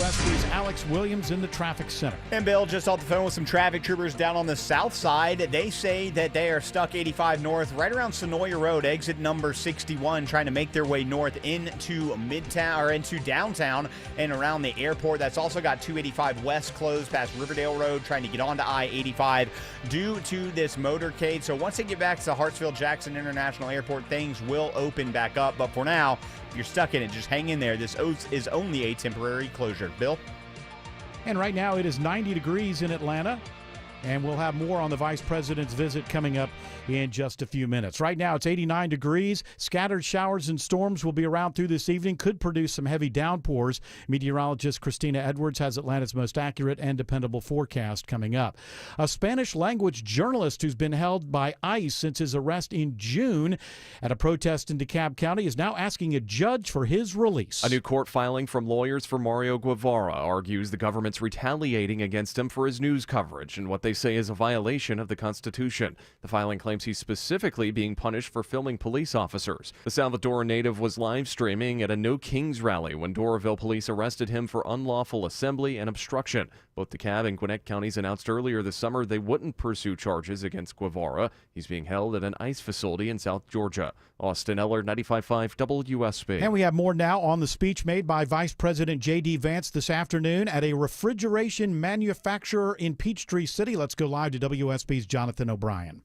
WSB's Alex Williams in the traffic center. And Bill, just off the phone with some traffic troopers down on the south side. They say that they are stuck 85 north right around Sonoya Road, exit number 61, trying to make their way north into Midtown or into downtown and around the airport. That's also got 285 west closed past Riverdale Road, trying to get onto I-85 due to this motorcade. So once they get back to Hartsfield-Jackson International Airport, things will open back up. But for now, if you're stuck in it, just hang in there. This is only a temporary closure. Bill? And right now it is 90 degrees in Atlanta. And we'll have more on the Vice President's visit coming up in just a few minutes. Right now, it's 89 degrees. Scattered showers and storms will be around through this evening, could produce some heavy downpours. Meteorologist Christina Edwards has Atlanta's most accurate and dependable forecast coming up. A Spanish-language journalist who's been held by ICE since his arrest in June at a protest in DeKalb County is now asking a judge for his release. A new court filing from lawyers for Mario Guevara argues the government's retaliating against him for his news coverage and what they say is a violation of the Constitution. The filing claims he's specifically being punished for filming police officers. The Salvadoran native was live streaming at a No Kings rally when Doraville police arrested him for unlawful assembly and obstruction. Both DeKalb and Gwinnett counties announced earlier this summer they wouldn't pursue charges against Guevara. He's being held at an ICE facility in South Georgia. Austin Eller, 95.5 WSB. And we have more now on the speech made by Vice President J.D. Vance this afternoon at a refrigeration manufacturer in Peachtree City. Let's go live to WSB's Jonathan O'Brien.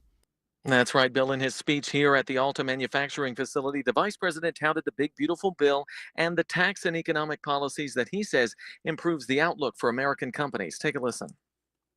That's right, Bill. In his speech here at the Alta manufacturing facility, the vice president touted the big, beautiful bill and the tax and economic policies that he says improves the outlook for American companies. Take a listen.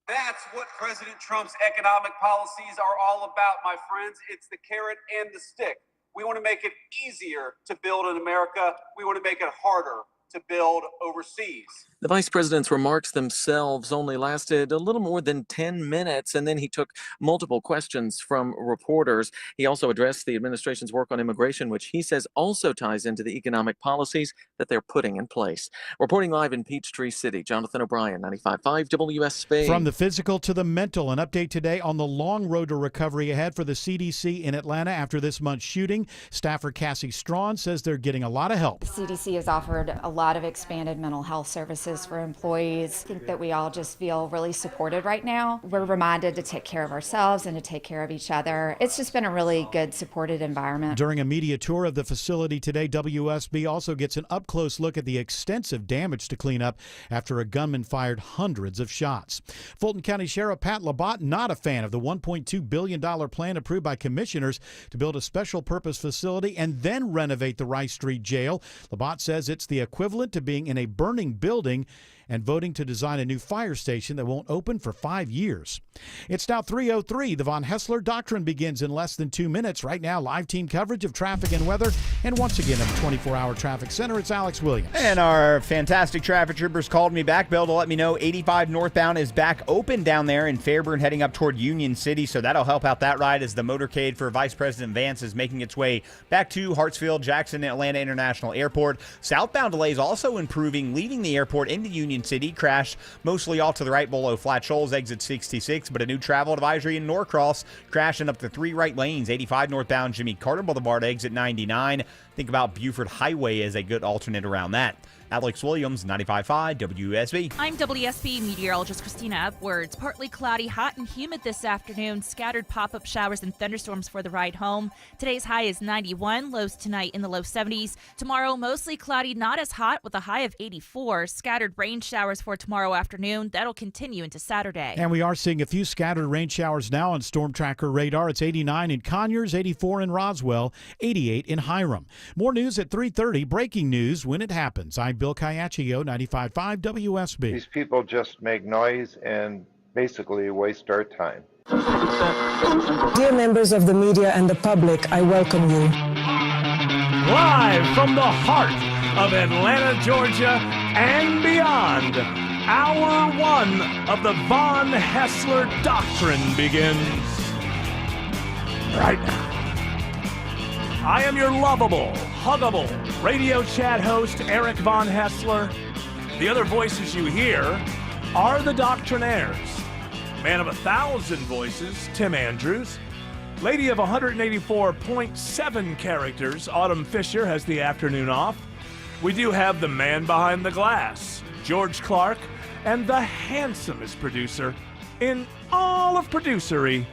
That's what President Trump's economic policies are all about, my friends. It's the carrot and the stick. We want to make it easier to build in America. We want to make it harder to build overseas. The vice president's remarks themselves only lasted a little more than 10 minutes, and then he took multiple questions from reporters. He also addressed the administration's work on immigration, which he says also ties into the economic policies that they're putting in place. Reporting live in Peachtree City, Jonathan O'Brien, 95.5 WSB. From the physical to the mental, an update today on the long road to recovery ahead for the CDC in Atlanta after this month's shooting. Staffer Cassie Strawn says they're getting a lot of help. CDC has offered a lot of expanded mental health services for employees. I think that we all just feel really supported right now. We're reminded to take care of ourselves and to take care of each other. It's just been a really good, supported environment. During a media tour of the facility today, WSB also gets an up-close look at the extensive damage to clean up after a gunman fired hundreds of shots. Fulton County Sheriff Pat Labatt not a fan of the $1.2 billion plan approved by commissioners to build a special purpose facility and then renovate the Rice Street Jail. Labatt says it's the equivalent to being in a burning building and voting to design a new fire station that won't open for 5 years. It's now 3:03. The Von Hessler Doctrine begins in less than 2 minutes. Right now, live team coverage of traffic and weather. And once again, at the 24-hour traffic center, it's Alex Williams. And our fantastic traffic troopers called me back, Bill, to let me know 85 northbound is back open down there in Fairburn heading up toward Union City. So that'll help out that ride as the motorcade for Vice President Vance is making its way back to Hartsfield-Jackson Atlanta International Airport. Southbound delays also improving, leaving the airport into Union City. Crashed mostly off to the right below Flat Shoals, exit 66, but a new travel advisory in Norcross, crashing up to 3 right lanes. 85 northbound Jimmy Carter Boulevard, exit 99. Think about Buford Highway as a good alternate around that. Alex Williams, 95.5 WSB. I'm WSB meteorologist Christina Edwards. Partly cloudy, hot and humid this afternoon. Scattered pop-up showers and thunderstorms for the ride home. Today's high is 91, lows tonight in the low 70s. Tomorrow, mostly cloudy, not as hot with a high of 84. Scattered rain showers for tomorrow afternoon. That'll continue into Saturday. And we are seeing a few scattered rain showers now on Storm Tracker radar. It's 89 in Conyers, 84 in Roswell, 88 in Hiram. More news at 3:30. Breaking news when it happens. I'm Bill Caiaccio, 95.5 WSB. These people just make noise and basically waste our time. Dear members of the media and the public, I welcome you. Live from the heart of Atlanta, Georgia, and beyond, Hour 1 of the Von Hessler Doctrine begins right now. I am your lovable, huggable radio chat host, Eric Von Hessler. The other voices you hear are the Doctrinaires. Man of 1,000 voices, Tim Andrews. Lady of 184.7 characters, Autumn Fisher, has the afternoon off. We do have the man behind the glass, George Clark, and the handsomest producer in all of producery,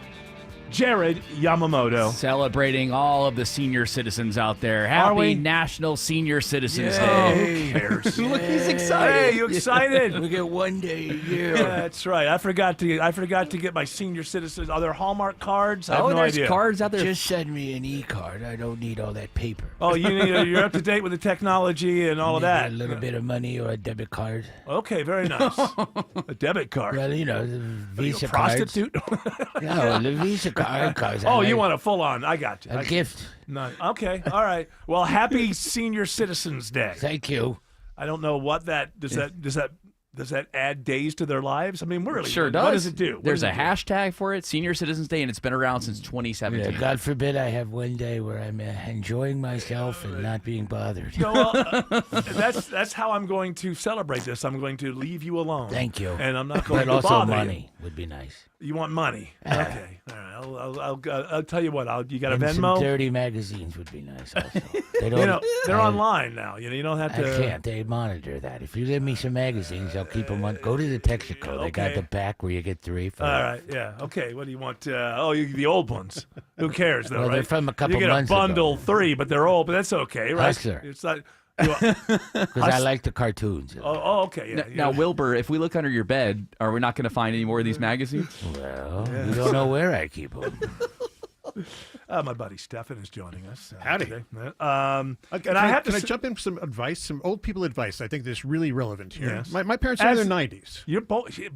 Jared Yamamoto. Celebrating all of the senior citizens out there. we? Happy National Senior Citizens Oh, Day. who cares? Look, he's Hey, excited. you excited? We get one day a year. Yeah, that's right. I forgot to get my senior citizens. Are there Hallmark cards? I have no there's idea. cards out there. Just send me an e-card. I don't need all that paper. Oh, you're up to date with the technology and all of Maybe that. A little bit of money or a debit card. Okay, very nice. A debit card. Well, the Are you Visa a cards. prostitute? No, the Visa cards. Oh, you want a full on? I got you. a gift? None. Okay, all right. Well, happy Senior Citizens Day. Thank you. I don't know what that does. Does that add days to their lives? I mean, we're really Sure does. What does it do? What There's does a it do? hashtag for it, Senior Citizens Day, and it's been around since 2017. Yeah, God forbid I have one day where I'm enjoying myself and not being bothered. No, well, that's how I'm going to celebrate this. I'm going to leave you alone. Thank you. And I'm not going But to also bother money would be nice. You. You want money? Okay. All right. I'll tell you what. You got a And Venmo? some dirty magazines would be nice also. They don't, they're I- online now. You don't have I to. can't. They monitor that. If you give me some magazines, I'll keep them on. Go to the Texaco. They got Okay. the back where you get 3 for. All right. Yeah. Okay. What do you want? The old ones. Who cares, though, Well, right? they're from a couple you get months a bundle ago. 3, but they're old. But that's okay, right? Hustler. It's not. Because I like the cartoons. Okay. Yeah. Now, Wilbur, if we look under your bed, are we not going to find any more of these magazines? Well, you don't know where I keep them. My buddy Stefan is joining us. Howdy. Today. Okay, And I have to can I jump in with some advice, some old people advice? I think that's really relevant here. Yes. My parents are in their 90s.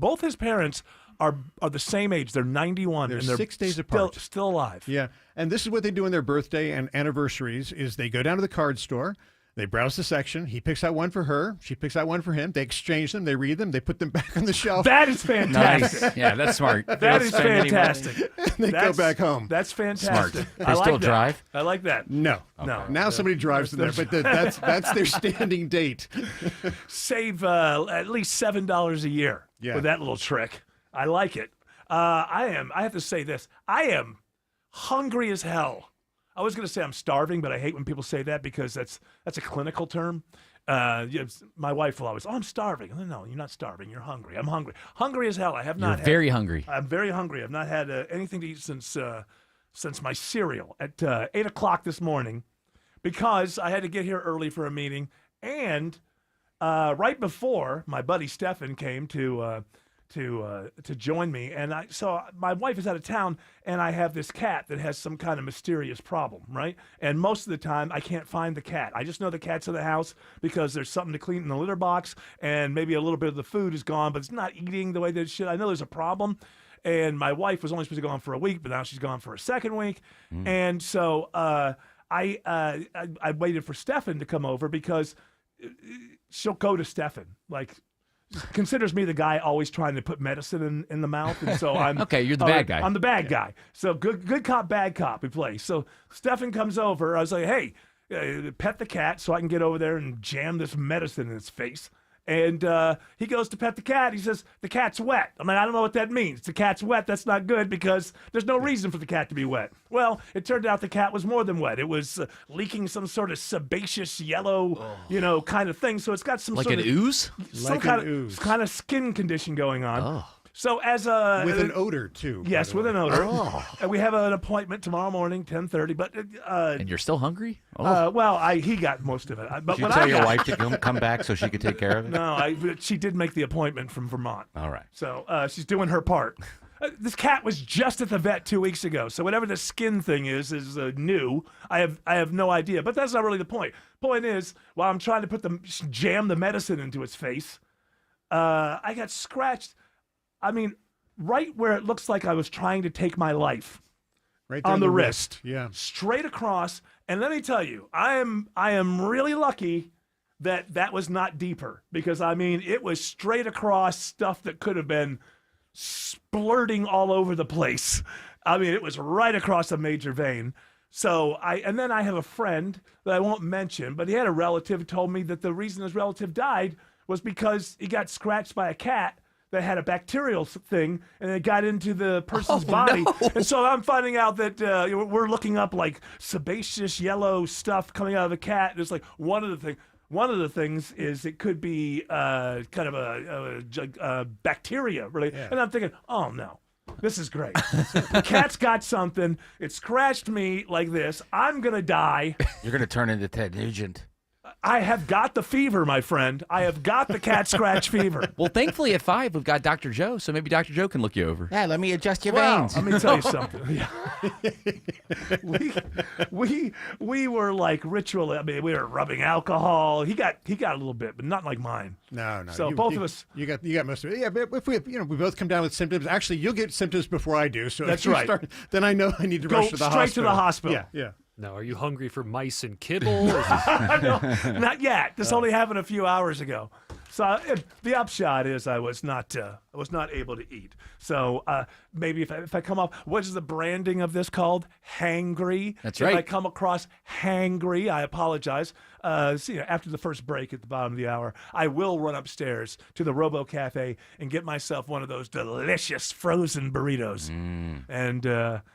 Both his parents are the same age. They're 91. They're and they're 6 days apart. Still alive. Yeah, and this is what they do on their birthday and anniversaries: is they go down to the card store. They browse the section. He picks out one for her. She picks out one for him. They exchange them. They read them. They put them back on the shelf. That is fantastic. Nice. Yeah, that's smart. That is fantastic. And they go back home. That's fantastic. Smart. I They like still that. drive? I like that. No. No. Now somebody drives them there, but that's their standing date. Save at least $7 a year with that little trick. I like it. I have to say this. I am hungry as hell. I was going to say I'm starving, but I hate when people say that because that's a clinical term. My wife will always, I'm starving. No, you're not starving. You're hungry. I'm hungry. Hungry as hell. I have not. You're very hungry. I'm very hungry. I've not had anything to eat since my cereal at 8 o'clock this morning because I had to get here early for a meeting. And right before my buddy Stefan came to join me, and so my wife is out of town, and I have this cat that has some kind of mysterious problem, right? And most of the time, I can't find the cat. I just know the cat's in the house because there's something to clean in the litter box, and maybe a little bit of the food is gone, but it's not eating the way that it should. I know there's a problem. And my wife was only supposed to go on for a week, but now she's gone for a second week. And so I waited for Stefan to come over because she'll go to Stefan, like considers me the guy always trying to put medicine in the mouth, and so I'm Okay, you're the bad guy. I'm the bad guy. So good cop, bad cop we play. So Stefan comes over. I was like, hey, pet the cat so I can get over there and jam this medicine in its face. And he goes to pet the cat. He says, the cat's wet. I mean, I don't know what that means. The cat's wet. That's not good because there's no reason for the cat to be wet. Well, it turned out the cat was more than wet. It was leaking some sort of sebaceous yellow, kind of thing. So it's got some Like sort an of ooze? some Like kind an of ooze. kind of skin condition going on. So as a With an odor, too. yes, with an odor. And we have an appointment tomorrow morning, 10:30. But And you're still hungry? well, he got most of it. But Did you what tell I your got, wife to come back so she could take care of it? no, she did make the appointment from Vermont. All right. So she's doing her part. This cat was just at the vet 2 weeks ago. So whatever the skin thing is new. I have no idea. But that's not really the point. Point is, while I'm trying to jam the medicine into its face, I got scratched. I mean, right where it looks like I was trying to take my life. Right there on the wrist. Yeah. Straight across. And let me tell you, I am really lucky that was not deeper because I mean it was straight across stuff that could have been splurting all over the place. I mean, it was right across a major vein. So and then I have a friend that I won't mention, but he had a relative who told me that the reason his relative died was because he got scratched by a cat that had a bacterial thing, and it got into the person's body. no. And so I'm finding out that we're looking up like sebaceous yellow stuff coming out of the cat. And it's like one of the things. One of the things is it could be kind of a bacteria, really. Yeah. And I'm thinking, oh no, this is great. The cat's got something. It scratched me like this. I'm gonna die. You're gonna turn into Ted Nugent. I have got the fever, my friend. I have got the cat scratch fever. Well, thankfully at 5 we've got Dr. Joe, so maybe Dr. Joe can look you over. Yeah, let me adjust your Well, veins. let me tell you something. we were like ritual. I mean, we were rubbing alcohol. He got a little bit, but not like mine. No. So both of us. You got most of it. Yeah, but if we both come down with symptoms. Actually, you'll get symptoms before I do. So That's if you right. start, then I know I need to Go rush to the straight hospital. to the hospital. Yeah. Now, are you hungry for mice and kibble? No, not yet. This only happened a few hours ago. So the upshot is I was not able to eat. So maybe if I come off, what is the branding of this called? Hangry. That's right. If I come across hangry, I apologize. After the first break at the bottom of the hour, I will run upstairs to the Robo Cafe and get myself one of those delicious frozen burritos. And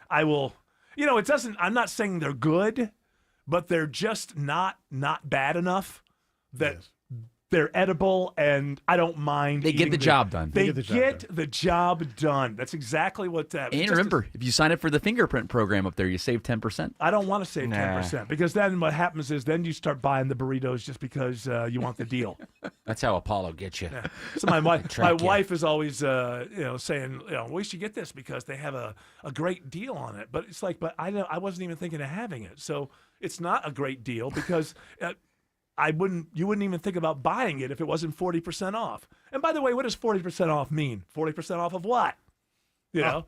I will. It doesn't. I'm not saying they're good, but they're just not bad enough that they're edible, and I don't mind. They get the job done. They get the job done. That's exactly what that. And remember, if you sign up for the fingerprint program up there, you save 10%. I don't want to save 10% because then what happens is then you start buying the burritos just because you want the deal. That's how Apollo gets you. Yeah. So my Track you. wife is always saying we should get this because they have a great deal on it. But it's like, but I wasn't even thinking of having it, so it's not a great deal because. You wouldn't even think about buying it if it wasn't 40% off. And by the way, what does 40% off mean? 40% off of what?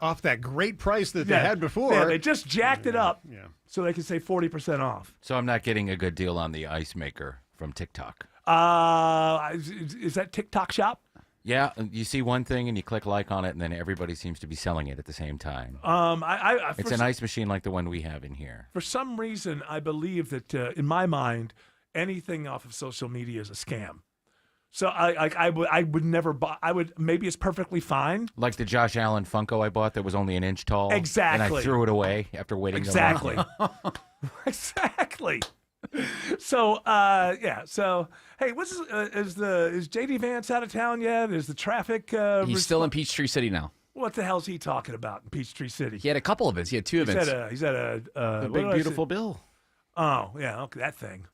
Off that great price that they had before. Yeah, they just jacked it up so they can say 40% off. So I'm not getting a good deal on the ice maker from TikTok. Is that TikTok shop? Yeah, you see one thing and you click like on it, and then everybody seems to be selling it at the same time. It's an ice machine like the one we have in here. For some reason, I believe that in my mind, anything off of social media is a scam. So I would never buy. Maybe it's perfectly fine. Like the Josh Allen Funko I bought that was only an inch tall. Exactly. And I threw it away after waiting. Exactly. Exactly. So So hey, is JD Vance out of town yet? Is the traffic? He's still in Peachtree City now. What the hell's he talking about in Peachtree City? He had a couple events. He had 2 events. He's at a the Big Beautiful Bill. Oh, yeah, okay, that thing.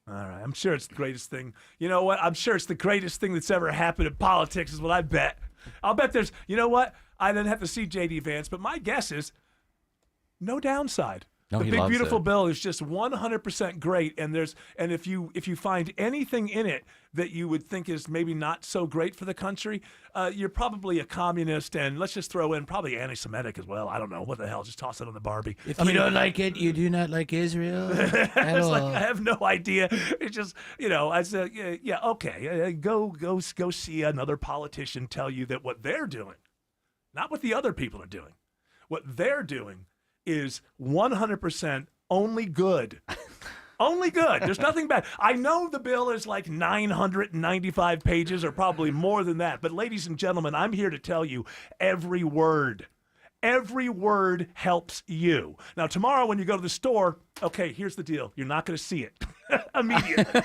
All right, I'm sure it's the greatest thing. You know what? I'm sure it's the greatest thing that's ever happened in politics is what I bet. I'll bet there's, you know what? I didn't have to see J.D. Vance, but my guess is no downside. No, the he Big loves Beautiful it. Bill is just 100% great, and if you find anything in it that you would think is maybe not so great for the country, you're probably a communist, and let's just throw in probably anti-Semitic as well. I don't know what the hell. Just toss it on the Barbie. If you don't like it, you do not like Israel at It's all. like I have no idea. It's just I said okay, go see another politician tell you that what they're doing, not what the other people are doing, what they're doing is 100% only good. Only good. There's nothing bad. I know the bill is like 995 pages or probably more than that. But ladies and gentlemen, I'm here to tell you every word helps you. Now, tomorrow when you go to the store, okay, here's the deal. You're not going to see it immediately.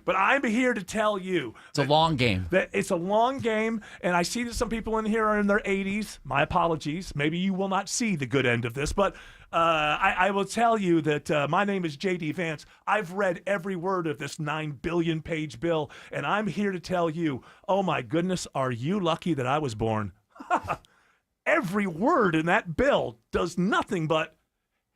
But I'm here to tell you. It's a long game. That it's a long game, and I see that some people in here are in their 80s. My apologies. Maybe you will not see the good end of this, but I will tell you that my name is J.D. Vance. I've read every word of this 9 billion page bill, and I'm here to tell you, oh my goodness, are you lucky that I was born? Every word in that bill does nothing but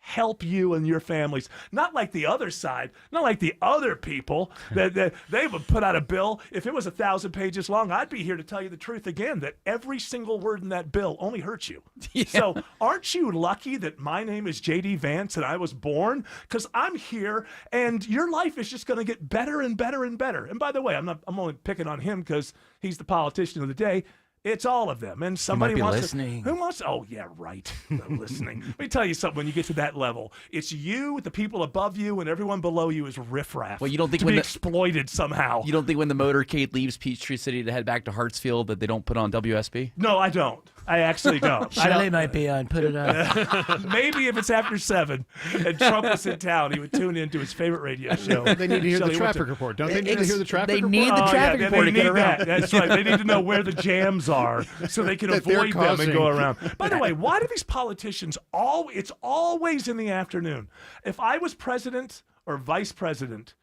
help you and your families. Not like the other side, not like the other people that they would put out a bill. If it was 1,000 pages long, I'd be here to tell you the truth again, that every single word in that bill only hurts you. Yeah. So aren't you lucky that my name is J.D. Vance and I was born? Because I'm here and your life is just going to get better and better and better. And by the way, I'm only picking on him because he's the politician of the day. It's all of them. And somebody might be wants listening. Who wants? Oh, yeah, right. They're listening. Let me tell you something. When you get to that level, it's you, the people above you, and everyone below you is riffraff. Well, you don't think to when be the- exploited somehow. You don't think when the motorcade leaves Peachtree City to head back to Hartsfield that they don't put on WSB? No, I don't. I actually don't. Shelley might be on. Put it on. Maybe if it's after 7 and Trump was in town, he would tune into his favorite radio show. They need to hear Shelley the traffic report. Don't they need to hear the traffic report? They need the traffic report to get around. That's right. They need to know where the jams are so they can That they're avoid them and causing. go around. By the way, why do these politicians it's always in the afternoon? If I was president or vice president,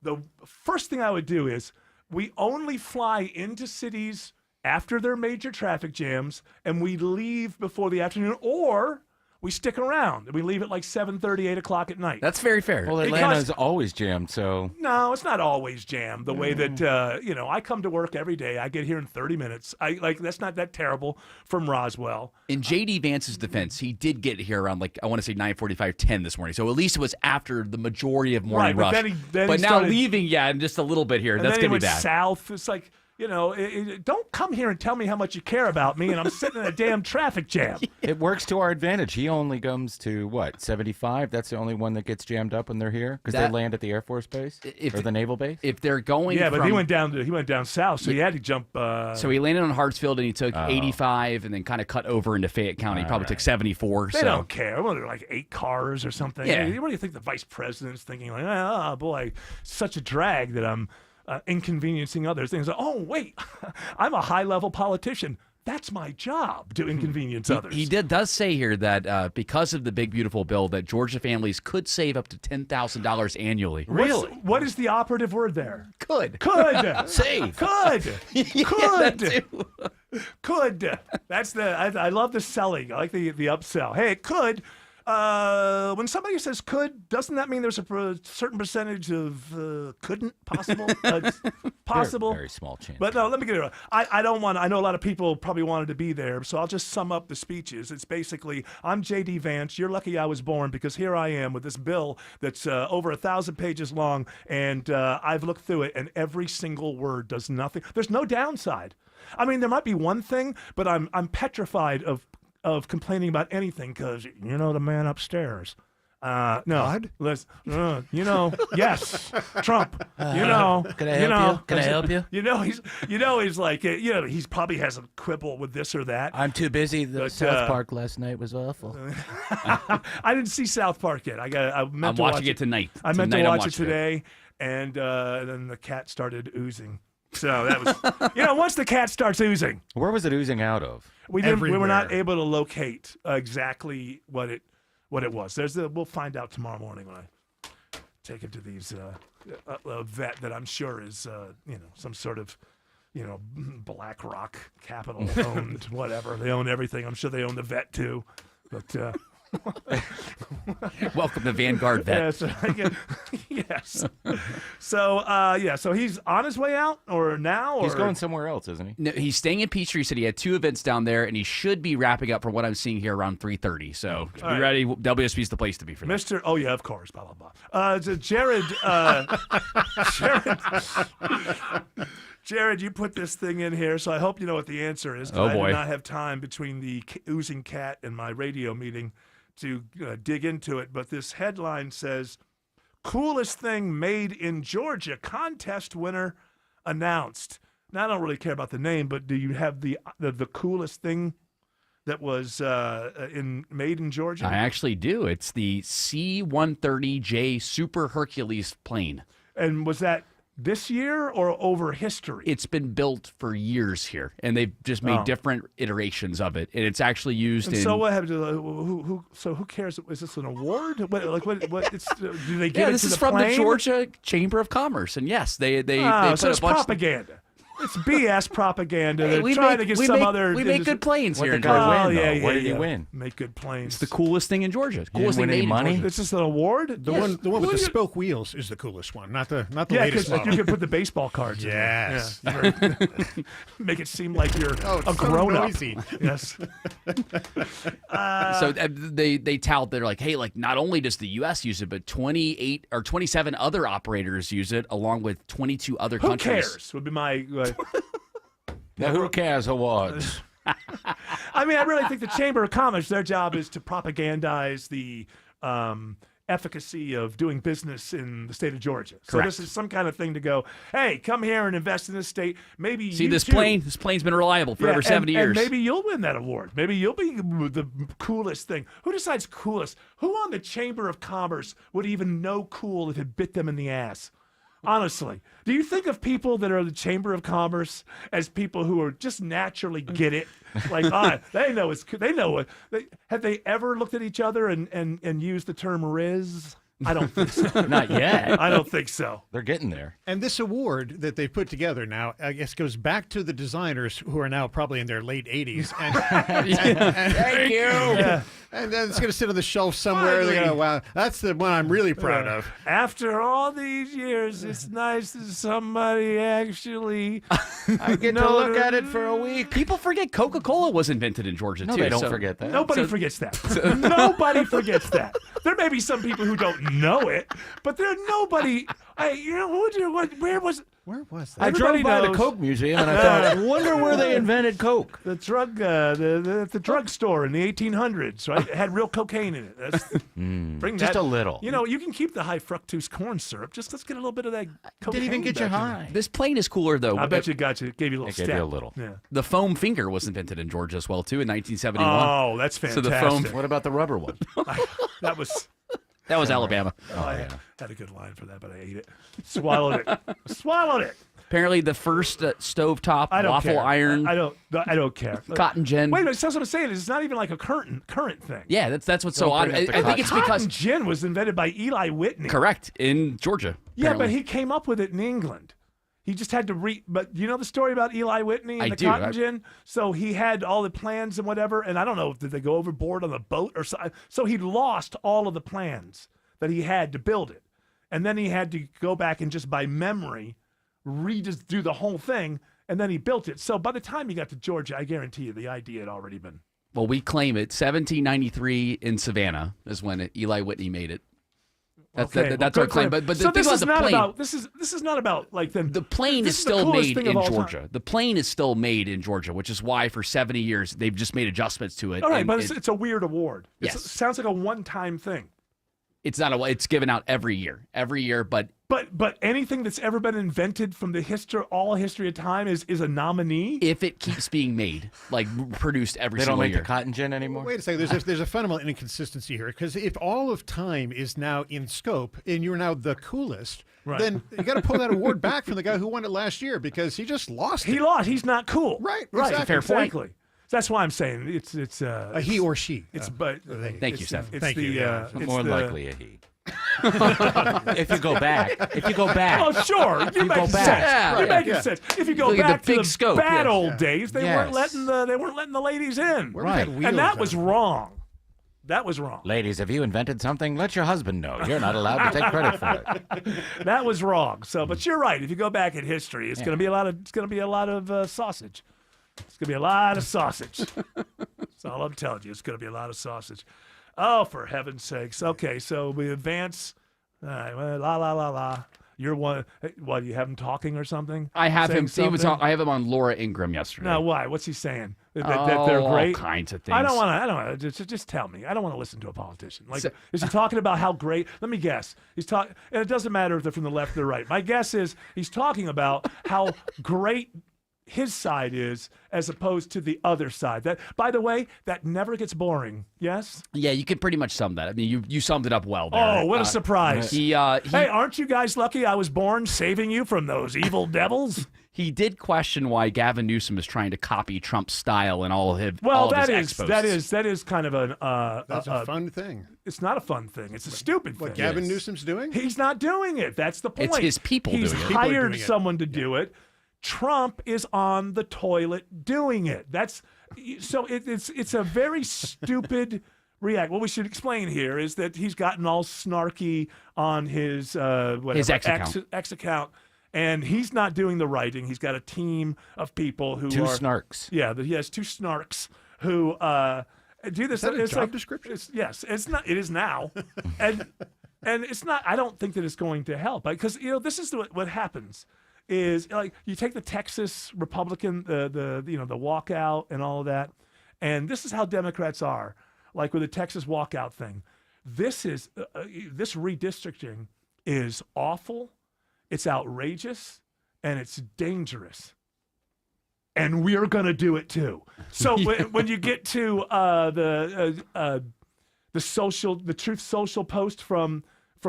the first thing I would do is we only fly into cities after their major traffic jams, and we leave before the afternoon, or we stick around and we leave at like 7:30, 8 o'clock at night. That's very fair. Well, Atlanta's always jammed, so. No, it's not always jammed the way that, I come to work every day. I get here in 30 minutes. That's not that terrible from Roswell. In J.D. Vance's defense, he did get here around, I want to say 9:45, 10 this morning. So at least it was after the majority of morning rush. But then he now started, leaving, in just a little bit here. And That's then going to be he went bad. south. It's like, don't come here and tell me how much you care about me, and I'm sitting in a damn traffic jam. It works to our advantage. He only comes to, 75? That's the only one that gets jammed up when they're here? Because they land at the Air Force Base? Or the Naval Base? If they're going but he went down south, so he had to jump. So he landed on Hartsfield, and he took 85 and then kind of cut over into Fayette County. He probably took 74. They don't care. Well, they're like 8 cars or something. Yeah. What do you think the vice president's thinking? Like, oh, boy, such a drag that I'm inconveniencing others. Things like, oh, wait, I'm a high-level politician. That's my job, to inconvenience others. He does say here that because of the Big Beautiful Bill, that Georgia families could save up to $10,000 annually. Really? What is the operative word there? Could. Save. Could. Could. That's I love the selling. I like the upsell. Hey, it could. When somebody says could, doesn't that mean there's a certain percentage of couldn't possible? It's possible. Very small chance. But no, let me get it right. I don't want. I know a lot of people probably wanted to be there, so I'll just sum up the speeches. It's basically, I'm J.D. Vance. You're lucky I was born because here I am with this bill that's over 1,000 pages long, and I've looked through it, and every single word does nothing. There's no downside. I mean, there might be one thing, but I'm petrified of complaining about anything because the man upstairs. No, God? let's. Yes, Trump. Can I help you? Can I help you? He's like, he's probably has a quibble with this or that. I'm too busy. The South Park last night was awful. I didn't see South Park yet. I'm watching it tonight. I meant to watch it today, and then the cat started oozing. So that was, once the cat starts oozing. Where was it oozing out of? We were not able to locate exactly what it was. We'll find out tomorrow morning when I take it to these a vet that I'm sure is some sort of BlackRock Capital owned whatever. They own everything. I'm sure they own the vet too. But welcome to Vanguard Vet. Yes. So so he's on his way out or now? Or? He's going somewhere else, isn't he? No, he's staying in Peachtree City. He had 2 events down there, and he should be wrapping up from what I'm seeing here around 3:30. So be ready. WSB's the place to be for that. Mr. Oh, yeah, of course. Blah, blah, blah. Jared, Jared, you put this thing in here, so I hope you know what the answer is. Oh, boy. I did not have time between the oozing cat and my radio meeting to dig into it, but this headline says, coolest thing made in Georgia, contest winner announced. Now, I don't really care about the name, but do you have the coolest thing that was made in Georgia? I actually do. It's the C-130J Super Hercules plane. And was that this year or over history? It's been built for years here, and they've just made different iterations of it, and it's actually used in. So what happened to who cares? Is this an award? What? It's, do they give it this to is the from plane? the Georgia Chamber of Commerce, and yes, they put so it's a bunch propaganda. It's BS propaganda. Hey, They're trying to get some other. We make good planes here. What did the guy win, though? Yeah, What did he win? Make good planes. It's the coolest thing in Georgia. didn't Coolest thing win any made in money? Georgia. This is an award. The one with the spoke wheels is the coolest one, not the latest because model. you can put the baseball cards. Yes. In there. Yeah. Make it seem like you're a grown-up. Yes. So they tout. They're like, hey, not only does the U.S. use it, but 28 or 27 other operators use it, along with 22 other Who countries. cares? Would be my. Now, who cares awards? I mean, I really think the Chamber of Commerce, their job is to propagandize the efficacy of doing business in the state of Georgia. So Correct. this is some kind of thing to go, hey, come here and invest in this state. Maybe See, you this too. plane's been reliable for over 70 years. And maybe you'll win that award. Maybe you'll be the coolest thing. Who decides coolest? Who on the Chamber of Commerce would even know cool if it bit them in the ass? Honestly, do you think of people that are the Chamber of Commerce as people who are just naturally get it? Like, they know it's, they know it. Have they ever looked at each other and used the term Riz? I don't think so. Not yet. I don't think so. They're getting there. And this award that they put together now, I guess, goes back to the designers who are now probably in their late 80s. Thank you. Yeah. And then it's going to sit on the shelf somewhere. They're gonna, wow, that's the one I'm really proud of. After all these years, it's nice that somebody actually. I get to look at it for a week. People forget Coca-Cola was invented in Georgia, No, too. they don't so- forget that. Nobody forgets that. Nobody forgets that. There may be some people who don't know it, but there's nobody. Where was that? I drove by the Coke Museum and I thought, I wonder where they invented Coke. The drug store in the 1800s, right? It had real cocaine in it. That's, bring just that. a little. You know, you can keep the high fructose corn syrup. Just let's get a little bit of that cocaine. Didn't even get you back in there. high. This plane is cooler, though. I bet you gave you a little It step. gave you a little. Yeah. The foam finger was invented in Georgia as well, too, in 1971. Oh, that's So fantastic. the foam. What about the rubber one? That was. That was Alabama. I had a good line for that, but I ate it. Swallowed it. Swallowed it. Apparently, the first stovetop I don't waffle care. iron. I don't care. Cotton gin. Wait a minute, that's what I'm saying. It's not even like a current thing. Yeah, that's what's so odd. I think it's because Cotton gin was invented by Eli Whitney. correct in Georgia. Yeah, apparently. but he came up with it in England. He just had to but you know the story about Eli Whitney and I the do. cotton gin? So he had all the plans and whatever, and I don't know, did they go overboard on the boat or so? So he lost all of the plans that he had to build it. And then he had to go back and just by memory do the whole thing, and then he built it. So by the time he got to Georgia, I guarantee you the idea had already been. Well, we claim it. 1793 in Savannah is when Eli Whitney made it. That's Okay, that's well, our good claim. for him. But so the thing this about is the not plane. about this is not about like the plane this is is the still coolest made thing of in all time. Georgia. The plane is still made in Georgia, which is why for 70 years they've just made adjustments to it. All right, and but it's a weird award. It Yes. sounds like a one-time thing. it's not it's given out every year, but But anything that's ever been invented from the all history of time is a nominee. if it keeps being made, like produced every They don't single make year. the cotton gin anymore? Wait a second. There's a fundamental inconsistency here because if all of time is now in scope and you're now the coolest, Right. then you got to pull that award back from the guy who won it last year because he just lost it. He lost. He's not cool. Right. Right. Exactly. Fair point. Exactly. That's why I'm saying it's A he or she. It's but Thank you, it's- Seth. It's Thank the, you, yeah. it's More the- likely a he. If you go back. Oh, sure. You go make back. sense. Yeah, You yeah. make sense. If you go Look at back the to big the scope, bad yes. old days, they weren't Yes. letting the ladies in. Right. And that was wrong. That was wrong. Ladies, if you invented something, let your husband know. You're not allowed to take credit for it. That was wrong. So, but you're right. If you go back in history, it's going to be a lot of sausage. It's going to be a lot of sausage. That's all I'm telling you. It's going to be a lot of sausage. Oh, for heaven's sakes. Okay, so we advance. All right, well, la. You're one. What, you have him talking or something? I have Saying him. He was. something? I have him on Laura Ingraham yesterday. No, why? What's he saying? That they're all great? kinds of I things. don't want to. Just tell me. I don't want to listen to a politician. Like, So- is he talking about how great? Let me guess. He's talking, and it doesn't matter if they're from the left or the right. My guess is he's talking about how great his side is as opposed to the other side. That, by the way, that never gets boring. Yes. Yeah, you could pretty much sum that. I mean, you summed it up well there. Oh, what a surprise! He Hey, aren't you guys lucky I was born saving you from those evil devils? he did question why Gavin Newsom is trying to copy Trump's style and all of his Well, all of that his is expos. that is kind of an That's a fun thing. It's not a fun thing. It's a stupid What thing. Gavin Newsom's doing? He's not doing it. That's the point. It's his people He's doing it. People are hired doing it. someone to do it. Trump is on the toilet doing it. That's so it's a very stupid react. What we should explain here is that he's gotten all snarky on his His X account. X account, and he's not doing the writing. He's got a team of people who Two are snarks. Yeah, he has two snarks who do this. Is that a It's job like- description? Yes, it's not. It is now, and it's not. I don't think that it's going to help because this is what happens. Is like you take the Texas Republican, the walkout and all of that, and this is how Democrats are. Like with the Texas walkout thing, this redistricting is awful, it's outrageous, and it's dangerous. And we're going to do it too. So when you get to the Truth Social post from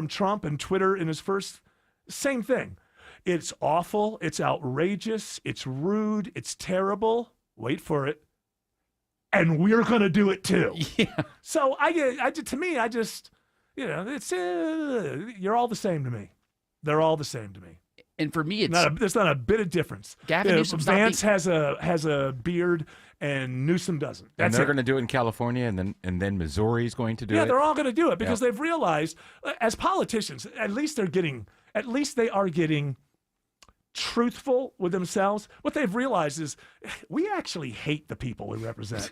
Trump and Twitter in his first, same thing. It's awful. It's outrageous. It's rude. It's terrible. Wait for it. And we're going to do it too. Yeah. So to me, it's you're all the same to me. They're all the same to me. And for me, there's not a bit of difference. Gavin Newsom's Vance has a beard and Newsom doesn't. And they're going to do it in California, and then Missouri's going to do it. Yeah, they're all going to do it because they've realized, as politicians, at least they are getting truthful with themselves. What they've realized is we actually hate the people we represent.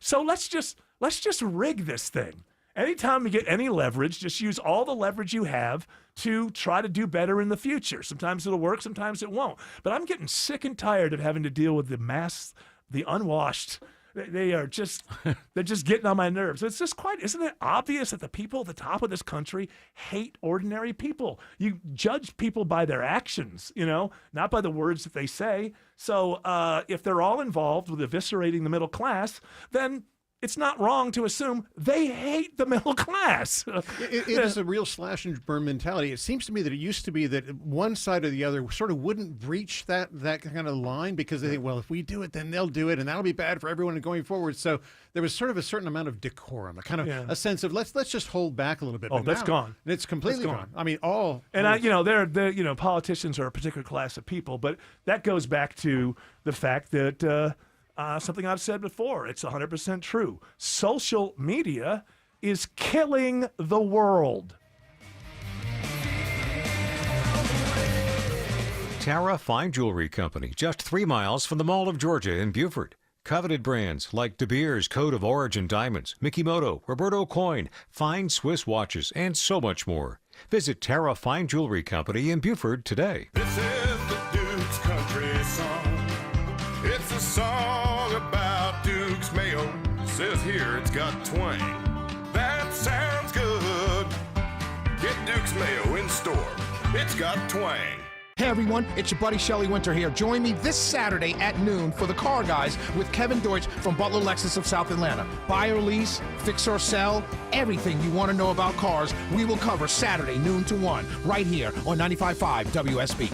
So let's just rig this thing. Anytime you get any leverage, just use all the leverage you have to try to do better in the future. Sometimes it'll work, sometimes it won't. But I'm getting sick and tired of having to deal with the unwashed. They're just getting on my nerves. It's just isn't it obvious that the people at the top of this country hate ordinary people? You judge people by their actions, not by the words that they say. So if they're all involved with eviscerating the middle class, then it's not wrong to assume they hate the middle class. It is a real slash and burn mentality. It seems to me that it used to be that one side or the other sort of wouldn't breach that kind of line because they think, well, if we do it, then they'll do it, and that'll be bad for everyone going forward. So there was sort of a certain amount of decorum, a sense of let's just hold back a little bit. Oh, that's gone. It's completely gone. I mean, politicians are a particular class of people, but that goes back to the fact that. Something I've said before, it's 100% true. Social media is killing the world. Tara Fine Jewelry Company, just 3 miles from the Mall of Georgia in Beaufort. Coveted brands like De Beers Code of Origin Diamonds, Mikimoto, Roberto Coin, fine Swiss watches, and so much more. Visit Tara Fine Jewelry Company in Beaufort today. This is the Duke's Country Song. It's a song about Duke's Mayo. Says here it's got twang. That sounds good. Get Duke's Mayo in store. It's got twang. Hey everyone, it's your buddy Shelly Winter here. Join me this Saturday at noon for the Car Guys with Kevin Deutsch from Butler Lexus of South Atlanta. Buy or lease, fix or sell, everything you want to know about cars, we will cover Saturday noon to 1 right here on 95.5 WSB.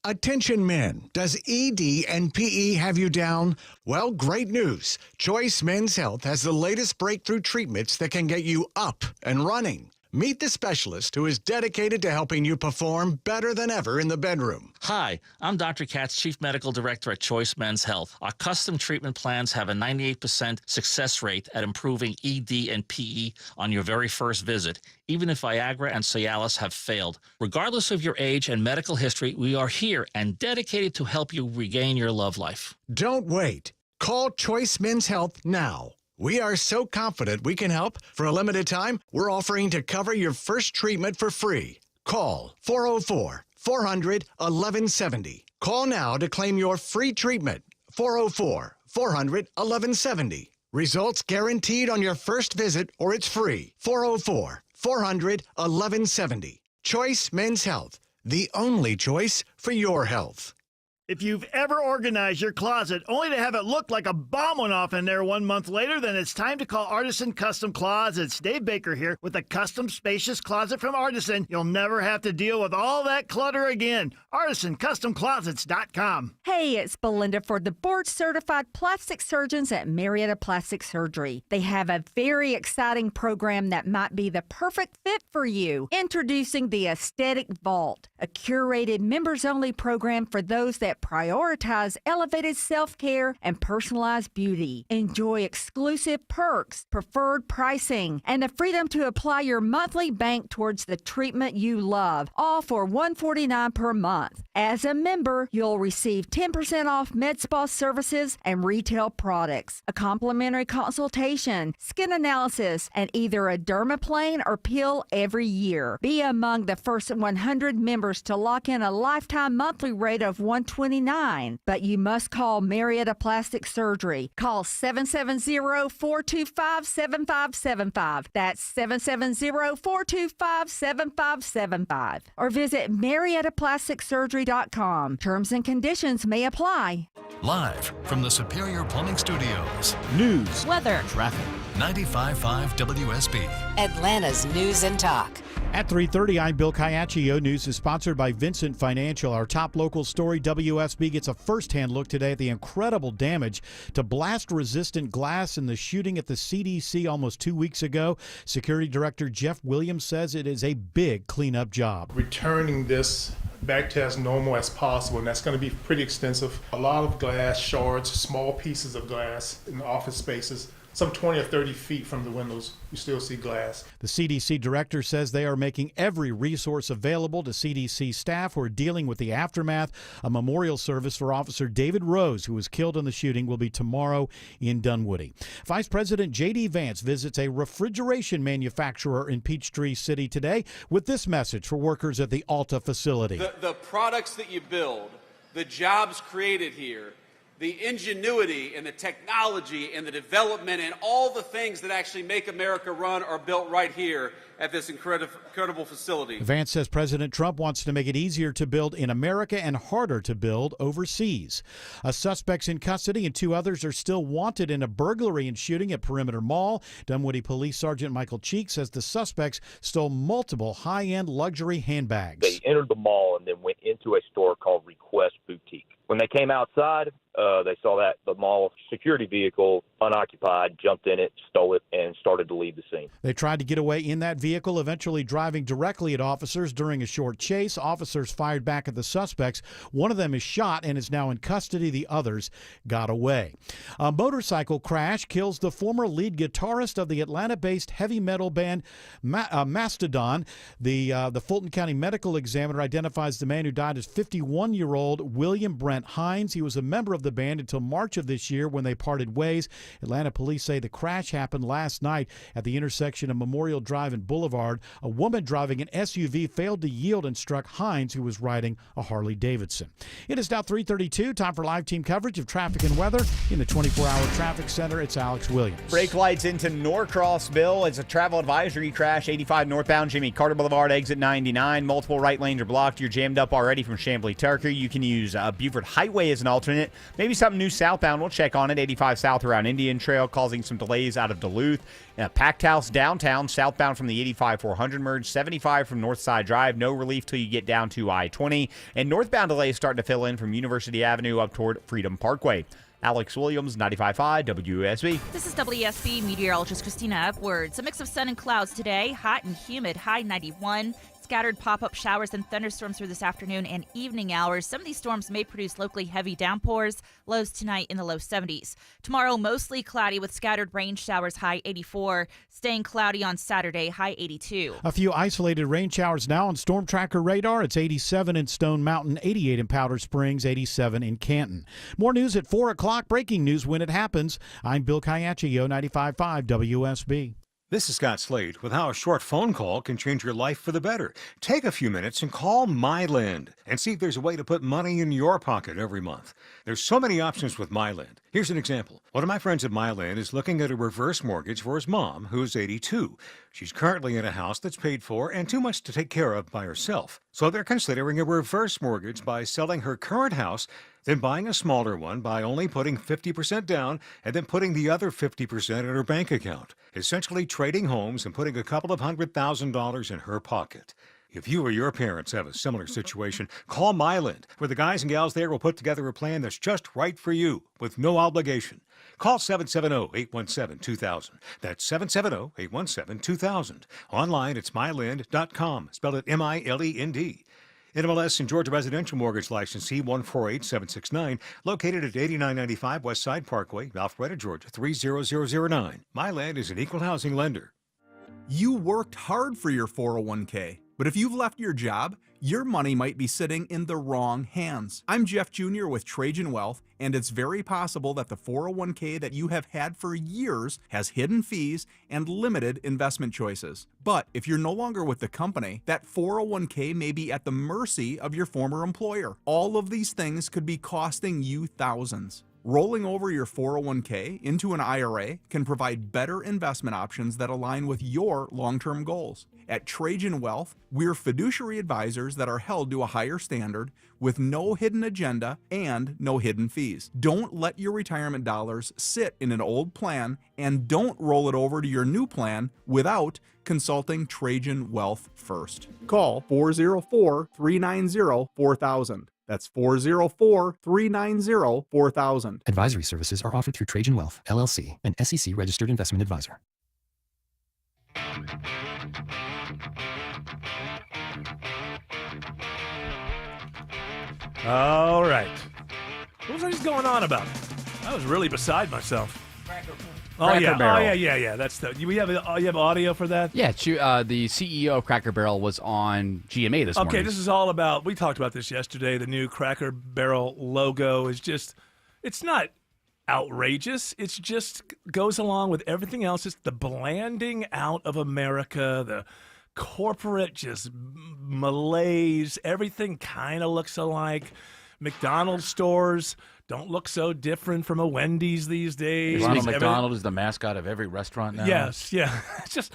Attention men, does ED and PE have you down? Well, great news. Choice Men's Health has the latest breakthrough treatments that can get you up and running. Meet the specialist who is dedicated to helping you perform better than ever in the bedroom. Hi, I'm Dr. Katz, Chief Medical Director at Choice Men's Health. Our custom treatment plans have a 98% success rate at improving ED and PE on your very first visit, even if Viagra and Cialis have failed. Regardless of your age and medical history, we are here and dedicated to help you regain your love life. Don't wait. Call Choice Men's Health now. We are so confident we can help. For a limited time, we're offering to cover your first treatment for free. Call 404-400-1170. Call now to claim your free treatment. 404-400-1170. Results guaranteed on your first visit or it's free. 404-400-1170. Choice Men's Health, the only choice for your health. If you've ever organized your closet only to have it look like a bomb went off in there 1 month later, then it's time to call Artisan Custom Closets. Dave Baker here with a custom spacious closet from Artisan. You'll never have to deal with all that clutter again. ArtisanCustomClosets.com. Hey, it's Belinda for the board-certified plastic surgeons at Marietta Plastic Surgery. They have a very exciting program that might be the perfect fit for you. Introducing the Aesthetic Vault, a curated members-only program for those that prioritize elevated self-care and personalized beauty. Enjoy exclusive perks, preferred pricing, and the freedom to apply your monthly bank towards the treatment you love, all for $149 per month. As a member, you'll receive 10% off med spa services and retail products, a complimentary consultation, skin analysis, and either a dermaplane or peel every year. Be among the first 100 members to lock in a lifetime monthly rate of $129 $29. But you must call Marietta Plastic Surgery. Call 770-425-7575. That's 770-425-7575. Or visit MariettaPlasticSurgery.com. Terms and conditions may apply. Live from the Superior Plumbing Studios. News, weather, traffic. 95.5 WSB. Atlanta's News and Talk. At 3:30, I'm Bill Caiaccio. News is sponsored by Vincent Financial. Our top local story, WSB gets a first-hand look today at the incredible damage to blast-resistant glass in the shooting at the CDC almost 2 weeks ago. Security Director Jeff Williams says it is a big cleanup job. Returning this back to as normal as possible, and that's going to be pretty extensive. A lot of glass shards, small pieces of glass in the office spaces. Some 20 or 30 feet from the windows, you still see glass. The CDC director says they are making every resource available to CDC staff who are dealing with the aftermath. A memorial service for Officer David Rose, who was killed in the shooting, will be tomorrow in Dunwoody. Vice President J.D. Vance visits a refrigeration manufacturer in Peachtree City today with this message for workers at the Alta facility. The products that you build, the jobs created here, the ingenuity and the technology and the development and all the things that actually make America run are built right here at this incredible facility. Vance says President Trump wants to make it easier to build in America and harder to build overseas. A suspect's in custody and 2 others are still wanted in a burglary and shooting at Perimeter Mall. Dunwoody Police Sergeant Michael Cheek says the suspects stole multiple high-end luxury handbags. They entered the mall and then went into a store called Request Boutique. When they came outside, they saw that the mall security vehicle, unoccupied, jumped in it, stole it, and started to leave the scene. They tried to get away in that vehicle, eventually driving directly at officers. During a short chase, officers fired back at the suspects. One of them is shot and is now in custody. The others got away. A motorcycle crash kills the former lead guitarist of the Atlanta-based heavy metal band Mastodon. The Fulton County Medical Examiner identifies the man who died as 51-year-old William Brent Hines. He was a member of the band until March of this year when they parted ways. Atlanta police say the crash happened last night at the intersection of Memorial Drive and Boulevard. A woman driving an SUV failed to yield and struck Hines, who was riding a Harley Davidson. It is now 3:32. Time for live team coverage of traffic and weather in the 24-hour traffic center. It's Alex Williams. Brake lights into Norcross, Bill. It's a travel advisory crash. 85 northbound Jimmy Carter Boulevard, exit 99. Multiple right lanes are blocked. You're jammed up already from Chamblee Tucker. You can use Buford Highway as an alternate. Maybe something new southbound. We'll check on it. 85 south around Indian Trail, causing some delays out of Duluth. Packed house downtown, southbound from the 85-400 merge. 75 from Northside Drive. No relief till you get down to I-20. And northbound delays starting to fill in from University Avenue up toward Freedom Parkway. Alex Williams, 95.5 WSB. This is WSB meteorologist Christina Edwards. A mix of sun and clouds today. Hot and humid, high 91. Scattered pop-up showers and thunderstorms through this afternoon and evening hours. Some of these storms may produce locally heavy downpours. Lows tonight in the low 70s. Tomorrow, mostly cloudy with scattered rain showers, high 84. Staying cloudy on Saturday, high 82. A few isolated rain showers now on Storm Tracker radar. It's 87 in Stone Mountain, 88 in Powder Springs, 87 in Canton. More news at 4 o'clock. Breaking news when it happens. I'm Bill Caiaccio, 95.5 WSB. This is Scott Slade with how a short phone call can change your life for the better. Take a few minutes and call MyLend and see if there's a way to put money in your pocket every month. There's so many options with MyLend. Here's an example. One of my friends at MyLend is looking at a reverse mortgage for his mom, who's 82. She's currently in a house that's paid for and too much to take care of by herself. So they're considering a reverse mortgage by selling her current house, then buying a smaller one by only putting 50% down and then putting the other 50% in her bank account, essentially trading homes and putting a couple of $100,000 in her pocket. If you or your parents have a similar situation, call MyLend, where the guys and gals there will put together a plan that's just right for you with no obligation. Call 770-817-2000. That's 770-817-2000. Online, it's mylend.com. Spell it M-I-L-E-N-D. NMLS and Georgia Residential Mortgage Licensee 148769, located at 8995 West Side Parkway, Alpharetta, Georgia 30009. MyLend is an equal housing lender. You worked hard for your 401k. But if you've left your job, your money might be sitting in the wrong hands. I'm Jeff Jr. with Trajan Wealth, and it's very possible that the 401k that you have had for years has hidden fees and limited investment choices. But if you're no longer with the company, that 401k may be at the mercy of your former employer. All of these things could be costing you thousands. Rolling over your 401k into an IRA can provide better investment options that align with your long-term goals. At Trajan Wealth, we're fiduciary advisors that are held to a higher standard with no hidden agenda and no hidden fees. Don't let your retirement dollars sit in an old plan, and don't roll it over to your new plan without consulting Trajan Wealth first. Call 404-390-4000. That's 404-390-4000. Advisory services are offered through Trajan Wealth, LLC, an SEC registered investment advisor. All right. What was I just going on about? I was really beside myself. Cracker Barrel. Yeah. That's the. You have audio for that? Yeah, the CEO of Cracker Barrel was on GMA this morning. Okay, this is all about. We talked about this yesterday. The new Cracker Barrel logo is just. It's not outrageous. It's just goes along with everything else. It's the blanding out of America. The corporate just malaise. Everything kind of looks alike. McDonald's stores don't look so different from a Wendy's these days. Ronald McDonald is the mascot of every restaurant now. Yes, yeah. It's just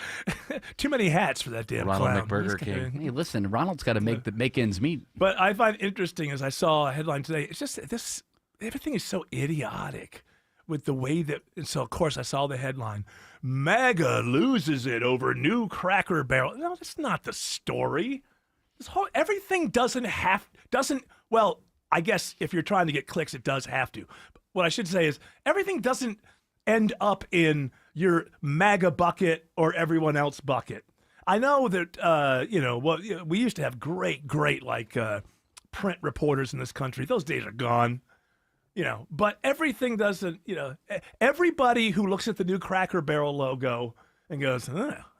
too many hats for that damn Ronald clown. McBurger King. Hey, listen, Ronald's got to make ends meet. But I find interesting, as I saw a headline today, it's just this, everything is so idiotic with the way that, and so of course I saw the headline, MAGA loses it over new Cracker Barrel. No, that's not the story. Everything well, I guess if you're trying to get clicks, it does have to. What I should say is everything doesn't end up in your MAGA bucket or everyone else bucket. I know that, we used to have great, print reporters in this country. Those days are gone, but everything doesn't, everybody who looks at the new Cracker Barrel logo and goes,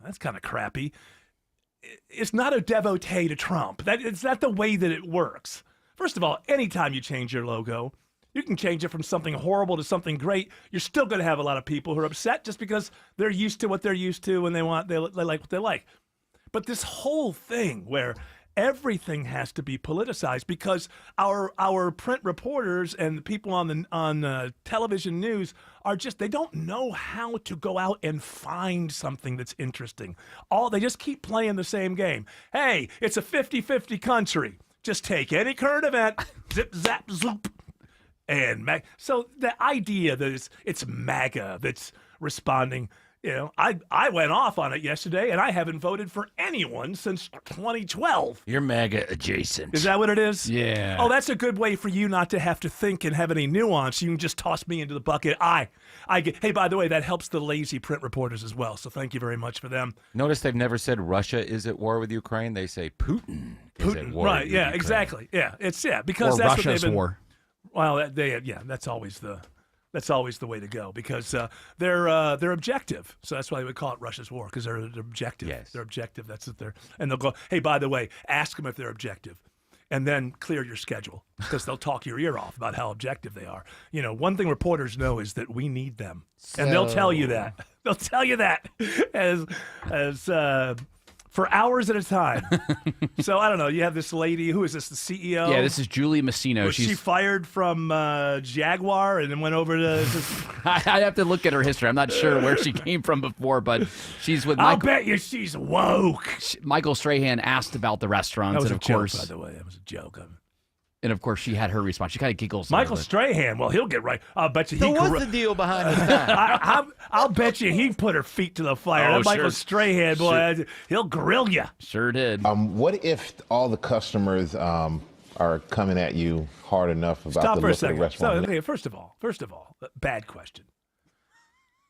that's kind of crappy, it's not a devotee to Trump. It's not the way that it works. First of all, anytime you change your logo, you can change it from something horrible to something great. You're still going to have a lot of people who are upset just because they're used to what they're used to and they like what they like. But this whole thing where everything has to be politicized because our print reporters and the people on television news are just, they don't know how to go out and find something that's interesting. They just keep playing the same game. Hey, it's a 50-50 country. Just take any current event, zip, zap, zoop, and so the idea that it's MAGA that's responding, I went off on it yesterday, and I haven't voted for anyone since 2012. You're MAGA adjacent. Is that what it is? Yeah. Oh, that's a good way for you not to have to think and have any nuance. You can just toss me into the bucket. Hey, by the way, that helps the lazy print reporters as well, so thank you very much for them. Notice they've never said Russia is at war with Ukraine. They say Putin is at war with Ukraine. Exactly. Yeah, because or that's Russia's what they've been, war. Well, that's always the way to go because they're objective. So that's why they would call it Russia's war, because they're objective. Yes. They're objective. That's what and they'll go, hey, by the way, ask them if they're objective. And then clear your schedule because they'll talk your ear off about how objective they are. One thing reporters know is that we need them. And they'll tell you that. They'll tell you that as for hours at a time. So I don't know. You have this lady. Who is this? The CEO? Yeah, this is Julie Messino. Was she fired from Jaguar and then went over to? I have to look at her history. I'm not sure where she came from before, but she's with. I'll bet you she's woke. Michael Strahan asked about the restaurants, that was and of a course, joke, by the way, that was a joke. And of course, she had her response. She kind of giggles. Michael Strahan, well, he'll get right. I'll bet you. So what's the deal behind this? I'll bet you he put her feet to the fire. Oh, that Michael Strahan, boy, he'll grill you. Sure did. What if all the customers are coming at you hard enough about Stop the for a look of the second. restaurant? So, okay, first of all, bad question.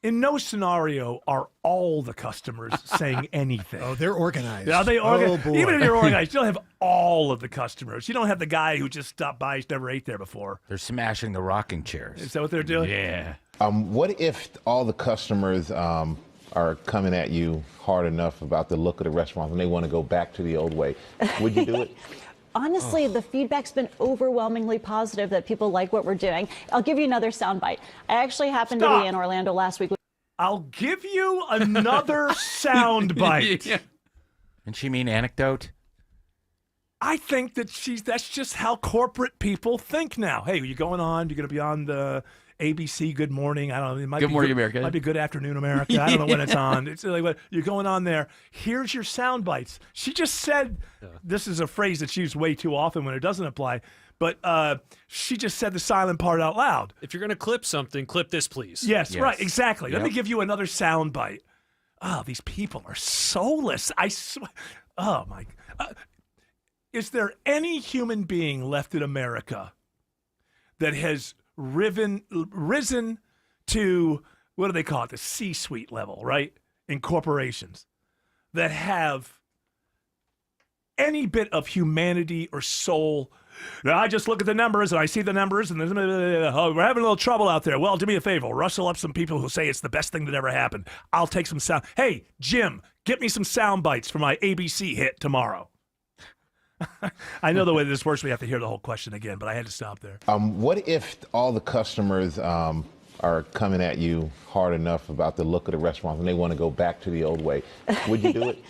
In no scenario are all the customers saying anything. Oh, they're organized. Yeah, they organized. Oh, boy. Even if you're organized, you don't have all of the customers. You don't have the guy who just stopped by, who's never ate there before. They're smashing the rocking chairs. Is that what they're doing? Yeah. What if all the customers are coming at you hard enough about the look of the restaurant and they want to go back to the old way, would you do it? Honestly, the feedback's been overwhelmingly positive that people like what we're doing. I'll give you another soundbite. I actually happened to be in Orlando last week. I'll give you another soundbite. Yeah. And she mean anecdote? I think that that's just how corporate people think now. Hey, are you going on? You're going to be on the ABC Good Morning. I don't know. It might Good be Morning America. Might be Good Afternoon America. I don't know when it's on. It's like, what you're going on there. Here's your sound bites. She just said, this is a phrase that's used way too often when it doesn't apply, but she just said the silent part out loud. If you're going to clip something, clip this, please. Yes, right, exactly. Yep. Let me give you another sound bite. Oh, these people are soulless. I swear. Oh, my. Is there any human being left in America that has risen to, what do they call it, the C-suite level, right, in corporations, that have any bit of humanity or soul? Now, I just look at the numbers and I see the numbers and we're having a little trouble out there. Well, do me a favor, rustle up some people who say it's the best thing that ever happened. I'll take some sound. Hey, Jim, get me some sound bites for my ABC hit tomorrow. I know the way this works, we have to hear the whole question again, but I had to stop there. What if all the customers are coming at you hard enough about the look of the restaurant and they want to go back to the old way? Would you do it?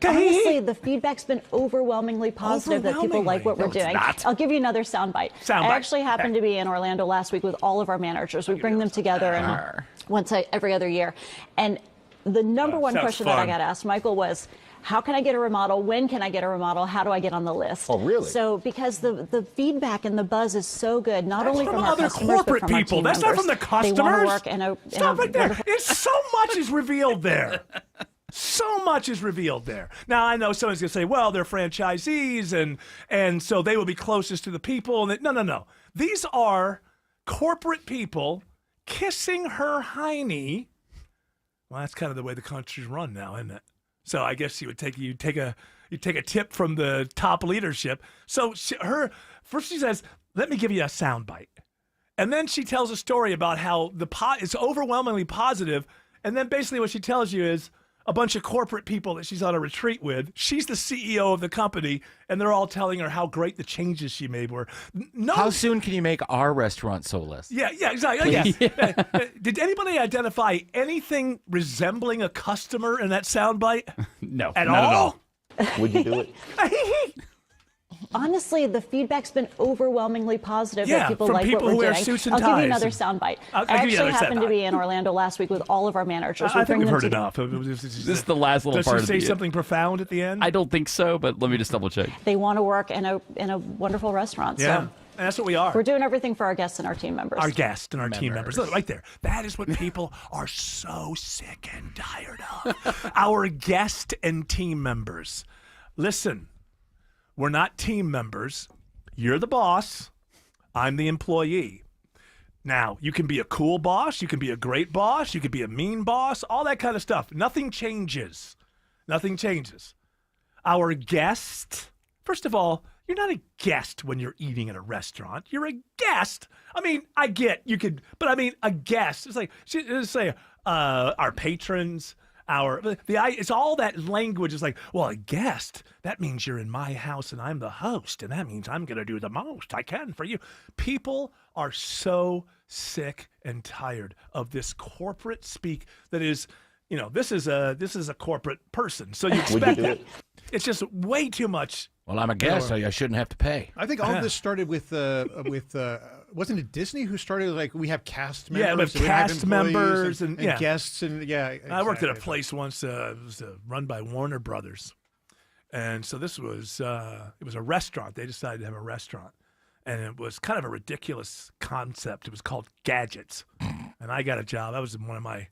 Honestly, the feedback's been overwhelmingly positive that people like what we're doing. I'll give you another soundbite. I actually happened to be in Orlando last week with all of our managers. We bring them together and once every other year. And the number one question that I got asked, Michael, was, how can I get a remodel? When can I get a remodel? How do I get on the list? Oh, really? So because the feedback and the buzz is so good, not only from our other customers, corporate but from people. our team That's members. not from the customers. They want to work in a Stop right there. wonderful- It's so much is revealed there. So much is revealed there. Now, I know someone's going to say, well, they're franchisees, and so they will be closest to the people. And no. These are corporate people kissing her hiney. Well, that's kind of the way the country's run now, isn't it? So I guess you take a tip from the top leadership. So first she says, let me give you a soundbite. And then she tells a story about how it's overwhelmingly positive. And then basically what she tells you is a bunch of corporate people that she's on a retreat with. She's the CEO of the company, and they're all telling her how great the changes she made were. How soon can you make our restaurant soulless? Yeah, exactly. Yeah. Did anybody identify anything resembling a customer in that soundbite? No. At not all? At all. Would you do it? Honestly, the feedback's been overwhelmingly positive Yeah, that people from like people what who we're wear doing. suits and I'll give you ties. another soundbite. I'll I give you actually another happened to soundbite. be in Orlando last week with all of our managers. I think we've heard them enough. This is the last little Does part she of say the something profound at the end? I don't think so, but let me just double check. They want to work in a wonderful restaurant. Yeah, So and that's what we are. we're doing everything for our guests and our team members. Our guests and our team members. Look, right there. That is what people are so sick and tired of. Our guest and team members. Listen, we're not team members. You're the boss. I'm the employee. Now, you can be a cool boss. You can be a great boss. You can be a mean boss. All that kind of stuff. Nothing changes. Nothing changes. Our guest, first of all, you're not a guest when you're eating at a restaurant. You're a guest. I mean, I get you could, but I mean, a guest. It's like, let's say our patrons, it's all that language. Is like, well, a guest, that means you're in my house and I'm the host, and that means I'm going to do the most I can for you. People are so sick and tired of this corporate speak that is, this is a corporate person. So you expect that. It's just way too much. Well, I'm a guest, so I shouldn't have to pay. I think all of this started with wasn't it Disney who started, like, we have cast members? Yeah, we have cast members and guests and exactly. I worked at a place once. It was run by Warner Brothers, and so this was it was a restaurant. They decided to have a restaurant, and it was kind of a ridiculous concept. It was called Gadgets, and I got a job. That was in one of my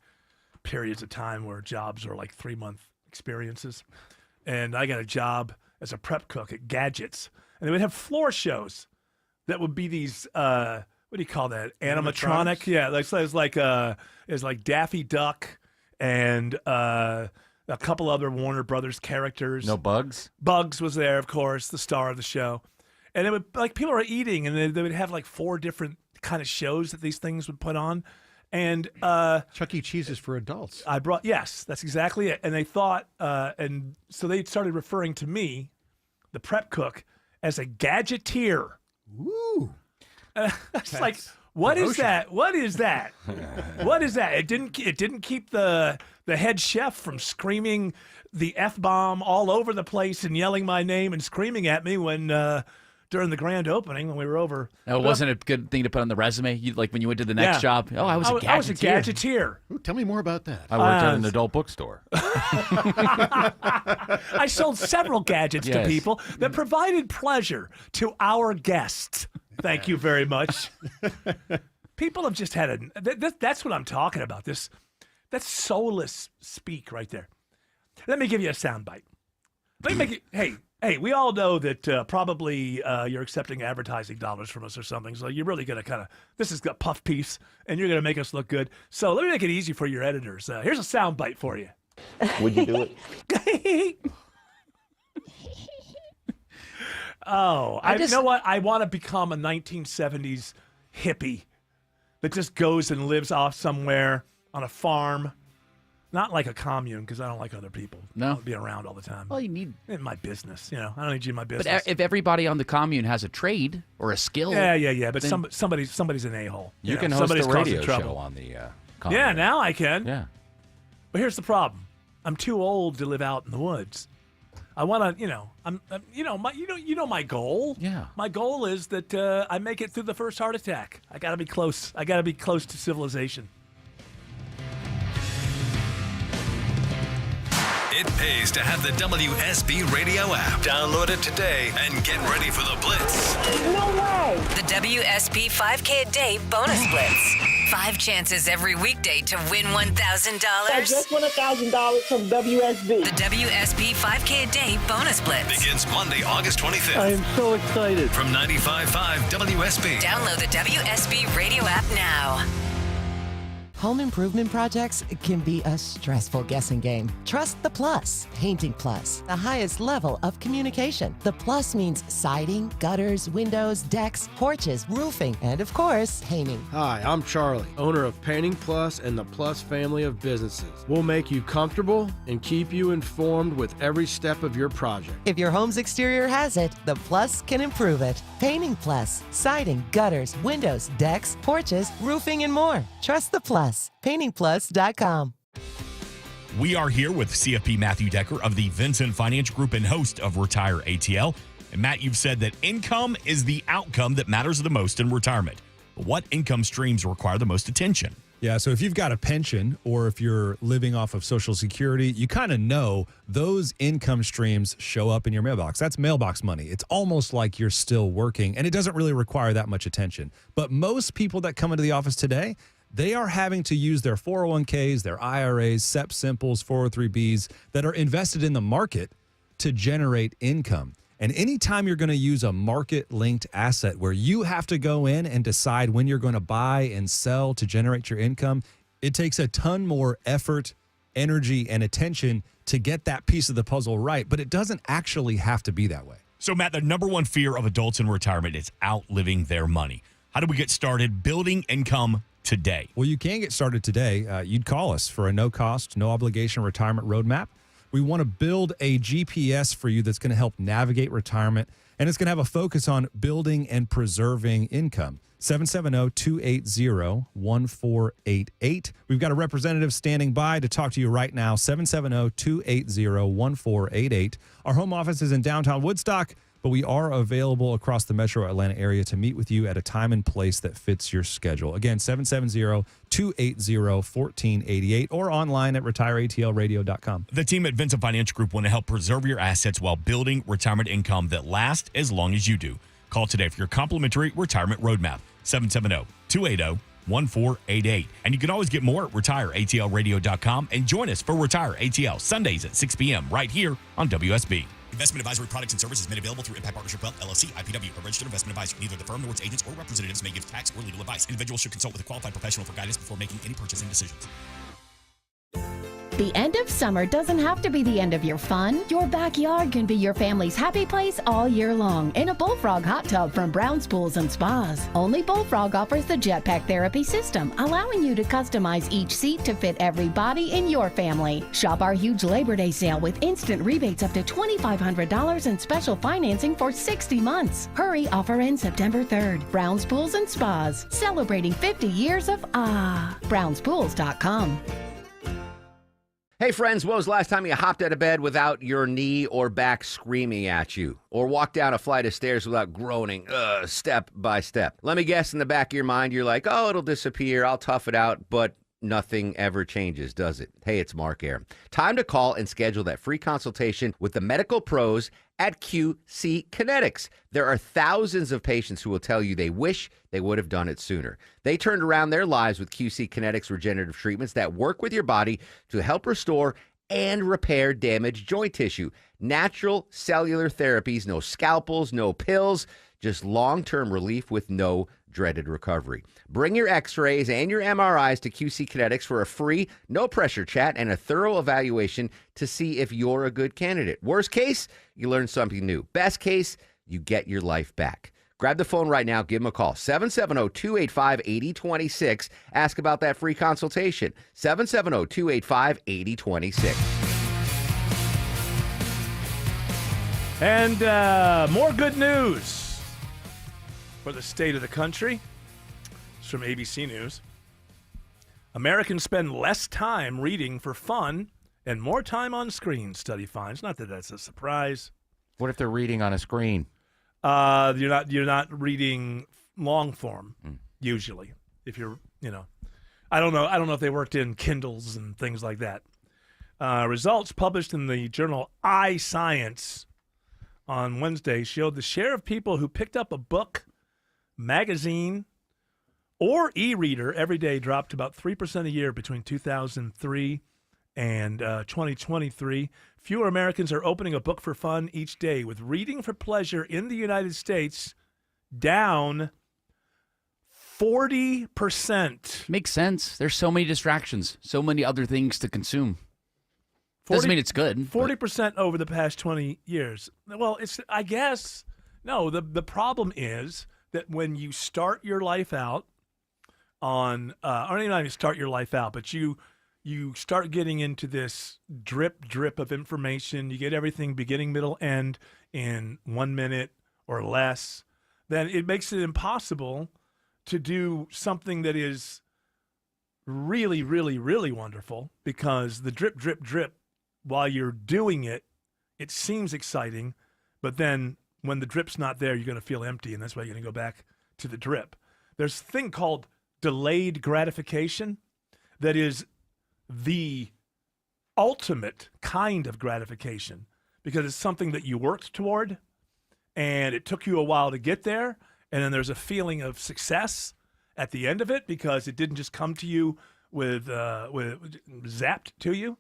periods of time where jobs are like 3-month experiences, and I got a job as a prep cook at Gadgets, and they would have floor shows that would be these what do you call that, animatronic? Yeah, it's like Daffy Duck and a couple other Warner Brothers characters. No Bugs? Bugs was there, of course, the star of the show, and it would, like, people are eating, and they would have like 4 different kind of shows that these things would put on, And Chuck E. Cheese is for adults. Yes, that's exactly it. And they thought, and so they started referring to me, the prep cook, as a gadgeteer. Ooh. It's like, what is that? What is that? What is that? It didn't keep the head chef from screaming the F-bomb all over the place and yelling my name and screaming at me when during the grand opening when we were over. No, it wasn't a good thing to put on the resume. Like when you went to the next job. Oh, I was a gadgeteer. I was a gadgeteer. Ooh, tell me more about that. I worked at an adult bookstore. I sold several gadgets to people that provided pleasure to our guests. Thank you very much. People have just had that's what I'm talking about. That's soulless speak right there. Let me give you a soundbite. Let me make it. Hey, we all know that probably you're accepting advertising dollars from us or something. So you're really going to this is a puff piece, and you're going to make us look good. So let me make it easy for your editors. Here's a soundbite for you. Would you do it? You know what? I want to become a 1970s hippie that just goes and lives off somewhere on a farm. Not like a commune, because I don't like other people. No. I don't be around all the time. Well, you need... in my business, I don't need you in my business. But if everybody on the commune has a trade or a skill... Yeah, but somebody's an a-hole. You can host a radio show on the commune. Yeah, now I can. Yeah. But here's the problem. I'm too old to live out in the woods. I want to, my goal. Yeah. My goal is that I make it through the first heart attack. I got to be close. I got to be close to civilization. It pays to have the WSB radio app. Download it today and get ready for the Blitz. No way! The WSB 5K a day bonus blitz. 5 chances every weekday to win $1,000. I just won $1,000 from WSB. The WSB 5K a day bonus blitz. Begins Monday, August 25th. I am so excited. From 95.5 WSB. Download the WSB radio app now. Home improvement projects can be a stressful guessing game. Trust the Plus. Painting Plus, the highest level of communication. The Plus means siding, gutters, windows, decks, porches, roofing, and of course, painting. Hi, I'm Charlie, owner of Painting Plus and the Plus family of businesses. We'll make you comfortable and keep you informed with every step of your project. If your home's exterior has it, the Plus can improve it. Painting Plus, siding, gutters, windows, decks, porches, roofing, and more. Trust the Plus. PaintingPlus.com. We are here with CFP Matthew Decker of the Vincent Finance Group and host of Retire ATL. And Matt, you've said that income is the outcome that matters the most in retirement. But what income streams require the most attention? Yeah, so if you've got a pension or if you're living off of Social Security, you kind of know those income streams show up in your mailbox. That's mailbox money. It's almost like you're still working, and it doesn't really require that much attention. But most people that come into the office today, they are having to use their 401ks, their IRAs, SEP Simples, 403bs that are invested in the market to generate income. And anytime you're going to use a market-linked asset where you have to go in and decide when you're going to buy and sell to generate your income, it takes a ton more effort, energy, and attention to get that piece of the puzzle right. But it doesn't actually have to be that way. So, Matt, the number one fear of adults in retirement is outliving their money. How do we get started building income today? Well, you can get started today. You'd call us for a no-cost, no-obligation retirement roadmap. We want to build a GPS for you that's going to help navigate retirement, and it's going to have a focus on building and preserving income. 770-280-1488. We've got a representative standing by to talk to you right now. 770-280-1488. Our home office is in downtown Woodstock, but we are available across the metro Atlanta area to meet with you at a time and place that fits your schedule. Again, 770-280-1488 or online at retireatlradio.com. The team at Vincent Financial Group want to help preserve your assets while building retirement income that lasts as long as you do. Call today for your complimentary retirement roadmap, 770-280-1488. And you can always get more at retireatlradio.com and join us for Retire ATL Sundays at 6 p.m. right here on WSB. Investment advisory products and services made available through Impact Partnership Wealth, LLC, IPW, a registered investment advisor. Neither the firm nor its agents or representatives may give tax or legal advice. Individuals should consult with a qualified professional for guidance before making any purchasing decisions. The end of summer doesn't have to be the end of your fun. Your backyard can be your family's happy place all year long in a Bullfrog hot tub from Brown's Pools and Spas. Only Bullfrog offers the Jetpack Therapy system, allowing you to customize each seat to fit every body in your family. Shop our huge Labor Day sale with instant rebates up to $2,500 and special financing for 60 months. Hurry, offer ends September 3rd. Brown's Pools and Spas, celebrating 50 years of brownspools.com. Hey friends, when was the last time you hopped out of bed without your knee or back screaming at you? Or walked down a flight of stairs without groaning, step by step? Let me guess, in the back of your mind, you're like, oh, it'll disappear, I'll tough it out, but nothing ever changes, does it? Hey, it's Mark Air. Time to call and schedule that free consultation with the medical pros at QC Kinetics. There are thousands of patients who will tell you they wish they would have done it sooner. They turned around their lives with QC Kinetics regenerative treatments that work with your body to help restore and repair damaged joint tissue. Natural cellular therapies, no scalpels, no pills, just long-term relief with no dreaded recovery. Bring your x-rays and your MRIs to QC Kinetics for a free, no-pressure chat and a thorough evaluation to see if you're a good candidate. Worst case, you learn something new. Best case, you get your life back. Grab the phone right now. Give them a call. 770-285-8026. Ask about that free consultation. 770-285-8026. And more good news for the state of the country. It's from ABC News. Americans spend less time reading for fun and more time on screen, study finds. Not that that's a surprise. What if they're reading on a screen? You're not reading long form usually. If you're, I don't know if they worked in Kindles and things like that. Results published in the journal iScience on Wednesday showed the share of people who picked up a book, magazine, or e-reader every day dropped about 3% a year between 2003 and 2023. Fewer Americans are opening a book for fun each day, with reading for pleasure in the United States down 40%. Makes sense. There's so many distractions, so many other things to consume. Doesn't mean it's good. 40% over the past 20 years. Well, I guess, no, the problem is that when you start your life out on, or not even start your life out, but you start getting into this drip of information, you get everything beginning, middle, end in 1 minute or less, then it makes it impossible to do something that is really, really, really wonderful, because the drip, while you're doing it, it seems exciting, but then when the drip's not there, you're going to feel empty, and that's why you're going to go back to the drip. There's a thing called delayed gratification that is the ultimate kind of gratification, because it's something that you worked toward, and it took you a while to get there, and then there's a feeling of success at the end of it because it didn't just come to you with zapped to you.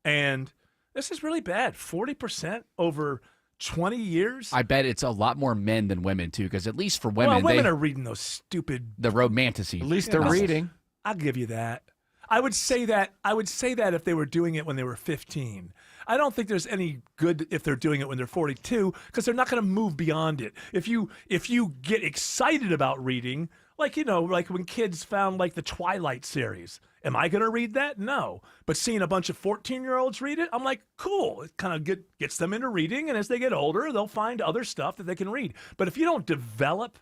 And this is really bad. 40% over 20 years. I bet it's a lot more men than women too, because at least for women, women are reading those stupid, the romanticy. At least they're reading. I'll give you that. I would say that if they were doing it when they were 15. I don't think there's any good if they're doing it when they're 42, because they're not going to move beyond it. If you get excited about reading, like when kids found like the Twilight series, am I going to read that? No. But seeing a bunch of 14-year-olds read it, I'm like, cool. It kind of gets them into reading, and as they get older, they'll find other stuff that they can read. But if you don't develop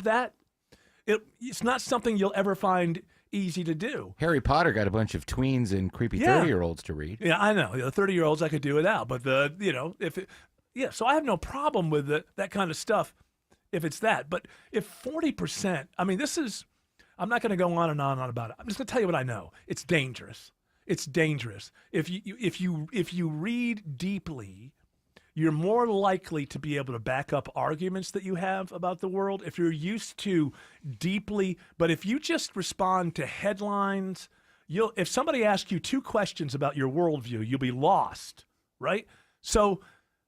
that, it's not something you'll ever find easy to do. Harry Potter got a bunch of tweens and creepy 30-year-olds to read. Yeah, I know. The 30-year-olds I could do without, but so I have no problem with that kind of stuff if it's that. But if 40%, I mean, I'm not going to go on and on about it. I'm just going to tell you what I know. It's dangerous. It's dangerous. If you read deeply, you're more likely to be able to back up arguments that you have about the world. If you're used to deeply, but if you just respond to headlines, if somebody asks you 2 questions about your worldview, you'll be lost, right? So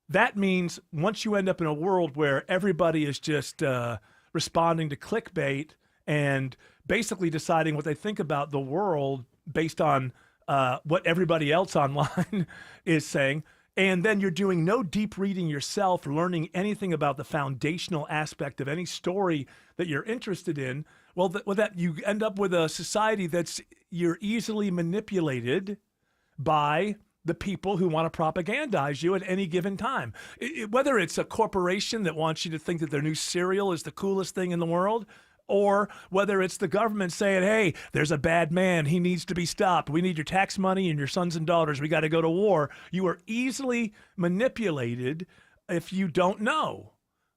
that means once you end up in a world where everybody is just responding to clickbait and basically deciding what they think about the world based on what everybody else online is saying. And then you're doing no deep reading yourself, learning anything about the foundational aspect of any story that you're interested in. Well, that you end up with a society you're easily manipulated by the people who want to propagandize you at any given time. Whether it's a corporation that wants you to think that their new cereal is the coolest thing in the world, or whether it's the government saying, hey, there's a bad man, he needs to be stopped. We need your tax money and your sons and daughters. We got to go to war. You are easily manipulated if you don't know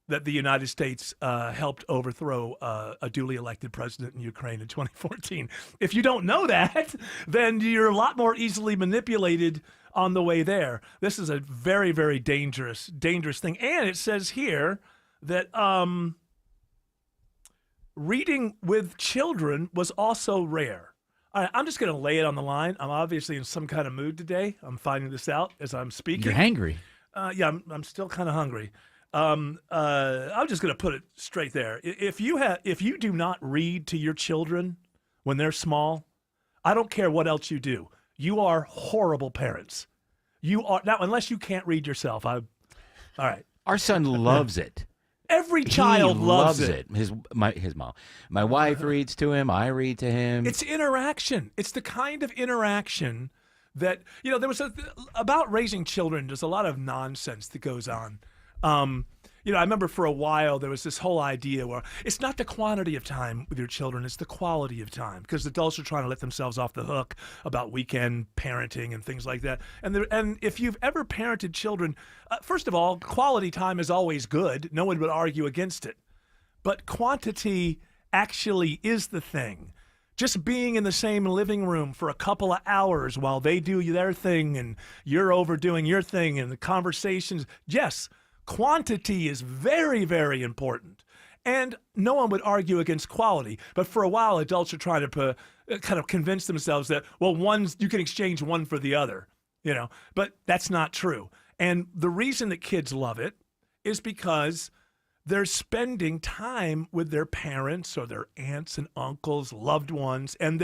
that the United States helped overthrow a duly elected president in Ukraine in 2014. If you don't know that, then you're a lot more easily manipulated on the way there. This is a very, very dangerous thing. And it says here that reading with children was also rare. All right, I'm just going to lay it on the line. I'm obviously in some kind of mood today. I'm finding this out as I'm speaking. You're hangry. Yeah, I'm still kind of hungry. I'm just going to put it straight there. If you do not read to your children when they're small, I don't care what else you do. You are horrible parents. You are now, unless you can't read yourself. All right. Our son loves it. Every child loves it. His mom. My wife reads to him. I read to him. It's interaction. It's the kind of interaction that, there was about raising children. There's a lot of nonsense that goes on. I remember for a while there was this whole idea where it's not the quantity of time with your children, it's the quality of time, because adults are trying to let themselves off the hook about weekend parenting and things like that. And if you've ever parented children, first of all, quality time is always good. No one would argue against it. But quantity actually is the thing. Just being in the same living room for a couple of hours while they do their thing and you're overdoing your thing and the conversations, yes, quantity is very, very important. And no one would argue against quality. But for a while, adults are trying to kind of convince themselves that, well, you can exchange one for the other, But that's not true. And the reason that kids love it is because they're spending time with their parents or their aunts and uncles, loved ones. And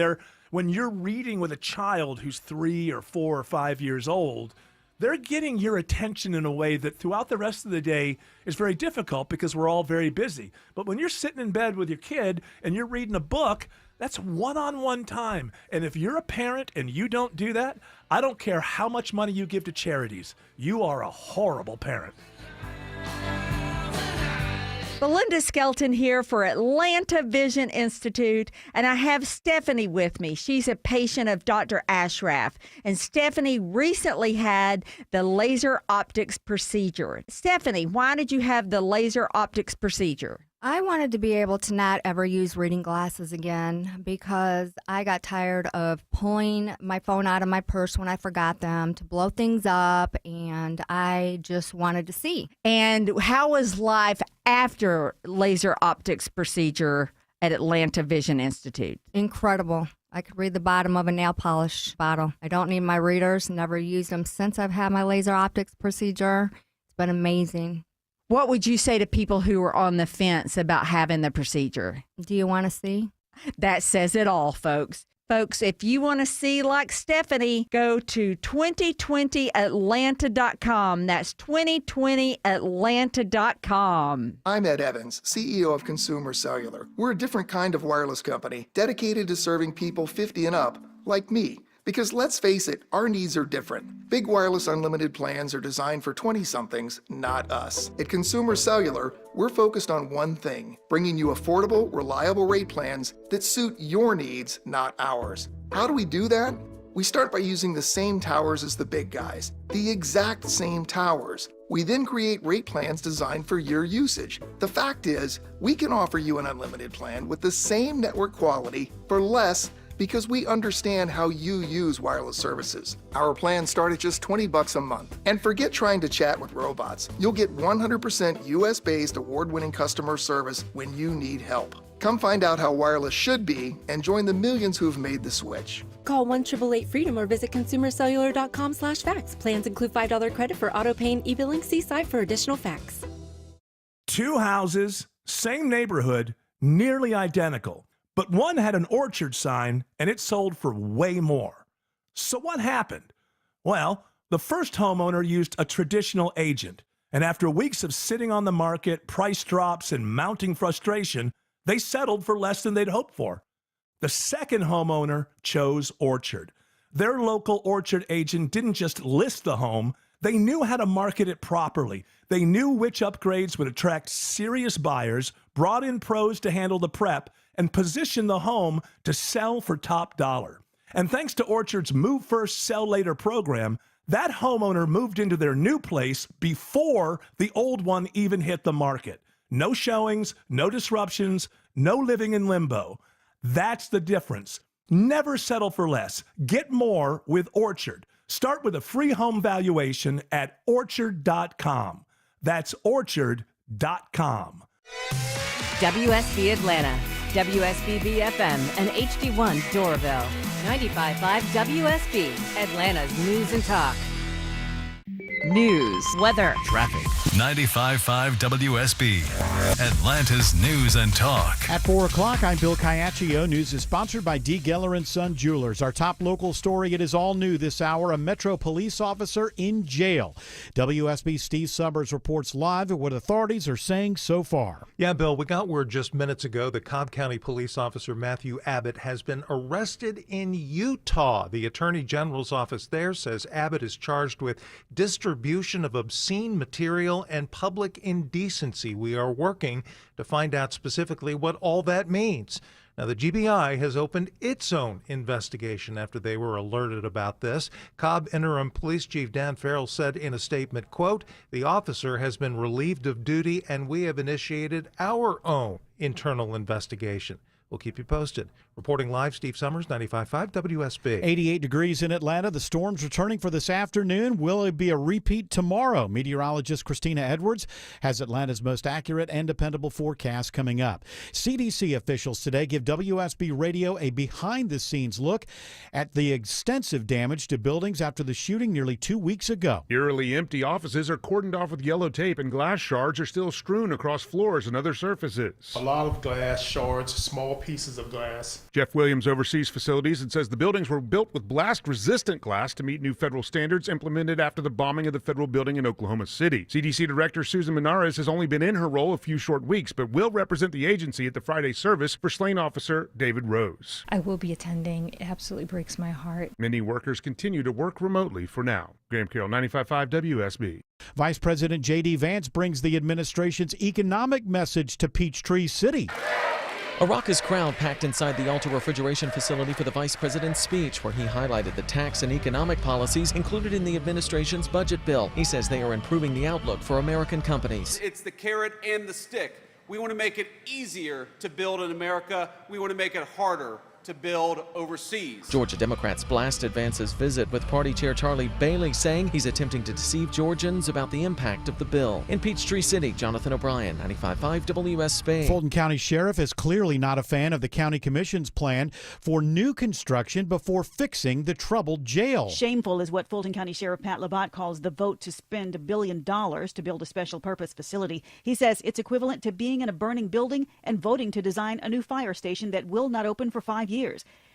when you're reading with a child who's 3 or 4 or 5 years old, they're getting your attention in a way that throughout the rest of the day is very difficult because we're all very busy. But when you're sitting in bed with your kid and you're reading a book, that's one-on-one time. And if you're a parent and you don't do that, I don't care how much money you give to charities. You are a horrible parent. Belinda Skelton here for Atlanta Vision Institute, and I have Stephanie with me. She's a patient of Dr. Ashraf, and Stephanie recently had the laser optics procedure. Stephanie, why did you have the laser optics procedure? I wanted to be able to not ever use reading glasses again because I got tired of pulling my phone out of my purse when I forgot them to blow things up, and I just wanted to see. And how was life after laser optics procedure at Atlanta Vision Institute? Incredible. I could read the bottom of a nail polish bottle. I don't need my readers, never used them since I've had my laser optics procedure. It's been amazing. What would you say to people who are on the fence about having the procedure? Do you want to see? That says it all, folks. Folks, if you want to see like Stephanie, go to 2020atlanta.com. That's 2020atlanta.com. I'm Ed Evans, CEO of Consumer Cellular. We're a different kind of wireless company dedicated to serving people 50 and up, like me. Because let's face it, our needs are different. Big wireless unlimited plans are designed for 20-somethings, not us. At Consumer Cellular, we're focused on one thing, bringing you affordable, reliable rate plans that suit your needs, not ours. How do we do that? We start by using the same towers as the big guys, the exact same towers. We then create rate plans designed for your usage. The fact is, we can offer you an unlimited plan with the same network quality for less because we understand how you use wireless services. Our plans start at just $20 a month. And forget trying to chat with robots. You'll get 100% US-based award-winning customer service when you need help. Come find out how wireless should be and join the millions who have made the switch. Call 1-888-FREEDOM or visit consumercellular.com/facts. Plans include $5 credit for auto pay and e-billing. See site for additional facts. 2 houses, same neighborhood, nearly identical. But one had an orchard sign, and it sold for way more. So what happened? Well, the first homeowner used a traditional agent, and after weeks of sitting on the market, price drops, and mounting frustration, they settled for less than they'd hoped for. The second homeowner chose Orchard. Their local Orchard agent didn't just list the home, they knew how to market it properly. They knew which upgrades would attract serious buyers, brought in pros to handle the prep, and positioned the home to sell for top dollar. And thanks to Orchard's Move First, Sell Later program, that homeowner moved into their new place before the old one even hit the market. No showings, no disruptions, no living in limbo. That's the difference. Never settle for less. Get more with Orchard. Start with a free home valuation at orchard.com. That's orchard.com. WSB Atlanta, WSB BFM, and HD1 Doraville. 95.5 WSB, Atlanta's news and talk. News, weather, traffic. 95.5 WSB, Atlanta's news and talk. At 4 o'clock, I'm Bill Caiaccio. News is sponsored by D. Geller & Son Jewelers. Our top local story, it is all new this hour. A Metro police officer in jail. WSB Steve Summers reports live at what authorities are saying so far. Yeah, Bill, we got word just minutes ago that Cobb County police officer Matthew Abbott has been arrested in Utah. The Attorney General's office there says Abbott is charged with distribution of obscene material and public indecency. We are working to find out specifically what all that means. Now, the GBI has opened its own investigation after they were alerted about this. Cobb Interim Police Chief Dan Farrell said in a statement, quote, "The officer has been relieved of duty and we have initiated our own internal investigation." We'll keep you posted. Reporting live, Steve Summers, 95.5 WSB. 88 degrees in Atlanta. The storm's returning for this afternoon. Will it be a repeat tomorrow? Meteorologist Christina Edwards has Atlanta's most accurate and dependable forecast coming up. CDC officials today give WSB Radio a behind-the-scenes look at the extensive damage to buildings after the shooting nearly 2 weeks ago. Eerily empty offices are cordoned off with yellow tape, and glass shards are still strewn across floors and other surfaces. A lot of glass shards, small pieces of glass. Jeff Williams oversees facilities and says the buildings were built with blast-resistant glass to meet new federal standards implemented after the bombing of the federal building in Oklahoma City. CDC Director Susan Menares has only been in her role a few short weeks, but will represent the agency at the Friday service for slain officer David Rose. I will be attending. It absolutely breaks my heart. Many workers continue to work remotely for now. Graham Carroll, 95.5 WSB. Vice President J.D. Vance brings the administration's economic message to Peachtree City. A raucous crowd packed inside the Alta refrigeration facility for the vice president's speech, where he highlighted the tax and economic policies included in the administration's budget bill. He says they are improving the outlook for American companies. It's the carrot and the stick. We want to make it easier to build in America. We want to make it harder to build overseas. Georgia Democrats blasted Vance's visit, with Party Chair Charlie Bailey saying he's attempting to deceive Georgians about the impact of the bill. In Peachtree City, Jonathan O'Brien, 95.5 WSB. Fulton County Sheriff is clearly not a fan of the county commission's plan for new construction before fixing the troubled jail. Shameful is what Fulton County Sheriff Pat Labatt calls the vote to spend $1 billion to build a special purpose facility. He says it's equivalent to being in a burning building and voting to design a new fire station that will not open for 5 years.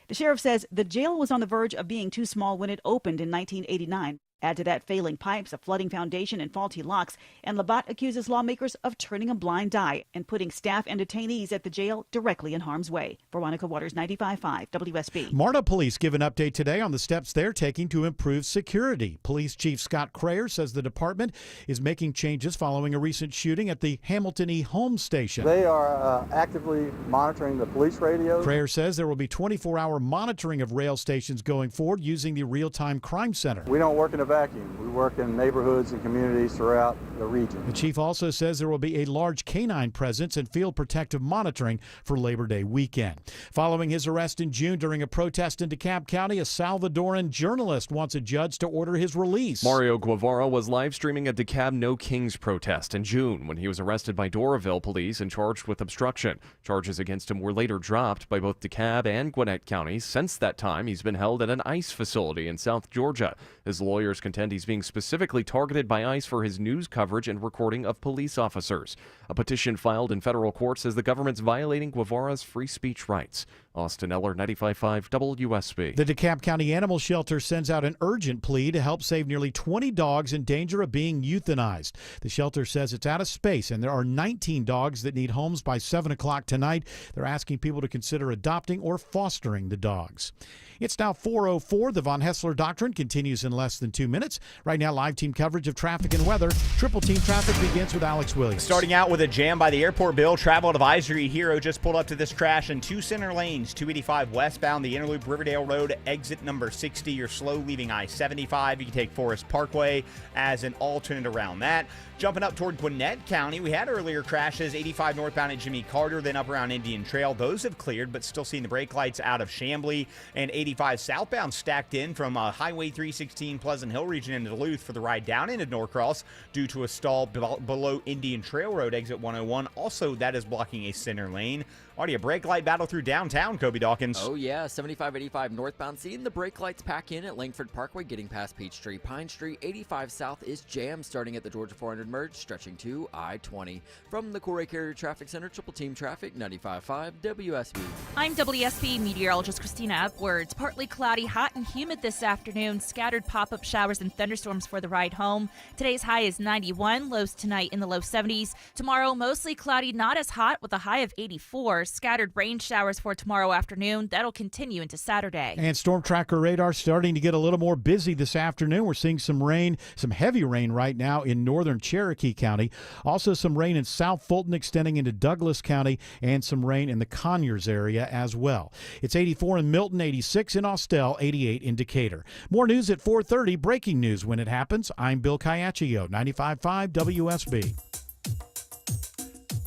The sheriff says the jail was on the verge of being too small when it opened in 1989. Add to that failing pipes, a flooding foundation, and faulty locks, and Labatt accuses lawmakers of turning a blind eye and putting staff and detainees at the jail directly in harm's way. Veronica Waters, 95.5 WSB. MARTA police give an update today on the steps they're taking to improve security. Police Chief Scott Crayer says the department is making changes following a recent shooting at the Hamilton E. Home Station. They are actively monitoring the police radios. Crayer says there will be 24-hour monitoring of rail stations going forward using the Real-Time Crime Center. We don't work in a vacuum. We work in neighborhoods and communities throughout the region. The chief also says there will be a large canine presence and field protective monitoring for Labor Day weekend. Following his arrest in June during a protest in DeKalb County, a Salvadoran journalist wants a judge to order his release. Mario Guevara was live streaming a DeKalb No Kings protest in June when he was arrested by Doraville police and charged with obstruction. Charges against him were later dropped by both DeKalb and Gwinnett counties. Since that time, he's been held at an ICE facility in South Georgia. His lawyers contend he's being specifically targeted by ICE for his news coverage and recording of police officers. A petition filed in federal court says the government's violating Guevara's free speech rights. Austin Eller, 95.5 WSB. The DeKalb County Animal Shelter sends out an urgent plea to help save nearly 20 dogs in danger of being euthanized. The shelter says it's out of space, and there are 19 dogs that need homes by 7 o'clock tonight. They're asking people to consider adopting or fostering the dogs. It's now 4:04. The Von Hessler Doctrine continues in less than 2 minutes. Right now, live team coverage of traffic and weather. Triple Team Traffic begins with Alex Williams. Starting out with a jam by the airport, Bill. Travel advisory. Hero just pulled up to this crash in 2 center lanes. 285 westbound, the Interloop Riverdale Road, exit number 60. You're slow leaving I-75. You can take Forest Parkway as an alternate around that. Jumping up toward Gwinnett County, we had earlier crashes, 85 northbound at Jimmy Carter, then up around Indian Trail. Those have cleared, but still seeing the brake lights out of Chamblee. And 85 southbound stacked in from Highway 316 Pleasant Hill region into Duluth for the ride down into Norcross due to a stall below Indian Trail Road, exit 101. Also, that is blocking a center lane. Already a brake light battle through downtown, Kobe Dawkins. Oh, yeah. 75-85 northbound. Seeing the brake lights pack in at Langford Parkway, getting past Peachtree. Pine Street, 85 south is jammed, starting at the Georgia 400 merge, stretching to I-20. From the Corey Carrier Traffic Center, Triple Team Traffic, 95.5 WSB. I'm WSB meteorologist Christina Edwards. Partly cloudy, hot and humid this afternoon. Scattered pop-up showers and thunderstorms for the ride home. Today's high is 91, lows tonight in the low 70s. Tomorrow, mostly cloudy, not as hot, with a high of 84. Scattered rain showers for tomorrow afternoon. That'll continue into Saturday. And Storm Tracker radar starting to get a little more busy this afternoon. We're seeing some rain, some heavy rain right now in northern Cherokee County. Also some rain in South Fulton extending into Douglas County, and some rain in the Conyers area as well. It's 84 in Milton, 86 in Austell, 88 in Decatur. More news at 4:30. Breaking news when it happens. I'm Bill Caiaccio, 95.5 WSB.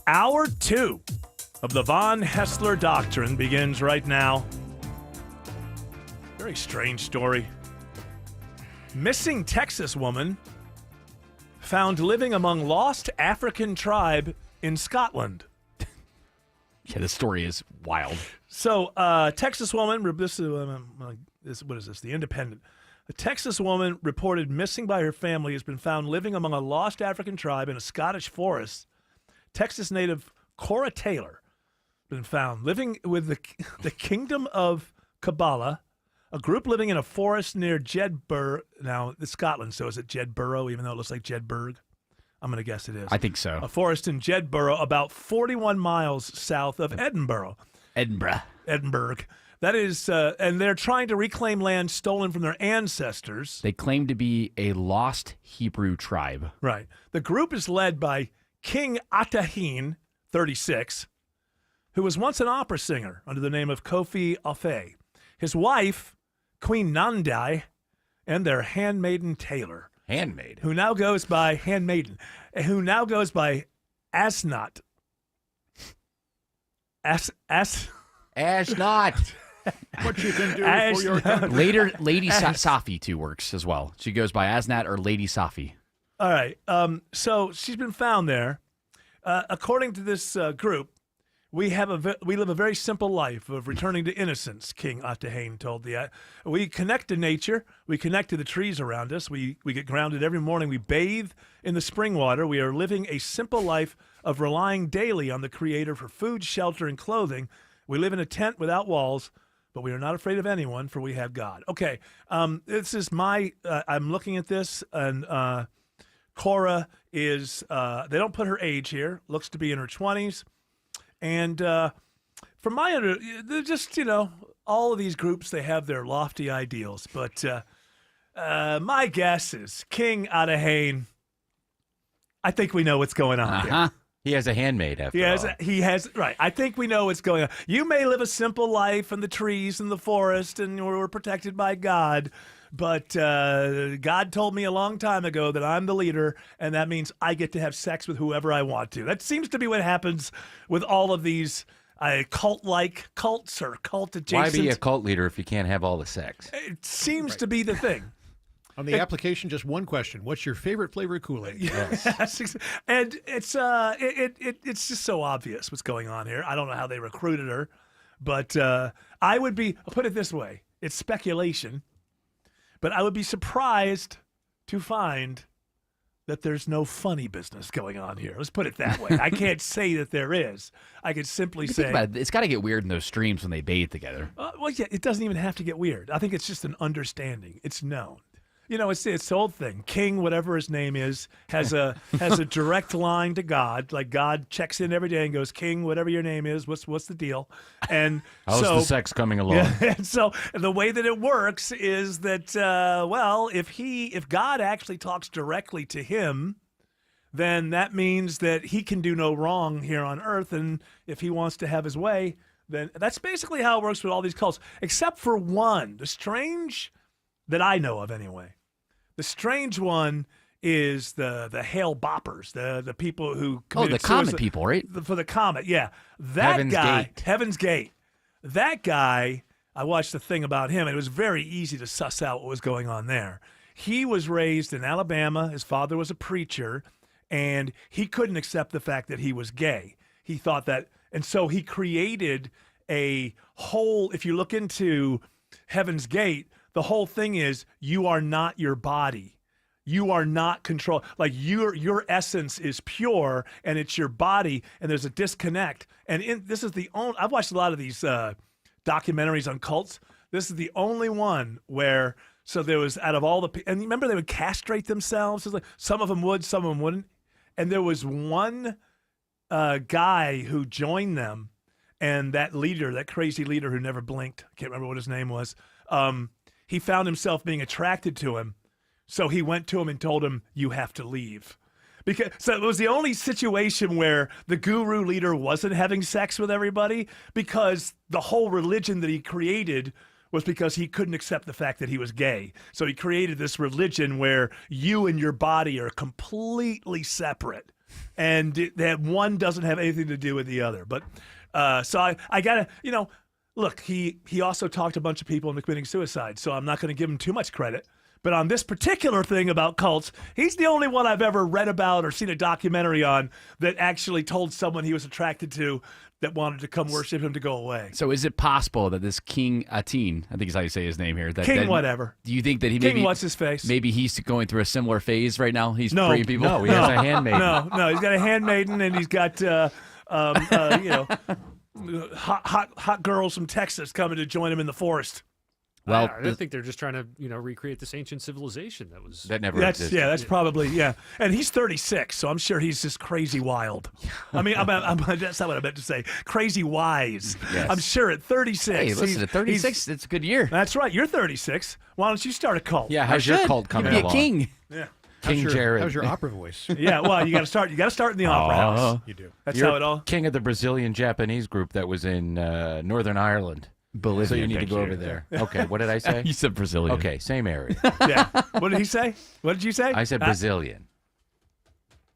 Hour 2 of the Von Hessler Doctrine begins right now. Very strange story. Missing Texas woman found living among lost African tribe in Scotland. Yeah, this story is wild. So, Texas woman, what is this? The Independent. A Texas woman reported missing by her family has been found living among a lost African tribe in a Scottish forest. Texas native Cora Taylor been found living with the Kingdom of Kabbalah, a group living in a forest near Jedburgh. Now, it's Scotland, so is it Jedburgh, even though it looks like Jedburgh? I'm going to guess it is. I think so. A forest in Jedburgh, about 41 miles south of Edinburgh. Edinburgh. That is, and they're trying to reclaim land stolen from their ancestors. They claim to be a lost Hebrew tribe. Right. The group is led by King Atahin, 36, who was once an opera singer under the name of Kofi Afe. His wife, Queen Nandai, and their handmaiden Taylor. Handmaid? Who now goes by Handmaiden. Who now goes by Asnot. Asnot. What you can do for your country. Later, Lady Safi too works as well. She goes by Asnat or Lady Safi. All right. So she's been found there. According to this group, we live a very simple life of returning to innocence, King Atahain told we connect to nature. We connect to the trees around us. We get grounded every morning. We bathe in the spring water. We are living a simple life of relying daily on the Creator for food, shelter, and clothing. We live in a tent without walls, but we are not afraid of anyone, for we have God. Okay, this is I'm looking at this, and Cora is, they don't put her age here, looks to be in her 20s. And from they're just, all of these groups, they have their lofty ideals. But my guess is King Atahain, I think we know what's going on here. He has a handmaid after all. He has, right. I think we know what's going on. You may live a simple life in the trees and the forest, and we're protected by God. But God told me a long time ago that I'm the leader, and that means I get to have sex with whoever I want to. That seems to be what happens with all of these cults or cult adjacent. Why be a cult leader if you can't have all the sex? It seems to be the thing. On the application, just one question: what's your favorite flavor of Kool-Aid? Yes. And it's just so obvious what's going on here. I don't know how they recruited her, but I'll put it this way: it's speculation. But I would be surprised to find that there's no funny business going on here. Let's put it that way. I can't say that there is. I could simply Think say about it, it's got to get weird in those streams when they bathe together. well, yeah, it doesn't even have to get weird. I think it's just an understanding. It's known. You know, it's the old thing. King, whatever his name is, has a direct line to God. Like God checks in every day and goes, "King, whatever your name is, what's the deal?" And how's the sex coming along? Yeah, and so the way that it works is that if God actually talks directly to him, then that means that he can do no wrong here on earth, and if he wants to have his way, then that's basically how it works with all these cults, except for one, the strange that I know of anyway. The strange one is the Hale Boppers, the people who committed the Comet suicide. people, right? For the Comet, yeah. That Heaven's guy, Gate. Heaven's Gate. That guy, I watched a thing about him, and it was very easy to suss out what was going on there. He was raised in Alabama. His father was a preacher, and he couldn't accept the fact that he was gay. He thought that, and so he created a whole, if you look into Heaven's Gate, the whole thing is you are not your body. You are not controlled. Like your essence is pure, and it's your body, and there's a disconnect. And this is the only. I've watched a lot of these documentaries on cults. This is the only one where. So there was out of all the, and remember they would castrate themselves. It was like some of them would, some of them wouldn't. And there was one guy who joined them, and that leader, that crazy leader who never blinked. I can't remember what his name was. He found himself being attracted to him. So he went to him and told him, "You have to leave." So it was the only situation where the guru leader wasn't having sex with everybody, because the whole religion that he created was because he couldn't accept the fact that he was gay. So he created this religion where you and your body are completely separate, and that one doesn't have anything to do with the other. But so I gotta, look, he also talked a bunch of people into committing suicide, so I'm not going to give him too much credit. But on this particular thing about cults, he's the only one I've ever read about or seen a documentary on that actually told someone he was attracted to that wanted to come worship him to go away. So is it possible that this King Atin, I think is how you say his name here. King whatever. Do you think that he King what's his face? Maybe he's going through a similar phase right now? He's No. freeing people? No, he has a handmaiden. No, he's got a handmaiden, and he's got hot girls from Texas coming to join him in the forest. Well, I think they're just trying to, recreate this ancient civilization that never existed. Yeah, that's probably, yeah. And he's 36, so I'm sure he's just crazy wild. I mean, that's not what I meant to say. Crazy wise. Yes. I'm sure at 36. Hey, listen, at 36, it's a good year. That's right. You're 36. Why don't you start a cult? Yeah, how's your cult coming Be along? a king. Yeah. King Jared. How's your opera voice? Yeah, well, you got to start. You got to start in the opera house. You do. That's You're how it all. king of the Brazilian Japanese group that was in Northern Ireland. Bolivia. So you need to go over there. Okay, what did I say? You said Brazilian. Okay, same area. Yeah. What did he say? What did you say? I said Brazilian.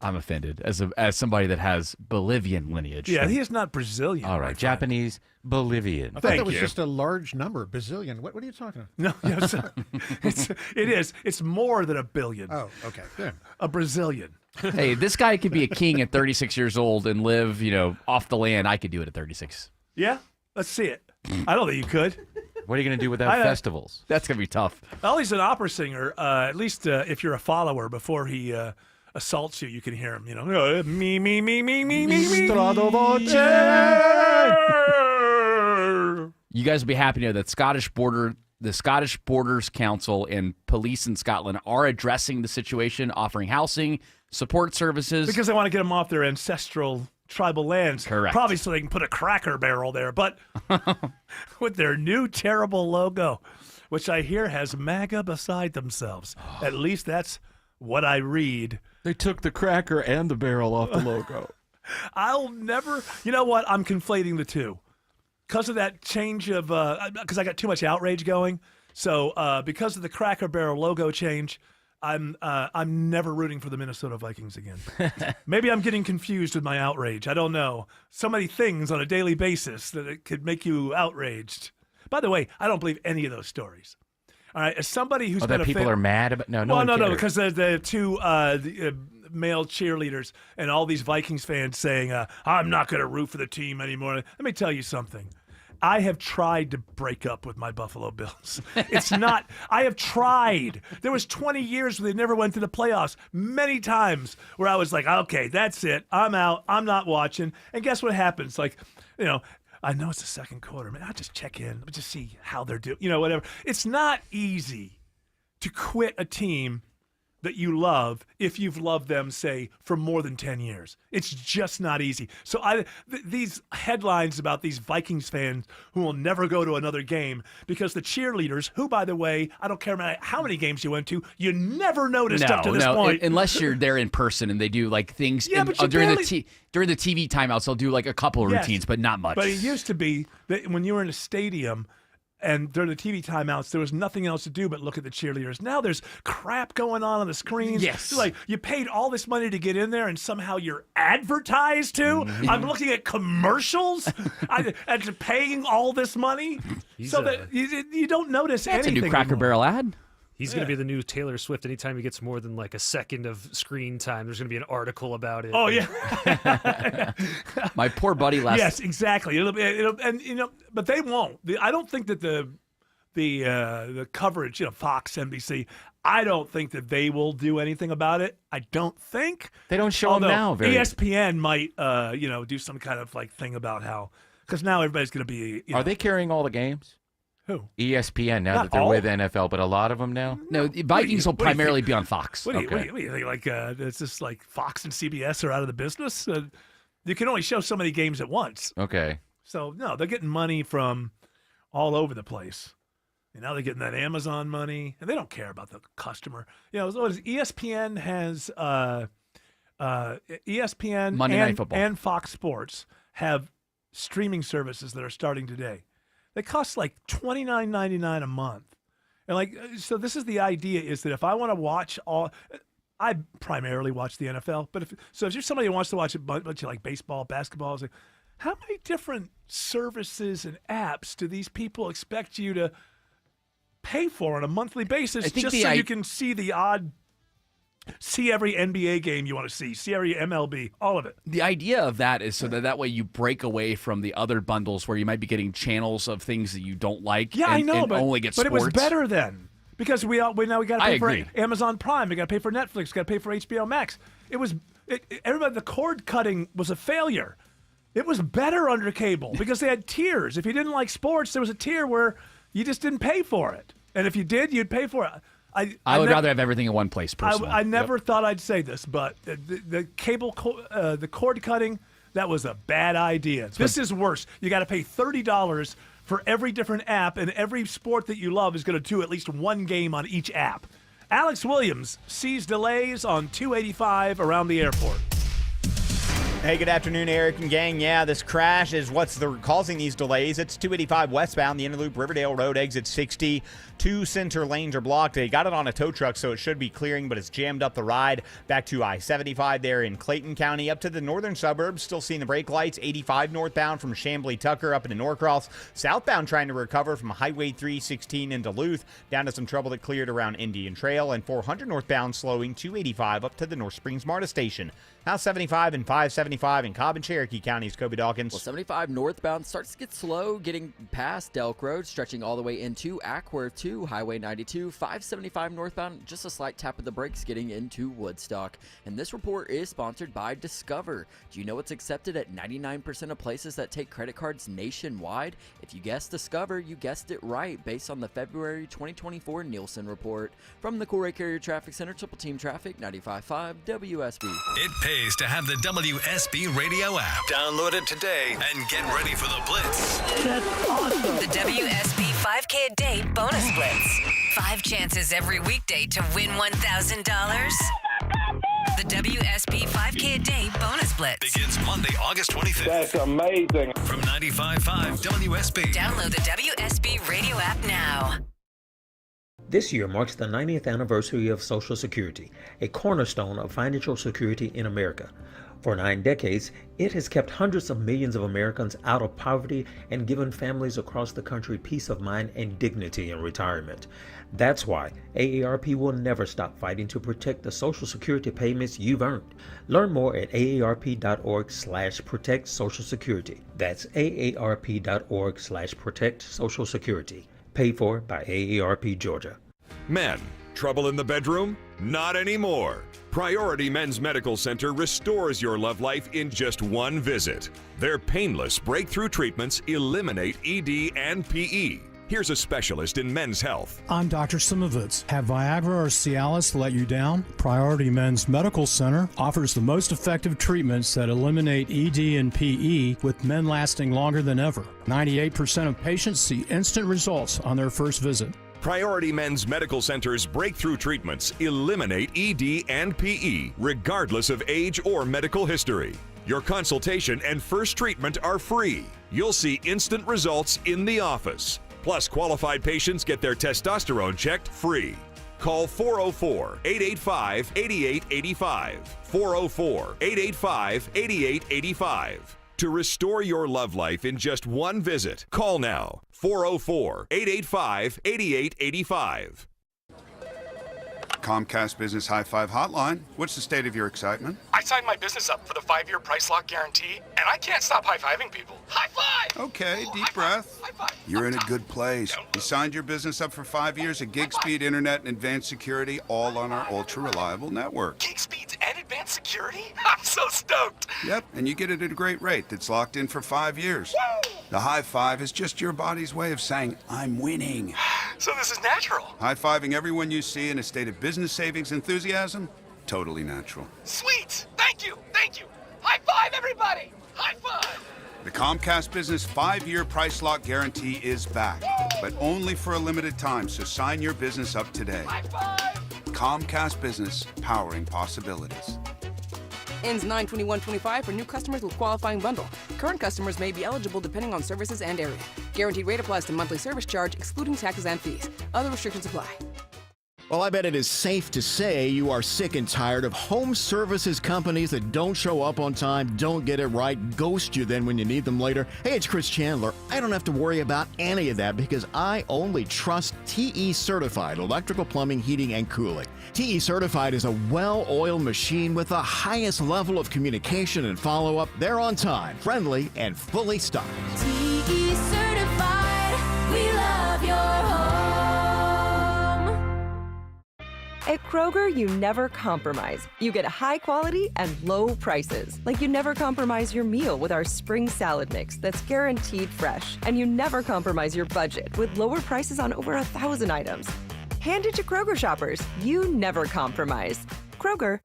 I'm offended as somebody that has Bolivian lineage. Yeah, he is not Brazilian. All right, Japanese, Bolivian. I thought that was just a large number, bazillion. What are you talking about? No, yes, it is. It's more than a billion. Oh, okay. Yeah. A Brazilian. Hey, this guy could be a king at 36 years old and live, off the land. I could do it at 36. Yeah, let's see it. I don't think you could. What are you going to do without festivals? That's going to be tough. Well, he's an opera singer. At least if you're a follower, before he assaults you, you can hear him. Me, me, me, me, me, me, me. You guys will be happy to know that the Scottish Borders Council and police in Scotland are addressing the situation, offering housing, support services. Because they want to get them off their ancestral tribal lands. Correct. Probably so they can put a Cracker Barrel there, but with their new terrible logo, which I hear has MAGA beside themselves. At least that's what I read. They took the cracker and the barrel off the logo. I'll never, you know what? I'm conflating the two. Because of that change of, because I got too much outrage going. So because of the Cracker Barrel logo change, I'm never rooting for the Minnesota Vikings again. Maybe I'm getting confused with my outrage. I don't know. So many things on a daily basis that it could make you outraged. By the way, I don't believe any of those stories. All right, as somebody who's been that people are mad about? No, because the two male cheerleaders and all these Vikings fans saying, "I'm not going to root for the team anymore." Let me tell you something. I have tried to break up with my Buffalo Bills. It's not. I have tried. There was 20 years where they never went to the playoffs. Many times where I was like, okay, that's it. I'm out. I'm not watching. And guess what happens? Like, I know it's the second quarter. Man, I'll just check in. I'll just see how they're doing. Whatever. It's not easy to quit a team that you love if you've loved them, say, for more than 10 years. It's just not easy. So these headlines about these Vikings fans who will never go to another game because the cheerleaders, who, by the way, I don't care how many games you went to, you never noticed up to this point. Unless you're there in person and they do like things during the TV timeouts, they'll do like a couple of routines, but not much. But it used to be that when you were in a stadium, and during the TV timeouts, there was nothing else to do but look at the cheerleaders. Now there's crap going on the screens. Yes. It's like you paid all this money to get in there, and somehow you're advertised to. Mm-hmm. I'm looking at commercials and paying all this money that you don't notice anything. That's a new Cracker Barrel ad. He's going to be the new Taylor Swift. Anytime he gets more than like a second of screen time, there's going to be an article about it. Oh, yeah. My poor buddy last. Yes, exactly. But they won't. I don't think that the coverage, Fox, NBC, I don't think that they will do anything about it. I don't think. They don't show them now. ESPN might, do some kind of like thing about how, because now everybody's going to be. Are they carrying all the games? Who? ESPN now Not that they're all? with NFL, but a lot of them now? No, the Vikings will primarily be on Fox. What do you think? Like, it's just like Fox and CBS are out of the business? You can only show so many games at once. Okay. So, no, they're getting money from all over the place. And now they're getting that Amazon money, and they don't care about the customer. ESPN has ESPN Monday Night Football and Fox Sports have streaming services that are starting today. They cost like $29.99 a month. And so this is the idea, is that if I want to watch I primarily watch the NFL, but if you're somebody who wants to watch a bunch of like baseball, basketball, it's like, how many different services and apps do these people expect you to pay for on a monthly basis just so you can see every NBA game you want to see every MLB, all of it? The idea of that is so that way you break away from the other bundles where you might be getting channels of things that you don't like. Yeah, and, I know, and only get sports. But it was better then because we got to pay for agree. Amazon Prime, we got to pay for Netflix, got to pay for HBO Max. Everybody, the cord cutting was a failure. It was better under cable because they had tiers. If you didn't like sports, there was a tier where you just didn't pay for it, and if you did, you'd pay for it. I would rather have everything in one place, personally. I never thought I'd say this, but the cable, the cord cutting, that was a bad idea. This is worse. You got to pay $30 for every different app, and every sport that you love is going to do at least one game on each app. Alex Williams sees delays on 285 around the airport. Hey, good afternoon, Eric and gang. Yeah, this crash is what's causing these delays. It's 285 westbound, the inner loop, Riverdale Road, exit 60. 2 center lanes are blocked. They got it on a tow truck, so it should be clearing, but it's jammed up the ride back to I-75 there in Clayton County. Up to the northern suburbs, still seeing the brake lights. 85 northbound from Chamblee Tucker up into Norcross. Southbound trying to recover from Highway 316 in Duluth. Down to some trouble that cleared around Indian Trail. And 400 northbound slowing 285 up to the North Springs MARTA station. Now 75 and 575 in Cobb and Cherokee counties. Kobe Dawkins. Well, 75 northbound starts to get slow, getting past Delk Road, stretching all the way into Ackworth to Highway 92. 575 northbound, just a slight tap of the brakes getting into Woodstock. And this report is sponsored by Discover. Do you know it's accepted at 99% of places that take credit cards nationwide? If you guessed Discover, you guessed it right, based on the February 2024 Nielsen report. From the Corey Carrier Traffic Center, Triple Team Traffic, 95.5 WSB. It pays to have the WSB radio app. Download it today and get ready for the Blitz. That's awesome. The WSB 5K a day bonus blitz. 5 chances every weekday to win $1,000. The WSB 5K a day bonus blitz begins Monday, August 25th. That's amazing. From 95.5 WSB. Download the WSB radio app now. This year marks the 90th anniversary of Social Security, a cornerstone of financial security in America. For 9 decades, it has kept hundreds of millions of Americans out of poverty and given families across the country peace of mind and dignity in retirement. That's why AARP will never stop fighting to protect the Social Security payments you've earned. Learn more at aarp.org/protect Social Security. That's aarp.org/protect Social Security. Paid for by AARP Georgia. Men, trouble in the bedroom? Not anymore. Priority Men's Medical Center restores your love life in just one visit. Their painless breakthrough treatments eliminate ED and PE. Here's a specialist in men's health. I'm Dr. Simovitz. Have Viagra or Cialis let you down? Priority Men's Medical Center offers the most effective treatments that eliminate ED and PE, with men lasting longer than ever. 98% of patients see instant results on their first visit. Priority Men's Medical Center's breakthrough treatments eliminate ED and PE, regardless of age or medical history. Your consultation and first treatment are free. You'll see instant results in the office. Plus, qualified patients get their testosterone checked free. Call 404-885-8885. 404-885-8885. To restore your love life in just one visit, call now. 404-885-8885. Comcast Business High Five Hotline. What's the state of your excitement? I signed my business up for the 5-year price lock guarantee, and I can't stop high-fiving people. High five! Okay, deep breath. You're in a good place. You signed your business up for 5 years of gig speed internet and advanced security, all on our ultra-reliable network. Gig speeds and advanced security? I'm so stoked! Yep, and you get it at a great rate that's locked in for 5 years. Woo! The high five is just your body's way of saying, I'm winning. So this is natural. High-fiving everyone you see in a state of business savings enthusiasm? Totally natural. Sweet! Thank you! Thank you! High five, everybody! High five! The Comcast Business 5-year price lock guarantee is back, but only for a limited time, so sign your business up today. High five! Comcast Business, powering possibilities. Ends 9/21/25 for new customers with qualifying bundle. Current customers may be eligible depending on services and area. Guaranteed rate applies to monthly service charge, excluding taxes and fees. Other restrictions apply. Well, I bet it is safe to say you are sick and tired of home services companies that don't show up on time, don't get it right, ghost you then when you need them later. Hey, it's Chris Chandler. I don't have to worry about any of that because I only trust TE Certified Electrical Plumbing, Heating, and Cooling. TE Certified is a well-oiled machine with the highest level of communication and follow-up. They're on time, friendly, and fully stocked. TE Certified, we love your home. At Kroger, you never compromise. You get high quality and low prices. Like you never compromise your meal with our spring salad mix that's guaranteed fresh. And you never compromise your budget with lower prices on over 1,000 items. Hand it to Kroger shoppers. You never compromise. Kroger.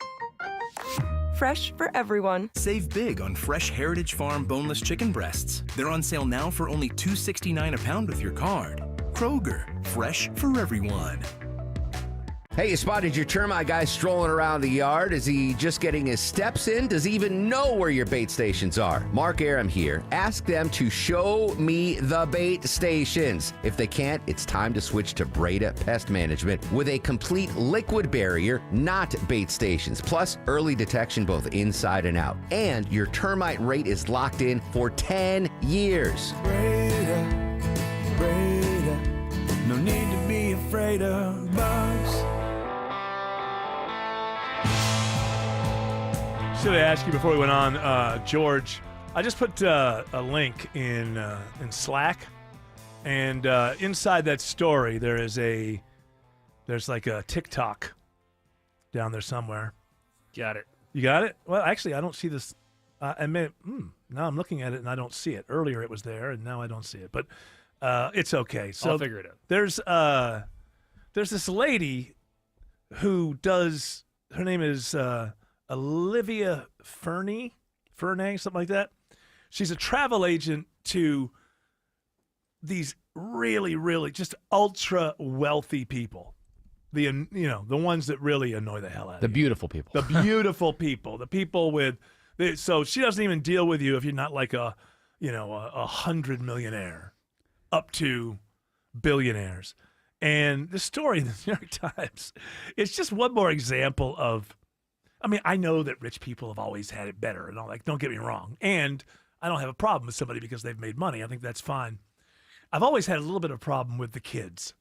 Fresh for everyone. Save big on fresh Heritage Farm boneless chicken breasts. They're on sale now for only $2.69 a pound with your card. Kroger, fresh for everyone. Hey, you spotted your termite guy strolling around the yard. Is he just getting his steps in? Does he even know where your bait stations are? Mark Aram here. Ask them to show me the bait stations. If they can't, it's time to switch to Breda Pest Management with a complete liquid barrier, not bait stations, plus early detection both inside and out. And your termite rate is locked in for 10 years. Breda, no need to be afraid of bugs. Should I ask you before we went on, George? I just put a link in Slack, and inside that story there's like a TikTok down there somewhere. Got it. You got it? Well, actually, I don't see this. Now I'm looking at it and I don't see it. Earlier it was there, and now I don't see it. But it's okay. So I'll figure it out. There's this lady who does. Her name is Olivia Fernay, something like that. She's a travel agent to these really, really just ultra wealthy people. The ones that really annoy the hell out of you. The beautiful people. The beautiful people. The people with. So she doesn't even deal with you if you're not like a 100 millionaire up to billionaires. And the story in the New York Times is just one more example of I mean, I know that rich people have always had it better and all that. Don't get me wrong. And I don't have a problem with somebody because they've made money. I think that's fine. I've always had a little bit of problem with the kids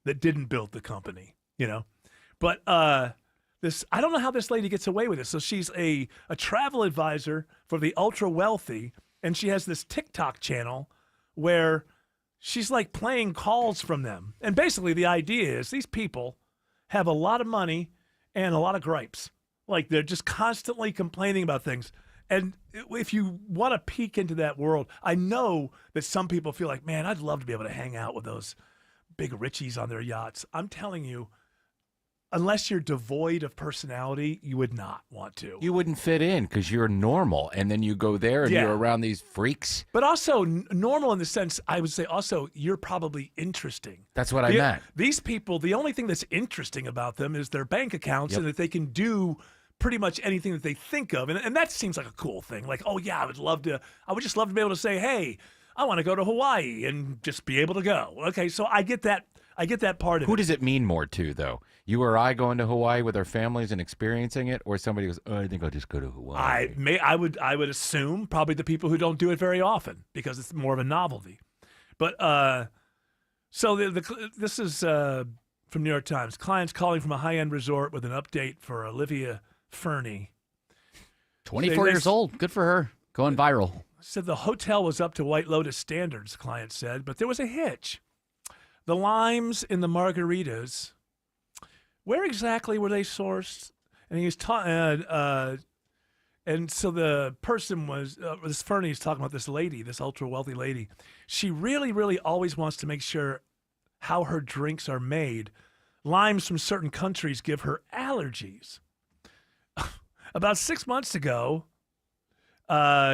that didn't build the company, you know. But I don't know how this lady gets away with it. So she's a travel advisor for the ultra wealthy, and she has this TikTok channel where she's like playing calls from them. And basically the idea is these people have a lot of money and a lot of gripes. Like they're just constantly complaining about things. And if you want to peek into that world, I know that some people feel like, man, I'd love to be able to hang out with those big richies on their yachts. I'm telling you, unless you're devoid of personality, you would not want to. You wouldn't fit in because you're normal, and then you go there and you're around these freaks. But also normal in the sense, I would say also you're probably interesting. That's what I meant. These people, the only thing that's interesting about them is their bank accounts and that they can do pretty much anything that they think of. And that seems like a cool thing. Like, oh yeah, I would just love to be able to say, hey, I want to go to Hawaii and just be able to go. Okay, so I get that part of it. Who does it mean more to, though? You or I going to Hawaii with our families and experiencing it, or somebody goes, oh, I think I'll just go to Hawaii. I would assume probably the people who don't do it very often because it's more of a novelty. But so this is from New York Times. Clients calling from a high-end resort with an update for Olivia Fernie. 24 years old. Good for her. Going viral. Said the hotel was up to White Lotus standards, client said, but there was a hitch. The limes in the margaritas, where exactly were they sourced? And he was and so the person was, this Fernie is talking about this lady, this ultra wealthy lady. She really, really always wants to make sure how her drinks are made. Limes from certain countries give her allergies. About 6 months ago,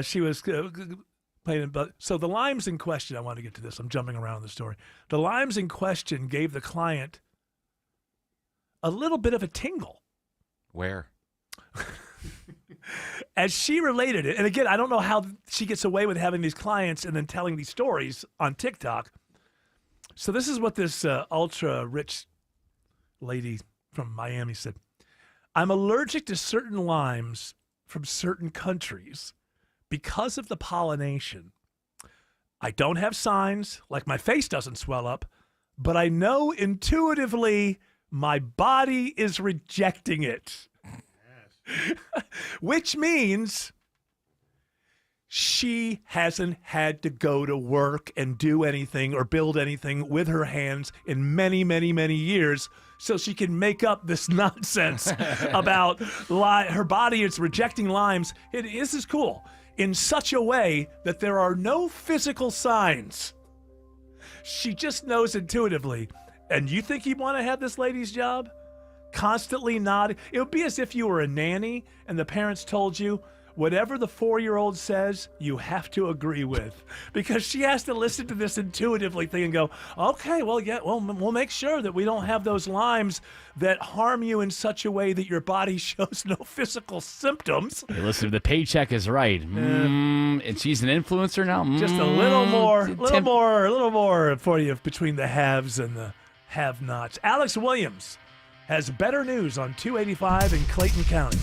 she was playing, but so the limes in question, I want to get to this. I'm jumping around the story. The limes in question gave the client a little bit of a tingle. Where? As she related it, and again, I don't know how she gets away with having these clients and then telling these stories on TikTok. So this is what this ultra rich lady from Miami said. I'm allergic to certain limes from certain countries because of the pollination. I don't have signs, like my face doesn't swell up, but I know intuitively my body is rejecting it. Yes. Which means she hasn't had to go to work and do anything or build anything with her hands in many, many, many years, so she can make up this nonsense about her body is rejecting limes. This is cool. In such a way that there are no physical signs. She just knows intuitively. And you think you'd want to have this lady's job? Constantly nodding. It would be as if you were a nanny and the parents told you, whatever the 4-year-old says, you have to agree with. Because she has to listen to this intuitively thing and go, okay, well, yeah, well, we'll make sure that we don't have those limes that harm you in such a way that your body shows no physical symptoms. Hey, listen, the paycheck is right. And she's an influencer now? Just a little more for you between the haves and the have-nots. Alex Williams has better news on 285 in Clayton County.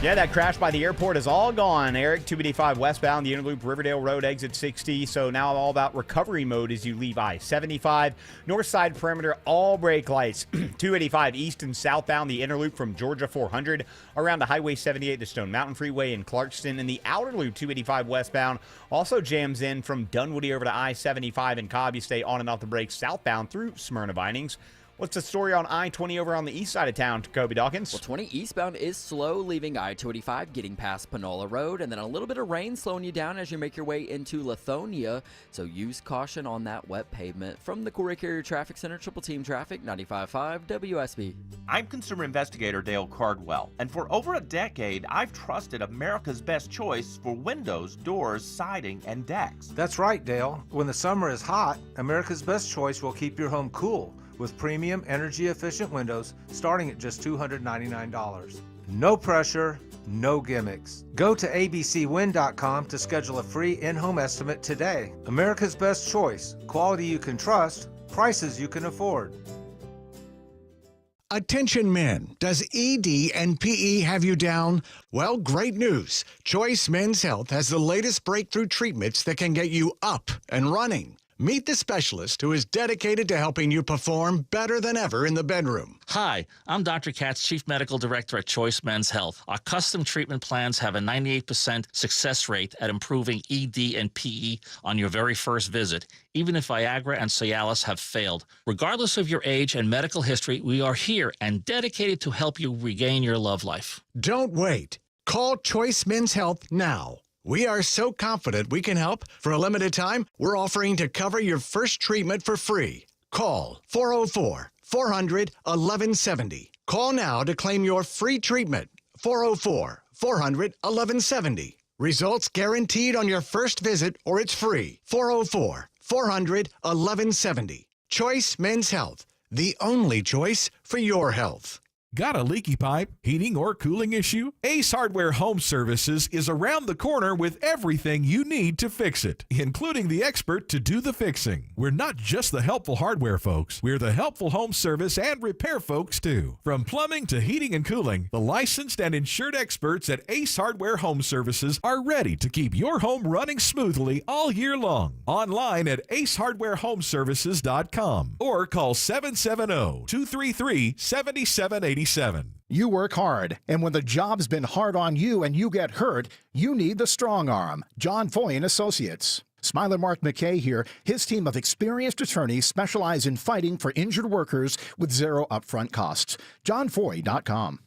Yeah, that crash by the airport is all gone, Eric. 285 westbound, the Interloop, Riverdale Road, exit 60. So now all about recovery mode as you leave I-75. North side perimeter, all brake lights. 285 east and southbound, the Interloop from Georgia 400 around to Highway 78 to Stone Mountain Freeway in Clarkston. And the outer loop, 285 westbound, also jams in from Dunwoody over to I-75 in Cobb. You stay on and off the brakes southbound through Smyrna Vinings. What's the story on I-20 over on the east side of town, Kobe Dawkins? Well, 20 eastbound is slow, leaving I-285, getting past Panola Road, and then a little bit of rain slowing you down as you make your way into Lithonia, so use caution on that wet pavement. From the Corey Carrier Traffic Center, Triple Team Traffic, 95.5 WSB. I'm consumer investigator Dale Cardwell, and for over a decade, I've trusted America's best choice for windows, doors, siding, and decks. That's right, Dale. When the summer is hot, America's best choice will keep your home cool, with premium energy-efficient windows starting at just $299. No pressure, no gimmicks. Go to abcwind.com to schedule a free in-home estimate today. America's best choice. Quality you can trust, prices you can afford. Attention men, does ED and PE have you down? Well, great news. Choice Men's Health has the latest breakthrough treatments that can get you up and running. Meet the specialist who is dedicated to helping you perform better than ever in the bedroom. Hi, I'm Dr. Katz, Chief Medical Director at Choice Men's Health. Our custom treatment plans have a 98% success rate at improving ED and PE on your very first visit, even if Viagra and Cialis have failed. Regardless of your age and medical history, we are here and dedicated to help you regain your love life. Don't wait. Call Choice Men's Health now. We are so confident we can help. For a limited time, we're offering to cover your first treatment for free. Call 404-400-1170. Call now to claim your free treatment. 404-400-1170. Results guaranteed on your first visit or it's free. 404-400-1170. Choice Men's Health, the only choice for your health. Got a leaky pipe, heating, or cooling issue? Ace Hardware Home Services is around the corner with everything you need to fix it, including the expert to do the fixing. We're not just the helpful hardware folks, we're the helpful home service and repair folks too. From plumbing to heating and cooling, the licensed and insured experts at Ace Hardware Home Services are ready to keep your home running smoothly all year long. Online at aceHardwareHomeservices.com or call 770-233-7787. You work hard, and when the job's been hard on you and you get hurt, you need the strong arm. John Foy and Associates. Smiler Mark McKay here. His team of experienced attorneys specialize in fighting for injured workers with zero upfront costs. JohnFoy.com.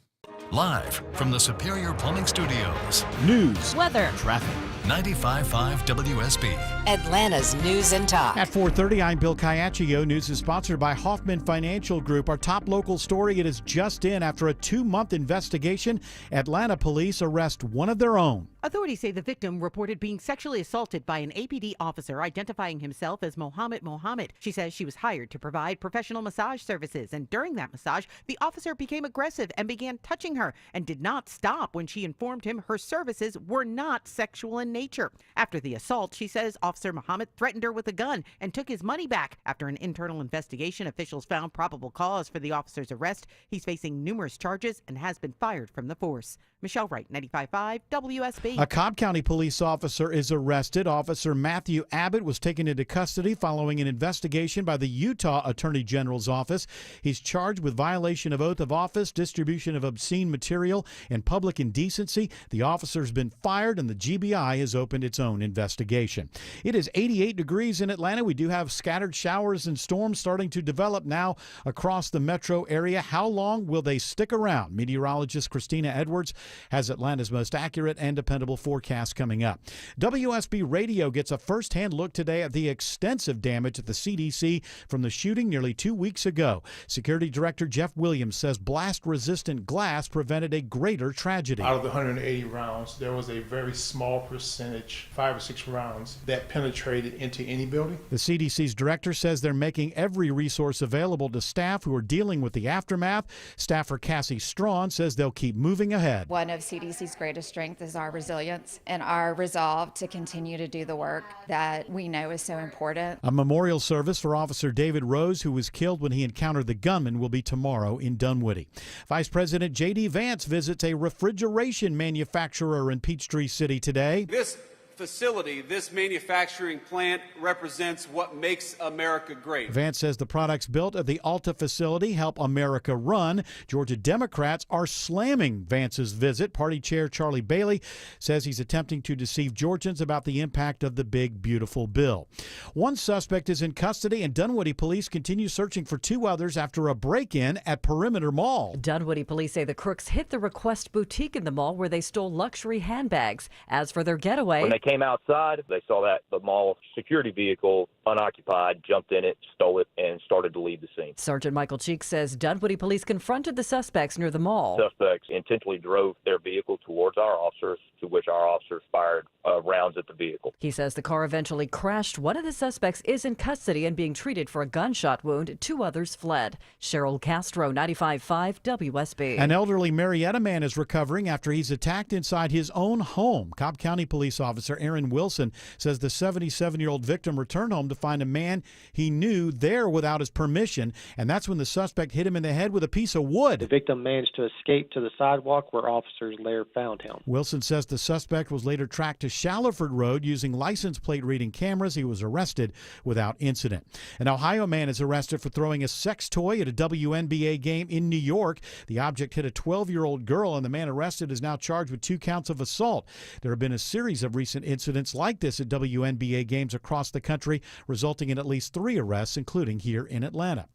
Live from the Superior Plumbing Studios. News, weather, traffic. 95.5 WSB. Atlanta's News and Talk. At 4:30, I'm Bill Caiaccio. News is sponsored by Hoffman Financial Group. Our top local story, it is just in. After a 2-month investigation, Atlanta police arrest one of their own. Authorities say the victim reported being sexually assaulted by an APD officer identifying himself as Mohammed Mohammed. She says she was hired to provide professional massage services, and during that massage, the officer became aggressive and began touching her and did not stop when she informed him her services were not sexual in nature. After the assault, she says Officer Mohammed threatened her with a gun and took his money back. After an internal investigation, officials found probable cause for the officer's arrest. He's facing numerous charges and has been fired from the force. Michelle Wright, 95.5 WSB. A Cobb County police officer is arrested. Officer Matthew Abbott was taken into custody following an investigation by the Utah Attorney General's office. He's charged with violation of oath of office, distribution of obscene material, and public indecency. The officer's been fired, and the GBI has opened its own investigation. It is 88 degrees in Atlanta. We do have scattered showers and storms starting to develop now across the metro area. How long will they stick around? Meteorologist Christina Edwards has Atlanta's most accurate and dependable forecast coming up. WSB Radio gets a first-hand look today at the extensive damage at the CDC from the shooting nearly 2 weeks ago. Security Director Jeff Williams says blast-resistant glass prevented a greater tragedy. Out of the 180 rounds, there was a very small percentage, 5 or 6 rounds, that penetrated into any building. The CDC's director says they're making every resource available to staff who are dealing with the aftermath. Staffer Cassie Strawn says they'll keep moving ahead. One of CDC's greatest strengths is our resilience and our resolve to continue to do the work that we know is so important. A memorial service for Officer David Rose, who was killed when he encountered the gunman, will be tomorrow in Dunwoody. Vice President J.D. Vance visits a refrigeration manufacturer in Peachtree City today. This facility, this manufacturing plant, represents what makes America great. Vance says the products built at the Alta facility help America run. Georgia Democrats are slamming Vance's visit. Party Chair Charlie Bailey says he's attempting to deceive Georgians about the impact of the big, beautiful bill. One suspect is in custody, and Dunwoody police continue searching for 2 others after a break-in at Perimeter Mall. Dunwoody police say the crooks hit the Request Boutique in the mall where they stole luxury handbags. As for their getaway, when they came outside, they saw that the mall security vehicle, unoccupied, jumped in it, stole it, and started to leave the scene. Sergeant Michael Cheek says Dunwoody police confronted the suspects near the mall. Suspects intentionally drove their vehicle towards our officers, to which our officers fired rounds at the vehicle. He says the car eventually crashed. One of the suspects is in custody and being treated for a gunshot wound. 2 others fled. Cheryl Castro, 95.5 WSB. An elderly Marietta man is recovering after he's attacked inside his own home. Cobb County police officer Aaron Wilson says the 77-year-old victim returned home to to find a man he knew there without his permission, and that's when the suspect hit him in the head with a piece of wood. The victim managed to escape to the sidewalk where officers later found him. Wilson says the suspect was later tracked to Shallowford Road using license plate reading cameras. He was arrested without incident. An Ohio man is arrested for throwing a sex toy at a WNBA game in New York. The object hit a 12-year-old girl, and the man arrested is now charged with 2 counts of assault. There have been a series of recent incidents like this at WNBA games across the country, resulting in at least 3 arrests, including here in Atlanta.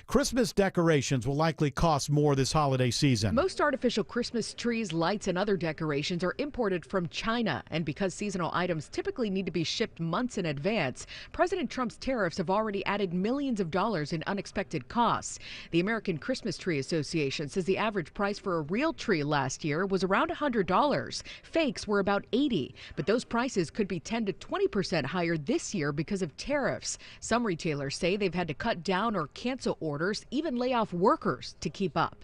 Christmas decorations will likely cost more this holiday season. Most artificial Christmas trees, lights, and other decorations are imported from China, and because seasonal items typically need to be shipped months in advance, President Trump's tariffs have already added millions of dollars in unexpected costs. The American Christmas Tree Association says the average price for a real tree last year was around $100. Fakes were about $80, but those prices could be 10 to 20% higher this year because of tariffs. Some retailers say they've had to cut down or cancel orders, even lay off workers to keep up.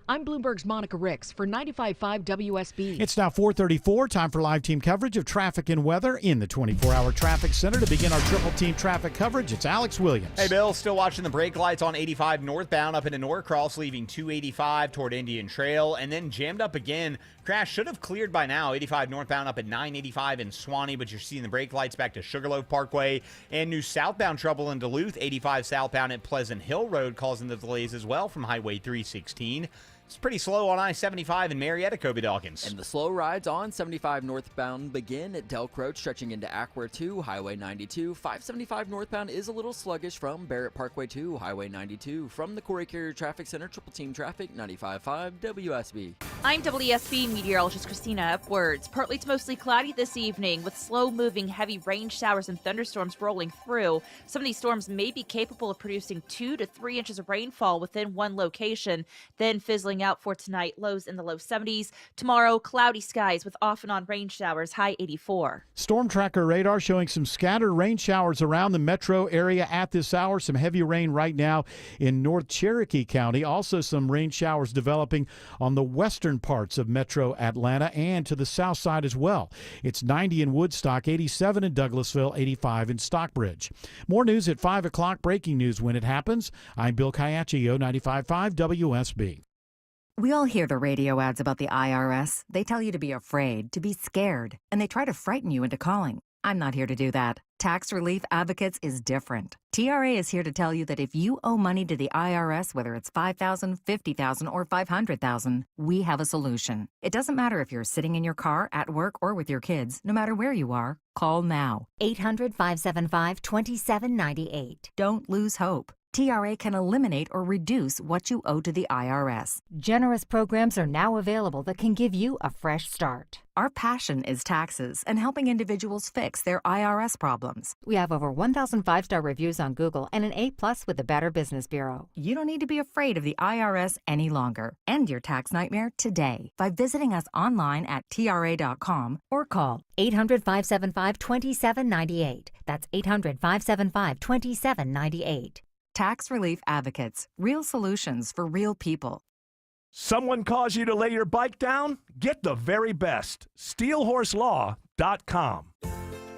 I'm Bloomberg's Monica Ricks for 95.5 WSB. It's now 4:34, time for live team coverage of traffic and weather in the 24-hour traffic center. To begin our triple team traffic coverage, it's Alex Williams. Hey, Bill, still watching the brake lights on 85 northbound up into Norcross, leaving 285 toward Indian Trail, and then jammed up again. Crash should have cleared by now. 85 northbound up at 985 in Swanee, but you're seeing the brake lights back to Sugarloaf Parkway, and new southbound trouble in Duluth. 85 southbound at Pleasant Hill Road causing the delays as well from Highway 316. It's pretty slow on I-75 in Marietta, Kobe Dawkins. And the slow rides on 75 northbound begin at Delk Road, stretching into Acworth to Highway 92. 575 northbound is a little sluggish from Barrett Parkway to Highway 92. From the Corey Carrier Traffic Center, Triple Team Traffic, 95.5 WSB. I'm WSB meteorologist Christina Upwards. Partly to mostly cloudy this evening with slow-moving heavy rain showers and thunderstorms rolling through. Some of these storms may be capable of producing 2 to 3 inches of rainfall within one location, then fizzling out for tonight, lows in the low 70s. Tomorrow, cloudy skies with off and on rain showers, high 84. Storm tracker radar showing some scattered rain showers around the metro area at this hour. Some heavy rain right now in North Cherokee County. Also some rain showers developing on the western parts of metro Atlanta and to the south side as well. It's 90 in Woodstock, 87 in Douglasville, 85 in Stockbridge. More news at 5 o'clock. Breaking news when it happens. I'm Bill Caiaccio, 95.5 WSB. We all hear the radio ads about the IRS. They tell you to be afraid, to be scared, and they try to frighten you into calling. I'm not here to do that. Tax Relief Advocates is different. TRA is here to tell you that if you owe money to the IRS, whether it's $5,000, $50,000, or $500,000, we have a solution. It doesn't matter if you're sitting in your car, at work, or with your kids. No matter where you are, call now. 800-575-2798. Don't lose hope. TRA can eliminate or reduce what you owe to the IRS. Generous programs are now available that can give you a fresh start. Our passion is taxes and helping individuals fix their IRS problems. We have over 1,000 5-star reviews on Google and an A+ with the Better Business Bureau. You don't need to be afraid of the IRS any longer. End your tax nightmare today by visiting us online at TRA.com or call 800-575-2798. That's 800-575-2798. Tax Relief Advocates. Real solutions for real people. Someone calls you to lay your bike down? Get the very best. SteelHorseLaw.com.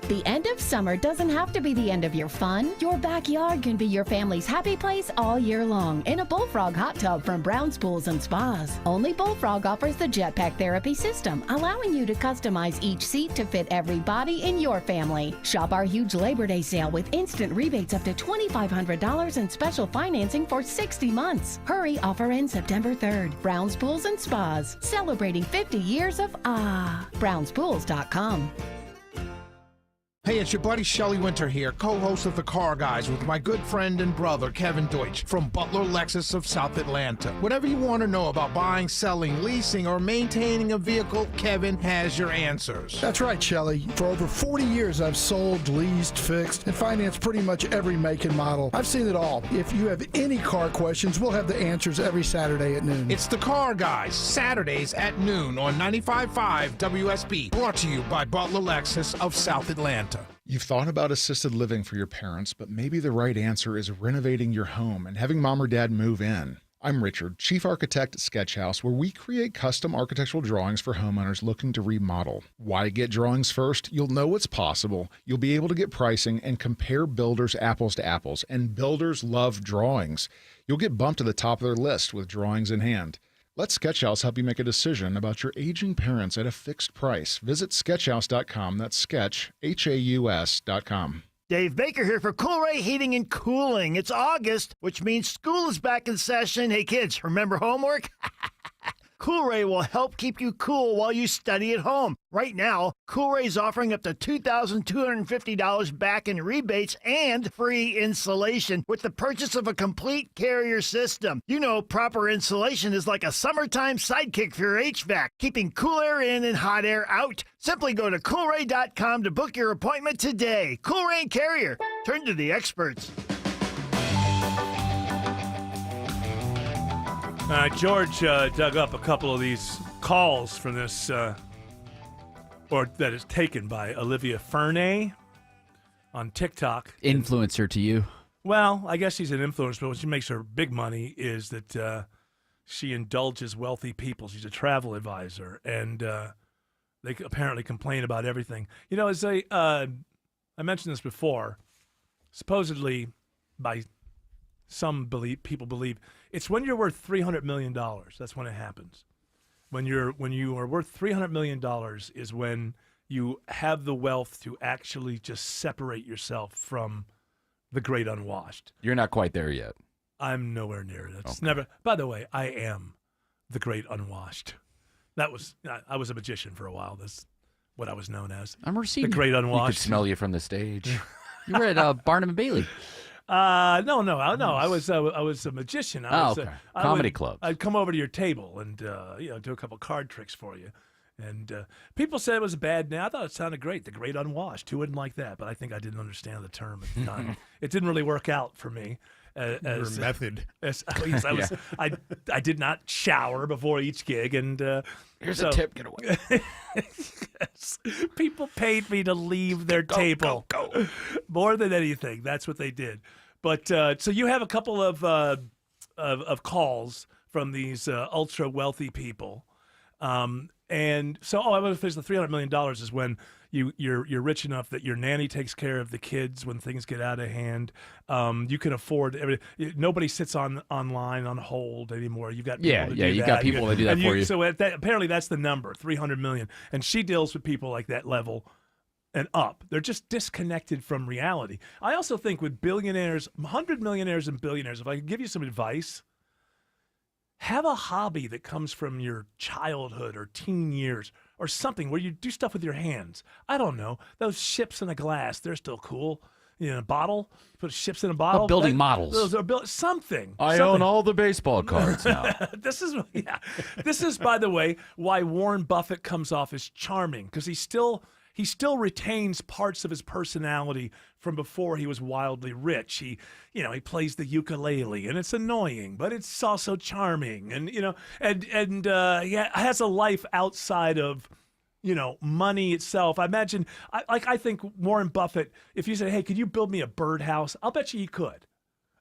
The end of summer doesn't have to be the end of your fun. Your backyard can be your family's happy place all year long in a Bullfrog hot tub from Brown's Pools and Spas. Only Bullfrog offers the Jetpack Therapy system, allowing you to customize each seat to fit every body in your family. Shop our huge Labor Day sale with instant rebates up to $2,500 and special financing for 60 months. Hurry, offer ends September 3rd. Brown's Pools and Spas, celebrating 50 years of Brown'sPools.com. Hey, it's your buddy Shelley Winter here, co-host of The Car Guys with my good friend and brother, Kevin Deutsch, from Butler Lexus of South Atlanta. Whatever you want to know about buying, selling, leasing, or maintaining a vehicle, Kevin has your answers. That's right, Shelley. For over 40 years, I've sold, leased, fixed, and financed pretty much every make and model. I've seen it all. If you have any car questions, we'll have the answers every Saturday at noon. It's The Car Guys, Saturdays at noon on 95.5 WSB, brought to you by Butler Lexus of South Atlanta. You've thought about assisted living for your parents, but maybe the right answer is renovating your home and having mom or dad move in. I'm Richard, Chief Architect at Sketch House, where we create custom architectural drawings for homeowners looking to remodel. Why get drawings first? You'll know what's possible. You'll be able to get pricing and compare builders apples to apples, and builders love drawings. You'll get bumped to the top of their list with drawings in hand. Let Sketchhouse help you make a decision about your aging parents at a fixed price. Visit sketchhouse.com. That's sketch, HAUS.com. Dave Baker here for Cool Ray Heating and Cooling. It's August, which means school is back in session. Hey kids, remember homework? Cool Ray will help keep you cool while you study at home. Right now, Cool Ray is offering up to $2,250 back in rebates and free installation with the purchase of a complete Carrier system. You know, proper insulation is like a summertime sidekick for your HVAC, keeping cool air in and hot air out. Simply go to coolray.com to book your appointment today. Cool Ray and Carrier. Turn to the experts. George dug up a couple of these calls from this, or that is taken by Olivia Fernay on TikTok. Influencer to you. Well, I guess she's an influencer, but what she makes her big money is that she indulges wealthy people. She's a travel advisor, and they apparently complain about everything. You know, as I mentioned this before, supposedly by some people believe it's when you're worth $300 million. That's when it happens. When you are worth $300 million is when you have the wealth to actually just separate yourself from the great unwashed. You're not quite there yet. I'm nowhere near it. It's never. By the way, I am the great unwashed. I was a magician for a while. That's what I was known as. I'm receiving the great unwashed. You could smell you from the stage. You were at Barnum and Bailey. No. I was a magician. Comedy club. I'd come over to your table and do a couple card tricks for you. And people said it was a bad name. I thought it sounded great. The Great Unwashed. Who wouldn't like that? But I think I didn't understand the term at the time. It didn't really work out for me. Your method. I did not shower before each gig, and here's a tip. Get away. Yes. People paid me to leave their table. Go. More than anything, that's what they did. But so you have a couple of calls from these ultra wealthy people, and so I was the $300 million is when you're rich enough that your nanny takes care of the kids when things get out of hand. You can afford everything. Nobody sits online on hold anymore. You've got people to do you got people that do that for you. So apparently that's the number, $300 million. And she deals with people like that level and up. They're just disconnected from reality. I also think with billionaires, 100 millionaires and billionaires, if I could give you some advice, have a hobby that comes from your childhood or teen years or something where you do stuff with your hands. I don't know. Those ships in a glass, they're still cool. In a bottle, put ships in a bottle. Building models. Those are something. I own all the baseball cards now. This is, by the way, why Warren Buffett comes off as charming, because he still retains parts of his personality from before he was wildly rich. He plays the ukulele, and it's annoying, but it's also charming, and he has a life outside of money itself. I think Warren Buffett, if you said, hey, could you build me a birdhouse? I'll bet you he could.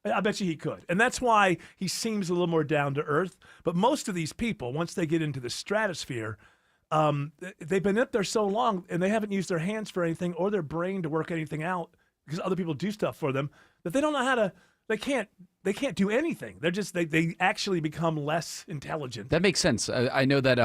And that's why he seems a little more down to earth. But most of these people, once they get into the stratosphere, they've been up there so long and they haven't used their hands for anything or their brain to work anything out because other people do stuff for them that they don't know how to. They can't do anything. They're just they actually become less intelligent. That makes sense. I know that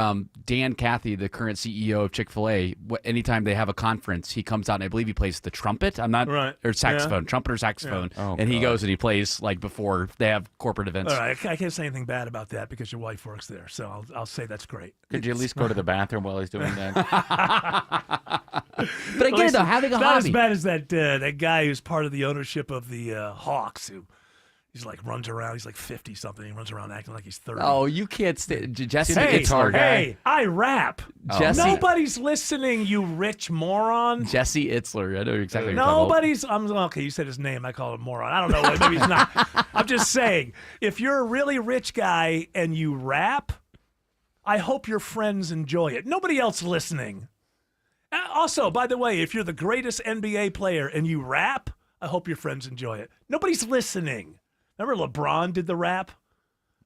Dan Cathy, the current CEO of Chick-fil-A, anytime they have a conference, he comes out and I believe he plays the trumpet. Or saxophone, trumpet or saxophone, and he goes and he plays like before they have corporate events. All right, I can't say anything bad about that because your wife works there, so I'll say that's great. Could you at least go to the bathroom while he's doing that? But I get it though, having a hobby. Not as bad as that guy who's part of the ownership of the Hawks who. He's like runs around. He's like 50-something. He runs around acting like he's 30. Oh, you can't stay. Jesse, the guitar guy. Hey, I rap. Jesse, nobody's listening, you rich moron. Jesse Itzler. I know exactly what Nobody's. Okay, you said his name. I call him moron. I don't know. Maybe he's not. I'm just saying, if you're a really rich guy and you rap, I hope your friends enjoy it. Nobody else listening. Also, by the way, if you're the greatest NBA player and you rap, I hope your friends enjoy it. Nobody's listening. Remember LeBron did the rap?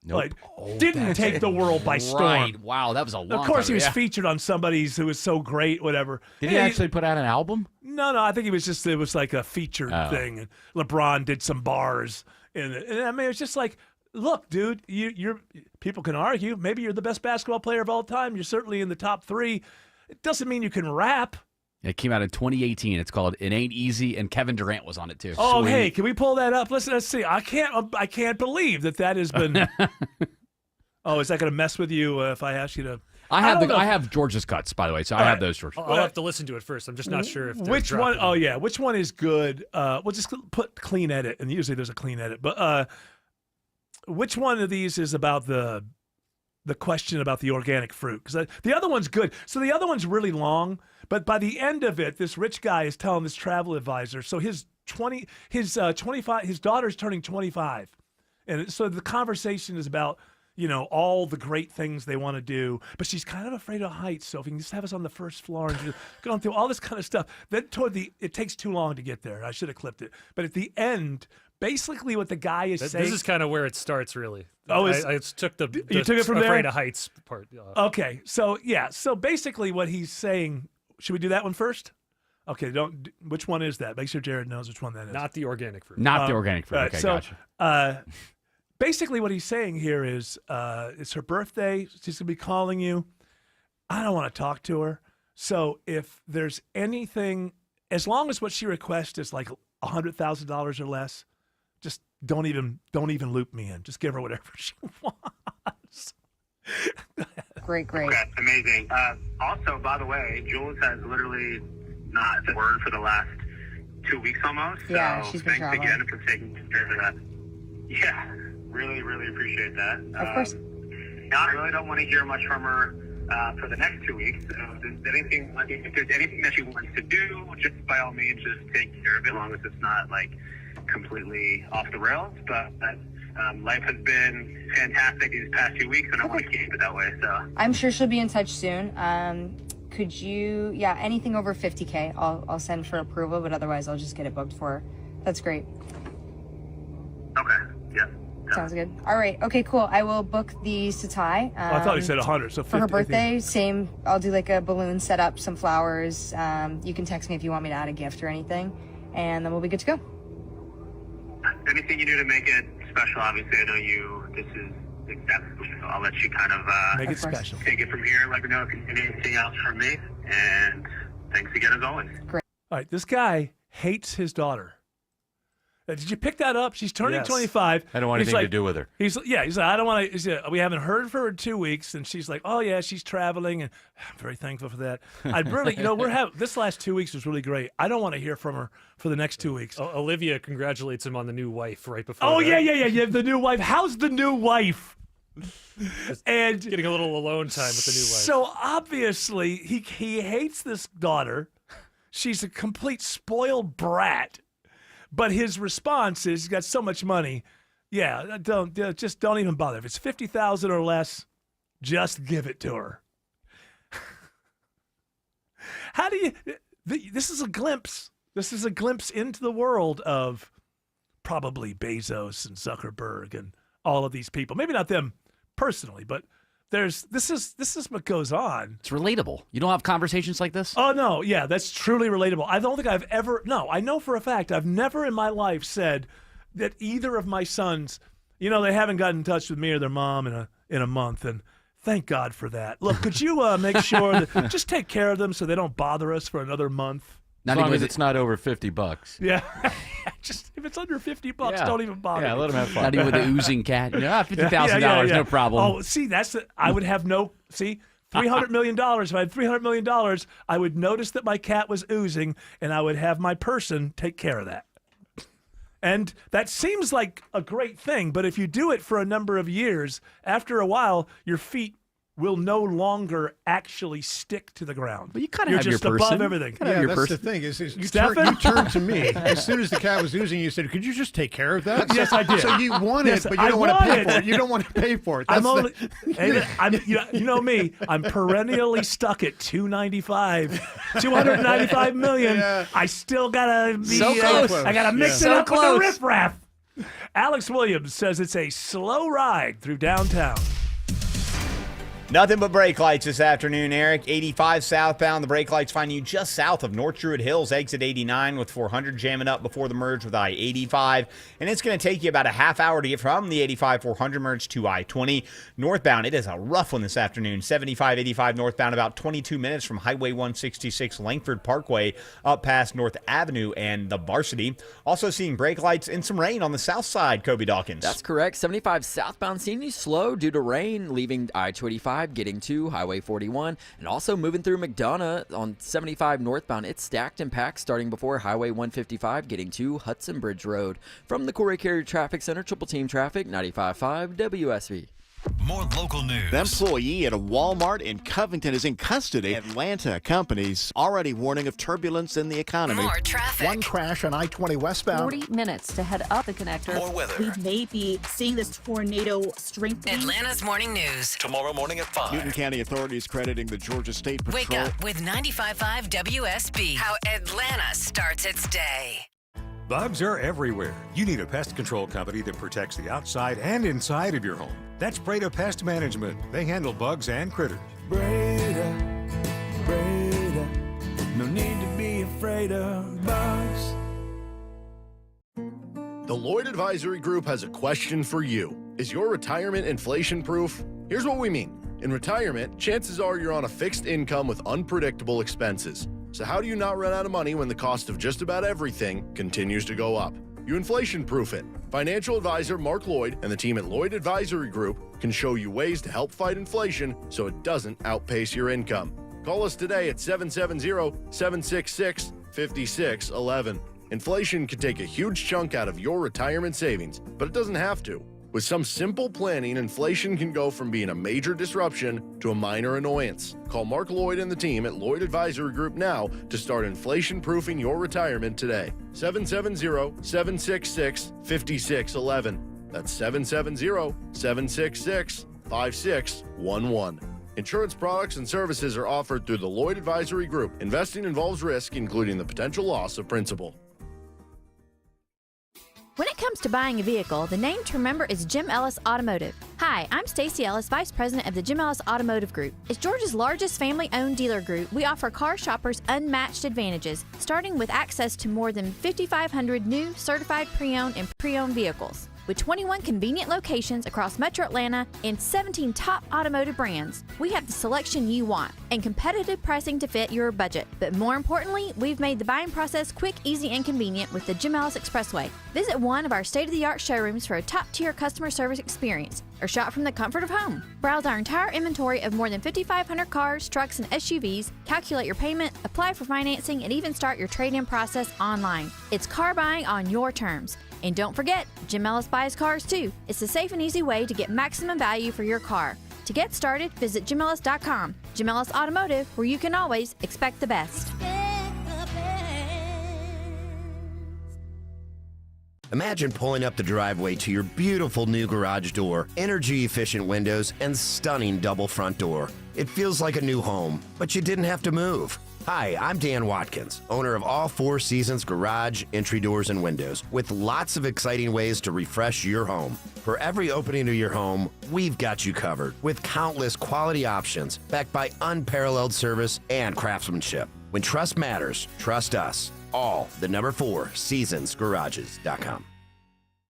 Nope. Like, didn't take the world by storm. Right. Wow, that was a long Of course, time he was ago, yeah. featured on somebody's who was so great, whatever. Did he actually put out an album? No, I think it was like a featured thing. And LeBron did some bars. And I mean, it's just like, look, dude, you're people can argue. Maybe you're the best basketball player of all time. You're certainly in the top 3. It doesn't mean you can rap. It came out in 2018. It's called "It Ain't Easy," and Kevin Durant was on it too. Oh, Sweet. hey, can we pull that up? Let's see. I can't believe that has been. Oh, is that going to mess with you if I ask you to? I have George's cuts, by the way, so I have those, George. I'll have to listen to it first. I'm just not sure if which one. Oh yeah, which one is good? We'll just put clean edit, and usually there's a clean edit. But which one of these is about the question about the organic fruit? Because the other one's good. So the other one's really long, but by the end of it, this rich guy is telling this travel advisor. So his 25, his daughter's turning 25, and so the conversation is about, all the great things they want to do, but she's kind of afraid of heights. So if you can just have us on the first floor and just going through all this kind of stuff, then it takes too long to get there. I should have clipped it. But at the end, basically what the guy is saying. This is kind of where it starts, really. Oh, I took you took it from afraid there? of heights part. Okay, so yeah, so basically what he's saying. Should we do that one first? Okay, which one is that? Make sure Jared knows which one that is. Not the organic fruit. Not the organic fruit. Okay, so, gotcha. Basically, what he's saying here is it's her birthday. She's going to be calling you. I don't want to talk to her. So if there's anything, as long as what she requests is like $100,000 or less, just don't even loop me in. Just give her whatever she wants. Great. Okay, amazing. Also, by the way, Jules has literally not said a word for the last 2 weeks almost. Yeah, so she's been thanks traveling. again for taking care of that. Yeah, really, really appreciate that. Of course. I really don't want to hear much from her for the next 2 weeks. If there's anything that she wants to do, just by all means, just take care of it, as long as it's not like completely off the rails. But life has been fantastic these past 2 weeks, and I want to keep it that way. So I'm sure she'll be in touch soon. Could you, anything over 50K, I'll send for approval, but otherwise I'll just get it booked for her. That's great. Okay. Yeah. Sounds good. All right. Okay, cool. I will book the Satai. I thought he said 100, so 50. For her birthday, same. I'll do like a balloon setup, some flowers. You can text me if you want me to add a gift or anything, and then we'll be good to go. Anything you do to make it special, obviously, I know this is exactly, so I'll let you kind of make it special. Take it from here. Let me know if you need anything else from me, and thanks again as always. Great. All right, this guy hates his daughter. Did you pick that up? She's turning 25. I don't want anything to do with her. He's like, I don't want to. We haven't heard from her in 2 weeks, and she's like, oh yeah, she's traveling, and I'm very thankful for that. I'd really, we're having this last 2 weeks was really great. I don't want to hear from her for the next 2 weeks. Olivia congratulates him on the new wife right before. Oh that. yeah, the new wife. How's the new wife? And getting a little alone time with the new wife. So obviously he hates this daughter. She's a complete spoiled brat. But his response is, he's got so much money. Yeah, don't even bother. If it's $50,000 or less, just give it to her. How do you? This is a glimpse. This is a glimpse into the world of probably Bezos and Zuckerberg and all of these people. Maybe not them personally, but this is what goes on. It's relatable. You don't have conversations like this? Oh, no. Yeah, that's truly relatable. I don't think I've ever – no, I know for a fact I've never in my life said that either of my sons, they haven't gotten in touch with me or their mom in a month, and thank God for that. Look, could you make sure that – just take care of them so they don't bother us for another month? As long as it's not over $50. Yeah. Just if it's under $50, don't even bother. Yeah, let them have fun. Not even with the oozing cat. $50,000, no problem. Oh, see, I would have $300 million. If I had $300 million, I would notice that my cat was oozing, and I would have my person take care of that. And that seems like a great thing, but if you do it for a number of years, after a while, your feet will no longer actually stick to the ground. But you kind You're of have just your person. above everything. Yeah, that's the thing. You turned to me as soon as the cat was oozing. You said, "Could you just take care of that?" Yes, I did. So you want it, but you don't want to pay for it. You don't want to pay for it. That's you know me. I'm perennially stuck at 295 million. Yeah. I still gotta be. So close. I gotta mix it So up with the riffraff. Alex Williams says it's a slow ride through downtown. Nothing but brake lights this afternoon, Eric. 85 southbound. The brake lights find you just south of North Druid Hills, exit 89 with 400 jamming up before the merge with I-85. And it's going to take you about a half hour to get from the 85-400 merge to I-20. Northbound, it is a rough one this afternoon. 75-85 northbound, about 22 minutes from Highway 166 Langford Parkway up past North Avenue and the Varsity. Also seeing brake lights and some rain on the south side, Kobe Dawkins. That's correct. 75 southbound seeing you slow due to rain, leaving I-285, getting to Highway 41, and also moving through McDonough on 75 northbound. It's stacked and packed starting before Highway 155, getting to Hudson Bridge Road. From the Corey Carrier Traffic Center, Triple Team Traffic, 95.5 WSV. More local news. An employee at a Walmart in Covington is in custody. Atlanta companies already warning of turbulence in the economy. More traffic. One crash on I-20 westbound. 40 minutes to head up the connector. More weather. We may be seeing this tornado strengthening. Atlanta's morning news. Tomorrow morning at 5. Newton County authorities crediting the Georgia State Patrol. Wake up with 95.5 WSB. How Atlanta starts its day. Bugs are everywhere. You need a pest control company that protects the outside and inside of your home. That's Breda Pest Management. They handle bugs and critters. Breda, no need to be afraid of bugs. The Lloyd Advisory Group has a question for you. Is your retirement inflation-proof? Here's what we mean. In retirement, chances are you're on a fixed income with unpredictable expenses. So how do you not run out of money when the cost of just about everything continues to go up? You inflation-proof it. Financial advisor Mark Lloyd and the team at Lloyd Advisory Group can show you ways to help fight inflation so it doesn't outpace your income. Call us today at 770-766-5611. Inflation can take a huge chunk out of your retirement savings, but it doesn't have to. With some simple planning, inflation can go from being a major disruption to a minor annoyance. Call Mark Lloyd and the team at Lloyd Advisory Group now to start inflation-proofing your retirement today. 770-766-5611. That's 770-766-5611. Insurance products and services are offered through the Lloyd Advisory Group. Investing involves risk, including the potential loss of principal. When it comes to buying a vehicle, the name to remember is Jim Ellis Automotive. Hi, I'm Stacey Ellis, Vice President of the Jim Ellis Automotive Group. As Georgia's largest family-owned dealer group, we offer car shoppers unmatched advantages, starting with access to more than 5,500 new, certified pre-owned and pre-owned vehicles. With 21 convenient locations across Metro Atlanta and 17 top automotive brands, we have the selection you want and competitive pricing to fit your budget. But more importantly, we've made the buying process quick, easy, and convenient with the Jim Ellis Expressway. Visit one of our state-of-the-art showrooms for a top-tier customer service experience or shop from the comfort of home. Browse our entire inventory of more than 5,500 cars, trucks, and SUVs, calculate your payment, apply for financing, and even start your trade-in process online. It's car buying on your terms. And don't forget, Jim Ellis buys cars too. It's a safe and easy way to get maximum value for your car. To get started, visit JimEllis.com. Jim Ellis Automotive, where you can always expect the best. Imagine pulling up the driveway to your beautiful new garage door, energy-efficient windows, and stunning double front door. It feels like a new home, but you didn't have to move. Hi, I'm Dan Watkins, owner of All Four Seasons Garage, Entry Doors, and Windows, with lots of exciting ways to refresh your home. For every opening to your home, we've got you covered, with countless quality options backed by unparalleled service and craftsmanship. When trust matters, trust us. All the number 4 seasonsgarages.com.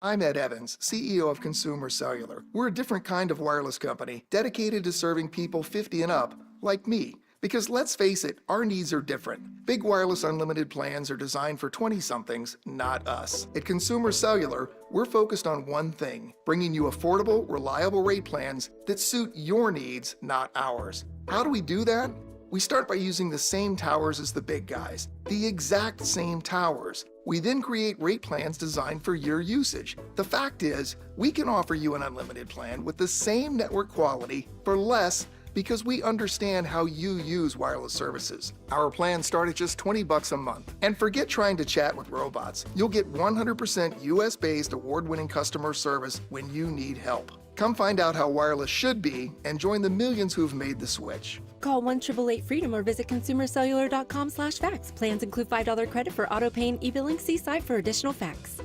I'm Ed Evans, CEO of Consumer Cellular. We're a different kind of wireless company dedicated to serving people 50 and up, like me. Because let's face it, our needs are different. Big wireless unlimited plans are designed for 20-somethings, not us. At Consumer Cellular, we're focused on one thing, bringing you affordable, reliable rate plans that suit your needs, not ours. How do we do that? We start by using the same towers as the big guys, the exact same towers. We then create rate plans designed for your usage. The fact is, we can offer you an unlimited plan with the same network quality for less because we understand how you use wireless services. Our plans start at just $20 a month. And forget trying to chat with robots. You'll get 100% US-based award-winning customer service when you need help. Come find out how wireless should be and join the millions who've made the switch. Call 1-888-FREEDOM or visit consumercellular.com/facts. Plans include $5 credit for auto pay and e-billing. See site for additional facts.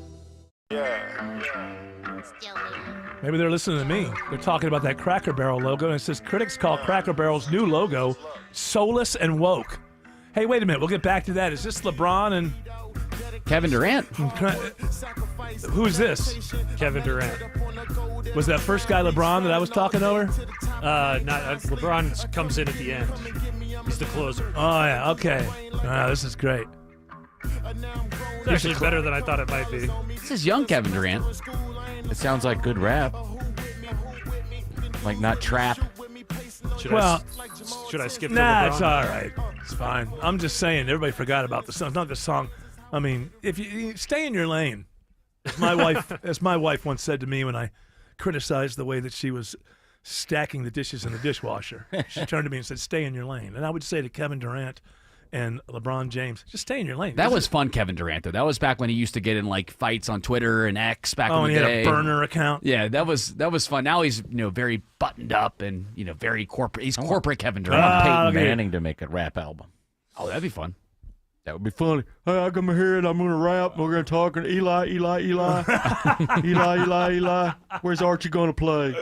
Maybe they're listening to me. They're talking about that Cracker Barrel logo, and it says critics call Cracker Barrel's new logo soulless and woke. Hey, wait a minute. We'll get back to that. Is this LeBron and Kevin Durant? Who's this? Kevin Durant. Was that first guy LeBron that I was talking over? LeBron comes in at the end. He's the closer. Oh, yeah. Okay. This is great. It's actually better than I thought it might be. This is young Kevin Durant. It sounds like good rap. Like not trap. Should I skip to Nah, LeBron? it's all right. It's fine. I'm just saying, everybody forgot about the song. Not the song. I mean, if you stay in your lane. As my wife once said to me when I criticized the way that she was stacking the dishes in the dishwasher. She turned to me and said, "Stay in your lane." And I would say to Kevin Durant and LeBron James, just stay in your lane. That was fun, Kevin Durant, though. That was back when he used to get in like fights on Twitter and X back in the he day. had a burner account. Yeah, that was fun. Now he's very buttoned up and very corporate. He's corporate Kevin Durant. Peyton Manning to make a rap album. Oh, that'd be fun. That would be funny. Hey, I come here and I'm going to rap. We're going to talk. And Eli. Eli. Where's Archie going to play?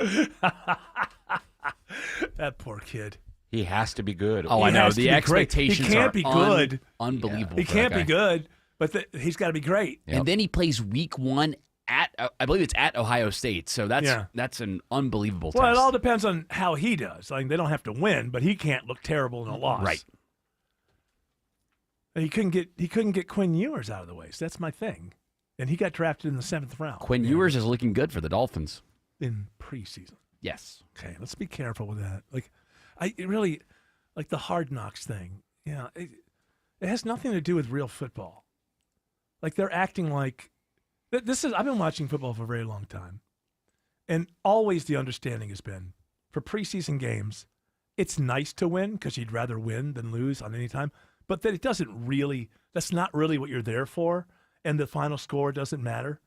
That poor kid. He has to be good. Oh, I know. The expectations he can't be good. Unbelievable. He can't be good, but he's got to be great. Yep. And then he plays week 1 at, I believe it's at Ohio State. So that's an unbelievable test. Well, it all depends on how he does. Like, they don't have to win, but he can't look terrible in a loss. Right. He couldn't get Quinn Ewers out of the way. So that's my thing. And he got drafted in the 7th round. Quinn Ewers is looking good for the Dolphins. In preseason. Yes. Okay, let's be careful with that. It really, the Hard Knocks thing. Yeah, it has nothing to do with real football. Like, they're acting like this is. I've been watching football for a very long time, and always the understanding has been for preseason games, it's nice to win because you'd rather win than lose on any time. But that it doesn't really. That's not really what you're there for, and the final score doesn't matter.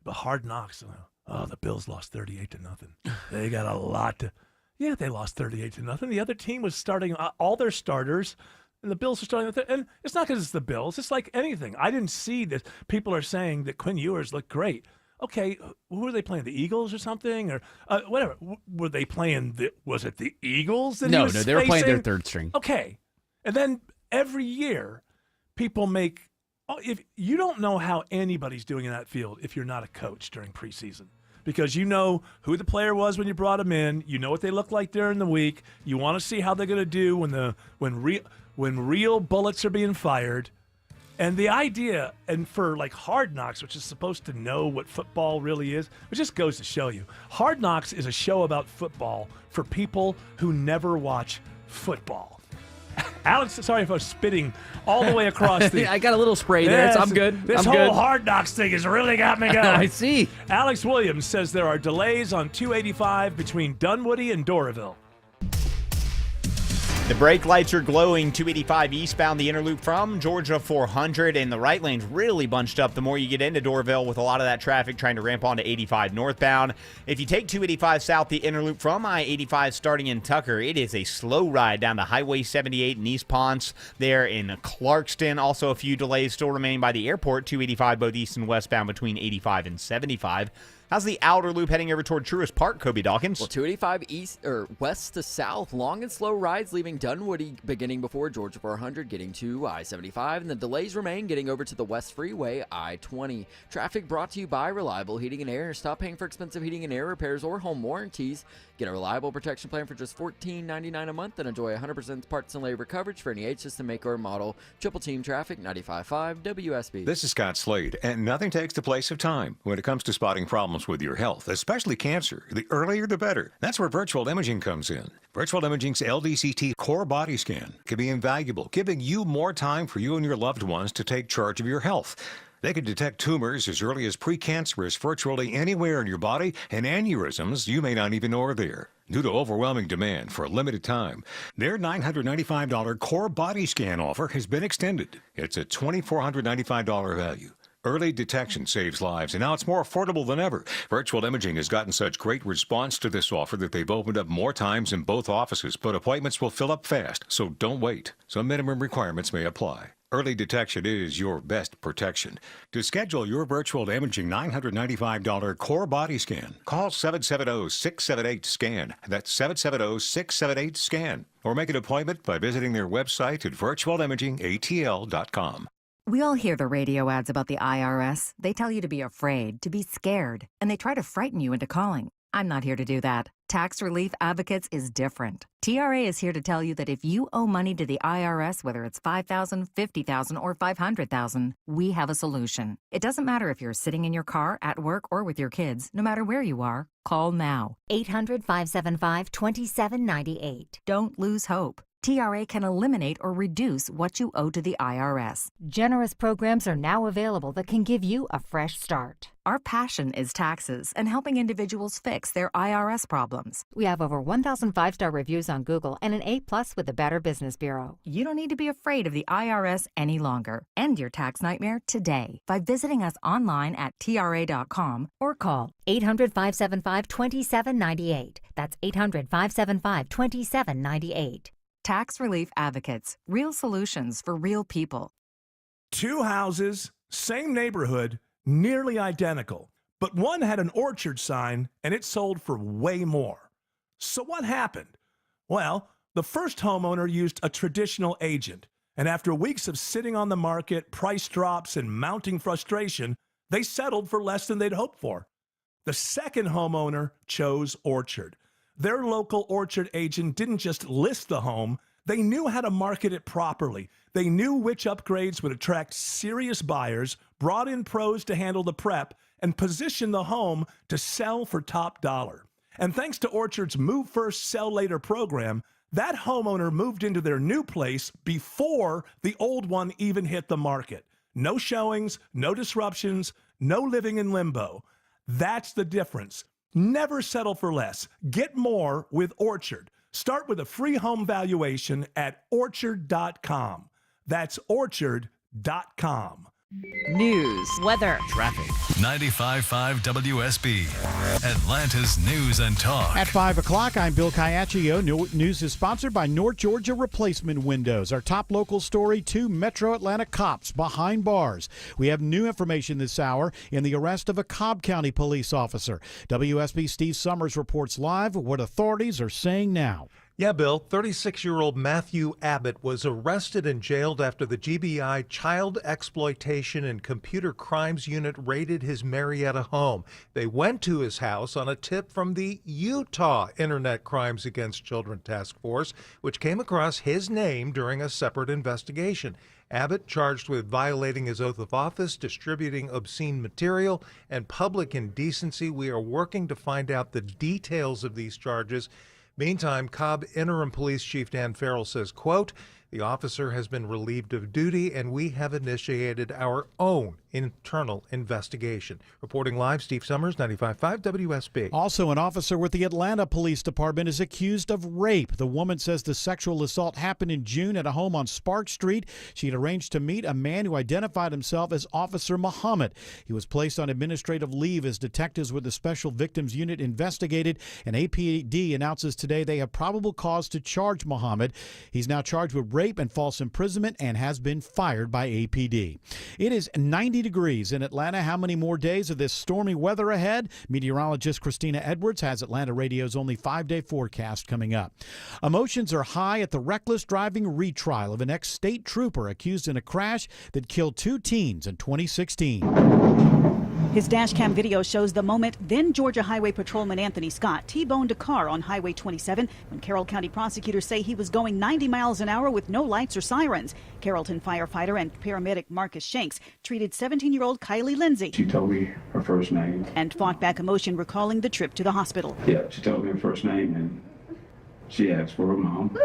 But Hard Knocks. Oh, the Bills lost 38-0. They got a lot to. Yeah, they lost 38-0. The other team was starting all their starters, and the Bills are starting with it. And it's not because it's the Bills. It's like anything. I didn't see this. People are saying that Quinn Ewers looked great. Okay, who were they playing? The Eagles or something, or whatever? Were they playing? Was it the Eagles? That No, they were playing their third string. Okay, and then every year, people make. If you don't know how anybody's doing in that field, if you're not a coach during preseason. Because you know who the player was when you brought them in. You know what they look like during the week. You want to see how they're going to do when real bullets are being fired. And the idea, and for Hard Knocks, which is supposed to know what football really is, it just goes to show you. Hard Knocks is a show about football for people who never watch football. Alex, sorry if I was spitting all the way across the... I got a little spray there. I'm good. This whole Hard Knocks thing has really got me going. I see. Alex Williams says there are delays on 285 between Dunwoody and Doraville. The brake lights are glowing 285 eastbound, the inner loop from Georgia 400, and the right lane's really bunched up the more you get into Doraville with a lot of that traffic trying to ramp onto 85 northbound. If you take 285 south, the inner loop from I-85 starting in Tucker, it is a slow ride down to Highway 78 in East Ponce there in Clarkston. Also a few delays still remaining by the airport, 285 both east and westbound between 85 and 75. How's the outer loop heading over toward Truist Park, Kobe Dawkins? Well, 285 east or west to south, long and slow rides leaving Dunwoody beginning before Georgia 400, getting to I-75, and the delays remain getting over to the West Freeway, I-20. Traffic brought to you by Reliable Heating and Air. Stop paying for expensive heating and air repairs or home warranties. Get a reliable protection plan for just $14.99 a month and enjoy 100% parts and labor coverage for any H-System make or model. Triple Team Traffic, 95.5 WSB. This is Scott Slade, and nothing takes the place of time when it comes to spotting problems with your health, especially cancer. The earlier the better. That's where virtual imaging comes in. Virtual Imaging's LDCT core body scan can be invaluable, giving you more time for you and your loved ones to take charge of your health. They can detect tumors as early as precancerous virtually anywhere in your body, and aneurysms you may not even know are there. Due to overwhelming demand for a limited time, their $995 core body scan offer has been extended. It's a $2,495 value. Early detection saves lives, and now it's more affordable than ever. Virtual Imaging has gotten such great response to this offer that they've opened up more times in both offices, but appointments will fill up fast, so don't wait. Some minimum requirements may apply. Early detection is your best protection. To schedule your virtual imaging $995 core body scan, call 770-678-SCAN. That's 770-678-SCAN. Or make an appointment by visiting their website at virtualimagingatl.com. We all hear the radio ads about the IRS. They tell you to be afraid, to be scared, and they try to frighten you into calling. I'm not here to do that. Tax Relief Advocates is different. TRA is here to tell you that if you owe money to the IRS, whether it's $5,000, $50,000, or $500,000, we have a solution. It doesn't matter if you're sitting in your car, at work, or with your kids. No matter where you are, call now. 800-575-2798. Don't lose hope. TRA can eliminate or reduce what you owe to the IRS. Generous programs are now available that can give you a fresh start. Our passion is taxes and helping individuals fix their IRS problems. We have over 1,000 5-star reviews on Google and an A+ with the Better Business Bureau. You don't need to be afraid of the IRS any longer. End your tax nightmare today by visiting us online at TRA.com or call 800-575-2798. That's 800-575-2798. Tax Relief Advocates. Real solutions for real people. 2 houses, same neighborhood, nearly identical. But one had an orchard sign, and it sold for way more. So what happened? Well, the first homeowner used a traditional agent. And after weeks of sitting on the market, price drops, and mounting frustration, they settled for less than they'd hoped for. The second homeowner chose Orchard. Their local orchard agent didn't just list the home, they knew how to market it properly. They knew which upgrades would attract serious buyers, brought in pros to handle the prep, and positioned the home to sell for top dollar. And thanks to Orchard's Move First, Sell Later program, that homeowner moved into their new place before the old one even hit the market. No showings, no disruptions, no living in limbo. That's the difference. Never settle for less. Get more with Orchard. Start with a free home valuation at orchard.com. That's orchard.com. News, weather, traffic. 95.5 WSB, Atlanta's news and talk. At 5 o'clock, I'm Bill Caiaccio. News is sponsored by North Georgia Replacement Windows. Our top local story, 2 Metro Atlanta cops behind bars. We have new information this hour in the arrest of a Cobb County police officer. WSB Steve Summers reports live what authorities are saying now. Yeah, Bill, 36-year-old Matthew Abbott was arrested and jailed after the GBI Child Exploitation and Computer Crimes Unit raided his Marietta home. They went to his house on a tip from the Utah Internet Crimes Against Children Task Force, which came across his name during a separate investigation. Abbott charged with violating his oath of office, distributing obscene material, and public indecency. We are working to find out the details of these charges. Meantime, Cobb Interim Police Chief Dan Farrell says, quote, the officer has been relieved of duty and we have initiated our own internal investigation. Reporting live, Steve Summers, 95.5 WSB. Also, an officer with the Atlanta Police Department is accused of rape. The woman says the sexual assault happened in June at a home on Spark Street. She had arranged to meet a man who identified himself as Officer Muhammad. He was placed on administrative leave as detectives with the Special Victims Unit investigated, and APD announces today they have probable cause to charge Muhammad. He's now charged with rape and false imprisonment and has been fired by APD. It is 90 degrees in Atlanta. How many more days of this stormy weather ahead? Meteorologist Christina Edwards has Atlanta Radio's only 5-day forecast coming up. Emotions are high at the reckless driving retrial of an ex-state trooper accused in a crash that killed 2 teens in 2016. His dash cam video shows the moment then Georgia Highway Patrolman Anthony Scott T-boned a car on Highway 27 when Carroll County prosecutors say he was going 90 miles an hour with no lights or sirens. Carrollton firefighter and paramedic Marcus Shanks treated 17-year-old Kylie Lindsay. She told me her first name. And fought back emotion recalling the trip to the hospital. Yeah, she told me her first name and she asked for her mom.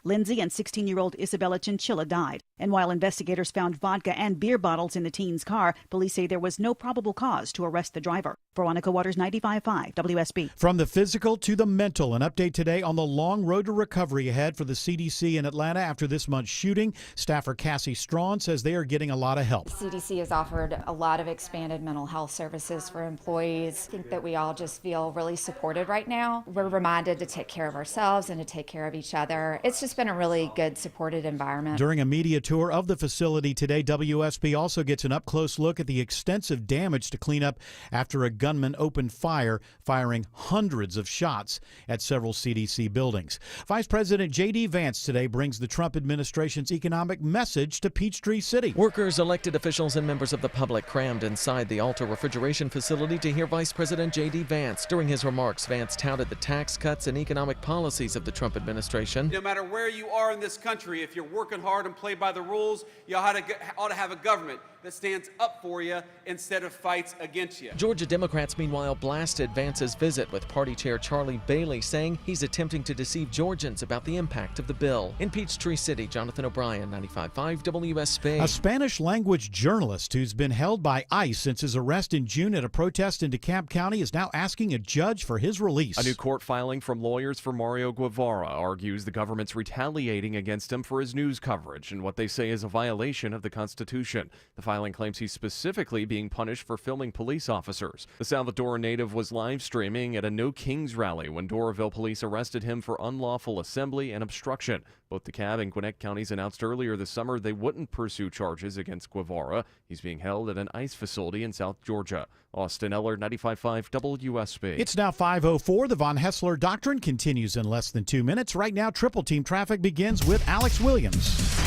Lindsay and 16-year-old Isabella Chinchilla died. And while investigators found vodka and beer bottles in the teen's car, police say there was no probable cause to arrest the driver. Veronica Waters, 95.5 WSB. From the physical to the mental, an update today on the long road to recovery ahead for the CDC in Atlanta after this month's shooting. Staffer Cassie Strawn says they are getting a lot of help. CDC has offered a lot of expanded mental health services for employees. I think that we all just feel really supported right now. We're reminded to take care of ourselves and to take care of each other. It's just been a really good, supported environment. During a media tour of the facility today, WSB also gets an up-close look at the extensive damage to clean up after a gunman opened fire, firing hundreds of shots at several CDC buildings. Vice President J.D. Vance today brings the Trump administration's economic message to Peachtree City. Workers, elected officials, and members of the public crammed inside the Alta refrigeration facility to hear Vice President J.D. Vance. During his remarks, Vance touted the tax cuts and economic policies of the Trump administration. No matter where you are in this country, if you're working hard and play by the rules, you ought to have a government that stands up for you instead of fights against you. Georgia Democrats, meanwhile, blasted Vance's visit, with Party Chair Charlie Bailey saying he's attempting to deceive Georgians about the impact of the bill. In Peachtree City, Jonathan O'Brien, 95.5 WSB. A Spanish-language journalist who's been held by ICE since his arrest in June at a protest in DeKalb County is now asking a judge for his release. A new court filing from lawyers for Mario Guevara argues the government's retaliating against him for his news coverage and what they say is a violation of the Constitution. The filing claims he's specifically being punished for filming police officers. The Salvador native was live streaming at a No Kings rally when Doraville police arrested him for unlawful assembly and obstruction. Both DeKalb and Gwinnett counties announced earlier this summer they wouldn't pursue charges against Guevara. He's being held at an ICE facility in South Georgia. Austin Eller, 95.5 WSB. It's now 5:04. The Von Haessler Doctrine continues in less than 2 minutes. Right now, Triple Team Traffic begins with Alex Williams.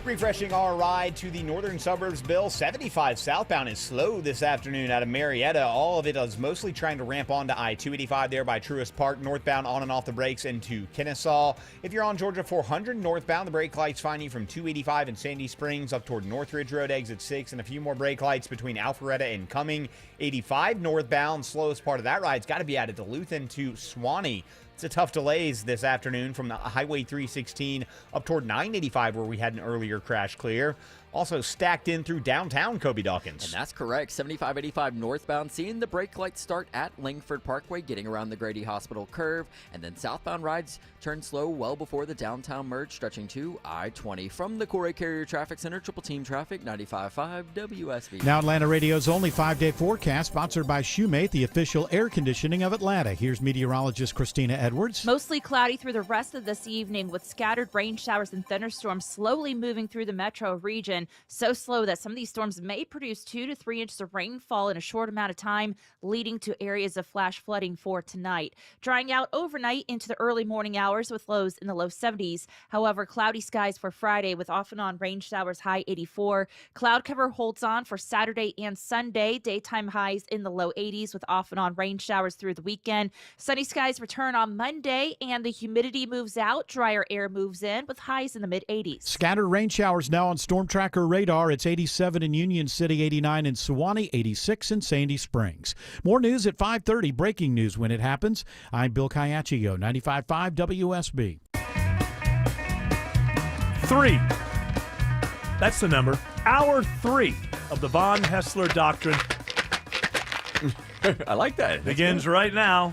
Refreshing our ride to the northern suburbs, Bill. 75 southbound is slow this afternoon out of Marietta. All of it is mostly trying to ramp onto I-285 there by Truist Park. Northbound on and off the brakes into Kennesaw. If you're on Georgia 400 northbound, the brake lights find you from 285 in Sandy Springs up toward Northridge Road, exit 6, and a few more brake lights between Alpharetta and Cumming. 85 northbound, slowest part of that ride's got to be out of Duluth into Swanee. It's a tough delays this afternoon from the Highway 316 up toward 985 where we had an earlier crash clear. Also stacked in through downtown Kobe Dawkins. And that's correct. 7585 northbound, seeing the brake lights start at Langford Parkway, getting around the Grady Hospital curve, and then southbound rides turn slow well before the downtown merge, stretching to I-20. From the Corey Carrier Traffic Center, Triple Team Traffic, 95.5 WSB. Now Atlanta Radio's only 5-day forecast, sponsored by Shoemate, the official air conditioning of Atlanta. Here's meteorologist Christina Edwards. Mostly cloudy through the rest of this evening, with scattered rain showers and thunderstorms slowly moving through the metro region. So slow that some of these storms may produce 2 to 3 inches of rainfall in a short amount of time, leading to areas of flash flooding for tonight. Drying out overnight into the early morning hours with lows in the low 70s. However, cloudy skies for Friday with off and on rain showers, high 84. Cloud cover holds on for Saturday and Sunday. Daytime highs in the low 80s with off and on rain showers through the weekend. Sunny skies return on Monday and the humidity moves out. Drier air moves in with highs in the mid 80s. Scattered rain showers now on Storm Tracker radar. It's 87 in Union City, 89 in Sewanee, 86 in Sandy Springs. More news at 5:30. Breaking news when it happens. I'm Bill Caiaccio, 95.5 WSB. 3. That's the number. Hour 3 of the Von Haessler Doctrine. I like that. Begins right now.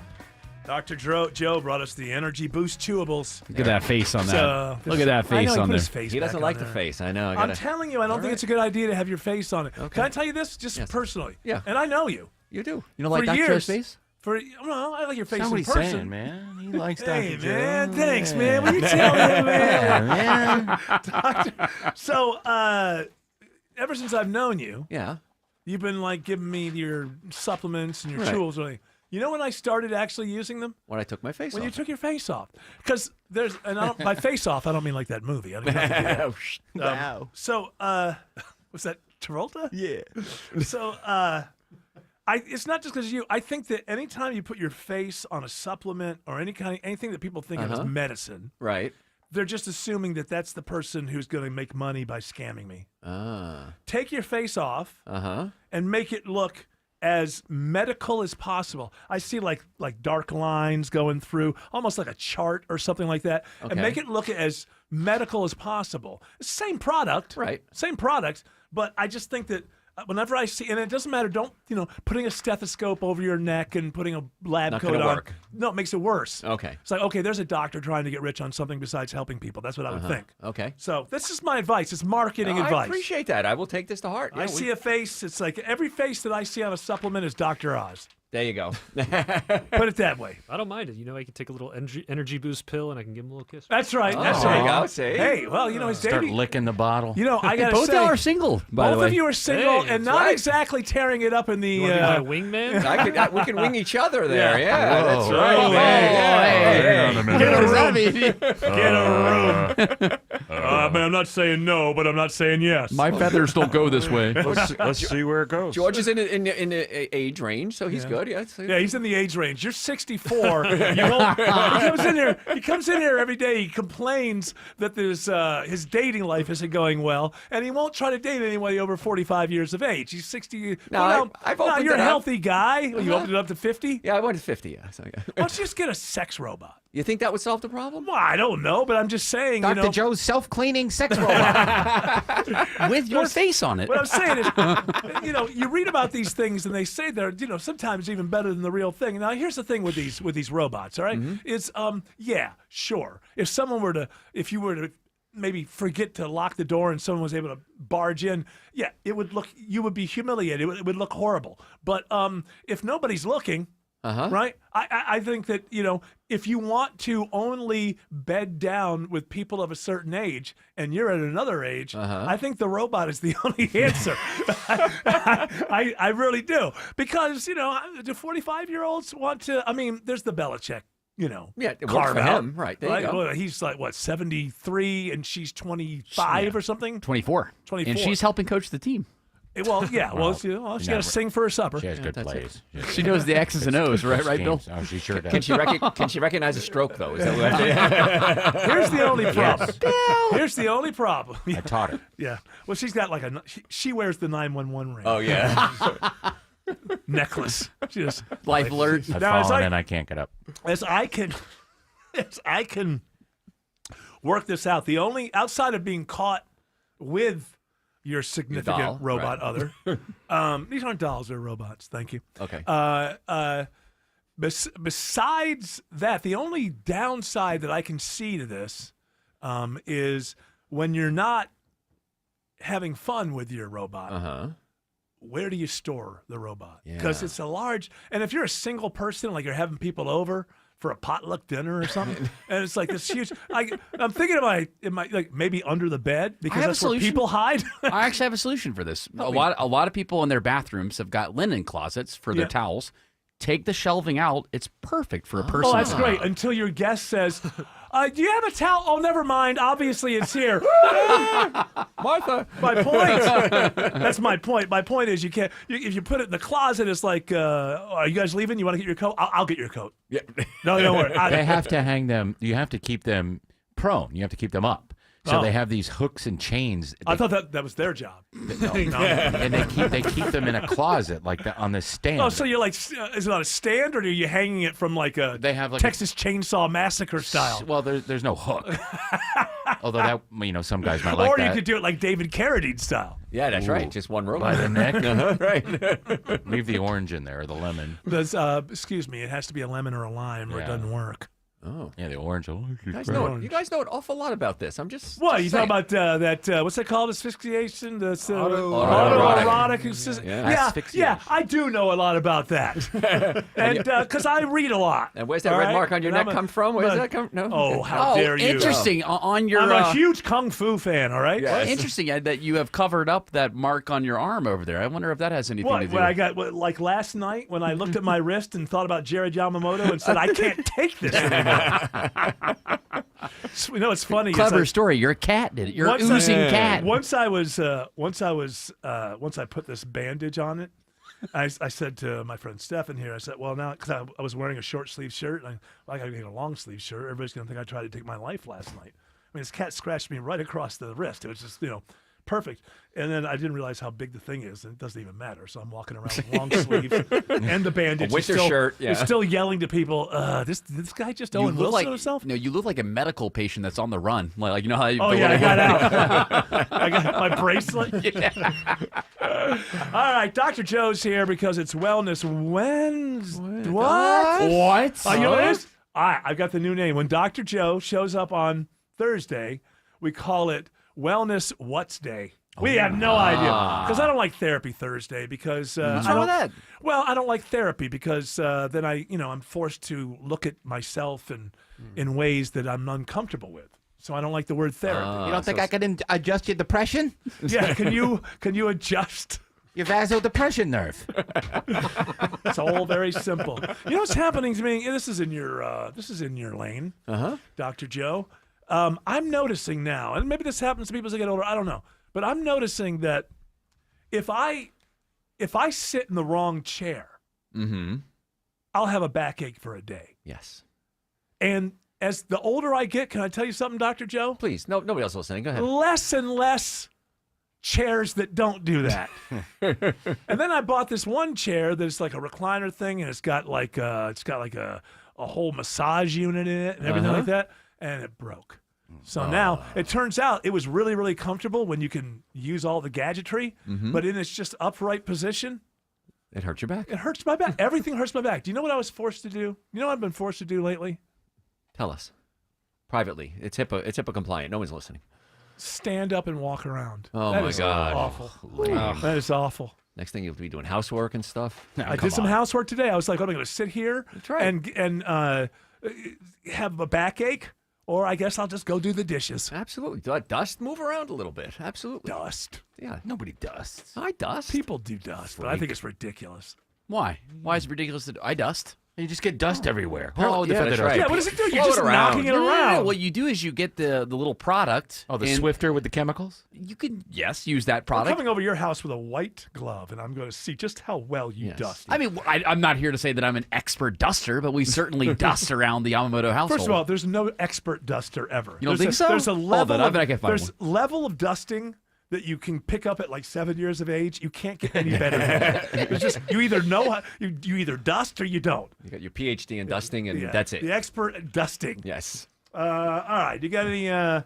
Dr. Joe brought us the Energy Boost Chewables. Look at that face on that. Look at that face on there. He doesn't like the face. I know. I'm telling you, I don't think it's a good idea to have your face on it. Okay. Can I tell you this just personally? Yeah. And I know you. You do. You don't like Dr. Joe's face? Well, I like your face That's in what he's person. saying, man. He likes Hey, Dr. Joe. man, thanks, man. Will you tell him, man? man. So, ever since I've known you, you've been like giving me your supplements and your tools. You know when I started actually using them? When I took my face off. When you took your face off. Because there's, and by face off, I don't mean like that movie. I mean, Wow. So, was that Travolta? Yeah. So, it's not just because of you. I think that anytime you put your face on a supplement or anything that people think of as medicine, right? They're just assuming that that's the person who's going to make money by scamming me. Take your face off and make it look as medical as possible. I see like dark lines going through, almost like a chart or something like that, and make it look as medical as possible. Same product, right? Same product, but I just think that whenever I see, and it doesn't matter, putting a stethoscope over your neck and putting a lab Not coat gonna on. work. No, it makes it worse. Okay. It's like, okay, there's a doctor trying to get rich on something besides helping people. That's what I would think. Okay. So this is my advice. It's marketing advice. I appreciate that. I will take this to heart. I see a face. It's like every face that I see on a supplement is Dr. Oz. There you go. Put it that way. I don't mind it. I can take a little energy boost pill and I can give him a little kiss. That's right. That's there right. you go. See? Hey, well, his Start baby. licking the bottle. I got to Both say, are single, by the both way. of you are single Hey, and that's not right. exactly tearing it up in the. You want to be my wingman? We can wing each other there. Yeah. Yeah, that's right. Oh, Hey, Get a room. Get Get a room. I'm not saying no, but I'm not saying yes. My feathers don't go this way. Let's see where it goes. George is in the age range, so he's good. Yeah, Yeah, he's in the age range. You're 64. He comes in here every day. He complains that his dating life isn't going well, and he won't try to date anybody over 45 years of age. He's 60. No, I've opened you're it a up. healthy guy. You opened it up to 50. Yeah, I went to 50. Yeah. So, yeah. Why don't you just get a sex robot? You think that would solve the problem? Well, I don't know, but I'm just saying. Dr. Joe's self-cleaning sex robot. With your face on it. What I'm saying is, you read about these things and they say they're, sometimes even better than the real thing. Now, here's the thing with these robots, all right? It's, yeah, sure. If you were to maybe forget to lock the door and someone was able to barge in, yeah, you would be humiliated. It would look horrible. But if nobody's looking, right? I think that, if you want to only bed down with people of a certain age and you're at another age, I think the robot is the only answer. I really do. Because, do 45-year-olds want to, there's the Belichick. Yeah, it works carve for out, him. Right, there you go. Well, he's like, 73 and she's 25 or something? 24. 24. And she's helping coach the team. Well, yeah. She got to sing for her supper. She has good plays. She knows the X's and O's, right, Bill? Oh, she sure does. Can she recognize a stroke, though? Is that what Here's the only problem. Here's the only problem. I taught her. Yeah. Well, she's got she wears the 911 ring. Oh, yeah. Necklace. She just Life alert. I've fallen and I can't get up. As I can work this out, the only outside of being caught with your significant doll, robot right. other. These aren't dolls, they're robots. Thank you. Okay. Besides that, the only downside that I can see to this is when you're not having fun with your robot. Where do you store the robot? Because it's a large, and if you're a single person, like you're having people over for a potluck dinner or something, and it's like this huge. I'm thinking about like maybe under the bed because that's where people hide. I actually have a solution for this. A lot of people in their bathrooms have got linen closets for their towels. Take the shelving out. It's perfect for a person. Oh, that's great. Until your guest says, do you have a towel? Oh, never mind. Obviously, it's here. Martha. My point. That's my point. My point is you can't. If you put it in the closet, it's like, are you guys leaving? You want to get your coat? I'll get your coat. Yeah. No, don't worry. They have to hang them. You have to keep them prone. You have to keep them up. So they have these hooks and chains. I thought that was their job. No. And they keep them in a closet on the stand. Oh, so you're like, is it on a stand or are you hanging it from like a Texas Chainsaw Massacre style? Well, there's no hook. Although that some guys might like or that. you could do it like David Carradine style. Yeah, that's right. Just one robot. By the neck. Right. Leave the orange in there or the lemon. Excuse me, it has to be a lemon or a lime or it doesn't work. Oh. Yeah, the orange. You guys know an awful lot about this. I'm just What? You saying. talking about that, what's that called? Asphyxiation? Autoerotic. Yeah, I do know a lot about that. And because I read a lot. And where's that red mark on your neck come from? Where's that come? No. Oh, how dare you. Interesting. On your, I'm a huge Kung Fu fan, all right? Well, interesting that you have covered up that mark on your arm over there. I wonder if that has anything to do with like last night when I looked at my wrist and thought about Jared Yamamoto and said, I can't take this anymore. It's funny. Clever story. Your cat did it. Your oozing cat. Once I put this bandage on it, I said to my friend Stefan here, I said, well, now, because I was wearing a short sleeve shirt, and I got to get a long sleeve shirt. Everybody's going to think I tried to take my life last night. I mean, this cat scratched me right across the wrist. It was just, perfect. And then I didn't realize how big the thing is, and it doesn't even matter. So I'm walking around with long sleeves and the bandage. A winter shirt. Yeah. Is still yelling to people, this guy just Owen Wilson himself? No, you look like a medical patient that's on the run. Like you know how you I got out. I got my bracelet. All right, Dr. Joe's here because it's Wellness Wednesday. What? You know what it is? All right, I've got the new name. When Dr. Joe shows up on Thursday, we call it Wellness What's Day. We have no idea because I don't like therapy Thursday because What's wrong with that? Well, I don't like therapy because then I'm forced to look at myself in ways that I'm uncomfortable with. So I don't like the word therapy. You don't think I can adjust your depression? Yeah, can you adjust your vasodepression nerve? It's all very simple. You know what's happening to me? This is in your lane, Dr. Joe. I'm noticing now, and maybe this happens to people as they get older. I don't know. But I'm noticing that if I sit in the wrong chair, I'll have a backache for a day. Yes. And as the older I get, can I tell you something, Dr. Joe? Please. No, nobody else listening. Go ahead. Less and less chairs that don't do that. And then I bought this one chair that's like a recliner thing, and it's got like a whole massage unit in it and everything like that, and it broke. So now it turns out it was really, really comfortable when you can use all the gadgetry, but in its just upright position, it hurts your back. It hurts my back. Everything hurts my back. Do you know what I was forced to do? You know what I've been forced to do lately? Tell us. Privately. It's HIPAA compliant. No one's listening. Stand up and walk around. Oh, that my is God. Awful. That is awful. Next thing you'll be doing housework and stuff. I did some housework today. I was like, I'm going to sit here and have a backache. Or I guess I'll just go do the dishes. Absolutely. Dust, move around a little bit. Absolutely. Dust. Yeah. Nobody dusts. I dust. People do dust, but I think it's ridiculous. Why? Why is it ridiculous to do? I dust. You just get dust everywhere. That's right. Yeah, what does it do? You're just knocking it around. No. What you do is you get the little product. Oh, the Swifter with the chemicals? You can, use that I'm product. coming over your house with a white glove, and I'm going to see just how well you dust. I mean, I'm not here to say that I'm an expert duster, but we certainly dust around the Yamamoto household. First of all, there's no expert duster ever. You don't think so? There's a level. I bet I can find there's one. level of dusting that you can pick up at like 7 years of age. You can't get any better than that. It's just you either know how, you either dust or you don't. You got your PhD in dusting, and that's it. The expert at dusting. Yes. All right. You got any? I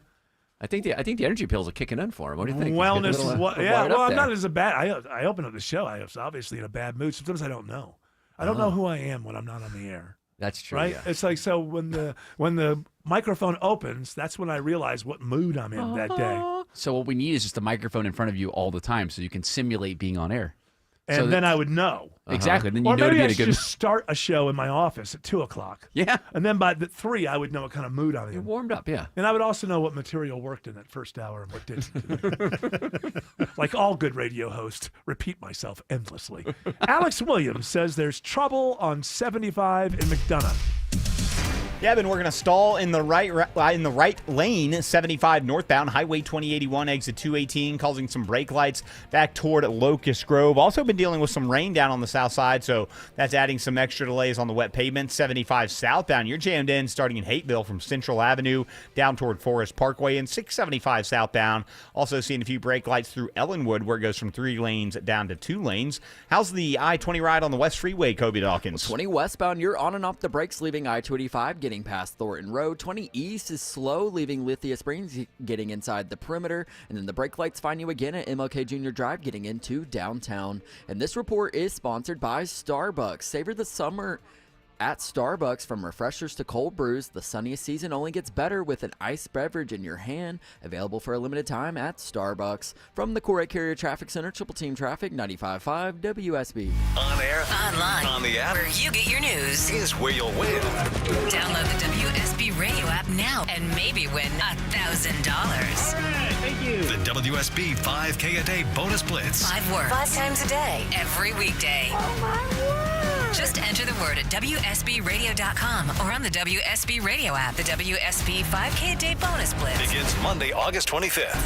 think the energy pills are kicking in for him. What do you think? Wellness. Yeah. Well, I'm not as a bad. I open up the show. I was obviously in a bad mood. Sometimes I don't know. I don't know who I am when I'm not on the air. That's true. Right? Yeah. It's like so when the microphone opens, that's when I realize what mood I'm in that day. So what we need is just a microphone in front of you all the time, so you can simulate being on air. And then I would know. Exactly. Then you or know to maybe be I in a should good. just start a show in my office at 2:00. Yeah. And then by 3, I would know what kind of mood I'm in. You're warmed up, yeah. And I would also know what material worked in that first hour and what didn't. Like all good radio hosts, repeat myself endlessly. Alex Williams says there's trouble on 75 in McDonough. Yeah, we're going to stall in the right lane, 75 northbound, Highway 2081, exit 218, causing some brake lights back toward Locust Grove. Also been dealing with some rain down on the south side, so that's adding some extra delays on the wet pavement. 75 southbound, you're jammed in starting in Hateville from Central Avenue down toward Forest Parkway, and 675 southbound. Also seeing a few brake lights through Ellenwood, where it goes from 3 lanes down to 2 lanes. How's the I-20 ride on the West Freeway, Kobe Dawkins? 20 westbound, you're on and off the brakes, leaving I-285, getting past Thornton Road. 20 east is slow, leaving Lithia Springs, getting inside the perimeter. And then the brake lights find you again at MLK Junior Drive, getting into downtown. And this report is sponsored by Starbucks. Savor the summer at Starbucks. From refreshers to cold brews, the sunniest season only gets better with an iced beverage in your hand. Available for a limited time at Starbucks. From the Corey Carrier Traffic Center, Triple Team Traffic, 95.5 WSB. On air, online, on the app, where you get your news, is where you'll win. Download the WSB radio app now and maybe win $1,000. Thank you. The WSB 5K a day bonus blitz. 5 words, 5 times a day, every weekday. Oh my word! Just enter the word at WSBradio.com or on the WSB radio app. The WSB 5K a day bonus blitz Begins Monday, August 25th.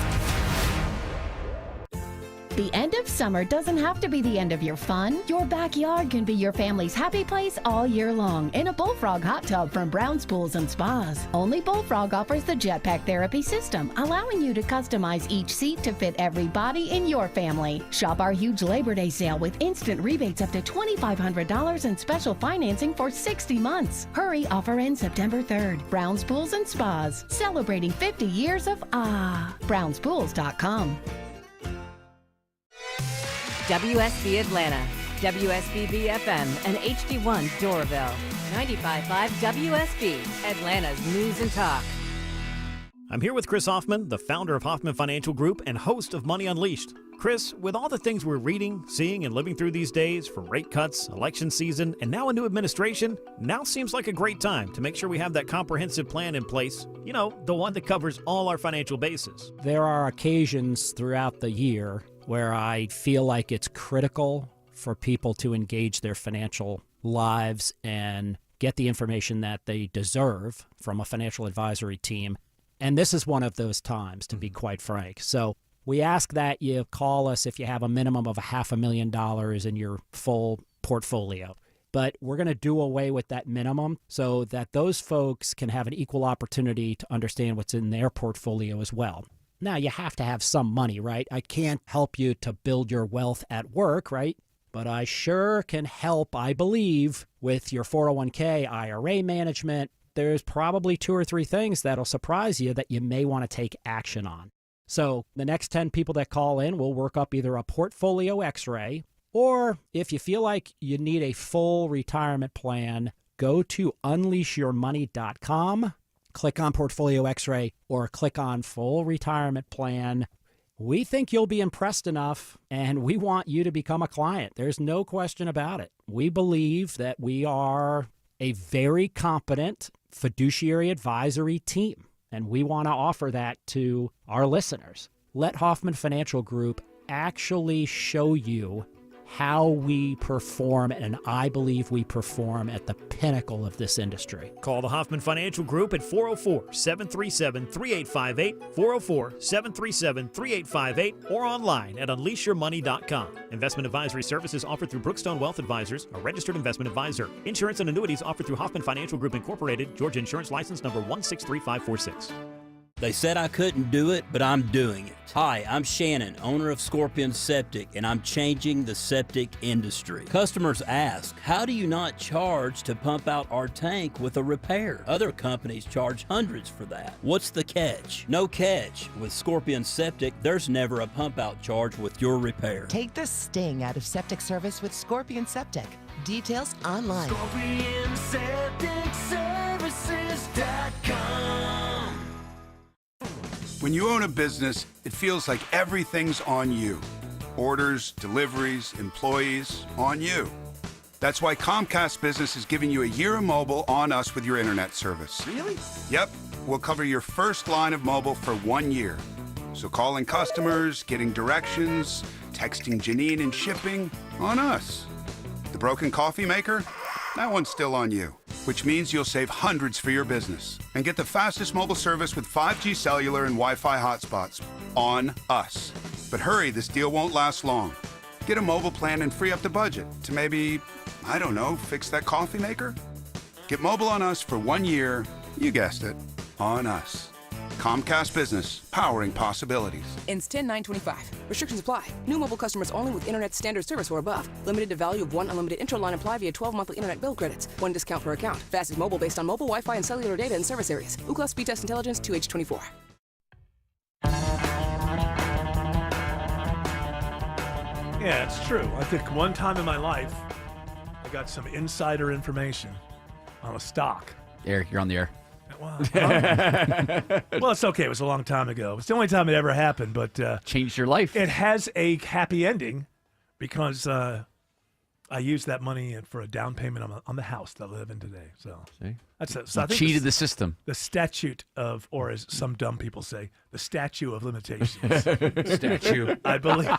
The end of summer doesn't have to be the end of your fun. Your backyard can be your family's happy place all year long in a Bullfrog hot tub from Brown's Pools and Spas. Only Bullfrog offers the Jetpack Therapy system, allowing you to customize each seat to fit every body in your family. Shop our huge Labor Day sale with instant rebates up to $2,500 and special financing for 60 months. Hurry, offer ends September 3rd. Brown's Pools and Spas, celebrating 50 years of Brown'sPools.com. WSB Atlanta, WSBB FM, and HD1 Doraville. 95.5 WSB, Atlanta's News and Talk. I'm here with Chris Hoffman, the founder of Hoffman Financial Group and host of Money Unleashed. Chris, with all the things we're reading, seeing, and living through these days, from rate cuts, election season, and now a new administration, now seems like a great time to make sure we have that comprehensive plan in place. You know, the one that covers all our financial bases. There are occasions throughout the year where I feel like it's critical for people to engage their financial lives and get the information that they deserve from a financial advisory team. And this is one of those times, to be quite frank. So we ask that you call us if you have a minimum of $500,000 in your full portfolio. But we're going to do away with that minimum so that those folks can have an equal opportunity to understand what's in their portfolio as well. Now, you have to have some money, right? I can't help you to build your wealth at work, right? But I sure can help, I believe, with your 401k, IRA management. There's probably 2 or 3 things that'll surprise you that you may want to take action on. So the next 10 people that call in, we'll work up either a portfolio x-ray, or if you feel like you need a full retirement plan, go to unleashyourmoney.com. Click on Portfolio X-Ray or click on Full Retirement Plan. We think you'll be impressed enough, and we want you to become a client. There's no question about it. We believe that we are a very competent fiduciary advisory team, and we want to offer that to our listeners. Let Hoffman Financial Group actually show you how we perform, and I believe we perform at the pinnacle of this industry. Call the Hoffman Financial Group at 404-737-3858, 404-737-3858, or online at unleashyourmoney.com. Investment advisory services offered through Brookstone Wealth Advisors, a registered investment advisor. Insurance and annuities offered through Hoffman Financial Group Incorporated, Georgia Insurance License number 163546. They said I couldn't do it, but I'm doing it. Hi, I'm Shannon, owner of Scorpion Septic, and I'm changing the septic industry. Customers ask, how do you not charge to pump out our tank with a repair? Other companies charge hundreds for that. What's the catch? No catch. With Scorpion Septic, there's never a pump out charge with your repair. Take the sting out of septic service with Scorpion Septic. Details online. ScorpionSepticServices.com. When you own a business, it feels like everything's on you. Orders, deliveries, employees, on you. That's why Comcast Business is giving you a year of mobile on us with your internet service. Really? Yep. We'll cover your first line of mobile for 1 year. So calling customers, getting directions, texting Janine and shipping, on us. The broken coffee maker? That one's still on you, which means you'll save hundreds for your business and get the fastest mobile service with 5G cellular and Wi-Fi hotspots on us. But hurry, this deal won't last long. Get a mobile plan and free up the budget to maybe, I don't know, fix that coffee maker? Get mobile on us for 1 year, you guessed it, on us. Comcast Business, powering possibilities. Ends 10/9/25. Restrictions apply. New mobile customers only with internet standard service or above. Limited to value of 1 unlimited intro line apply via 12 monthly internet bill credits. 1 discount per account. Fastest mobile based on mobile Wi-Fi and cellular data in service areas. Ookla Speed Test Intelligence 2H24. Yeah, it's true. I think one time in my life, I got some insider information on a stock. Eric, you're on the air. Well, it's okay. It was a long time ago. It's the only time it ever happened, but changed your life. It has a happy ending because I used that money for a down payment on the house that I live in today. So that's it. So I think cheated the system. The statute of, or as some dumb people say, the statute of limitations. Statue. I believe.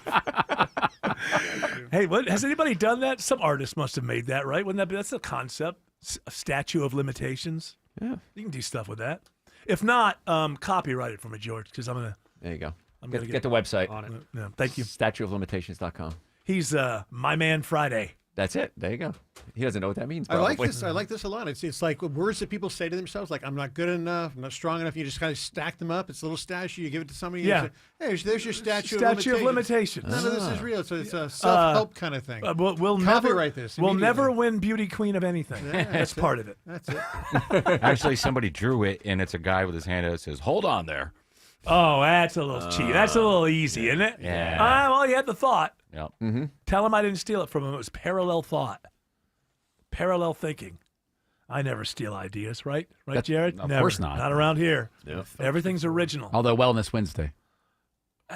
Hey, what has anybody done that? Some artist must have made that, right? Wouldn't that be? That's the concept. A statute of limitations. Yeah, you can do stuff with that. If not, copyright it for me, George, because I'm gonna. There you go. I'm gonna Get the website. on it. Yeah, thank you. StatueOfLimitations.com. He's My Man Friday. That's it. There you go. He doesn't know what that means. I like probably. this. I like this a lot. It's like words that people say to themselves, like, I'm not good enough, I'm not strong enough. You just kind of stack them up. It's a little statue. You give it to somebody. Yeah. And you say, hey, there's your statue of limitations. None of this is real. So it's a self-help kind of thing. We'll Copyright this. We'll immediately. never win beauty queen of anything. Yeah, that's part of it. That's it. Actually, somebody drew it, and it's a guy with his hand out that says, "Hold on there." Oh, that's a little cheap. That's a little easy, isn't it? Yeah. Well, you had the thought. Yep. Mm-hmm. Tell him I didn't steal it from him. It was parallel thought. Parallel thinking. I never steal ideas, right? Right, Jared? Of Never. course not. Not around here. Yep. Everything's original. Although Wellness Wednesday.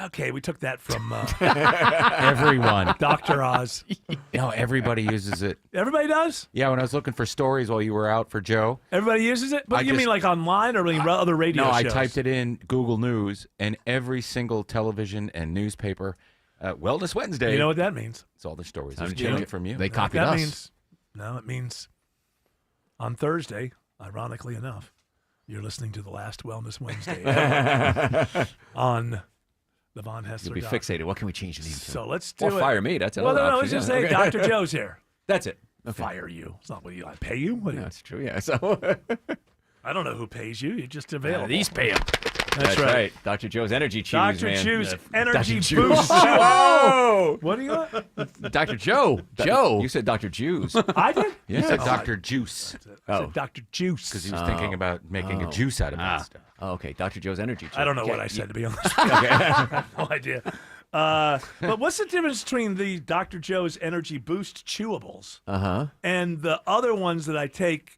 Okay, we took that from Everyone. Dr. Oz. No, everybody uses it. Everybody does? Yeah, when I was looking for stories while you were out for Joe. Everybody uses it? But I you mean just- like online or other radio No, I shows? typed it in Google News, and every single television and newspaper, Wellness Wednesday. You know what that means? It's all the stories. Time They're to change stealing it. from you. They copied that us. Means, no, it means on Thursday, ironically enough, you're listening to the last Wellness Wednesday on the Von Hessler. You'll be fixated. What can we change the name to? So let's do Or it. fire me. That's well, another no, option. let's just yeah. say Okay. Dr. Joe's here. That's it. Okay. Fire you. It's not what you. I pay you. What do you? That's true. Yeah. So I don't know who pays you. You're just available. These pay him. That's right. Dr. Joe's Energy Chews, Dr. man. Choose Dr. Energy Chews. Boost. Whoa! What do you got? Dr. Joe. Joe. You said Dr. Juice. I did? You said Oh. Dr. Juice. I said Dr. Juice. Because he was thinking about making a juice out of pasta. Oh, okay. Dr. Joe's Energy Chews. I don't know Okay, what I said, to be honest. Okay. I have no idea. But what's the difference between the Dr. Joe's Energy Boost chewables and the other ones that I take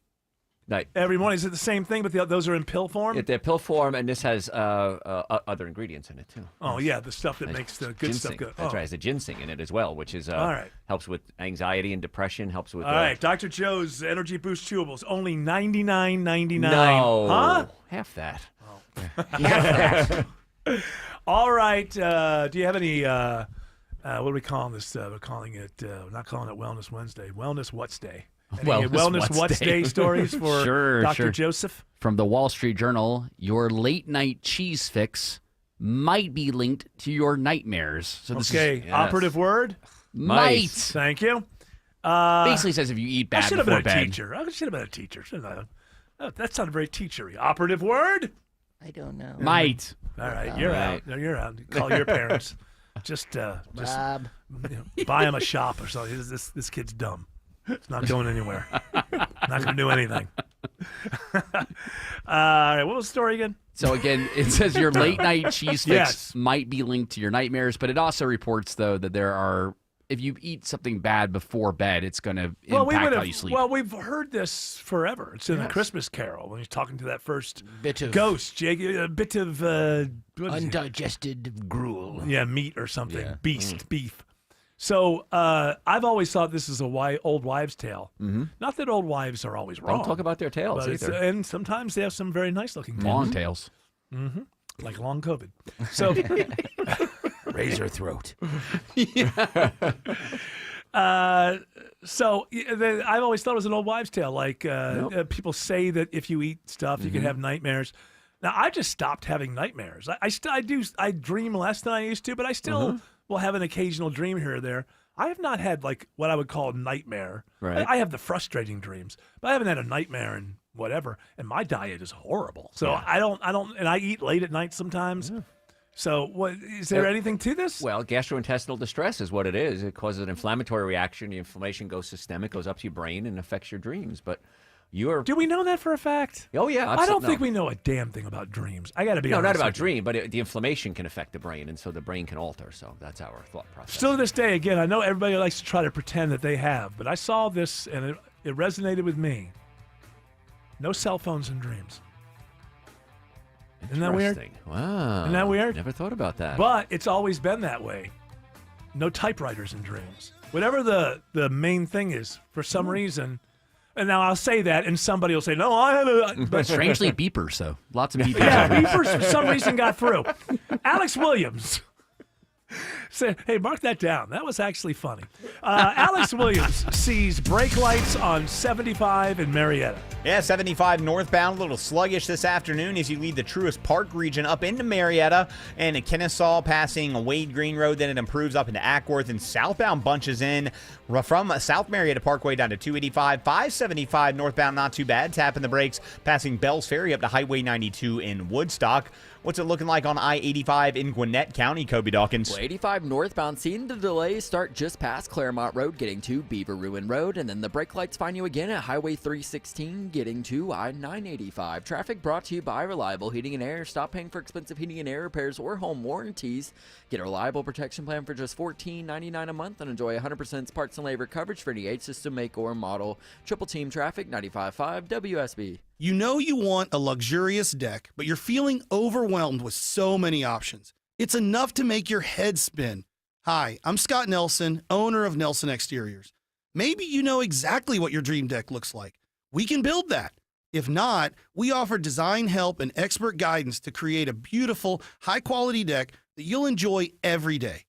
every morning? Is it the same thing, but those are in pill form? They're pill form, and this has other ingredients in it, too. Oh, yeah, the stuff that Nice. makes the good ginseng. stuff good. That's Oh. right. There's a ginseng in it as well, which is All right. helps with anxiety and depression, helps with... All right, Dr. Joe's Energy Boost chewables, only $99.99. No. Huh? Half that. All right. Do you have any? What are we calling this? We're calling it. We're not calling it Wellness Wednesday. Wellness What's Day? Any Wellness What's Day stories for Sure, Dr. sure. Joseph? From the Wall Street Journal, your late night cheese fix might be linked to your nightmares. So this Okay. is Operative word. might. Thank you. Basically says if you eat I bad should have before been a bed. teacher. I should have been a teacher. Shouldn't I? Oh, that sounded very teachery. Operative word. I don't know. Might. All right, you're out. No, you're out. Call your parents. Just Bob. buy him a shop or something. This kid's dumb. It's not going anywhere. Not going to do anything. All right, what was the story again? So again, it says your late night cheese fix Yes. might be linked to your nightmares, but it also reports though that there are if you eat something bad before bed, it's going to impact how you sleep. Well, we've heard this forever. It's in the Christmas Carol when he's talking to that first Bit of ghost, Jake, a bit of what is it? undigested gruel. Yeah, meat or something, Yeah. beef. So I've always thought this is a old wives' tale. Mm-hmm. Not that old wives are always wrong. Don't talk about their tails but it's- either. and sometimes they have some very nice looking tails. Long tails. Mm-hmm. Like long COVID. So Razor throat. I've always thought it was an old wives' tale. Like people say that if you eat stuff, you can have nightmares. Now I just stopped having nightmares. I dream less than I used to, but I still will have an occasional dream here or there. I have not had like what I would call a nightmare. Right. I have the frustrating dreams, but I haven't had a nightmare in whatever. And my diet is horrible, so I don't, and I eat late at night sometimes. So, what is there anything to this? Well, gastrointestinal distress is what it is. It causes an inflammatory reaction. The inflammation goes systemic, goes up to your brain, and affects your dreams. But do we know that for a fact? Oh yeah, I don't think we know a damn thing about dreams. I got to be no, honest. not about with you. dream, but the inflammation can affect the brain, and so the brain can alter. So that's our thought process. Still to this day, again, I know everybody likes to try to pretend that they have, but I saw this and it resonated with me. No cell phones in dreams. Isn't that weird? Interesting. Wow. Isn't that weird? Never thought about that. But it's always been that way. No typewriters in dreams. Whatever the main thing is, for some reason. And now I'll say that, and somebody will say, "No, I had a." But strangely, beepers. So lots of beepers. Yeah, beepers for some reason got through. Alex Williams said, "Hey, mark that down. That was actually funny." Alex Williams sees brake lights on 75 in Marietta. Yeah, 75 northbound, a little sluggish this afternoon as you lead the Truist Park region up into Marietta and Kennesaw, passing Wade Green Road. Then it improves up into Ackworth, and southbound bunches in from South Marietta Parkway down to 285. 575 northbound, not too bad. Tapping the brakes, passing Bells Ferry up to Highway 92 in Woodstock. What's it looking like on I-85 in Gwinnett County, Kobe Dawkins? Well, 85 northbound, seeing the delays start just past Claremont Road, getting to Beaver Ruin Road, and then the brake lights find you again at Highway 316, getting to I-985. Traffic brought to you by Reliable Heating and Air. Stop paying for expensive heating and air repairs or home warranties. Get a reliable protection plan for just $14.99 a month and enjoy 100% parts and labor coverage for any age, system, make, or model. Triple Team Traffic, 95.5 WSB. You know you want a luxurious deck, but you're feeling overwhelmed with so many options. It's enough to make your head spin. Hi, I'm Scott Nelson, owner of Nelson Exteriors. Maybe you know exactly what your dream deck looks like. We can build that. If not, we offer design help and expert guidance to create a beautiful, high-quality deck that you'll enjoy every day.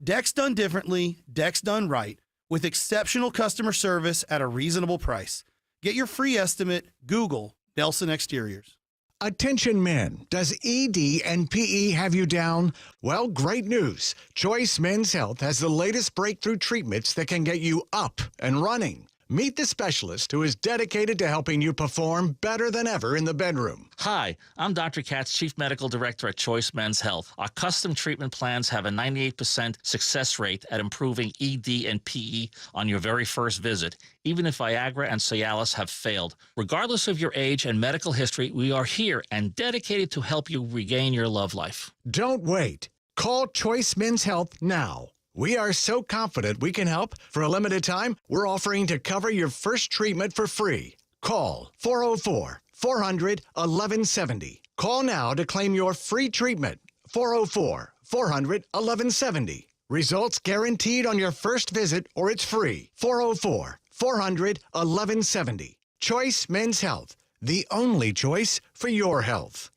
Decks done differently, decks done right, with exceptional customer service at a reasonable price. Get your free estimate, Google Nelson Exteriors. Attention men, does ED and PE have you down? Well, great news. Choice Men's Health has the latest breakthrough treatments that can get you up and running. Meet the specialist who is dedicated to helping you perform better than ever in the bedroom. Hi, I'm Dr. Katz, Chief Medical Director at Choice Men's Health. Our custom treatment plans have a 98% success rate at improving ED and PE on your very first visit, even if Viagra and Cialis have failed. Regardless of your age and medical history, we are here and dedicated to help you regain your love life. Don't wait. Call Choice Men's Health now. We are so confident we can help. For a limited time, we're offering to cover your first treatment for free. Call 404-400-1170. Call now to claim your free treatment. 404-400-1170. Results guaranteed on your first visit or it's free. 404-400-1170. Choice Men's Health, the only choice for your health.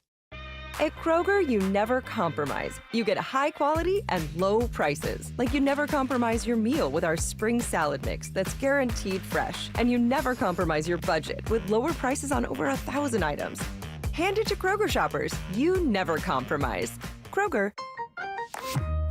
At Kroger, you never compromise. You get high quality and low prices. Like you never compromise your meal with our spring salad mix that's guaranteed fresh. And you never compromise your budget with lower prices on over 1,000 items. Hand it to Kroger shoppers. You never compromise. Kroger.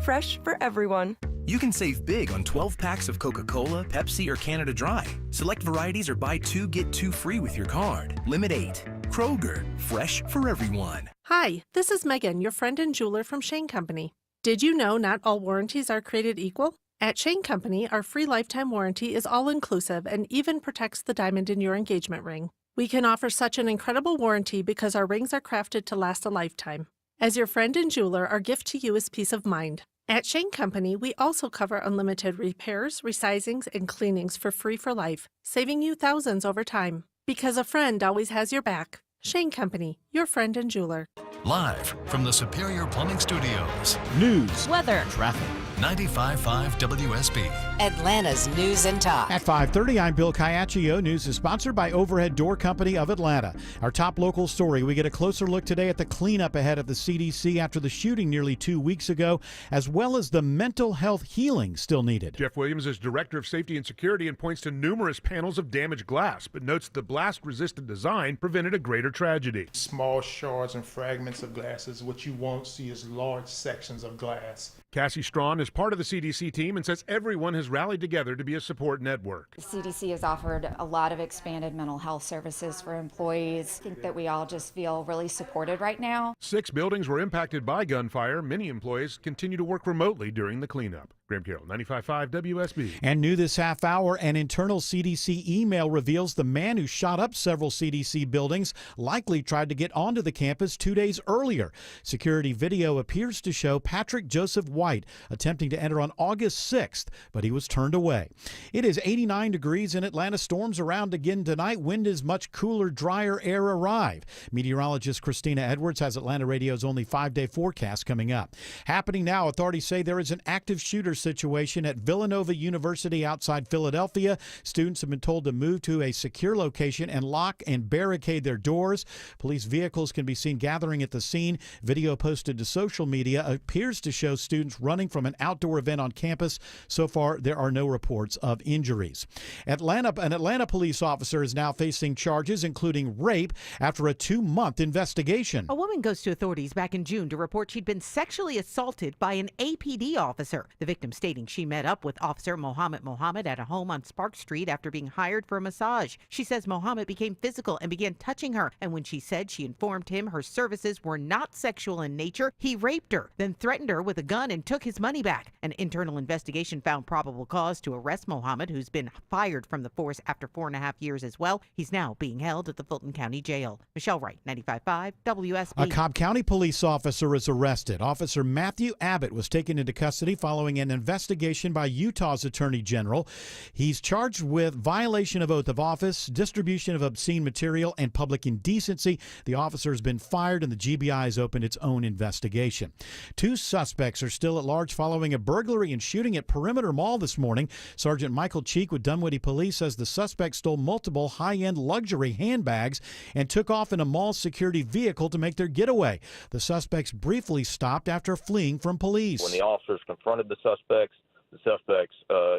Fresh for everyone. You can save big on 12 packs of Coca-Cola, Pepsi, or Canada Dry. Select varieties or buy 2, get 2 free with your card. Limit 8. Kroger, fresh for everyone. Hi, this is Megan, your friend and jeweler from Shane Company. Did you know not all warranties are created equal? At Shane Company, our free lifetime warranty is all-inclusive and even protects the diamond in your engagement ring. We can offer such an incredible warranty because our rings are crafted to last a lifetime. As your friend and jeweler, our gift to you is peace of mind. At Shane Company, we also cover unlimited repairs, resizings, and cleanings for free for life, saving you thousands over time. Because a friend always has your back. Shane Company, your friend and jeweler. Live from the Superior Plumbing Studios. News, weather, traffic. 95.5 WSB. Atlanta's News and Talk. At 5:30, I'm Bill Caiaccio. News is sponsored by Overhead Door Company of Atlanta. Our top local story, we get a closer look today at the cleanup ahead of the CDC after the shooting nearly 2 weeks ago, as well as the mental health healing still needed. Jeff Williams is Director of Safety and Security and points to numerous panels of damaged glass, but notes the blast-resistant design prevented a greater tragedy. Small shards and fragments of glasses. What you won't see is large sections of glass. Cassie Strawn is part of the CDC team and says everyone has rallied together to be a support network. The CDC has offered a lot of expanded mental health services for employees. I think that we all just feel really supported right now. 6 buildings were impacted by gunfire. Many employees continue to work remotely during the cleanup. Graham Carroll, 95.5 WSB. And new this half hour, an internal CDC email reveals the man who shot up several CDC buildings likely tried to get onto the campus 2 days earlier. Security video appears to show Patrick Joseph White attempting to enter on August 6th, but he was turned away. It is 89 degrees in Atlanta. Storms around again tonight. Wind is much cooler, drier air arrive. Meteorologist Christina Edwards has Atlanta Radio's only 5-day forecast coming up. Happening now, authorities say there is an active shooter situation at Villanova University outside Philadelphia. Students have been told to move to a secure location and lock and barricade their doors. Police vehicles can be seen gathering at the scene. Video posted to social media appears to show students running from an outdoor event on campus. So far, there are no reports of injuries. An Atlanta police officer is now facing charges, including rape, after a 2-month investigation. A woman goes to authorities back in June to report she'd been sexually assaulted by an APD officer. The victim stating she met up with Officer Mohammed at a home on Spark Street after being hired for a massage. She says Mohammed became physical and began touching her, and when she said she informed him her services were not sexual in nature, he raped her, then threatened her with a gun and took his money back. An internal investigation found probable cause to arrest Mohammed, who's been fired from the force after 4.5 years as well. He's now being held at the Fulton County Jail. Michelle Wright, 95.5 WSB. A Cobb County police officer is arrested. Officer Matthew Abbott was taken into custody following an investigation by Utah's Attorney General. He's charged with violation of oath of office, distribution of obscene material, and public indecency. The officer has been fired, and the GBI has opened its own investigation. 2 suspects are still at large following a burglary and shooting at Perimeter Mall this morning. Sergeant Michael Cheek with Dunwoody Police says the suspect stole multiple high-end luxury handbags and took off in a mall security vehicle to make their getaway. The suspects briefly stopped after fleeing from police. When the officers confronted the suspects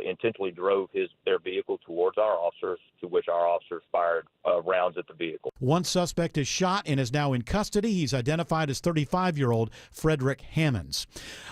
intentionally drove their vehicle towards our officers, to which our officers fired rounds at the vehicle. One suspect is shot and is now in custody. He's identified as 35-year-old Frederick Hammonds.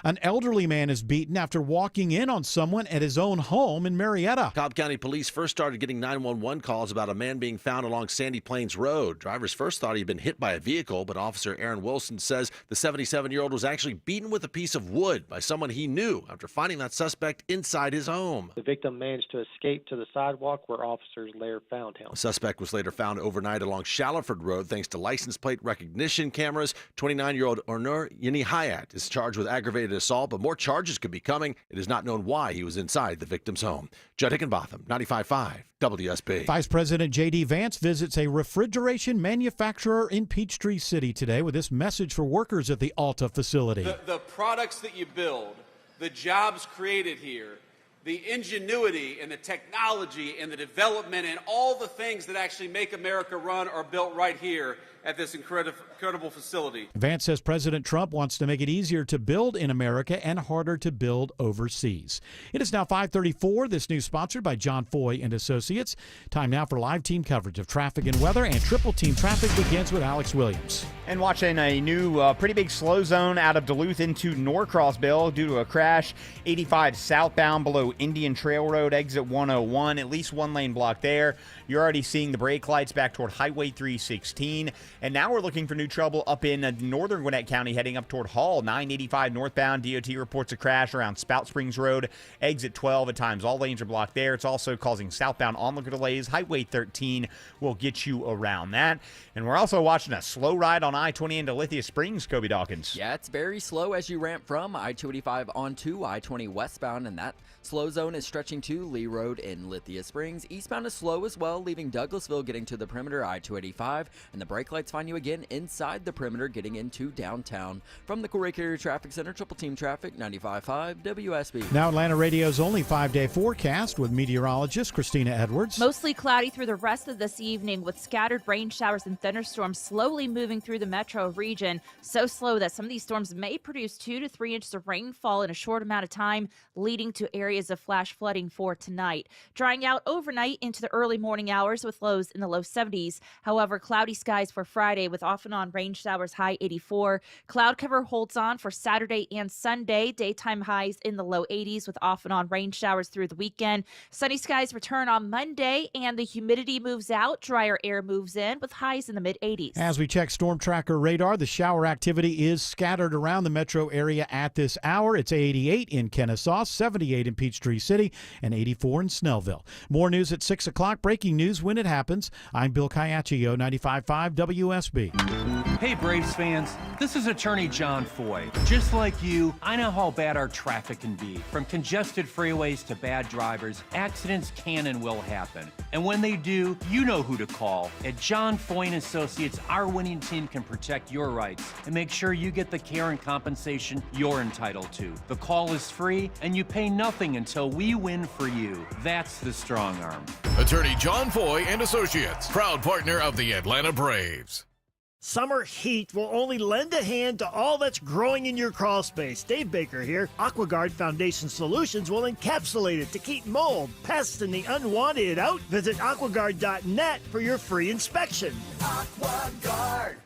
An elderly man is beaten after walking in on someone at his own home in Marietta. Cobb County Police first started getting 911 calls about a man being found along Sandy Plains Road. Drivers first thought he'd been hit by a vehicle, but Officer Aaron Wilson says the 77-year-old was actually beaten with a piece of wood by someone he knew after finding that suspect inside his home. The victim managed to escape to the sidewalk where officers later found him. The suspect was later found overnight along Shallowford Road thanks to license plate recognition cameras. 29-year-old Onur Yeni Hayat is charged with aggravated assault, but more charges could be coming. It is not known why he was inside the victim's home. Judd Hickenbotham, 95.5 WSB. Vice President J.D. Vance visits a refrigeration manufacturer in Peachtree City today with this message for workers at the Alta facility. The products that you build, the jobs created here, the ingenuity and the technology and the development and all the things that actually make America run are built right here at this incredible facility. Vance says President Trump wants to make it easier to build in America and harder to build overseas. It is now 5:34. This news sponsored by John Foy and Associates. Time now for live team coverage of traffic and weather, and Triple Team Traffic begins with Alex Williams. And watching a new pretty big slow zone out of Duluth into Norcrossville due to a crash. 85 southbound below Indian Trail Road, exit 101. At least one lane block there. You're already seeing the brake lights back toward Highway 316. And now we're looking for new trouble up in northern Gwinnett County heading up toward Hall. 985 northbound. DOT reports a crash around Spout Springs Road, exit 12. At times, all lanes are blocked there. It's also causing southbound onlooker delays. Highway 13 will get you around that. And we're also watching a slow ride on I-20 into Lithia Springs, Kobe Dawkins. Yeah, it's very slow as you ramp from I-285 onto I-20 westbound, and that slow zone is stretching to Lee Road in Lithia Springs. Eastbound is slow as well, leaving Douglasville getting to the perimeter I-285, and the brake lights find you again inside the perimeter getting into downtown. From the Corey Carrier Traffic Center, Triple Team Traffic, 95.5 WSB. Now Atlanta Radio's only 5-day forecast with meteorologist Christina Edwards. Mostly cloudy through the rest of this evening with scattered rain showers and thunderstorms slowly moving through the metro region. So slow that some of these storms may produce 2 to 3 inches of rainfall in a short amount of time, leading to areas of flash flooding for tonight. Drying out overnight into the early morning hours with lows in the low 70s. However, cloudy skies for Friday with off and on rain showers, high 84. Cloud cover holds on for Saturday and Sunday. Daytime highs in the low 80s with off and on rain showers through the weekend. Sunny skies return on Monday and the humidity moves out. Drier air moves in with highs in the mid 80s. As we check Storm Tracker radar, the shower activity is scattered around the metro area at this hour. It's 88 in Kennesaw, 78 in Peachtree City, and 84 in Snellville. More news at 6 o'clock. Breaking breaking news when it happens. I'm Bill Caiaccio, 95.5 WSB. Hey, Braves fans. This is attorney John Foy. Just like you, I know how bad our traffic can be. From congested freeways to bad drivers, accidents can and will happen. And when they do, you know who to call. At John Foy & Associates, our winning team can protect your rights and make sure you get the care and compensation you're entitled to. The call is free, and you pay nothing until we win for you. That's the strong arm. Attorney John Foy & Associates, proud partner of the Atlanta Braves. Summer heat will only lend a hand to all that's growing in your crawl space. Dave Baker here. AquaGuard Foundation Solutions will encapsulate it to keep mold, pests, and the unwanted out. Visit aquaguard.net for your free inspection. AquaGuard.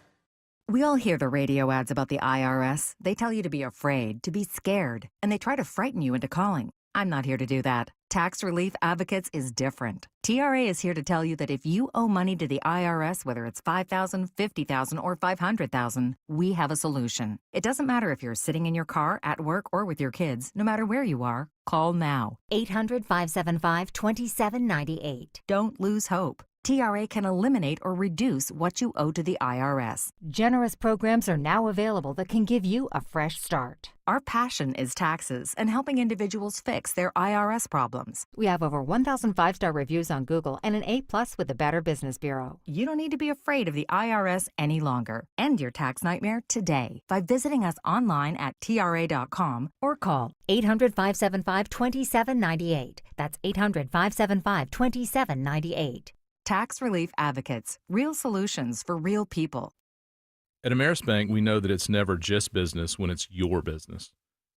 We all hear the radio ads about the IRS. They tell you to be afraid, to be scared, and they try to frighten you into calling. I'm not here to do that. Tax Relief Advocates is different. TRA is here to tell you that if you owe money to the IRS, whether it's $5,000, $50,000, or $500,000, we have a solution. It doesn't matter if you're sitting in your car, at work, or with your kids. No matter where you are, call now. 800-575-2798. Don't lose hope. TRA can eliminate or reduce what you owe to the IRS. Generous programs are now available that can give you a fresh start. Our passion is taxes and helping individuals fix their IRS problems. We have over 1,000 5-star reviews on Google and an A+ with the Better Business Bureau. You don't need to be afraid of the IRS any longer. End your tax nightmare today by visiting us online at TRA.com or call 800-575-2798. That's 800-575-2798. Tax Relief Advocates. Real solutions for real people. At Ameris Bank, we know that it's never just business when it's your business.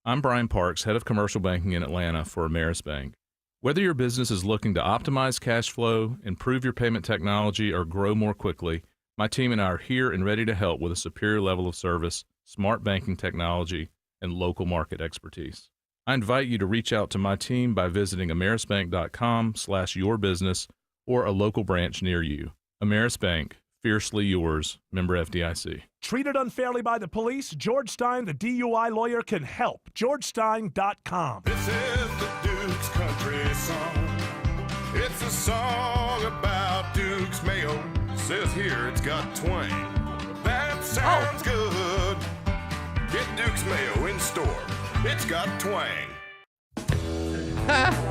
I'm Brian Parks, head of commercial banking in Atlanta for Ameris Bank. Whether your business is looking to optimize cash flow, improve your payment technology, or grow more quickly, my team and I are here and ready to help with a superior level of service, smart banking technology, and local market expertise. I invite you to reach out to my team by visiting amerisbank.com/yourbusiness or a local branch near you. Ameris Bank, fiercely yours, member FDIC. Treated unfairly by the police? George Stein, the DUI lawyer, can help. GeorgeStein.com. This is the Duke's Country Song. It's a song about Duke's Mayo. Says here it's got twang. That sounds good. Get Duke's Mayo in store. It's got twang.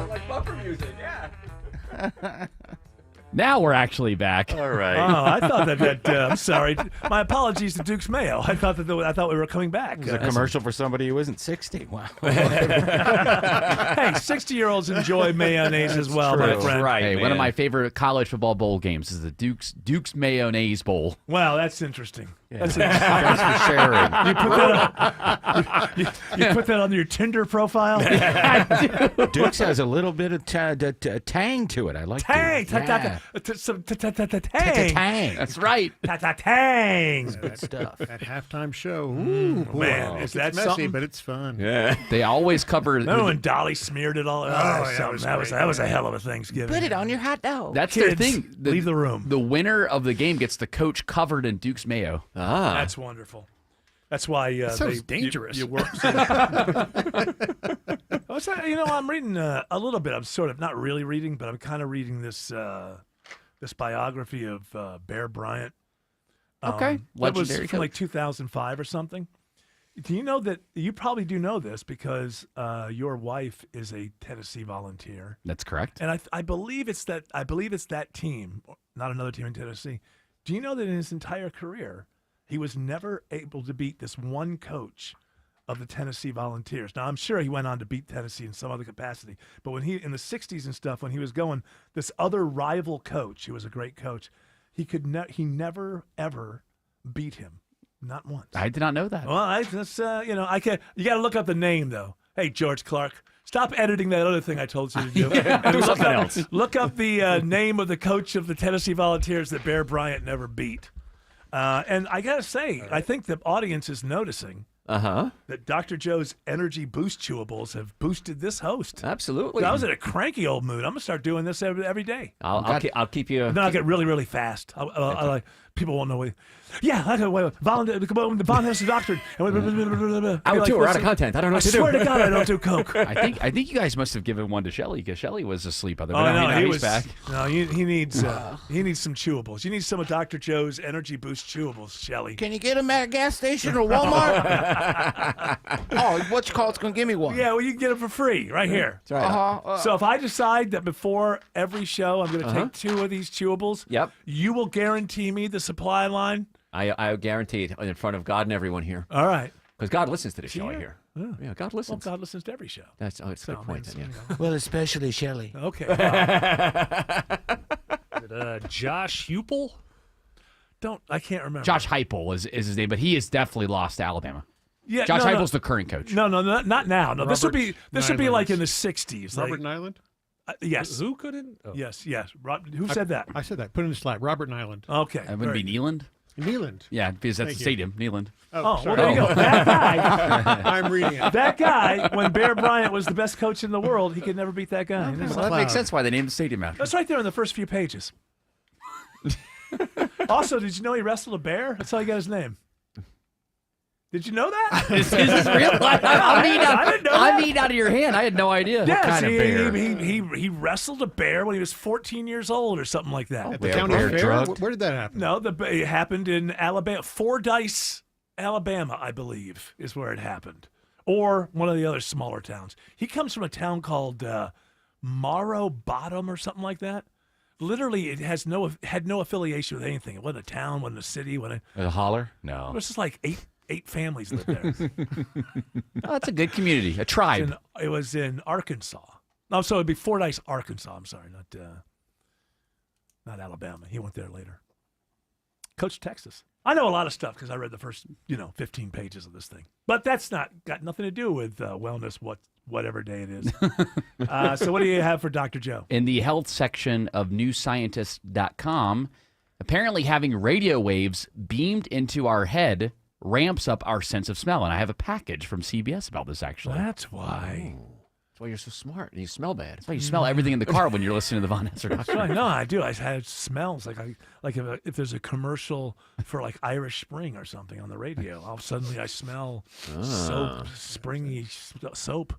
Like bumper music, yeah. Now we're actually back. All right. Oh, I thought that. I'm sorry. My apologies to Duke's Mayo. I thought we were coming back. It's a commercial for somebody who isn't 60. Wow. Hey, 60-year-olds enjoy mayonnaise as well, my friend. Right. Hey, one of my favorite college football bowl games is the Duke's Mayonnaise Bowl. Wow, that's interesting. Yeah. That's interesting. Thanks for sharing. You put that on your Tinder profile? Dukes has a little bit of tang to it. I like tang. Tang. That's right. Tang. That's good stuff. That halftime show. Ooh, boy. Man, is that messy, something? but it's fun. Yeah. They always cover. Remember when Dolly smeared it all? That was a hell of a Thanksgiving. Put it on your hot dog. That's Kids, their thing. Leave the room. The winner of the game gets the coach covered in Duke's Mayo. Ah, that's wonderful. That's why sounds dangerous. You work. I'm reading a little bit. I'm sort of not really reading, but I'm kind of reading this this biography of Bear Bryant. Okay, that was legendary from coach. like 2005 or something. Do you know that? You probably do know this because your wife is a Tennessee Volunteer. That's correct. And I believe it's that team, not another team in Tennessee. Do you know that in his entire career, he was never able to beat this one coach of the Tennessee Volunteers? Now, I'm sure he went on to beat Tennessee in some other capacity, but when he in the 60s and stuff, when he was going, this other rival coach, he was a great coach, he never ever beat him, not once. I did not know that. Well, that's you got to look up the name though. Hey, George Clark, stop editing that other thing I told you to do. Do something else. Look up the name of the coach of the Tennessee Volunteers that Bear Bryant never beat. And I got to say, I think the audience is noticing that Dr. Joe's Energy Boost chewables have boosted this host. Absolutely. I was in a cranky old mood. I'm gonna start doing this every day. I'll keep you. Then I'll get really, really fast. I like people won't know what. Yeah, I go volunteer. The Von Hesse doctrine. Out too. We're out of content. I don't know what to do. I swear to God, I don't do coke. I think you guys must have given one to Shelly because Shelly was asleep. Oh no, he's back. No, he needs some chewables. You need some of Dr. Joe's Energy Boost chewables, Shelly. Can you get them at a gas station or Walmart? Oh, what's called? It's gonna give me one. Yeah, well, you can get them for free right here. That's right. So if I decide that before every show I'm going to take 2 of these chewables, you will guarantee me the supply line. I guarantee it in front of God and everyone here. All right. Because God listens to the show, I hear. Yeah. Yeah, God listens. Well, God listens to every show. It's a good point. Then, yeah. Well, especially Shelley. Okay. Josh Heupel? I can't remember. Josh Heupel is his name, but he has definitely lost to Alabama. Yeah, Josh Heupel's the current coach. No, not now. No, this would be like in the 60s. Robert like, Nyland? Yes. Who couldn't? Oh. Yes. Who said that? I said that. Put it in the slide. Robert Nyland. Okay. It wouldn't be Neyland? Neyland. Yeah, because that's Thank the you. stadium, Neyland. Oh, well, there you go. That guy. I'm reading it. That guy, when Bear Bryant was the best coach in the world, he could never beat that guy. Well, that makes sense why they named the stadium after. That's right there in the first few pages. Also, did you know he wrestled a bear? That's how he got his name. Did you know that? Is this real? I didn't know that. I mean, out of your hand. I had no idea. Yes, what kind of bear? he wrestled a bear when he was 14 years old or something like that. At the county fair? Where did that happen? No, it happened in Alabama. Fordyce, Alabama, I believe, is where it happened. Or one of the other smaller towns. He comes from a town called Morrow Bottom or something like that. Literally, it had no affiliation with anything. It wasn't a town, wasn't a city. A holler? No. It was just like eight families lived there. Oh, that's a good community, a tribe. It was in Arkansas. No, so it'd be Fordyce, Arkansas. I'm sorry, not Alabama. He went there later. Coach Texas. I know a lot of stuff because I read the first 15 pages of this thing. But that's got nothing to do with wellness, whatever day it is. So what do you have for Dr. Joe? In the health section of newscientist.com, apparently having radio waves beamed into our head ramps up our sense of smell. And I have a package from CBS about this, actually. That's why. That's why you're so smart and you smell bad. That's why you smell everything in the car when you're listening to the Von Hesse That's right. No, I do. I had smells like if there's a commercial for like Irish Spring or something on the radio, suddenly I smell soap, springy soap.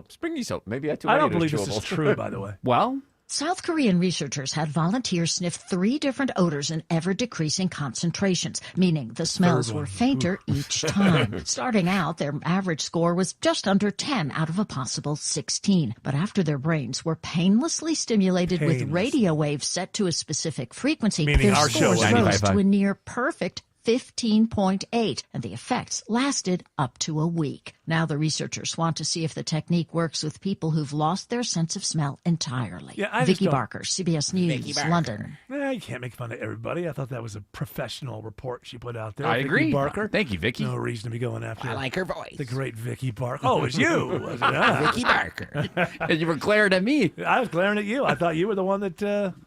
Springy soap. Maybe I don't believe this is true, by the way. Well, South Korean researchers had volunteers sniff 3 different odors in ever-decreasing concentrations, meaning the smells were fainter each time. Starting out, their average score was just under 10 out of a possible 16. But after their brains were painlessly stimulated with radio waves set to a specific frequency, meaning their our scores show, rose to a near-perfect 15.8, and the effects lasted up to a week. Now the researchers want to see if the technique works with people who've lost their sense of smell entirely. Yeah, Vicky Barker, CBS News, London. You can't make fun of everybody. I thought that was a professional report she put out there. I Vicky agree. Barker. Thank you, Vicky. No reason to be going after I like her voice. the great Vicky Barker. Oh, it was you. Was it? Vicky Barker. And you were glaring at me. I was glaring at you. I thought you were the one that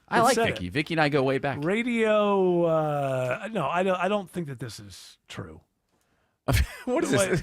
I like said Vicky. it. Vicky and I go way back. Radio, no, I don't think that this is true. What is this?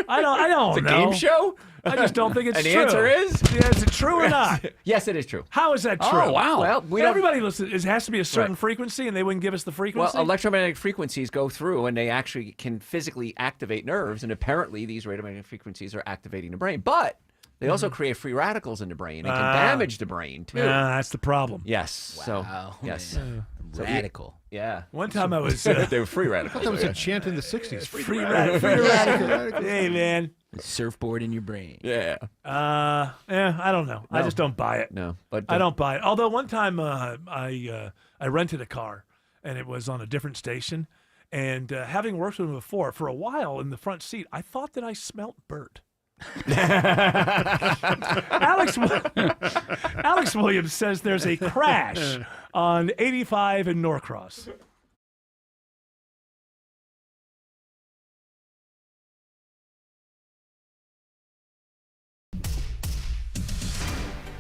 I don't It's a know. game show? I just don't think it's And the true. answer is? Yeah, is it true or not? Yes, it is true. How is that true? Oh, wow. Well, we don't- everybody listens. It has to be a certain Right. frequency, and they wouldn't give us the Well, frequency. electromagnetic frequencies go through and they actually can physically activate nerves, and apparently these radiomagnetic frequencies are activating the brain. But they also create free radicals in the brain and can damage the brain, too. That's the problem. Yes. Wow, So, yes. man. So Radical. Yeah. One time I was... they were free I radicals. thought that was a chant in the 60s. Free radical. Hey, man. Surfboard in your brain. Yeah. I don't know. I just don't buy it. No, but I don't buy it. Although one time I rented a car, and it was on a different station. And having worked with him before, for a while in the front seat, I thought that I smelt Bert. Alex Williams says there's a crash on 85 in Norcross.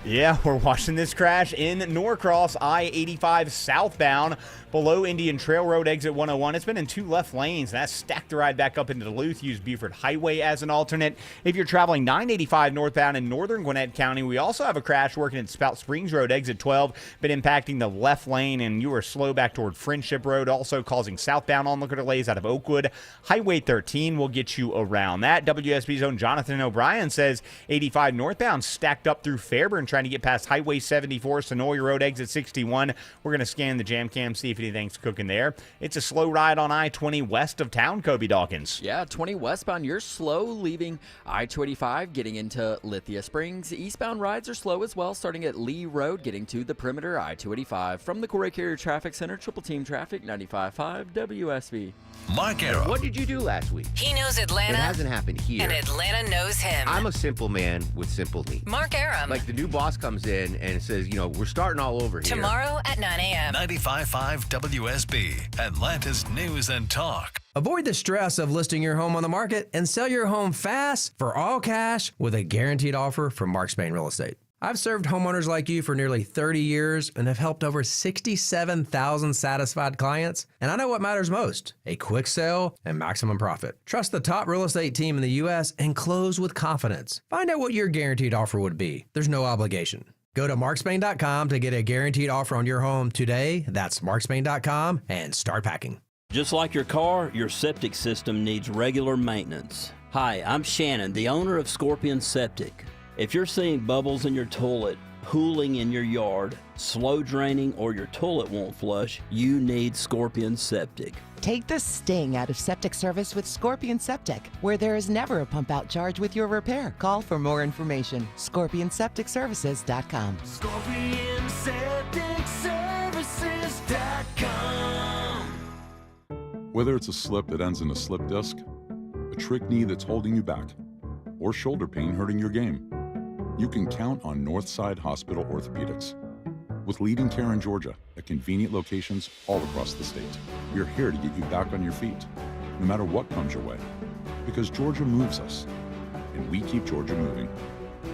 Yeah, we're watching this crash in Norcross, I-85 southbound. Below Indian Trail Road, exit 101. It's been in 2 left lanes, and that's stacked the ride back up into Duluth. Use Buford Highway as an alternate. If you're traveling 985 northbound in northern Gwinnett County, we also have a crash working at Spout Springs Road, exit 12. Been impacting the left lane, and you are slow back toward Friendship Road, also causing southbound onlooker delays out of Oakwood. Highway 13 will get you around that. WSB's own Jonathan O'Brien says 85 northbound stacked up through Fairburn, trying to get past Highway 74, Sonoy Road, exit 61. We're going to scan the jam cam, see if anything's cooking there. It's a slow ride on I-20 west of town, Kobe Dawkins. Yeah, 20 westbound, you're slow leaving I-285, getting into Lithia Springs. Eastbound rides are slow as well, starting at Lee Road, getting to the perimeter I-285. From the Corey Carrier Traffic Center, Triple Team Traffic, 95.5 WSB. Mark Arum. What did you do last week? He knows Atlanta. It hasn't happened here. And Atlanta knows him. I'm a simple man with simple needs. Mark Arum. Like the new boss comes in and says, we're starting all over here. Tomorrow at 9 a.m. 95.5 WSB, Atlanta's News and Talk. Avoid the stress of listing your home on the market and sell your home fast for all cash with a guaranteed offer from Mark Spain Real Estate. I've served homeowners like you for nearly 30 years and have helped over 67,000 satisfied clients. And I know what matters most, a quick sale and maximum profit. Trust the top real estate team in the U.S. and close with confidence. Find out what your guaranteed offer would be. There's no obligation. Go to markspain.com to get a guaranteed offer on your home today. That's markspain.com and start packing. Just like your car, your septic system needs regular maintenance. Hi, I'm Shannon, the owner of Scorpion Septic. If you're seeing bubbles in your toilet, pooling in your yard, slow draining, or your toilet won't flush, you need Scorpion Septic. Take the sting out of septic service with Scorpion Septic, where there is never a pump out charge with your repair. Call for more information. ScorpionSepticServices.com. ScorpionSepticServices.com. Whether it's a slip that ends in a slip disc, a trick knee that's holding you back, or shoulder pain hurting your game, you can count on Northside Hospital Orthopedics. With leading care in Georgia at convenient locations all across the state, we're here to get you back on your feet, no matter what comes your way. Because Georgia moves us, and we keep Georgia moving.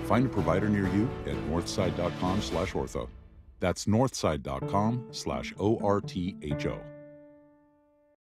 Find a provider near you at northside.com/ortho. That's northside.com/ORTHO.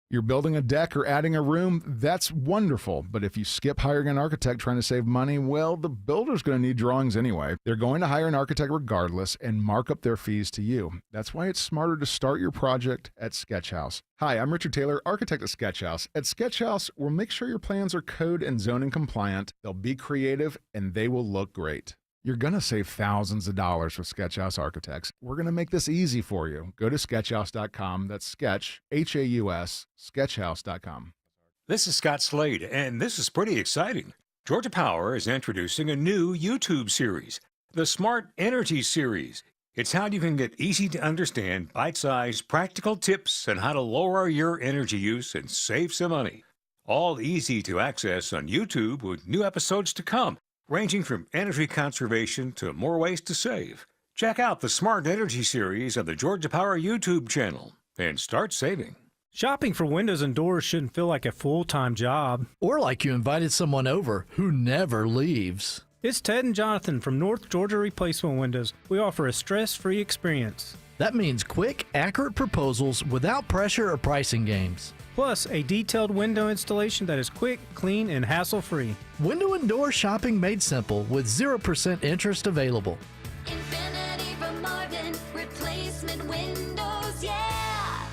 You're building a deck or adding a room, that's wonderful. But if you skip hiring an architect trying to save money, well, the builder's going to need drawings anyway. They're going to hire an architect regardless and mark up their fees to you. That's why it's smarter to start your project at Sketchhouse. Hi, I'm Richard Taylor, architect at Sketchhouse. At Sketchhouse, we'll make sure your plans are code and zoning compliant, they'll be creative, and they will look great. You're going to save thousands of dollars with Sketchhouse Architects. We're going to make this easy for you. Go to sketchhouse.com. That's sketch, H-A-U-S, sketchhouse.com. This is Scott Slade, and this is pretty exciting. Georgia Power is introducing a new YouTube series, the Smart Energy Series. It's how you can get easy to understand, bite-sized, practical tips on how to lower your energy use and save some money. All easy to access on YouTube with new episodes to come, ranging from energy conservation to more ways to save. Check out the Smart Energy Series on the Georgia Power YouTube channel and start saving. Shopping for windows and doors shouldn't feel like a full-time job. Or like you invited someone over who never leaves. It's Ted and Jonathan from North Georgia Replacement Windows. We offer a stress-free experience. That means quick, accurate proposals without pressure or pricing games. Plus, a detailed window installation that is quick, clean, and hassle-free. Window and door shopping made simple with 0% interest available. Infinity from Marvin, replacement windows, yeah!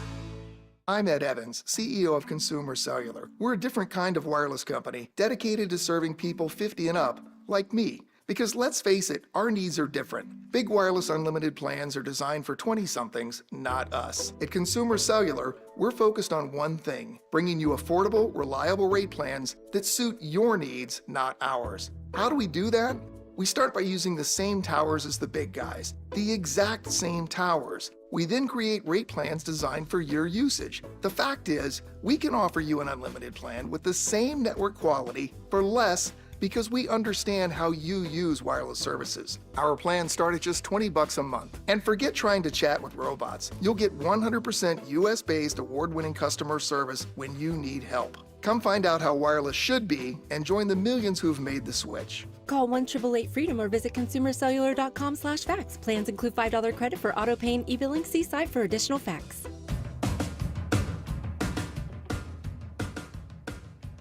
I'm Ed Evans, CEO of Consumer Cellular. We're a different kind of wireless company dedicated to serving people 50 and up, like me. Because let's face it, our needs are different. Big wireless unlimited plans are designed for 20-somethings, not us. At Consumer Cellular, we're focused on one thing, bringing you affordable, reliable rate plans that suit your needs, not ours. How do we do that? We start by using the same towers as the big guys, the exact same towers. We then create rate plans designed for your usage. The fact is, we can offer you an unlimited plan with the same network quality for less because we understand how you use wireless services. Our plans start at just $20 a month. And forget trying to chat with robots. You'll get 100% US-based award-winning customer service when you need help. Come find out how wireless should be and join the millions who've made the switch. Call 1-888-FREEDOM or visit consumercellular.com/facts. Plans include $5 credit for auto pay and e-billing. See site for additional facts.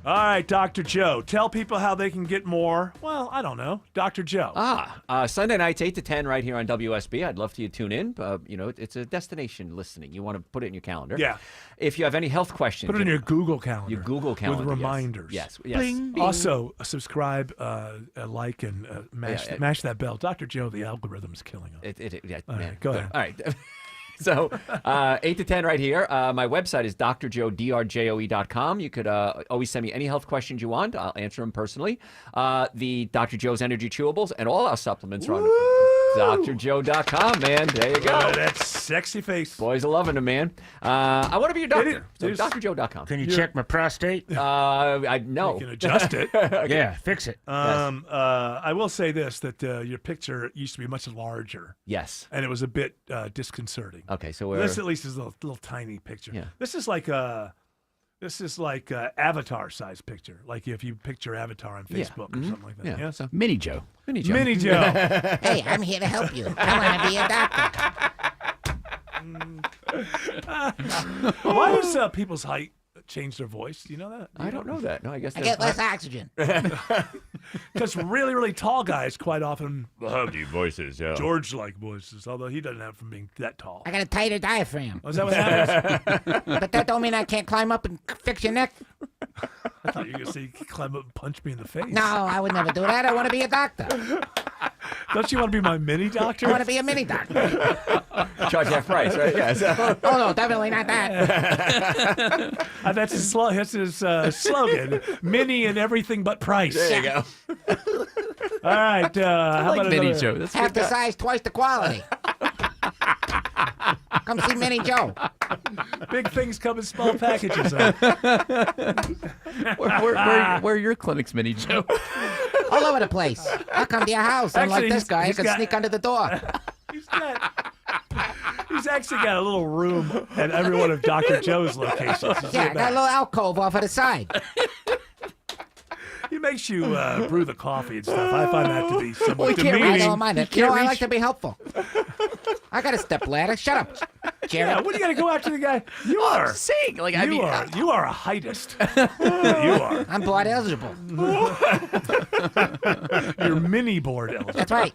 All right, Dr. Joe. Tell people how they can get more. Well, I don't know. Dr. Joe. Sunday nights, 8 to 10 right here on WSB. I'd love for you to tune in. It's a destination listening. You want to put it in your calendar. Yeah. If you have any health questions. Put it in your Google Calendar. Your Google Calendar. With reminders. Yes. Bling. Also, subscribe, like, and mash that bell. Dr. Joe, the algorithm's killing us. All right, go ahead. All right. So 8 to 10 right here. My website is drjoe.com. You could always send me any health questions you want. I'll answer them personally. The Dr. Joe's Energy Chewables and all our supplements are on drjoe.com, man. There you go. That sexy face. Boys are loving them, man. I want to be a doctor. So drjoe.com. Can you check my prostate? No. You can adjust it. Yeah, fix it. I will say this, that your picture used to be much larger. Yes. And it was a bit disconcerting. Okay, so this at least is a little tiny picture. Yeah. This is like Avatar size picture. Like if you picture Avatar on Facebook or something like that. Yeah. So Mini Joe. Mini Joe. Hey, I'm here to help you. I want to be a doctor. Why does people's height change their voice? Do you know that? I don't know that. No, I guess I get less oxygen. Because really, really tall guys quite often have deep voices, yeah. George-like voices, although he doesn't have from being that tall. I got a tighter diaphragm. Oh, is that what happens? But that don't mean I can't climb up and fix your neck. I thought you were going to say you could climb up and punch me in the face. No, I would never do that. I want to be a doctor. Don't you want to be my mini doctor? I want to be a mini doctor. Charge that price, right? Yeah. So. Oh, no, definitely not that. That's his slogan. Mini and everything but price. There you go. All right. How about Mini another- Joe. That's Half the size, twice the quality. Come see Mini Joe. Big things come in small packages. where are your clinics, Mini Joe? All over the place. I'll come to your house. Unlike Actually, this guy, I he's can got- sneak under the door. He's actually got a little room at every one of Dr. Joe's locations. You see Yeah, it I got back. a little alcove off to the side. He makes you brew the coffee and stuff. I find that to be somewhat I demeaning. don't mind it. You know, I like to be helpful. I got a step ladder. Shut up, Jerry. Yeah, what do you got to go after the guy? You are saying, like, you are a heightist. You are. I'm board eligible. You're mini board eligible. That's right.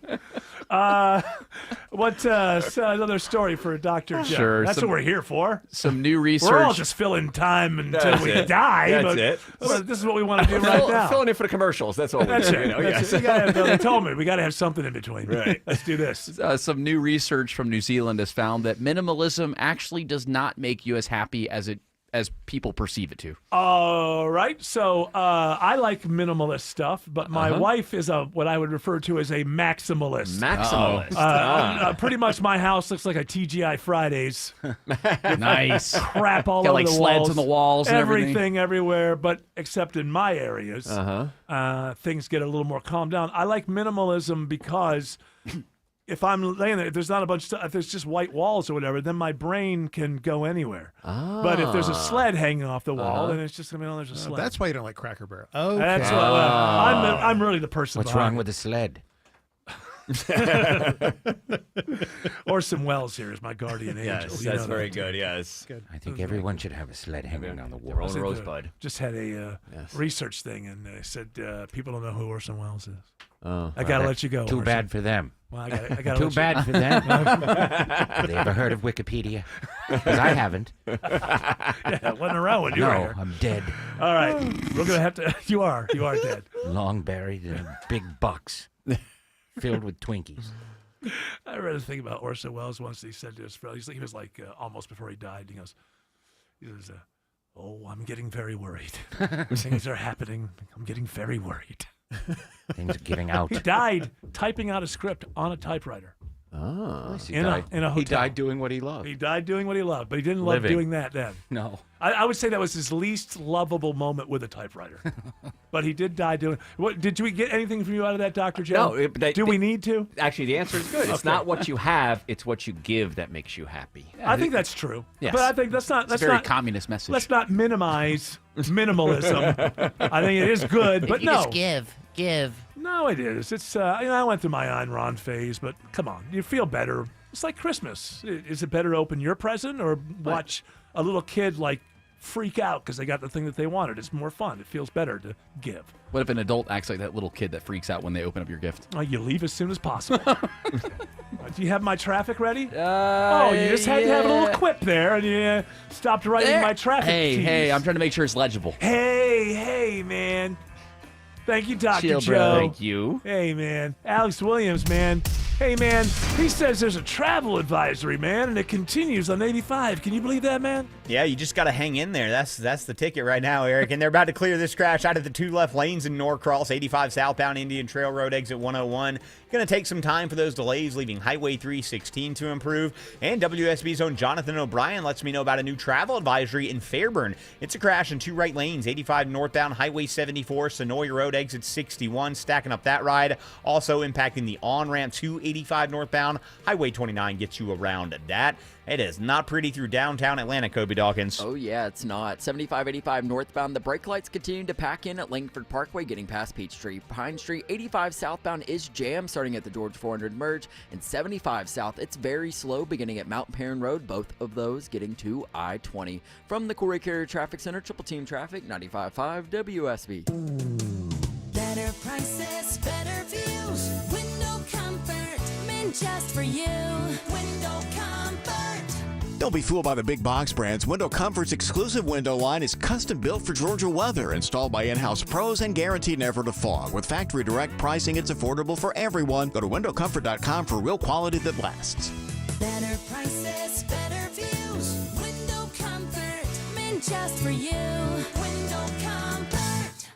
What's another story for Dr. Joe? Sure, That's some- what we're here for. Some new research. We're all just filling time until That's we it. die. That's but it. well, this is what we want to do right now. Filling in for the commercials. That's all we That's do. it. You know? That's Yes. it. We gotta have, they told me we got to have something in between. Right. Let's do this. Some new research from New Zealand has found that minimalism actually does not make you as happy as people perceive it to. All right. So I like minimalist stuff, but my wife is what I would refer to as a maximalist. Maximalist. Pretty much my house looks like a TGI Fridays. Nice. Crap all Got, over like, the sleds walls. on the walls and everything. everywhere, but except in my areas, things get a little more calmed down. I like minimalism because if I'm laying there, if there's not a bunch of stuff, if there's just white walls or whatever, then my brain can go anywhere. But if there's a sled hanging off the wall, then it's just going to be, there's a sled. That's why you don't like Cracker Barrel. Okay. That's what, I'm really the person What's behind wrong it. with the sled? Orson Welles here is my guardian angel. Yes, You that's know very that. good, yes. Good. I think everyone should have a sled hanging on the Their wall. own rosebud. Just had a research thing, and they said people don't know who Orson Welles is. Oh, I got to let you go. Too Orson. bad for them. Well, I got Too bad for them. Have they ever heard of Wikipedia? Because I haven't. Yeah, it wasn't around when you were No, here. I'm dead. All right, we're gonna have to. You are dead. Long buried in a big box filled with Twinkies. I read a thing about Orson Welles once. He said to his friend, he was like almost before he died. He goes, "Oh, I'm getting very worried. Things are happening. I'm getting very worried." Things are giving out. He died typing out a script on a typewriter. Oh, In a hotel. He died doing what he loved. He died doing what he loved, but he didn't love Living. doing that then. No. I would say that was his least lovable moment with a typewriter. But he did die doing. What did we get anything from you out of that, Dr. Joe? No, Do we need to? Actually, the answer is good. It's Okay. not what you have; it's what you give that makes you happy. I think that's true. Yes. But I think that's not. It's That's a very not, communist message. Let's not minimize minimalism. I think it is good, but you no. just give. No, it is. It's. I went through my Ayn Rand phase, but come on, you feel better. It's like Christmas. Is it better to open your present or watch a little kid like freak out because they got the thing that they wanted. It's more fun. It feels better to give. What if an adult acts like that little kid that freaks out when they open up your gift? You leave as soon as possible. Do you have my traffic ready? You just had to have a little quip there, and you stopped writing my traffic. Hey, I'm trying to make sure it's legible. Hey, man. Thank you, Dr. Chill, Joe. bro. Thank you. Hey, man. Alex Williams, man. Hey, man. He says there's a travel advisory, man, and it continues on 85. Can you believe that, man? Yeah, you just got to hang in there. That's the ticket right now, Eric. And they're about to clear this crash out of the 2 left lanes in Norcross, 85 southbound Indian Trail Road, exit 101. Going to take some time for those delays, leaving Highway 316 to improve. And WSB's own Jonathan O'Brien lets me know about a new travel advisory in Fairburn. It's a crash in 2 right lanes, 85 northbound, Highway 74, Sonoy Road, exit 61, stacking up that ride. Also impacting the on-ramp to 85 northbound, Highway 29 gets you around that. It is not pretty through downtown Atlanta, Kobe Dawkins. Oh, yeah, it's not. 75-85 northbound, the brake lights continue to pack in at Langford Parkway, getting past Peachtree. Pine Street, 85 southbound is jammed starting at the George 400 merge, and 75 south, it's very slow beginning at Mount Perrin Road, both of those getting to I-20. From the Corey Carrier Traffic Center, Triple Team Traffic, 95.5 WSB. Better prices, better views, window comfort, meant just for you. Window comfort. Don't be fooled by the big box brands. Window Comfort's exclusive window line is custom built for Georgia weather, installed by in-house pros and guaranteed never to fog. With factory direct pricing, it's affordable for everyone. Go to windowcomfort.com for real quality that lasts. Better prices, better views, window comfort, meant just for you. Window comfort.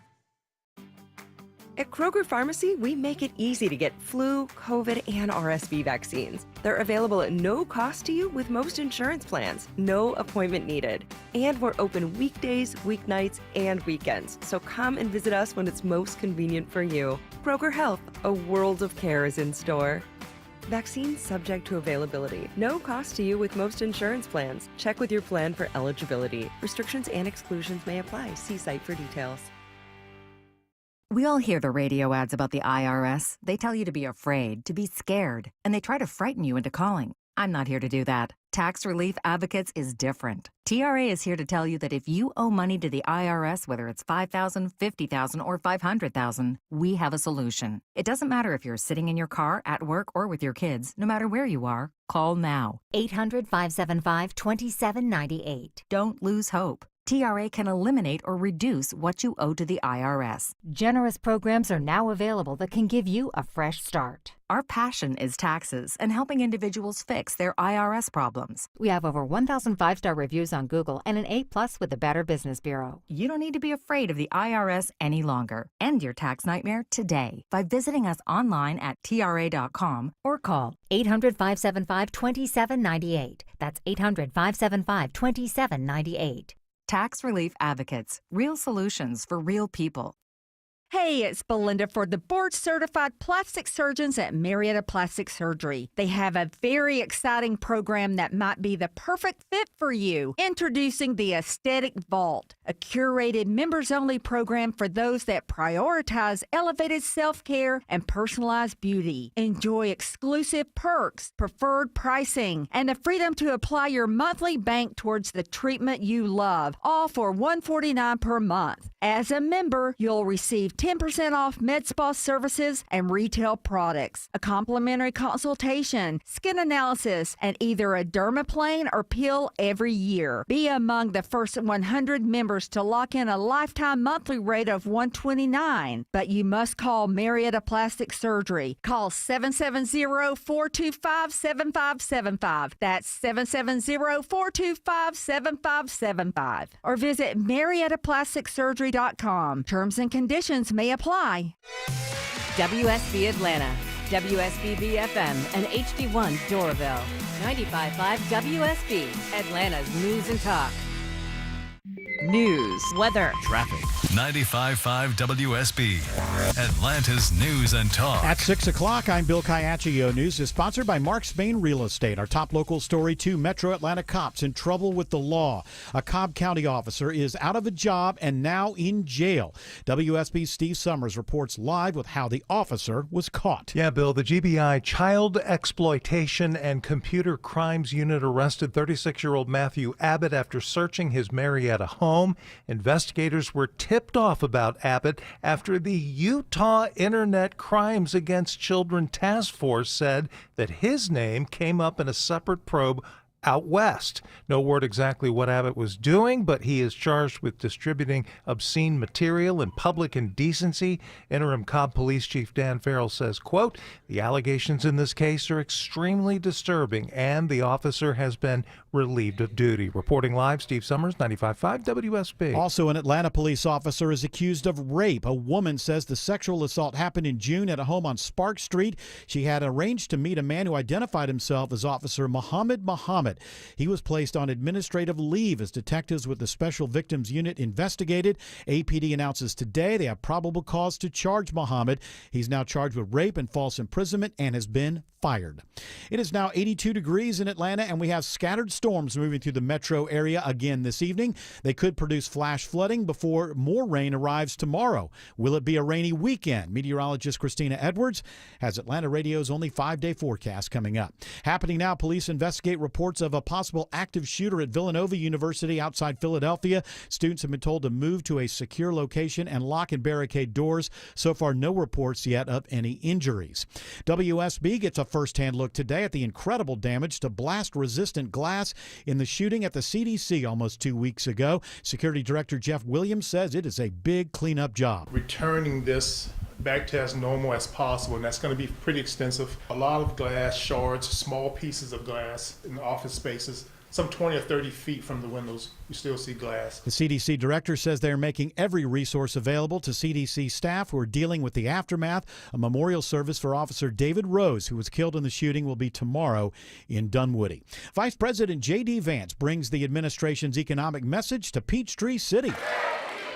At Kroger Pharmacy, we make it easy to get flu, COVID, and RSV vaccines. They're available at no cost to you with most insurance plans. No appointment needed. And we're open weekdays, weeknights, and weekends. So come and visit us when it's most convenient for you. Kroger Health, a world of care is in store. Vaccines subject to availability. No cost to you with most insurance plans. Check with your plan for eligibility. Restrictions and exclusions may apply. See site for details. We all hear the radio ads about the IRS. They tell you to be afraid, to be scared, and they try to frighten you into calling. I'm not here to do that. Tax Relief Advocates is different. TRA is here to tell you that if you owe money to the IRS, whether it's $5,000, $50,000, or $500,000, we have a solution. It doesn't matter if you're sitting in your car, at work, or with your kids. No matter where you are, call now. 800-575-2798. Don't lose hope. TRA can eliminate or reduce what you owe to the IRS. Generous programs are now available that can give you a fresh start. Our passion is taxes and helping individuals fix their IRS problems. We have over 1,000 5-star reviews on Google and an A+ with the Better Business Bureau. You don't need to be afraid of the IRS any longer. End your tax nightmare today by visiting us online at TRA.com or call 800-575-2798. That's 800-575-2798. Tax Relief Advocates. Real solutions for real people. Hey, it's Belinda for the board-certified plastic surgeons at Marietta Plastic Surgery. They have a very exciting program that might be the perfect fit for you. Introducing the Aesthetic Vault, a curated members-only program for those that prioritize elevated self-care and personalized beauty. Enjoy exclusive perks, preferred pricing, and the freedom to apply your monthly bank towards the treatment you love, all for $149 per month. As a member, you'll receive 10% off med spa services and retail products, a complimentary consultation, skin analysis, and either a dermaplane or peel every year. Be among the first 100 members to lock in a lifetime monthly rate of $129. But you must call Marietta Plastic Surgery. Call 770-425-7575. That's 770-425-7575. Or visit MariettaPlasticSurgery.com. Terms and conditions may apply. WSB Atlanta, WSB BFM, and HD1 Doraville. 95.5 WSB, Atlanta's News and Talk. news, weather, traffic. 95.5 WSB, Atlanta's news and talk. At 6 o'clock, I'm Bill Kayachio. News is sponsored by Mark Spain Real Estate. Our top local story, 2 Metro Atlanta cops in trouble with the law. A Cobb County officer is out of a job and now in jail. WSB's Steve Summers reports live with how the officer was caught. Yeah, Bill, the GBI Child Exploitation and Computer Crimes Unit arrested 36-year-old Matthew Abbott after searching his Marietta home. Investigators were tipped off about Abbott after the Utah Internet Crimes Against Children Task Force said that his name came up in a separate probe out west. No word exactly what Abbott was doing, but he is charged with distributing obscene material and public indecency. Interim Cobb Police Chief Dan Farrell says, quote, the allegations in this case are extremely disturbing and the officer has been relieved of duty. Reporting live, Steve Summers, 95.5 WSB. Also, an Atlanta police officer is accused of rape. A woman says the sexual assault happened in June at a home on Spark Street. She had arranged to meet a man who identified himself as Officer Muhammad. He was placed on administrative leave as detectives with the Special Victims Unit investigated. APD announces today they have probable cause to charge Muhammad. He's now charged with rape and false imprisonment and has been fired. It is now 82 degrees in Atlanta, and we have scattered storms moving through the metro area again this evening. They could produce flash flooding before more rain arrives tomorrow. Will it be a rainy weekend? Meteorologist Christina Edwards has Atlanta Radio's only 5-day forecast coming up. Happening now, police investigate reports of a possible active shooter at Villanova University outside Philadelphia. Students have been told to move to a secure location and lock and barricade doors. So far, no reports yet of any injuries. WSB gets a first-hand look today at the incredible damage to blast-resistant glass in the shooting at the CDC almost 2 weeks ago. Security Director Jeff Williams says it is a big cleanup job. Returning this back to as normal as possible, and that's going to be pretty extensive. A lot of glass shards, small pieces of glass in the office spaces. Some 20 or 30 feet from the windows, you still see glass. The CDC director says they're making every resource available to CDC staff who are dealing with the aftermath. A memorial service for Officer David Rose, who was killed in the shooting, will be tomorrow in Dunwoody. Vice President J.D. Vance brings the administration's economic message to Peachtree City.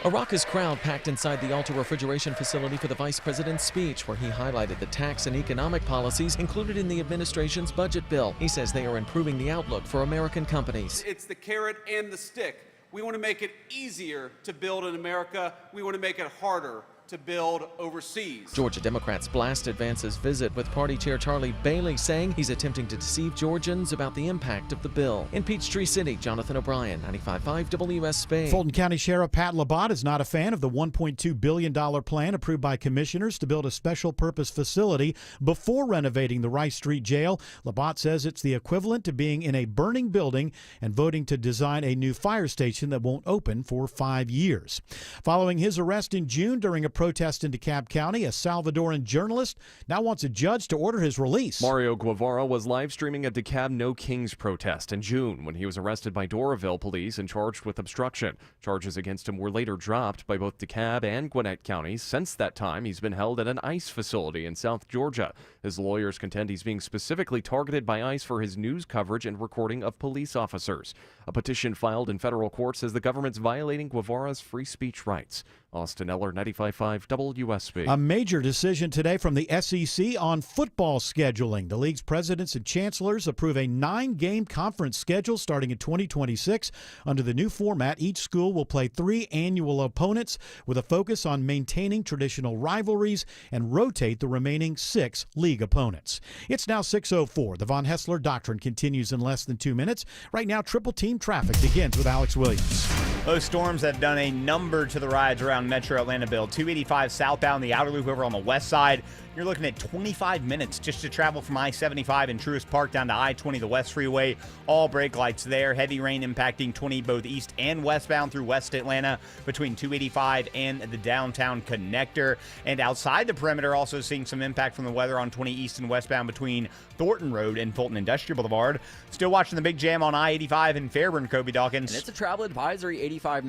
A raucous crowd packed inside the Alta refrigeration facility for the vice president's speech, where he highlighted the tax and economic policies included in the administration's budget bill. He says they are improving the outlook for American companies. It's the carrot and the stick. We want to make it easier to build in America. We want to make it harder to build overseas. Georgia Democrats blasted Vance's visit, with Party Chair Charlie Bailey saying he's attempting to deceive Georgians about the impact of the bill. In Peachtree City, Jonathan O'Brien, 95.5 WSB. Fulton County Sheriff Pat Labatt is not a fan of the $1.2 billion plan approved by commissioners to build a special purpose facility before renovating the Rice Street Jail. Labatt says it's the equivalent to being in a burning building and voting to design a new fire station that won't open for 5 years. Following his arrest in June during a protest in DeKalb County, a Salvadoran journalist now wants a judge to order his release. Mario Guevara was live streaming a DeKalb No Kings protest in June when he was arrested by Doraville police and charged with obstruction. Charges against him were later dropped by both DeKalb and Gwinnett counties. Since that time, he's been held at an ICE facility in South Georgia. His lawyers contend he's being specifically targeted by ICE for his news coverage and recording of police officers. A petition filed in federal court says the government's violating Guevara's free speech rights. Austin Eller, 95.5 WSB. A major decision today from the SEC on football scheduling. The league's presidents and chancellors approve a 9-game conference schedule starting in 2026. Under the new format, each school will play 3 annual opponents with a focus on maintaining traditional rivalries and rotate the remaining 6 league opponents. It's now 6:04. The Von Hessler Doctrine continues in less than 2 minutes. Right now, triple team traffic begins with Alex Williams. Those storms have done a number to the rides around Metro Atlanta, Bill. 285 southbound, the outer loop over on the west side. You're looking at 25 minutes just to travel from I-75 in Truist Park down to I-20, the West Freeway. All brake lights there. Heavy rain impacting 20 both east and westbound through West Atlanta between 285 and the downtown connector. And outside the perimeter, also seeing some impact from the weather on 20 east and westbound between Thornton Road and Fulton Industrial Boulevard. Still watching the big jam on I-85 in Fairburn, Kobe Dawkins. And it's a travel advisory, 85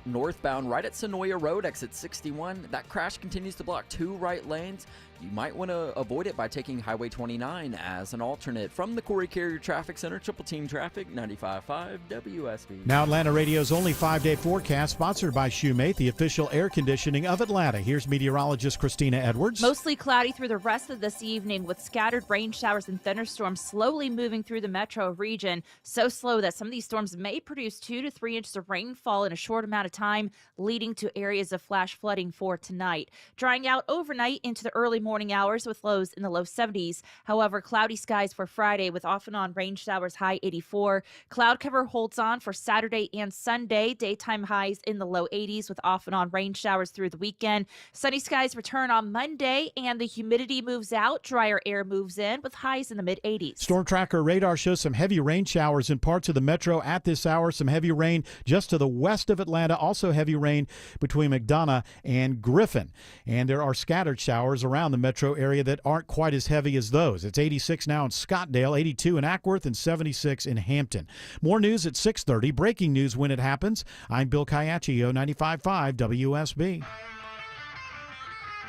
northbound right at Sonoya Road, exit 61. That crash continues to block 2 right lanes. You might want to avoid it by taking Highway 29 as an alternate. From the Corey Carrier Traffic Center, Triple Team Traffic, 95.5 WSB. Now Atlanta Radio's only 5-day forecast, sponsored by Shoemate, the official air conditioning of Atlanta. Here's meteorologist Christina Edwards. Mostly cloudy through the rest of this evening with scattered rain showers and thunderstorms slowly moving through the metro region. So slow that some of these storms may produce 2 to 3 inches of rainfall in a short amount of time, leading to areas of flash flooding for tonight. Drying out overnight into the early morning hours with lows in the low 70s. However, cloudy skies for Friday with off and on rain showers, high 84. Cloud cover holds on for Saturday and Sunday. Daytime highs in the low 80s with off and on rain showers through the weekend. Sunny skies return on Monday and the humidity moves out. Drier air moves in with highs in the mid 80s. Storm Tracker radar shows some heavy rain showers in parts of the metro at this hour. Some heavy rain just to the west of Atlanta. Also heavy rain between McDonough and Griffin. And there are scattered showers around the metro area that aren't quite as heavy as those. It's 86 now in Scottdale, 82 in Ackworth, and 76 in Hampton. More news at 6:30. Breaking news when it happens. I'm Bill Caiaccio, 95.5 WSB.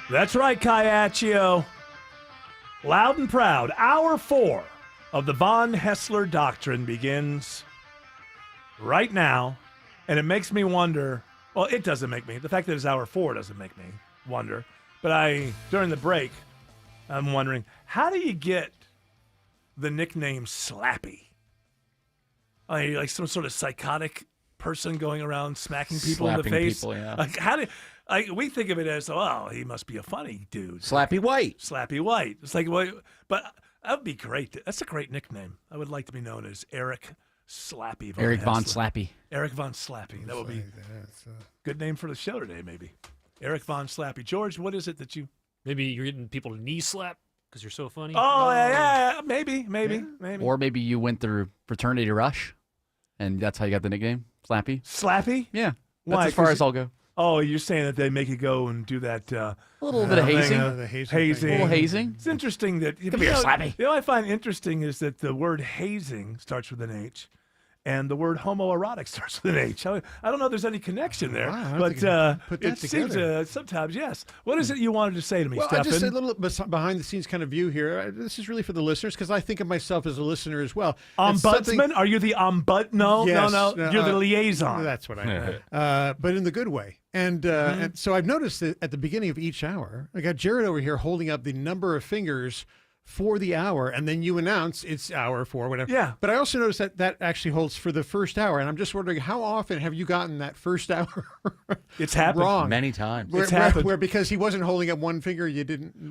That's right, Caiaccio. Loud and proud, Hour 4 of the Von Hessler Doctrine begins right now, and it makes me wonder. Well, it doesn't make me. The fact that it's Hour 4 doesn't make me wonder. But during the break, I'm wondering, how do you get the nickname Slappy? Are you like some sort of psychotic person going around smacking people in the face? People, yeah. Like, we think of it as, oh, he must be a funny dude. Slappy White. Slappy White. It's like, well, but that would be great. That's a great nickname. I would like to be known as Eric Slappy. Eric Von Slappy. Eric Von Slappy. That would be a good name for the show today, maybe. Eric Von Slappy. George, what is it that you... Maybe you're getting people to knee slap because you're so funny. Oh, yeah, maybe. Or maybe you went through fraternity rush, and that's how you got the nickname, Slappy. Slappy? Yeah. Why? That's as far as I'll go. Oh, you're saying that they make you go and do that... a little bit of hazing. Hazing. A little hazing. It's interesting that... Come here, Slappy. You know what I find interesting is that the word hazing starts with an H, and the word homoerotic starts with an H. I don't know if there's any connection there, but it seems sometimes, yes. What is it you wanted to say to me, Well, Stefan? just a little behind-the-scenes kind of view here. This is really for the listeners because I think of myself as a listener as well. Ombudsman? Are you the ombud? No, Yes, no. You're the liaison. That's what I meant, but in the good way. And so I've noticed that at the beginning of each hour, I got Jared over here holding up the number of fingers for the hour, and then you announce it's Hour 4, whatever. Yeah. But I also noticed that actually holds for the first hour, and I'm just wondering how often have you gotten that first hour It's happened wrong? Many times. Where because he wasn't holding up one finger, you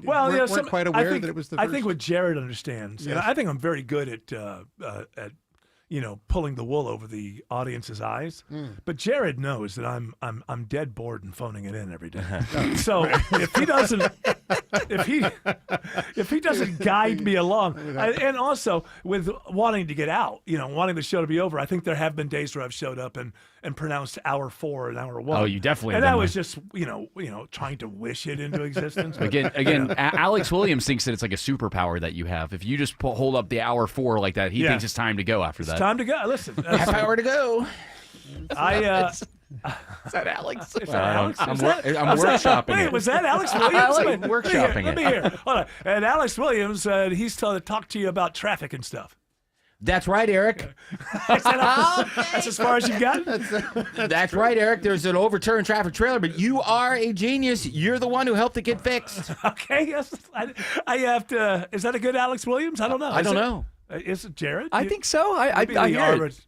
weren't quite aware that it was the first. I think what Jared understands, and Yes. I think I'm very good at pulling the wool over the audience's eyes. But Jared knows that I'm dead bored and phoning it in every day. So if he doesn't guide me along, and also with wanting to get out, wanting the show to be over, I think there have been days where I've showed up and pronounced Hour 4 and Hour 1. Oh, you definitely And have that done was that. just trying to wish it into existence. But, Again, Alex Williams thinks that it's like a superpower that you have. If you just hold up the Hour 4 like that, he Yeah. thinks it's time to go after that. It's time to go. Listen, Half hour to go. Is that Alex? Is that Alex? I'm Is that- workshopping Wait, it. was that Alex I Williams? like Wait, workshopping Let me it. hear. Hold on. And Alex Williams, he's talked to you about traffic and stuff. That's right, Eric. That's as far as you got? That's right, Eric. There's an overturned traffic trailer, but you are a genius. You're the one who helped it get fixed. Okay, yes. I have to. Is that a good Alex Williams? I don't know. I don't know. Is it Jared? I think so. I Maybe hear the it.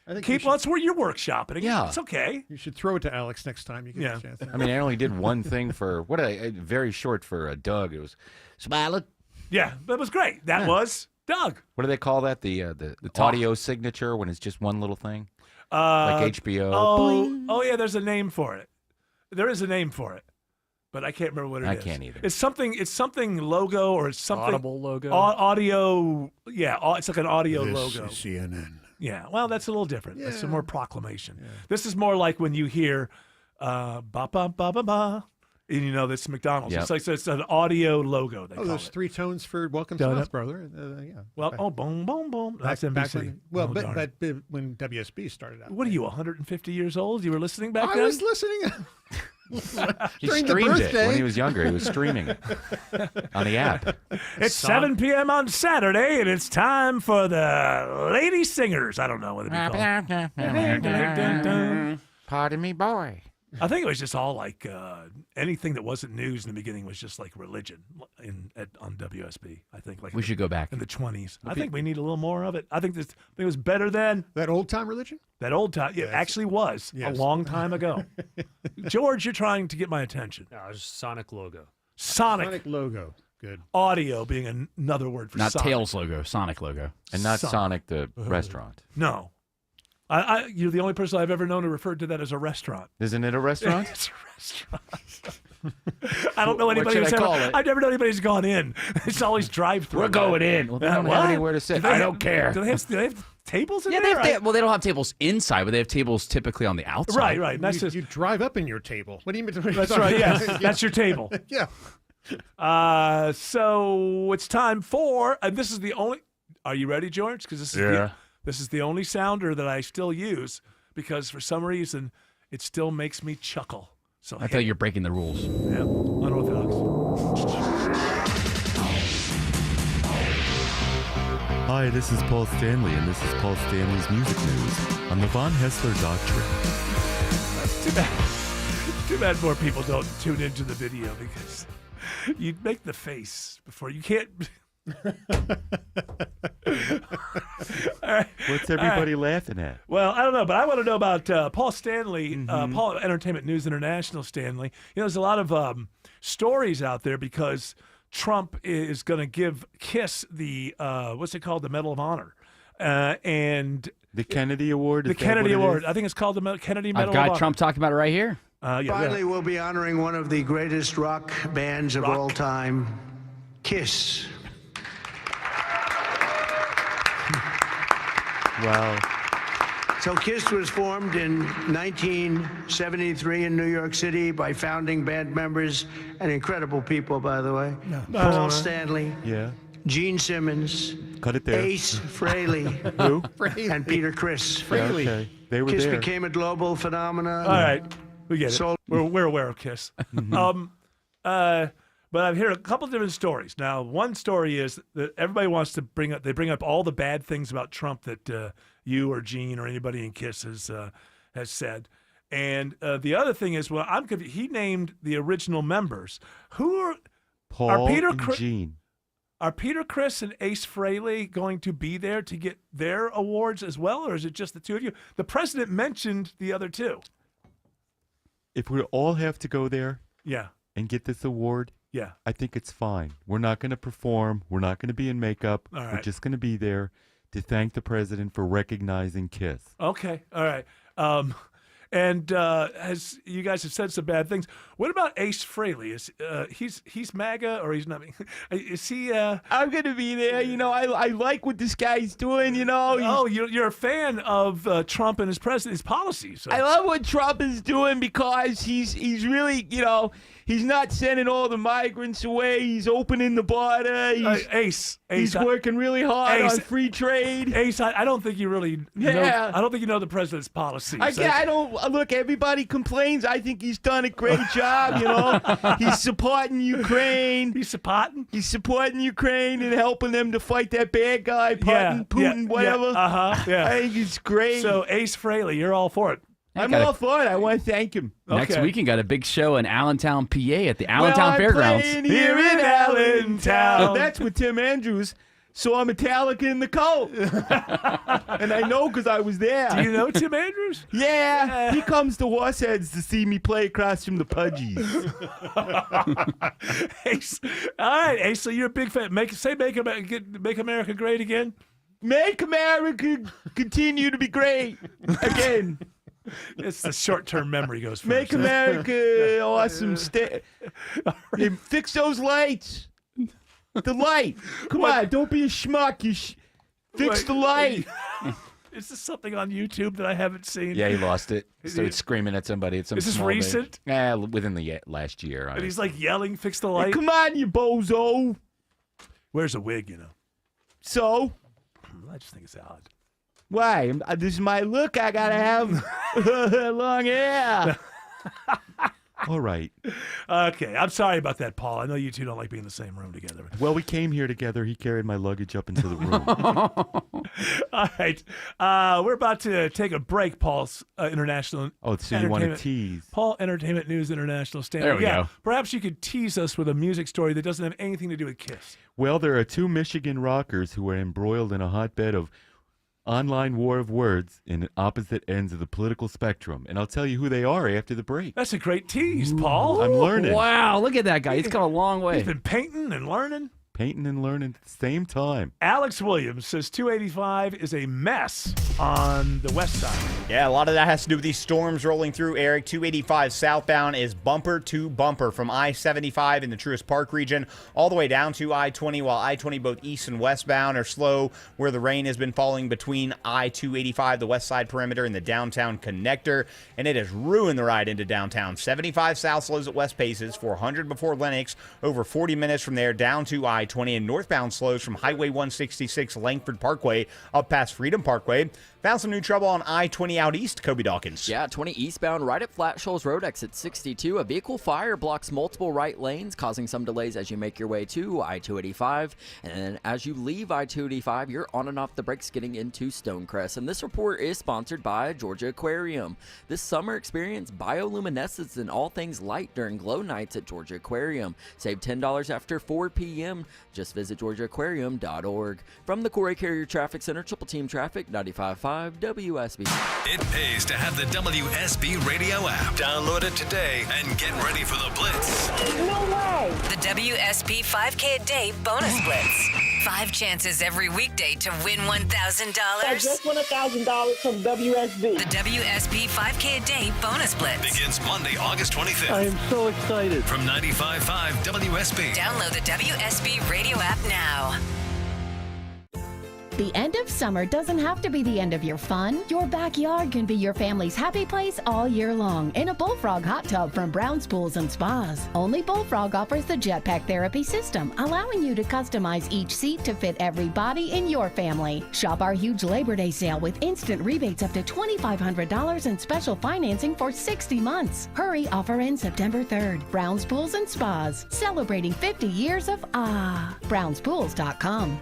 I think Keep. That's where you're workshopping. Yeah. It's okay. You should throw it to Alex next time you get Yeah. a chance. I mean, I only did one thing for very short for Doug. It was smiling. Yeah, that was great. That was Doug. What do they call that? The audio signature when it's just one little thing, like HBO. Oh, yeah. There's a name for it. There is a name for it, but I can't remember what it is. I can't either. It's something logo or it's something Audible logo. Audio. Yeah, it's like an audio This logo. is CNN. Yeah, well, that's a little different. That's a more proclamation. This is more like when you hear ba ba ba ba ba, and that's McDonald's. Yep. It's like it's an audio logo. They call There's it. 3 tones for Welcome Done South, it. brother. Yeah. Well, boom, boom, boom. That's NBC. Well, Oh, darn. but when WSB started out. What are you, 150 years old? You were listening back I then? was listening. He During the streamed it birthday. when he was younger. He was streaming it on the app. It's 7 p.m. on Saturday, and it's time for the Lady Singers. I don't know what it'd be called. Pardon me, boy. I think it was just all like anything that wasn't news in the beginning was just like religion on WSB. I think like We should go back. in the 20s. I think we need a little more of it. I think it was better then. That old time religion? That old time, yeah, actually was a long time ago. George, you're trying to get my attention. No, it's Sonic logo. Sonic logo. Good. audio being another word for Not Sonic. Tails logo, Sonic logo. And not Sonic the restaurant. No. You're the only person I've ever known who referred to that as a restaurant. Isn't it a restaurant? It's a restaurant. I don't know What anybody should who's I ever, call it? I've never known anybody who's gone in. It's always drive-through. We're going in. Well, they don't have anywhere to sit. I don't care. Do they have tables in Yeah, there? they have they don't have tables inside, but they have tables typically on the outside. Right. That's you drive up in your table. What do you mean? That's right. Yes, that's your table. Yeah. So it's time for, and this is the only. Are you ready, George? Because this is the only sounder that I still use because for some reason it still makes me chuckle. So I thought you're breaking the rules. Yeah, unorthodox. Hi, this is Paul Stanley, and this is Paul Stanley's Music News on the Von Hessler Doctrine. Too bad more people don't tune into the video because you'd make the face before you can't. All right. What's everybody laughing at? Well, I don't know, but I want to know about Paul Stanley, Paul Entertainment News International Stanley. You know, there's a lot of stories out there because Trump is going to give Kiss the what's it called, the Medal of Honor, and The Kennedy Award? the Kennedy Award. I think it's called the Kennedy Medal I've of Honor. got Trump talking about it right here. Finally, we'll be honoring one of the greatest rock bands of all time, Kiss. Wow. So Kiss was formed in 1973 in New York City by founding band members and incredible people, by the way. Paul Stanley, Yeah. Gene Simmons, Cut it there. Ace Frehley, Who? and Peter Criss. Okay. They were Kiss there. became a global phenomenon. All right, we get it. So- We're aware of Kiss. But I've heard a couple different stories. Now, one story is that everybody wants to bring up all the bad things about Trump that you or Gene or anybody in Kiss has said. And the other thing is, well, I'm confused. He named the original members. Who are Paul Peter and Cri- Gene. Are Peter Criss and Ace Frehley going to be there to get their awards as well, or is it just the two of you? The president mentioned the other two. If we all have to go there Yeah. and get this award, Yeah. I think it's fine. We're not going to perform. We're not going to be in makeup. All We're right. just going to be there to thank the president for recognizing Kiss. Okay. All right. And as you guys have said some bad things, what about Ace Frehley? Is he's MAGA or he's not? Is he? I'm gonna be there. You know, I like what this guy's doing. You know. Oh, you're a fan of Trump and his policies. So. I love what Trump is doing because he's really, you know, he's not sending all the migrants away. He's opening the border. Ace, he's working really hard on free trade. Ace, I don't think you really. Yeah. I don't think you know the president's policies. I don't look. Everybody complains. I think he's done a great job. You know, he's supporting Ukraine. He's supporting. He's supporting Ukraine and helping them to fight that bad guy, Putin, whatever. Yeah. I think it's great. So Ace Frehley, you're all for it. I'm all for it. I want to thank him. Next weekend, got a big show in Allentown, PA at the Allentown Fairgrounds. Here in Allentown. That's with Tim Andrews. Saw Metallica in the cold. And I know because I was there. Do you know Tim Andrews? Yeah. He comes to Horseheads to see me play across from the Pudgies. Ace. All right, Ace, so you're a big fan. Make America great again? Make America continue to be great again. It's the short-term memory goes first. Make America awesome. Hey, fix those lights. The light. Come on, don't be a schmuck. Fix the light. Is this something on YouTube that I haven't seen? Yeah, he lost it. Started screaming at somebody. At some Is this small recent? within the last year. And he's like yelling, "Fix the Hey, light!" come on, you bozo. Where's a wig? You know. So? I just think it's odd. Why? This is my look. I gotta have long hair. All right. Okay, I'm sorry about that, Paul. I know you two don't like being in the same room together. Well, we came here together. He carried my luggage up into the room. All right. We're about to take a break, Paul's International. Oh, so you want to Entertainment- tease? Paul Entertainment News International Standard. There we go. Perhaps you could tease us with a music story that doesn't have anything to do with Kiss. Well, there are two Michigan rockers who are embroiled in a hotbed of online war of words in opposite ends of the political spectrum. And I'll tell you who they are after the break. That's a great tease, Paul. I'm learning. Wow, look at that guy. He's come a long way. He's been painting and learning. Painting and learning at the same time. Alex Williams says 285 is a mess on the west side. Yeah, a lot of that has to do with these storms rolling through, Eric. 285 southbound is bumper to bumper from I-75 in the Truist Park region all the way down to I-20, while I-20 both east and westbound are slow where the rain has been falling between I-285, the west side perimeter, and the downtown connector, and it has ruined the ride into downtown. 75 south slows at West Paces, 400 before Lenox, over 40 minutes from there down to I-20, and northbound slows from Highway 166 Langford Parkway up past Freedom Parkway. Found some new trouble on I-20 out east, Kobe Dawkins. Yeah, 20 eastbound right at Flat Shoals Road, exit 62. A vehicle fire blocks multiple right lanes, causing some delays as you make your way to I-285. And then as you leave I-285, you're on and off the brakes getting into Stonecrest. And this report is sponsored by Georgia Aquarium. This summer, experience bioluminescence and all things light during glow nights at Georgia Aquarium. Save $10 after 4 p.m. Just visit georgiaaquarium.org. From the Corey Carrier Traffic Center, Triple Team Traffic, 95.5 WSB. It pays to have the WSB radio app. Download it today and get ready for the Blitz. No way! The WSB 5K a day bonus blitz. 5 chances every weekday to win $1,000. I just won $1,000 from WSB. The WSB 5K a day bonus blitz. Begins Monday, August 25th. I am so excited. From 95.5 WSB. Download the WSB radio app now. The end of summer doesn't have to be the end of your fun. Your backyard can be your family's happy place all year long in a Bullfrog hot tub from Brown's Pools and Spas. Only Bullfrog offers the Jetpack Therapy system, allowing you to customize each seat to fit every body in your family. Shop our huge Labor Day sale with instant rebates up to $2,500 and special financing for 60 months. Hurry, offer ends September 3rd. Brown's Pools and Spas, celebrating 50 years of Brown'sPools.com.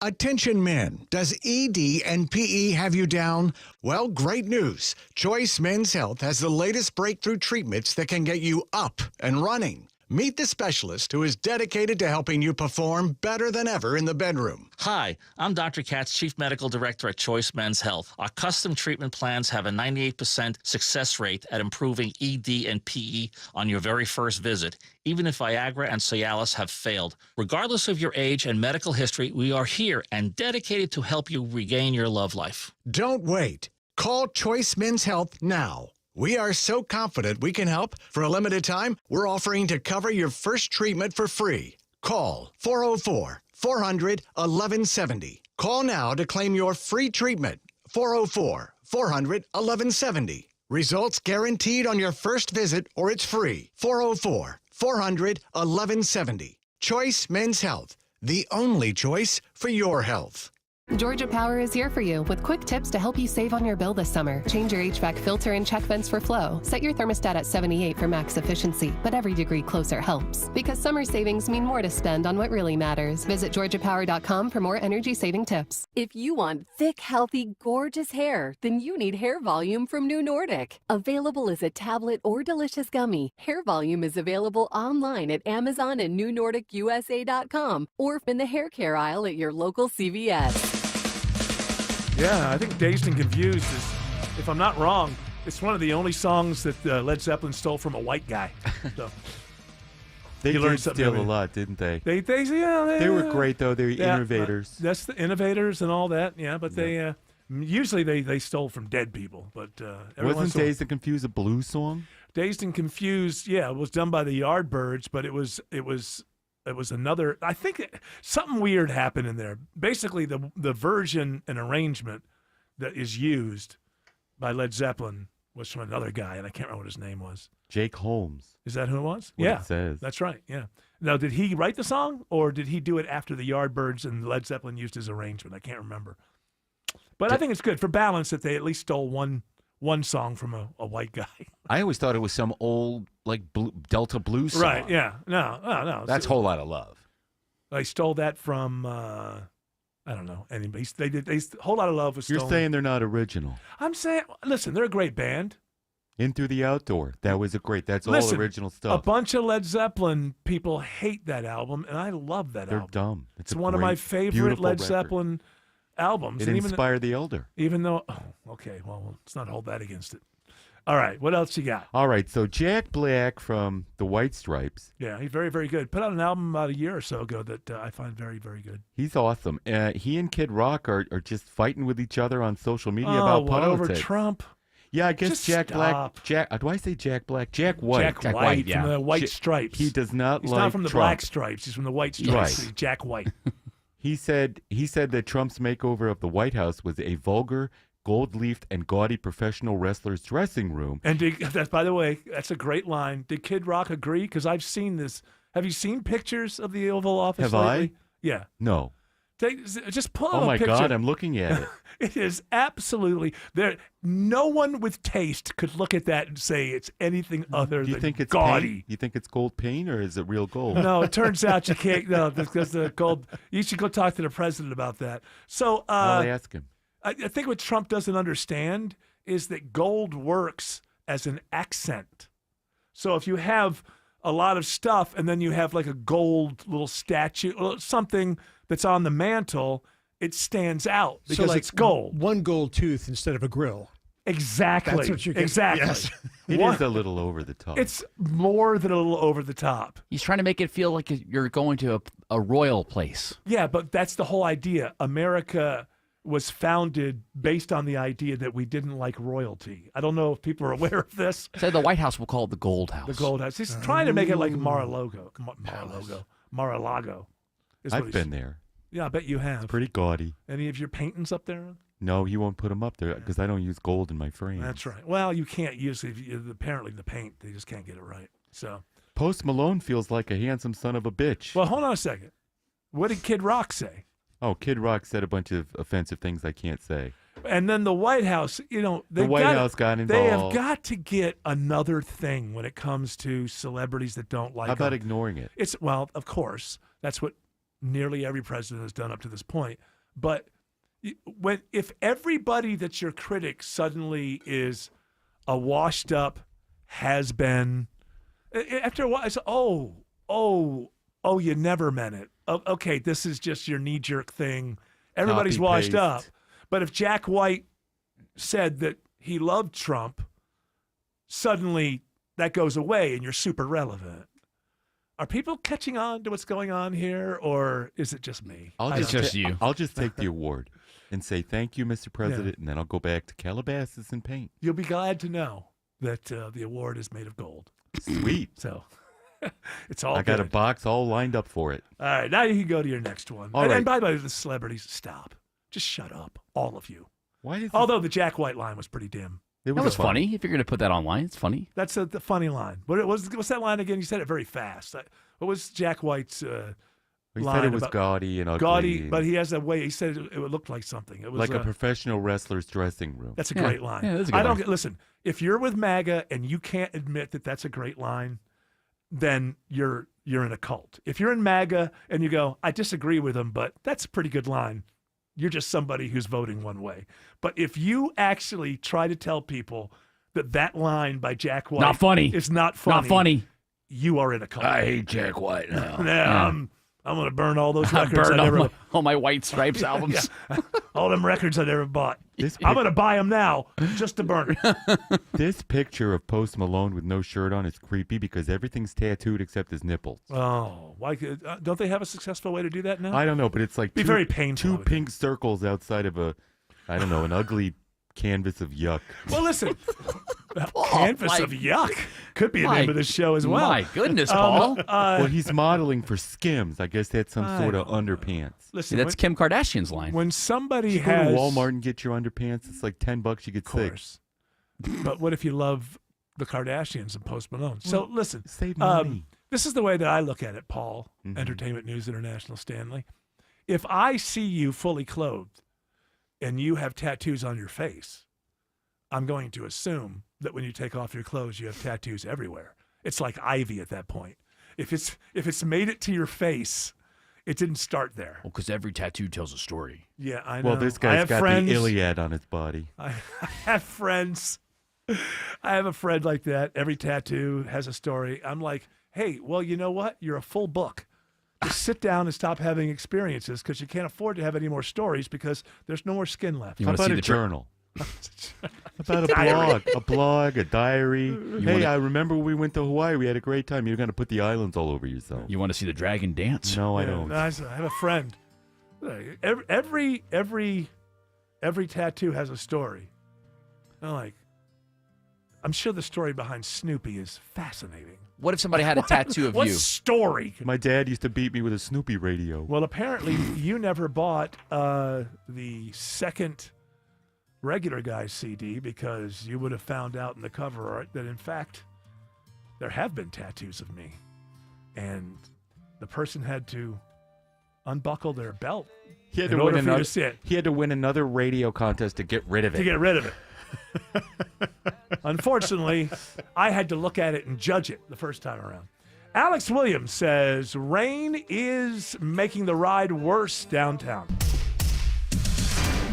Attention men, does ED and PE have you down? Well, great news. Choice Men's Health has the latest breakthrough treatments that can get you up and running. Meet the specialist who is dedicated to helping you perform better than ever in the bedroom. Hi, I'm Dr. Katz, Chief Medical Director at Choice Men's Health. Our custom treatment plans have a 98% success rate at improving ED and PE on your very first visit, even if Viagra and Cialis have failed. Regardless of your age and medical history, we are here and dedicated to help you regain your love life. Don't wait. Call Choice Men's Health now. We are so confident we can help. For a limited time, we're offering to cover your first treatment for free. Call 404-400-1170. Call now to claim your free treatment. 404-400-1170. Results guaranteed on your first visit or it's free. 404-400-1170. Choice Men's Health, the only choice for your health. Georgia Power is here for you with quick tips to help you save on your bill this summer. Change your HVAC filter and check vents for flow. Set your thermostat at 78 for max efficiency, but every degree closer helps. Because summer savings mean more to spend on what really matters. Visit georgiapower.com for more energy-saving tips. If you want thick, healthy, gorgeous hair, then you need Hair Volume from New Nordic. Available as a tablet or delicious gummy, Hair Volume is available online at Amazon and NewNordicUSA.com or in the hair care aisle at your local CVS. Yeah, I think Dazed and Confused is, if I'm not wrong, it's one of the only songs that Led Zeppelin stole from a white guy. So They you did learned something steal new. a lot, didn't they? They were great, though. They were innovators. That's the innovators and all that. Yeah, but they usually they stole from dead people. But every once Wasn't in a- Dazed and Confused a blues song? Dazed and Confused, yeah, it was done by the Yardbirds, but it was another. I think something weird happened in there. Basically, the version and arrangement that is used by Led Zeppelin was from another guy, and I can't remember what his name was. Jake Holmes. Is that who it was? What Yeah, it says. that's right. Yeah. Now, did he write the song, or did he do it after the Yardbirds and Led Zeppelin used his arrangement? I can't remember. But I think it's good for balance that they at least stole one one song from a white guy. I always thought it was some old Delta blues song. Right? Yeah. No. That's a whole lot of love. They stole that from I don't know anybody. They did. Whole lot of love was stolen. You're saying they're not original. I'm saying, listen, they're a great band. In Through the Outdoor. That was that's Listen, all original A stuff. bunch of Led Zeppelin people hate that album, and I love that They're album. dumb. It's a one of my great, favorite beautiful Led record. Zeppelin albums. It and inspired the Elder. Even though, okay, well, let's not hold that against it. All right, what else you got? All right, so Jack Black from the White Stripes. Yeah, he's very, very good. Put out an album about a year or so ago that I find very, very good. He's awesome. He and Kid Rock are just fighting with each other on social media about what, politics. over Trump? Yeah, I guess Just Jack stop. Black. Do I say Jack Black? Jack White. Jack White yeah. from the White Stripes. He does not He's like not from the Trump. Black Stripes. He's from the White Stripes. Right. He's Jack White. He said that Trump's makeover of the White House was a vulgar, gold-leafed, and gaudy professional wrestler's dressing room. And that's, by the way, that's a great line. Did Kid Rock agree? Because I've seen this. Have you seen pictures of the Oval Office Have I? lately? Yeah. No. Just pull up Oh a my picture. God, I'm looking at it. It is absolutely there. No one with taste could look at that and say it's anything other Do you than think it's gaudy. paint? You think it's gold paint or is it real gold? No, it turns out you can't. No, because the gold. You should go talk to the president about that. So I'll ask him. I think what Trump doesn't understand is that gold works as an accent. So if you have a lot of stuff and then you have like a gold little statue, or something that's on the mantle, it stands out because like it's gold. One gold tooth instead of a grill. Exactly. That's what you get. Exactly. Yes. It One- is a little over the top. It's more than a little over the top. He's trying to make it feel like you're going to a royal place. Yeah, but that's the whole idea. America was founded based on the idea that we didn't like royalty. I don't know if people are aware of this. Say the White House will call it the Gold House. The Gold House. He's trying to make it like Mar-a-Lago. Mar-a-Lago. is what I've he's- been there. Yeah, I bet you have. It's pretty gaudy. Any of your paintings up there? No, he won't put them up there because I don't use gold in my frame. That's right. Well, you can't use it. Apparently, the paint, they just can't get it right. So, Post Malone feels like a handsome son of a bitch. well, hold on a second. What did Kid Rock say? Oh, Kid Rock said a bunch of offensive things I can't say. And then the White House, The White House got They have involved. got to get another thing when it comes to celebrities that don't like How about them. ignoring it? It's well, of course, that's what nearly every president has done up to this point. But if everybody that's your critic suddenly is a washed up has been, after a while, it's you never meant it. Okay, this is just your knee jerk thing. Everybody's Copy, washed paste. up. But if Jack White said that he loved Trump, suddenly that goes away and you're super relevant. Are people catching on to what's going on here, or is it just me? I'll just take the award and say thank you, Mr. President, and then I'll go back to Calabasas and paint. You'll be glad to know that the award is made of gold. Sweet. So it's all I got a good. box all lined up for it. All right, now you can go to your next one. All and right. by the way, the celebrities, stop. Just shut up, all of you. Why did Although the Jack White line was pretty dim. That was funny. If you're going to put that online, it's funny. That's the funny line. What's that line again? You said it very fast. What was Jack White's He line said it was about- gaudy and ugly. Gaudy, and but he has a way. He said it looked like something. It was like a professional wrestler's dressing room. That's a great line. Yeah, that's a good I don't line. get. Listen, if you're with MAGA and you can't admit that that's a great line, then you're in a cult. If you're in MAGA and you go, I disagree with him, but that's a pretty good line, you're just somebody who's voting one way. But if you actually try to tell people that line by Jack White Not funny. is not funny, Not funny. you are in a cult. I hate Jack White now. Yeah, I'm going to burn all those I records burned I all never. all my White Stripes albums. Yeah. All them records I never bought. I'm going to buy them now just to burn it. This picture of Post Malone with no shirt on is creepy because everything's tattooed except his nipples. Oh, why don't they have a successful way to do that now? I don't know, but it's like Be very painful. two pink circles outside of an ugly canvas of yuck. Well, listen, canvas of yuck could be the name of the show as well. My goodness, Paul. Well, he's modeling for Skims. I guess that's some sort of underpants. Listen, that's Kim Kardashian's line. When somebody You go has to Walmart and get your underpants. It's like $10. You get six. But what if you love the Kardashians and Post Malone? So Well, listen, save money. this is the way that I look at it, Paul. Mhm. Entertainment News International, Stanley. If I see you fully clothed and you have tattoos on your face, I'm going to assume that when you take off your clothes, you have tattoos everywhere. It's like ivy at that point. If it's made it to your face, it didn't start there. Well, because every tattoo tells a story. Yeah, I know. Well, this I guy's have got friends, the Iliad on his body. I have friends. I have a friend like that. Every tattoo has a story. I'm like, hey, well, you know what? You're a full book. Just sit down and stop having experiences because you can't afford to have any more stories because there's no more skin left. How about a journal? About a blog, a diary. Hey, I remember when we went to Hawaii. We had a great time. You're going to put the islands all over yourself. You want to see the dragon dance? No, I don't. I have a friend. Every tattoo has a story. I'm sure the story behind Snoopy is fascinating. What if somebody had a tattoo of what you? Story? My dad used to beat me with a Snoopy radio. Well, apparently you never bought the second regular Guy CD because you would have found out in the cover art that, in fact, there have been tattoos of me. And the person had to unbuckle their belt He had in to order win for you another. to see it. He had to win another radio contest to get rid of it. To get rid of it. Unfortunately, I had to look at it and judge it the first time around. Alex Williams says rain is making the ride worse downtown.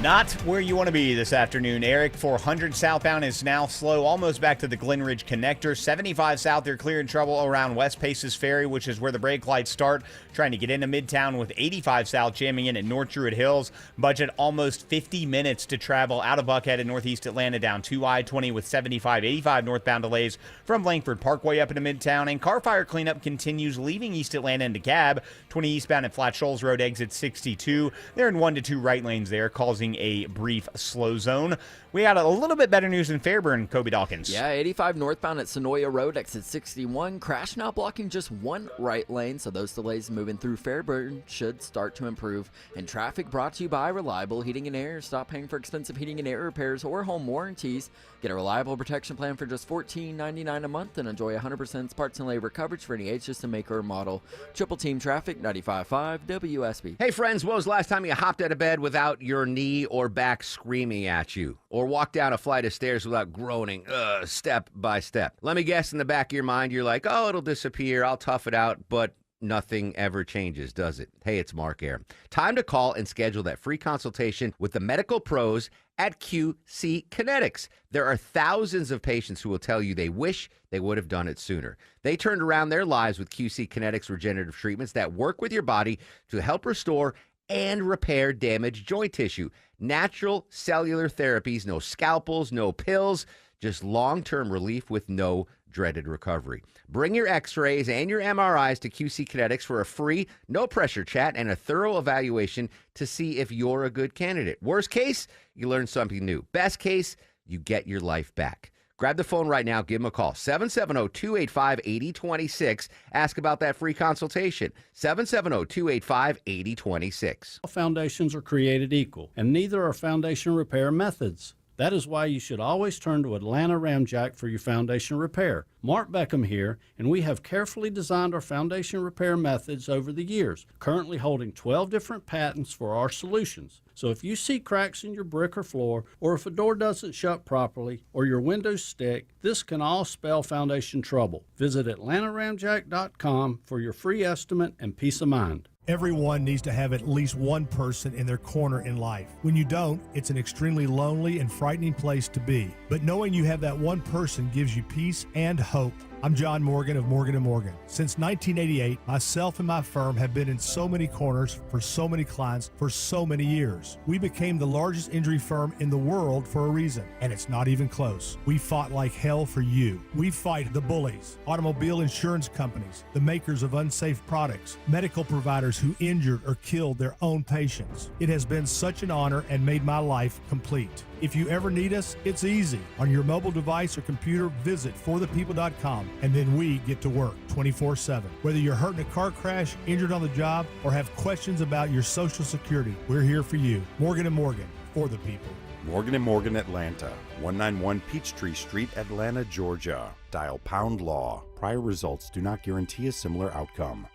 Not where you want to be this afternoon, Eric. 400 southbound is now slow, almost back to the Glen Ridge connector. 75 south, they're clearing trouble around West Paces Ferry, which is where the brake lights start. Trying to get into Midtown with 85 south, jamming in at North Druid Hills. Budget almost 50 minutes to travel out of Buckhead and Northeast Atlanta down to I-20 with 75, 85 northbound delays from Langford Parkway up into Midtown. And car fire cleanup continues, leaving East Atlanta into DeKalb. 20 eastbound at Flat Shoals Road, exit 62. They're in 1 to 2 right lanes there, causing a brief slow zone. We got a little bit better news in Fairburn, Kobe Dawkins. Yeah, 85 northbound at Sonoya Road, exit 61. Crash now blocking just 1 right lane, so those delays moving through Fairburn should start to improve. And traffic brought to you by Reliable Heating and Air. Stop paying for expensive heating and air repairs or home warranties. Get a reliable protection plan for just $14.99 a month and enjoy 100% parts and labor coverage for any age system, maker, or model. Triple Team Traffic, 95.5 WSB. Hey friends, when was the last time you hopped out of bed without your knee or back screaming at you? Or walked down a flight of stairs without groaning, step by step? Let me guess, in the back of your mind, you're like, oh, it'll disappear, I'll tough it out, but nothing ever changes, does it? Hey, it's Mark Air. Time to call and schedule that free consultation with the medical pros at QC Kinetics. There are thousands of patients who will tell you they wish they would have done it sooner. They turned around their lives with QC Kinetics regenerative treatments that work with your body to help restore and repair damaged joint tissue. Natural cellular therapies, no scalpels, no pills, just long-term relief with no dreaded recovery. Bring your x-rays and your MRIs to QC Kinetics for a free, no-pressure chat and a thorough evaluation to see if you're a good candidate. Worst case, you learn something new. Best case, you get your life back. Grab the phone right now. Give them a call. 770-285-8026. Ask about that free consultation. 770-285-8026. All foundations are created equal, and neither are foundation repair methods. That is why you should always turn to Atlanta Ramjack for your foundation repair. Mark Beckham here, and we have carefully designed our foundation repair methods over the years, currently holding 12 different patents for our solutions. So if you see cracks in your brick or floor, or if a door doesn't shut properly, or your windows stick, this can all spell foundation trouble. Visit AtlantaRamjack.com for your free estimate and peace of mind. Everyone needs to have at least one person in their corner in life. When you don't, it's an extremely lonely and frightening place to be. But knowing you have that one person gives you peace and hope. I'm John Morgan of Morgan & Morgan. Since 1988, myself and my firm have been in so many corners for so many clients for so many years. We became the largest injury firm in the world for a reason, and it's not even close. We fought like hell for you. We fight the bullies, automobile insurance companies, the makers of unsafe products, medical providers who injured or killed their own patients. It has been such an honor and made my life complete. If you ever need us, it's easy. On your mobile device or computer, visit forthepeople.com, and then we get to work 24/7. Whether you're hurt in a car crash, injured on the job, or have questions about your Social Security, we're here for you. Morgan & Morgan, for the people. Morgan & Morgan Atlanta, 191 Peachtree Street, Atlanta, Georgia. Dial pound law. Prior results do not guarantee a similar outcome.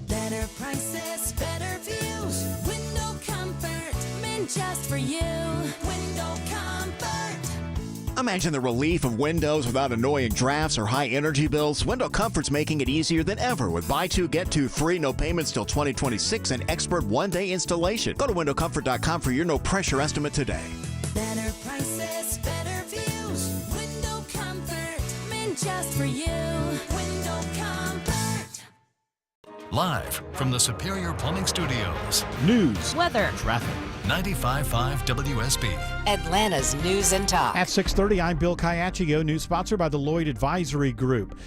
Better prices, better views, window comfort, meant just for you. Window comfort. Imagine the relief of windows without annoying drafts or high energy bills. Window Comfort's making it easier than ever with buy two, get two free, no payments till 2026 and expert one-day installation. Go to windowcomfort.com for your no-pressure estimate today. Better prices, better views. Window Comfort, meant just for you. Window Comfort. Live from the Superior Plumbing Studios. News, weather, traffic. 95.5 WSB. Atlanta's news and talk. At 6:30, I'm Bill Caiaccio, news sponsored by the Lloyd Advisory Group.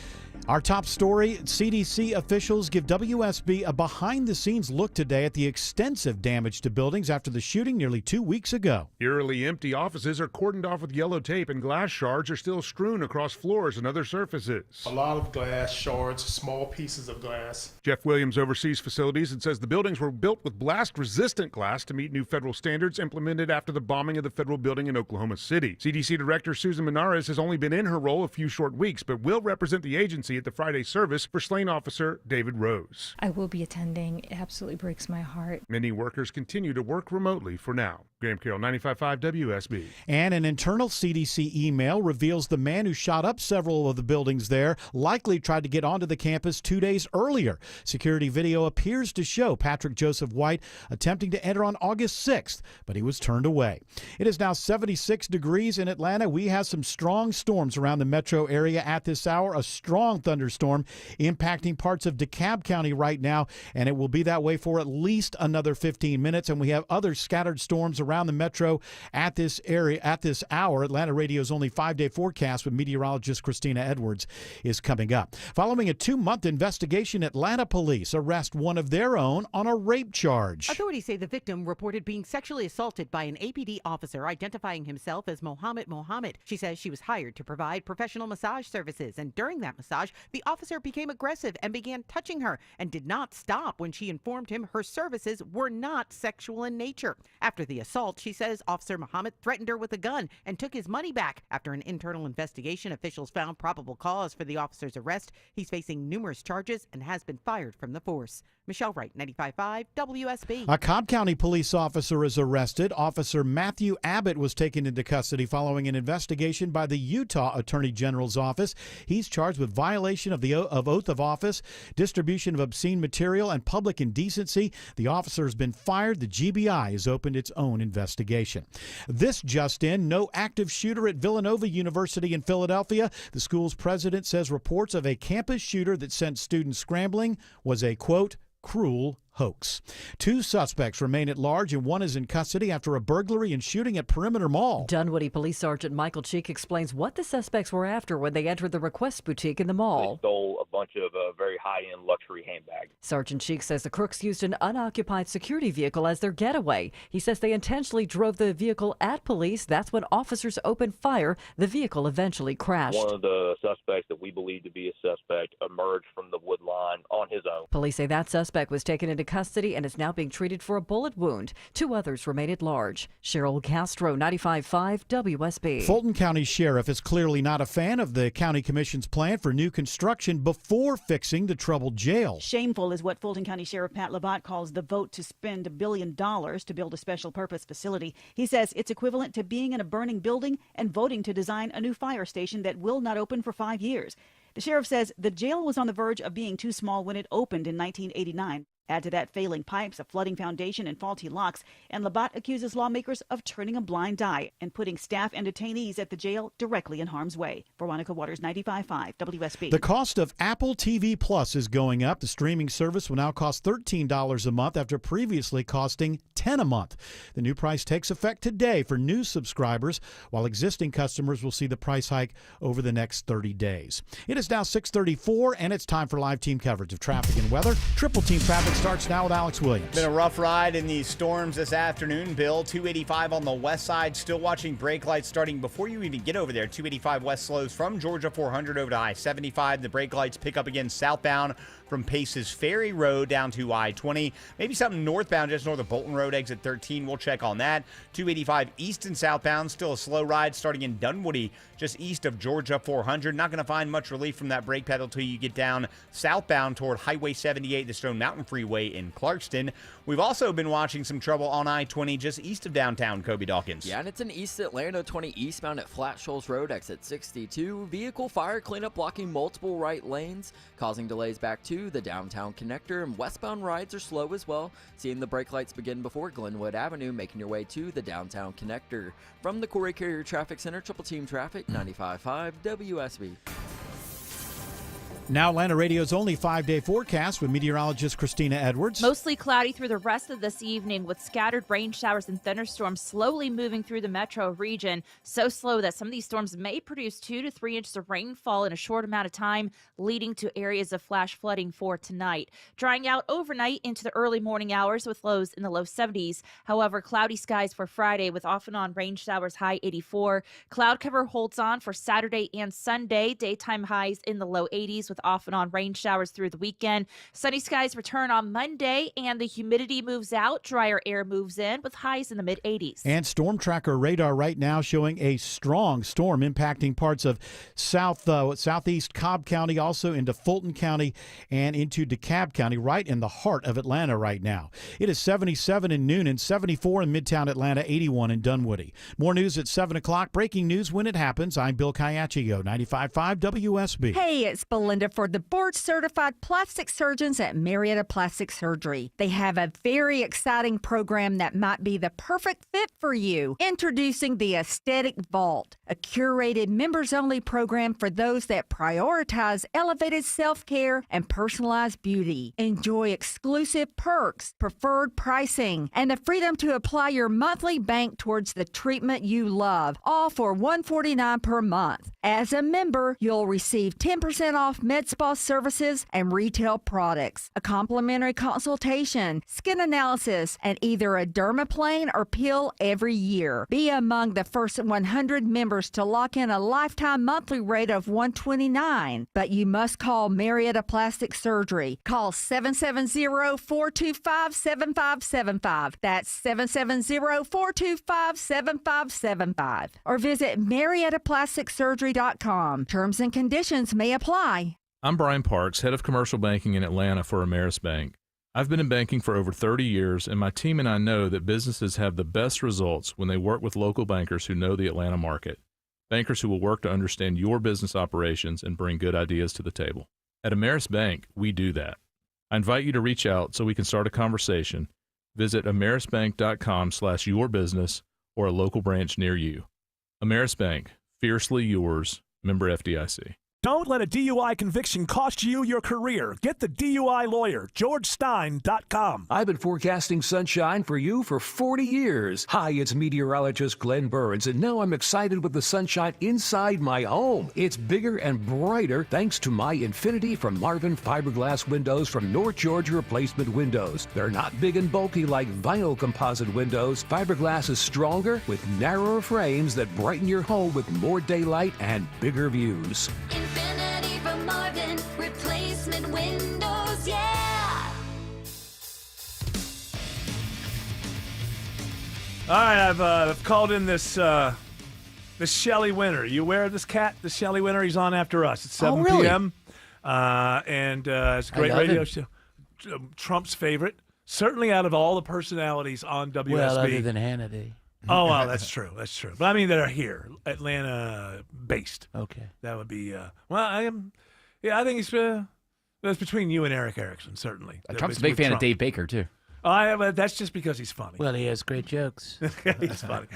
Our top story, CDC officials give WSB a behind-the-scenes look today at the extensive damage to buildings after the shooting nearly 2 weeks ago. Eerily empty offices are cordoned off with yellow tape, and glass shards are still strewn across floors and other surfaces. A lot of glass shards, small pieces of glass. Jeff Williams oversees facilities and says the buildings were built with blast-resistant glass to meet new federal standards implemented after the bombing of the federal building in Oklahoma City. CDC Director Susan Menares has only been in her role a few short weeks, but will represent the agency at the Friday service for slain officer David Rose. I will be attending. It absolutely breaks my heart. Many workers continue to work remotely for now. Graham Carroll, 95.5 WSB. And an internal CDC email reveals the man who shot up several of the buildings there likely tried to get onto the campus 2 days earlier. Security video appears to show Patrick Joseph White attempting to enter on August 6th, but he was turned away. It is now 76 degrees in Atlanta. We have some strong storms around the metro area at this hour. A strong thunderstorm impacting parts of DeKalb County right now, and it will be that way for at least another 15 minutes. And we have other scattered storms around the metro at this area at this hour. Atlanta Radio's only 5-day forecast with meteorologist Christina Edwards is coming up. Following a 2-month investigation, Atlanta police arrest one of their own on a rape charge. Authorities say the victim reported being sexually assaulted by an APD officer identifying himself as Mohammed Mohammed. She says she was hired to provide professional massage services, and during that massage, the officer became aggressive and began touching her and did not stop when she informed him her services were not sexual in nature. After the assault, she says Officer Muhammad threatened her with a gun and took his money back. After an internal investigation, officials found probable cause for the officer's arrest. He's facing numerous charges and has been fired from the force. Michelle Wright, 95.5 WSB. A Cobb County police officer is arrested. Officer Matthew Abbott was taken into custody following an investigation by the Utah Attorney General's office. He's charged with violation of the oath of office, distribution of obscene material, and public indecency. The officer has been fired. The GBI has opened its own investigation. This just in, no active shooter at Villanova University in Philadelphia. The school's president says reports of a campus shooter that sent students scrambling was a, quote, cruel hoax. 2 suspects remain at large and one is in custody after a burglary and shooting at Perimeter Mall. Dunwoody Police Sergeant Michael Cheek explains what the suspects were after when they entered the Request Boutique in the mall. They stole a bunch of very high-end luxury handbags. Sergeant Cheek says the crooks used an unoccupied security vehicle as their getaway. He says they intentionally drove the vehicle at police. That's when officers opened fire. The vehicle eventually crashed. One of the suspects that we believe to be a suspect emerged from the wood line on his own. Police say that suspect was taken into custody and is now being treated for a bullet wound. 2 others remain at large. Cheryl Castro, 95.5 WSB. Fulton County Sheriff is clearly not a fan of the County Commission's plan for new construction before fixing the troubled jail. Shameful is what Fulton County Sheriff Pat Labatt calls the vote to spend $1 billion to build a special purpose facility. He says it's equivalent to being in a burning building and voting to design a new fire station that will not open for 5 years. The sheriff says the jail was on the verge of being too small when it opened in 1989. Add to that failing pipes, a flooding foundation, and faulty locks, and Labatt accuses lawmakers of turning a blind eye and putting staff and detainees at the jail directly in harm's way. Veronica Waters, 95.5 WSB. The cost of Apple TV Plus is going up. The streaming service will now cost $13 a month after previously costing $10 a month. The new price takes effect today for new subscribers, while existing customers will see the price hike over the next 30 days. It is now 6:34, and it's time for live team coverage of traffic and weather. Triple Team Traffic starts now with Alex Williams. Been a rough ride in these storms this afternoon, Bill. 285 on the west side, still watching brake lights starting before you even get over there. 285 west slows from Georgia 400 over to I-75. The brake lights pick up again southbound from Pace's Ferry Road down to I-20. Maybe something northbound just north of Bolton Road Road, exit 13. We'll check on that. 285 east and southbound, still a slow ride starting in Dunwoody, just east of Georgia 400. Not going to find much relief from that brake pedal till you get down southbound toward Highway 78, the Stone Mountain Freeway in Clarkston. We've also been watching some trouble on I-20 just east of downtown Kobe Dawkins. Yeah, and it's in East Atlanta 20 eastbound at Flat Shoals Road, exit 62. Vehicle fire cleanup blocking multiple right lanes, causing delays back to the downtown connector, and westbound rides are slow as well. Seeing the brake lights begin before Glenwood Avenue, making your way to the downtown connector. From the Corey Carrier Traffic Center, Triple Team Traffic, 95.5 WSB. Now Atlanta Radio's only 5-day forecast with meteorologist Christina Edwards. Mostly cloudy through the rest of this evening with scattered rain showers and thunderstorms slowly moving through the metro region. So slow that some of these storms may produce 2 to 3 inches of rainfall in a short amount of time, leading to areas of flash flooding for tonight. Drying out overnight into the early morning hours with lows in the low 70s. However, cloudy skies for Friday with off and on rain showers, high 84. Cloud cover holds on for Saturday and Sunday. Daytime highs in the low 80s with off and on rain showers through the weekend. Sunny skies return on Monday, and the humidity moves out. Drier air moves in with highs in the mid-80s. And Storm Tracker radar right now showing a strong storm impacting parts of southeast Cobb County, also into Fulton County and into DeKalb County, right in the heart of Atlanta right now. It is 77 in Noonan, 74 in Midtown Atlanta, 81 in Dunwoody. More news at 7 o'clock. Breaking news when it happens. I'm Bill Caiaccio, 95.5 WSB. Hey, it's Belinda for the board-certified plastic surgeons at Marietta Plastic Surgery. They have a very exciting program that might be the perfect fit for you. Introducing the Aesthetic Vault, a curated members-only program for those that prioritize elevated self-care and personalized beauty. Enjoy exclusive perks, preferred pricing, and the freedom to apply your monthly bank towards the treatment you love, all for $149 per month. As a member, you'll receive 10% off med spa services and retail products, a complimentary consultation, skin analysis, and either a dermaplane or peel every year. Be among the first 100 members to lock in a lifetime monthly rate of $129. But you must call Marietta Plastic Surgery. Call 770-425-7575. That's 770-425-7575. Or visit MariettaPlasticSurgery.com. Terms and conditions may apply. I'm Brian Parks, head of commercial banking in Atlanta for Ameris Bank. I've been in banking for over 30 years, and my team and I know that businesses have the best results when they work with local bankers who know the Atlanta market. Bankers who will work to understand your business operations and bring good ideas to the table. At Ameris Bank, we do that. I invite you to reach out so we can start a conversation. Visit amerisbank.com/yourbusiness or a local branch near you. Ameris Bank, fiercely yours, member FDIC. Don't let a DUI conviction cost you your career. Get the DUI lawyer, GeorgeStein.com. I've been forecasting sunshine for you for 40 years. Hi, it's meteorologist Glenn Burns, and now I'm excited with the sunshine inside my home. It's bigger and brighter thanks to my Infinity from Marvin fiberglass windows from North Georgia Replacement Windows. They're not big and bulky like vinyl composite windows. Fiberglass is stronger with narrower frames that brighten your home with more daylight and bigger views. Infinity from Marvin, replacement windows, yeah! All right, I've called in this Shelley Winter. You aware of this cat, the Shelley Winter? He's on after us at 7 p.m. And it's a great radio show. Trump's favorite. Certainly out of all the personalities on WSB. Well, other than Hannity. Oh, well, that's true. That's true. But I mean, that are here, Atlanta-based. Okay. That would be, I think it's that's between you and Eric Erickson, certainly. Trump's a big fan of Dave Baker, too. That's just because he's funny. Well, he has great jokes. He's funny.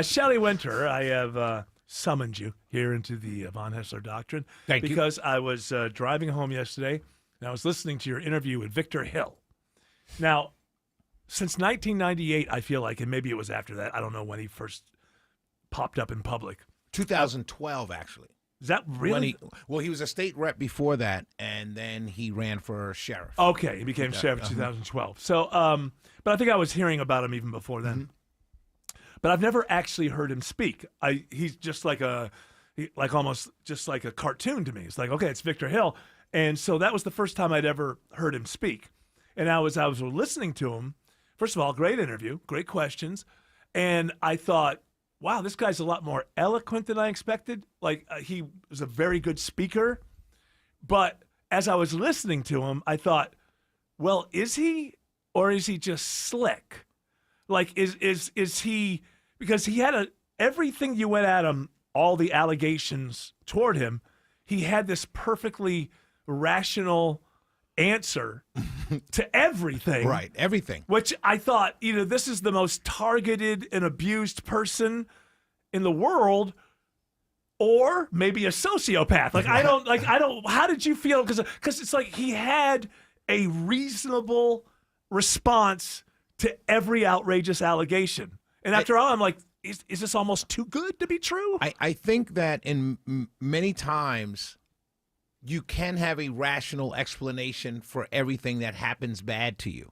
Shelley Winter, I have summoned you here into the Von Hessler Doctrine. Thank you. Because I was driving home yesterday, and I was listening to your interview with Victor Hill. Now, since 1998, I feel like, and maybe it was after that, I don't know when he first popped up in public. 2012, actually. Is that really? He was a state rep before that, and then he ran for sheriff. Okay, he became sheriff in 2012. So, but I think I was hearing about him even before then. Mm-hmm. But I've never actually heard him speak. He's just almost just like a cartoon to me. It's like, okay, it's Victor Hill. And so that was the first time I'd ever heard him speak. And I was listening to him first of all, great interview, great questions. And I thought, wow, this guy's a lot more eloquent than I expected. Like, he was a very good speaker. But as I was listening to him, I thought, well, is he, or is he just slick? Like, is he, because he had everything you went at him, all the allegations toward him, he had this perfectly rational answer to everything. Right, everything. Which I thought, either this is the most targeted and abused person in the world, or maybe a sociopath. Like, I don't, how did you feel? Because it's like he had a reasonable response to every outrageous allegation. And after all, I'm like, is this almost too good to be true? I think that in many times you can have a rational explanation for everything that happens bad to you.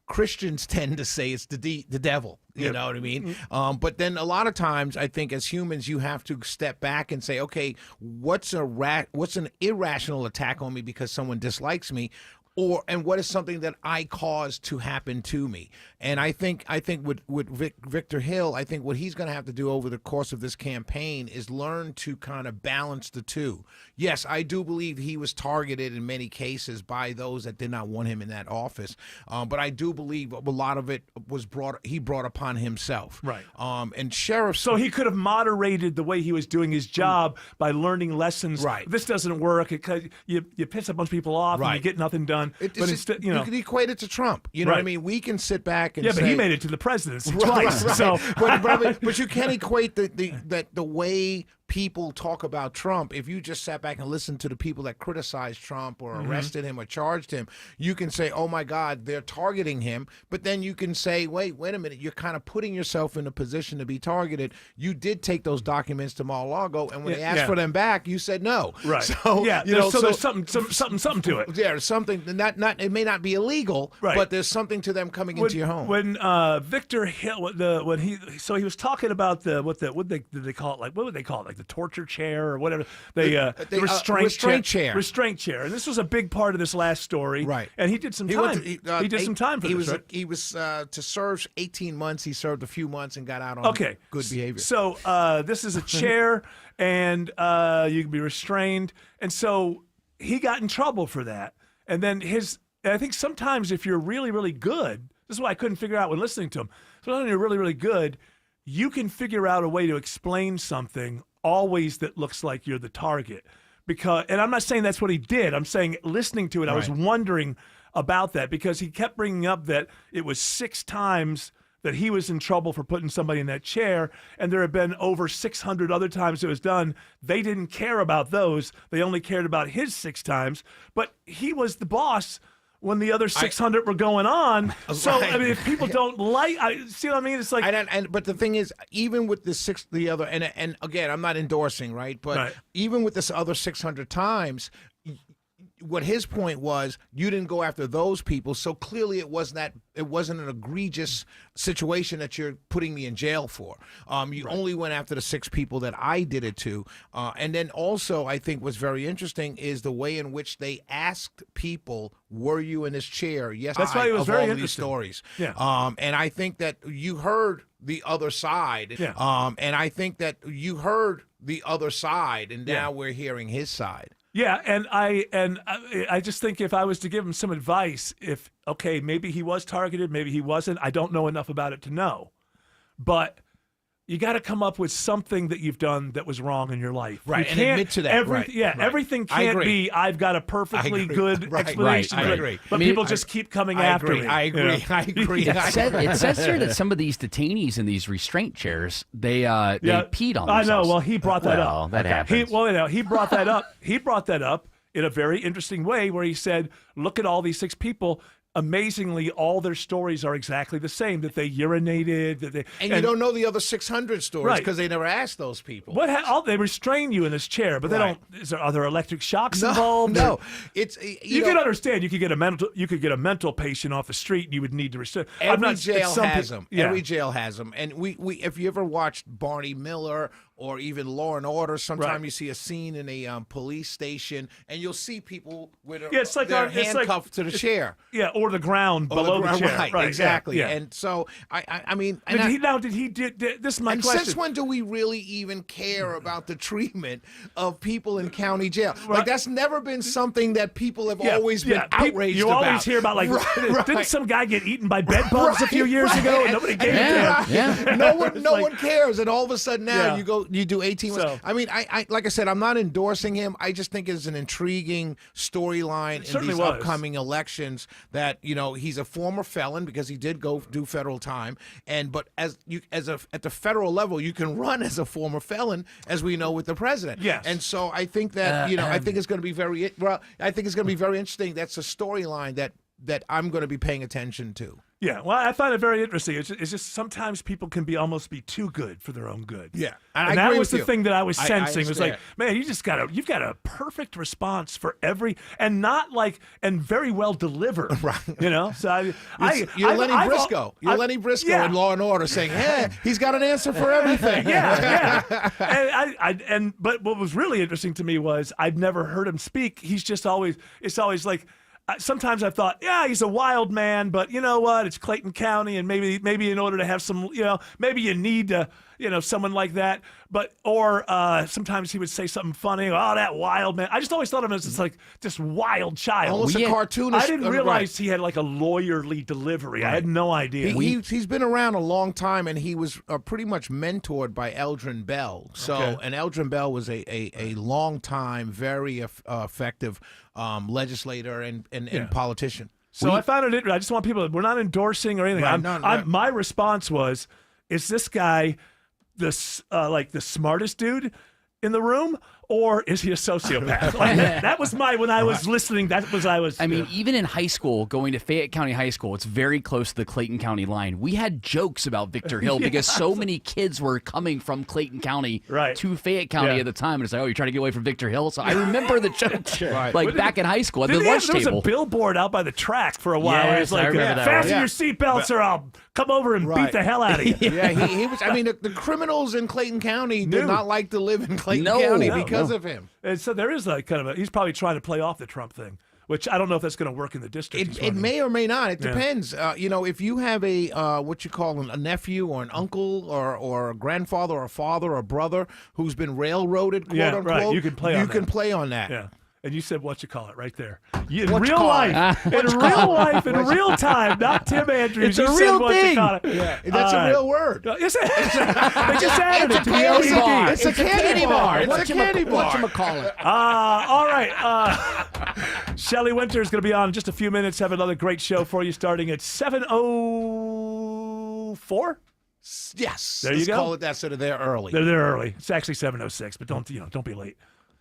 Christians tend to say it's the devil, you know what I mean? But then a lot of times I think as humans you have to step back and say, okay, what's an irrational attack on me because someone dislikes me? And what is something that I caused to happen to me? And I think with Victor Hill, I think what he's going to have to do over the course of this campaign is learn to kind of balance the two. Yes, I do believe he was targeted in many cases by those that did not want him in that office. But I do believe a lot of it was brought upon himself. Right. And sheriffs. So he could have moderated the way he was doing his job by learning lessons. Right. This doesn't work because you piss a bunch of people off and you get nothing done. But instead, you can equate it to Trump. You know what I mean? We can sit back and say, say, but he made it to the presidency twice. Right. So, but you can't equate the way people talk about Trump. If you just sat back and listened to the people that criticized Trump or arrested him or charged him, you can say, oh my God, they're targeting him. But then you can say, wait a minute, you're kind of putting yourself in a position to be targeted. You did take those documents to Mar-a-Lago, and when they asked for them back, you said no. Right. So there's something to it. Yeah, something it may not be illegal, but there's something to them coming into your home. When Victor Hill, he was talking about what did they call it? Like, what would they call it? Like the torture chair or whatever, the restraint chair. Restraint chair. And this was a big part of this last story. Right. And he did some time. He did some time for this, right? He was to serve 18 months. He served a few months and got out on good behavior. So this is a chair, and you can be restrained. And so he got in trouble for that. And then I think sometimes if you're really, really good, this is what I couldn't figure out when listening to him. So when you're really, really good, you can figure out a way to explain something always that looks like you're the target. And I'm not saying that's what he did. I'm saying listening to it, I was wondering about that because he kept bringing up that it was 6 times that he was in trouble for putting somebody in that chair, and there have been over 600 other times it was done. They didn't care about those. They only cared about his 6 times. But he was the boss when the other 600 were going on. So, I mean, if people don't see what I mean? It's like... But the thing is, even with the other, and again, I'm not endorsing, right? But even with this other 600 times, what his point was, you didn't go after those people, so clearly it wasn't an egregious situation that you're putting me in jail for. You only went after the 6 people that I did it to. And then also, I think what's very interesting is the way in which they asked people, were you in this chair? Yes, that's why it was very all interesting. These stories. Yeah. And I think that you heard the other side. Yeah. And I think that you heard the other side, and now we're hearing his side. Yeah, and I just think if I was to give him some advice, maybe he was targeted, maybe he wasn't. I don't know enough about it to know, but you got to come up with something that you've done that was wrong in your life. Right, and admit to that. Everything can't be, I've got a perfectly good explanation. I agree. But people just keep coming after me. I agree. It says here that some of these detainees in these restraint chairs, they peed on themselves. I know. Well, he brought that up. That happens. He brought that up. He brought that up in a very interesting way where he said, look at all these 6 people. Amazingly, all their stories are exactly the same, that they urinated. And you don't know the other 600 stories because they never asked those people. They restrain you in this chair, but they don't. Are there electric shocks involved? No. You can understand. You could get a mental patient off the street, and you would need to restrain. Every jail has them. Every jail has them. And we if you ever watched Barney Miller or even Law and Order. Sometimes you see a scene in a police station, and you'll see people with they're handcuffed to the chair. Yeah, or the ground below the chair. Right, exactly. Yeah. And so, I mean... This is my question. Since when do we really even care about the treatment of people in county jail? Like, that's never been something that people have always been outraged you about. always hear about, like, didn't some guy get eaten by bed bugs a few years ago and nobody gave it to him? No one cares. And all of a sudden now you do 18 months. So- I mean, I like I said, I'm not endorsing him. I just think it's an intriguing storyline in these upcoming elections that, he's a former felon because he did go do federal time. But at the federal level, you can run as a former felon, as we know with the president. Yes. And so I think that, I think it's going to be very interesting. That's a storyline that I'm going to be paying attention to. Yeah, well, I find it very interesting. It's just sometimes people can almost be too good for their own good. Yeah, and I that agree was with the you. thing that I was sensing. It was like, understand. man, you've got a perfect response for every, and very well delivered. Right. So You're Lenny Briscoe. You're Lenny Briscoe in Law and Order, saying, "Hey, he's got an answer for everything." And but what was really interesting to me was I'd never heard him speak. It's always like. Sometimes I thought, he's a wild man, but you know what? It's Clayton County, and maybe in order to have some, maybe you need to, someone like that. Or sometimes he would say something funny. Oh, that wild man. I just always thought of him as this wild child. Almost a cartoonist. I didn't realize he had like a lawyerly delivery. Right. I had no idea. He's been around a long time, and he was pretty much mentored by Eldrin Bell. And Eldrin Bell was a long time, very effective legislator and politician. So I found it interesting. I just want people. We're not endorsing or anything. Right, my response was, is this guy the smartest dude in the room, or is he a sociopath? That was when I was listening. I mean, even in high school, going to Fayette County High School, it's very close to the Clayton County line. We had jokes about Victor Hill because so many kids were coming from Clayton County to Fayette County at the time. And it's like, oh, you're trying to get away from Victor Hill? So I remember the jokes back in high school at the lunch table. There was a billboard out by the track for a while. Where it's like, fasten your seatbelts or I'll come over and beat the hell out of you. He was. I mean, the criminals in Clayton County did not like to live in Clayton County because of him. And so there is he's probably trying to play off the Trump thing, which I don't know if that's going to work in the district. It may or may not. It depends. If you have a what you call a nephew or an uncle or a grandfather or a father or a brother who's been railroaded, quote unquote, right. You can play on that. Yeah. And you said what you call it right there. In real life, in real time, not Tim Andrews. It's a real thing. Yeah, that's a real word. Is it? They just added it to the LED. It's a candy bar. It's a candy bar. Whatchamacallit. All right. Shelley Winter is going to be on in just a few minutes. Have another great show for you starting at 7:04. Yes. There you go. Call it that so they're early. They're early. It's actually 7:06, but don't be late.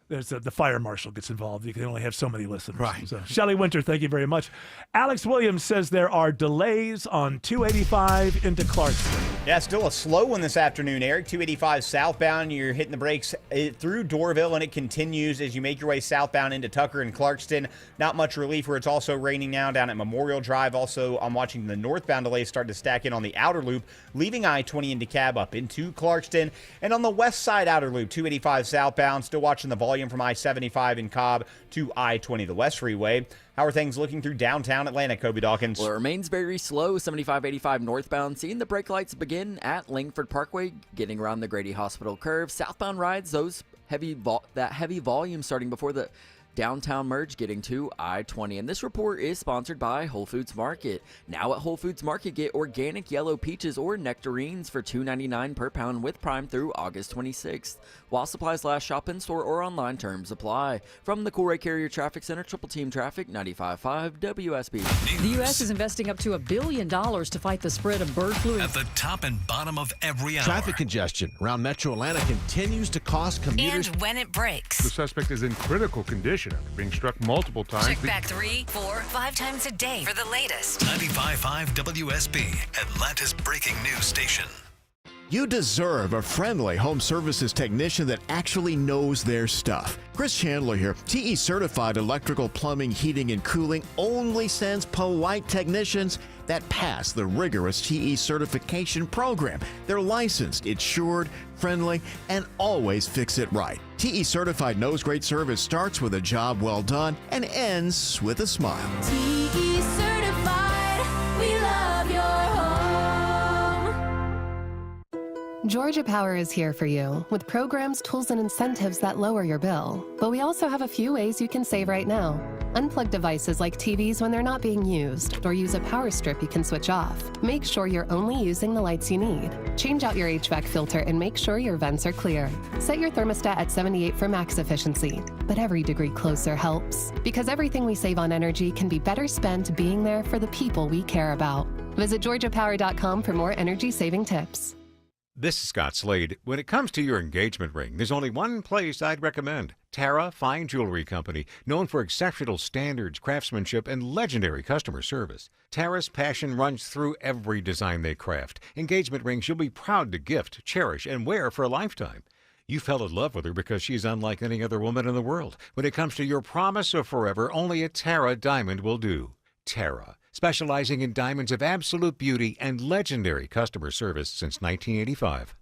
There's the fire marshal gets involved. You can only have so many listeners. Right. So, Shelley Winter, thank you very much. Alex Williams says there are delays on 285 into Clarkston. Yeah, still a slow one this afternoon, Eric. 285 southbound. You're hitting the brakes through Dorville, and it continues as you make your way southbound into Tucker and Clarkston. Not much relief where it's also raining now down at Memorial Drive. Also, I'm watching the northbound delays start to stack in on the outer loop, leaving I-20 in DeKalb up into Clarkston. And on the west side outer loop, 285 southbound, still watching the volume from I-75 in Cobb to I-20, the West Freeway. How are things looking through downtown Atlanta, Kobe Dawkins? Well, it remains very slow. 75-85 northbound, seeing the brake lights begin at Langford Parkway, getting around the Grady Hospital curve. Southbound rides, that heavy volume starting before the downtown merge, getting to I-20. And this report is sponsored by Whole Foods Market. Now at Whole Foods Market, get organic yellow peaches or nectarines for $2.99 per pound with Prime through August 26th. While supplies last, shop in store or online, terms apply. From the Coolray Carrier Traffic Center, Triple Team Traffic, 95.5 WSB. The U.S. is investing up to $1 billion to fight the spread of bird flu. At the top and bottom of every hour. Traffic congestion around Metro Atlanta continues to cost commuters. And when it breaks. The suspect is in critical condition after being struck multiple times. Check back 3, 4, 5 times a day for the latest. 95.5 WSB, Atlanta's breaking news station. You deserve a friendly home services technician that actually knows their stuff. Chris Chandler here. TE Certified Electrical, Plumbing, Heating, and Cooling only sends polite technicians that pass the rigorous TE certification program. They're licensed, insured, friendly, and always fix it right. TE Certified knows great service starts with a job well done and ends with a smile. TE Certified, we love your home. Georgia Power is here for you with programs, tools, and incentives that lower your bill. But we also have a few ways you can save right now. Unplug devices like TVs when they're not being used, or use a power strip you can switch off. Make sure you're only using the lights you need. Change out your HVAC filter and make sure your vents are clear. Set your thermostat at 78 for max efficiency. But every degree closer helps. Because everything we save on energy can be better spent being there for the people we care about. Visit georgiapower.com for more energy-saving tips. This is Scott Slade. When it comes to your engagement ring, there's only one place I'd recommend. Tara Fine Jewelry Company, known for exceptional standards, craftsmanship, and legendary customer service. Tara's passion runs through every design they craft. Engagement rings you'll be proud to gift, cherish, and wear for a lifetime. You fell in love with her because she's unlike any other woman in the world. When it comes to your promise of forever, only a Tara diamond will do. Tara, specializing in diamonds of absolute beauty and legendary customer service since 1985.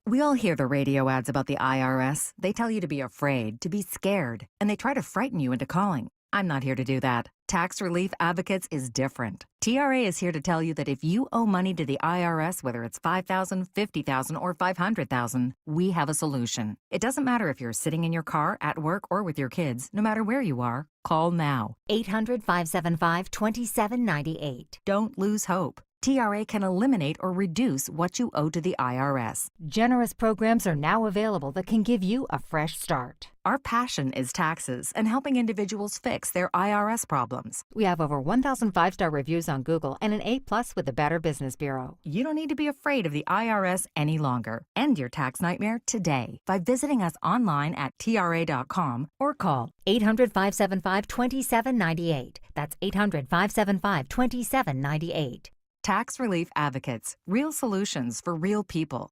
We all hear the radio ads about the IRS. They tell you to be afraid, to be scared, and they try to frighten you into calling. I'm not here to do that. Tax Relief Advocates is different. TRA is here to tell you that if you owe money to the IRS, whether it's $5,000, $50,000, or $500,000, we have a solution. It doesn't matter if you're sitting in your car, at work, or with your kids. No matter where you are, call now. 800-575-2798. Don't lose hope. TRA can eliminate or reduce what you owe to the IRS. Generous programs are now available that can give you a fresh start. Our passion is taxes and helping individuals fix their IRS problems. We have over 1,000 5-star reviews on Google and an A+ with the Better Business Bureau. You don't need to be afraid of the IRS any longer. End your tax nightmare today by visiting us online at TRA.com or call 800-575-2798. That's 800-575-2798. Tax Relief Advocates. Real solutions for real people.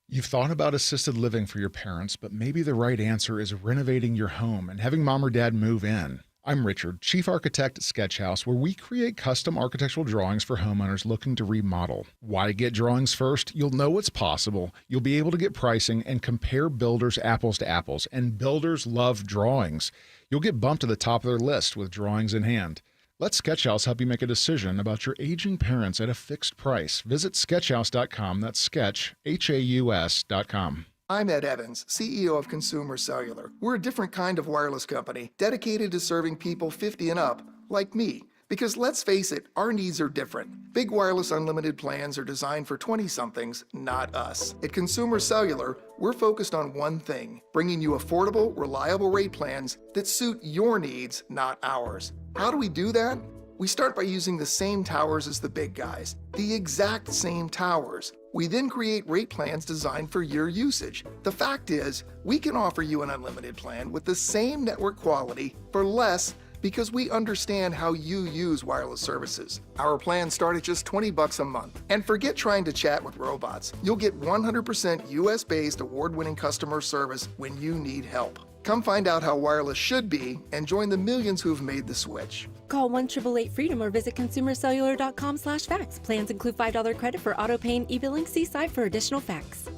You've thought about assisted living for your parents, but maybe the right answer is renovating your home and having mom or dad move in. I'm Richard, Chief Architect at Sketch House, where we create custom architectural drawings for homeowners looking to remodel. Why get drawings first? You'll know what's possible. You'll be able to get pricing and compare builders apples to apples, and builders love drawings. You'll get bumped to the top of their list with drawings in hand. Let Sketchhouse help you make a decision about your aging parents at a fixed price. Visit sketchhouse.com. That's sketch, HAUS.com. I'm Ed Evans, CEO of Consumer Cellular. We're a different kind of wireless company dedicated to serving people 50 and up, like me. Because let's face it, our needs are different. Big wireless unlimited plans are designed for 20-somethings, not us. At Consumer Cellular, we're focused on one thing, bringing you affordable, reliable rate plans that suit your needs, not ours. How do we do that? We start by using the same towers as the big guys, the exact same towers. We then create rate plans designed for your usage. The fact is, we can offer you an unlimited plan with the same network quality for less because we understand how you use wireless services. Our plans start at just $20 a month. And forget trying to chat with robots. You'll get 100% US-based award-winning customer service when you need help. Come find out how wireless should be and join the millions who've made the switch. Call 1-888-FREEDOM or visit consumercellular.com/facts. Plans include $5 credit for auto pay and e-billing. See site for additional facts.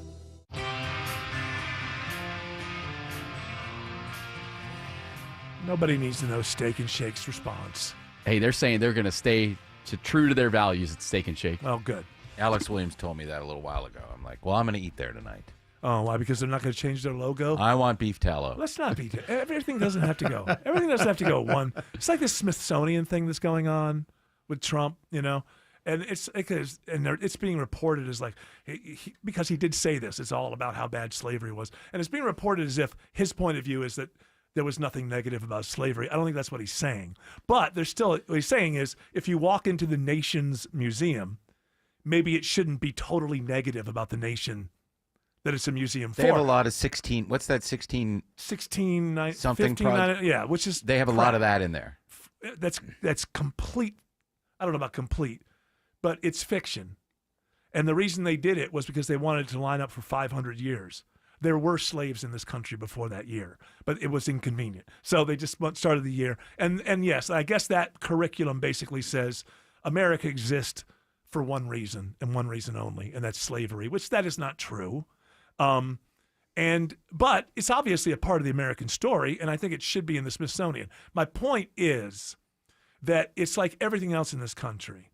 Nobody needs to know Steak and Shake's response. Hey, they're saying they're going to stay true to their values at Steak and Shake. Oh, good. Alex Williams told me that a little while ago. I'm like, well, I'm going to eat there tonight. Oh, why? Because they're not going to change their logo? I want beef tallow. Let's not beat it. Everything doesn't have to go. Everything doesn't have to go one. It's like this Smithsonian thing that's going on with Trump, you know? And it's being reported as like, because he did say this, it's all about how bad slavery was. And it's being reported as if his point of view is that there was nothing negative about slavery. I don't think that's what he's saying. But there's still, what he's saying is, if you walk into the nation's museum, maybe it shouldn't be totally negative about the nation that it's a museum for. They have a lot of 16, what's that 16? 16, something 15, yeah, which is They have a lot of that in there. That's complete. I don't know about complete, but it's fiction. And the reason they did it was because they wanted to line up for 500 years. There were slaves in this country before that year, but it was inconvenient. So they just started the year. And yes, I guess that curriculum basically says America exists for one reason and one reason only, and that's slavery, which that is not true. But it's obviously a part of the American story, and I think it should be in the Smithsonian. My point is that it's like everything else in this country.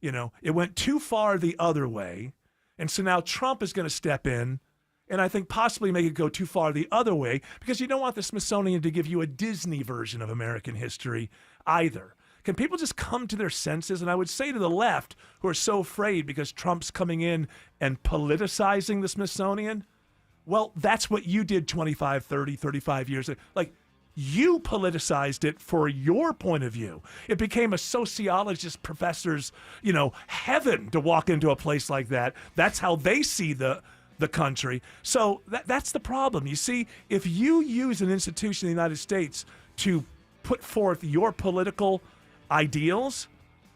You know, it went too far the other way, and so now Trump is going to step in and I think possibly make it go too far the other way, because you don't want the Smithsonian to give you a Disney version of American history either. Can people just come to their senses? And I would say to the left, who are so afraid because Trump's coming in and politicizing the Smithsonian, well, that's what you did 25, 30, 35 years ago. Like, you politicized it for your point of view. It became a sociologist professor's, heaven to walk into a place like that. That's how they see the country. So that's the problem. You see, if you use an institution in the United States to put forth your political ideals,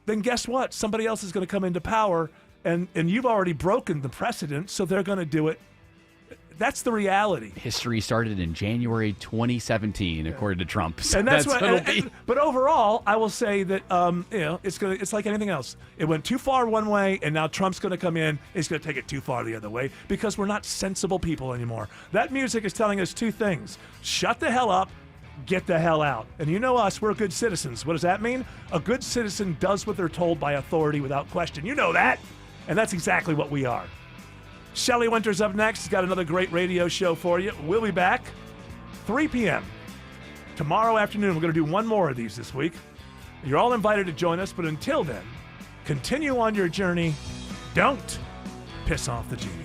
then guess what? Somebody else is going to come into power, and you've already broken the precedent, so they're going to do it. That's the reality. History started in January 2017, according to Trump. So and that's what. But overall, I will say that it's like anything else. It went too far one way, and now Trump's going to come in. He's going to take it too far the other way because we're not sensible people anymore. That music is telling us two things: shut the hell up, get the hell out. And you know us, we're good citizens. What does that mean? A good citizen does what they're told by authority without question. You know that, and that's exactly what we are. Shelley Winter's up next. He's got another great radio show for you. We'll be back 3 p.m. tomorrow afternoon. We're going to do one more of these this week. You're all invited to join us, but until then, continue on your journey. Don't piss off the genie.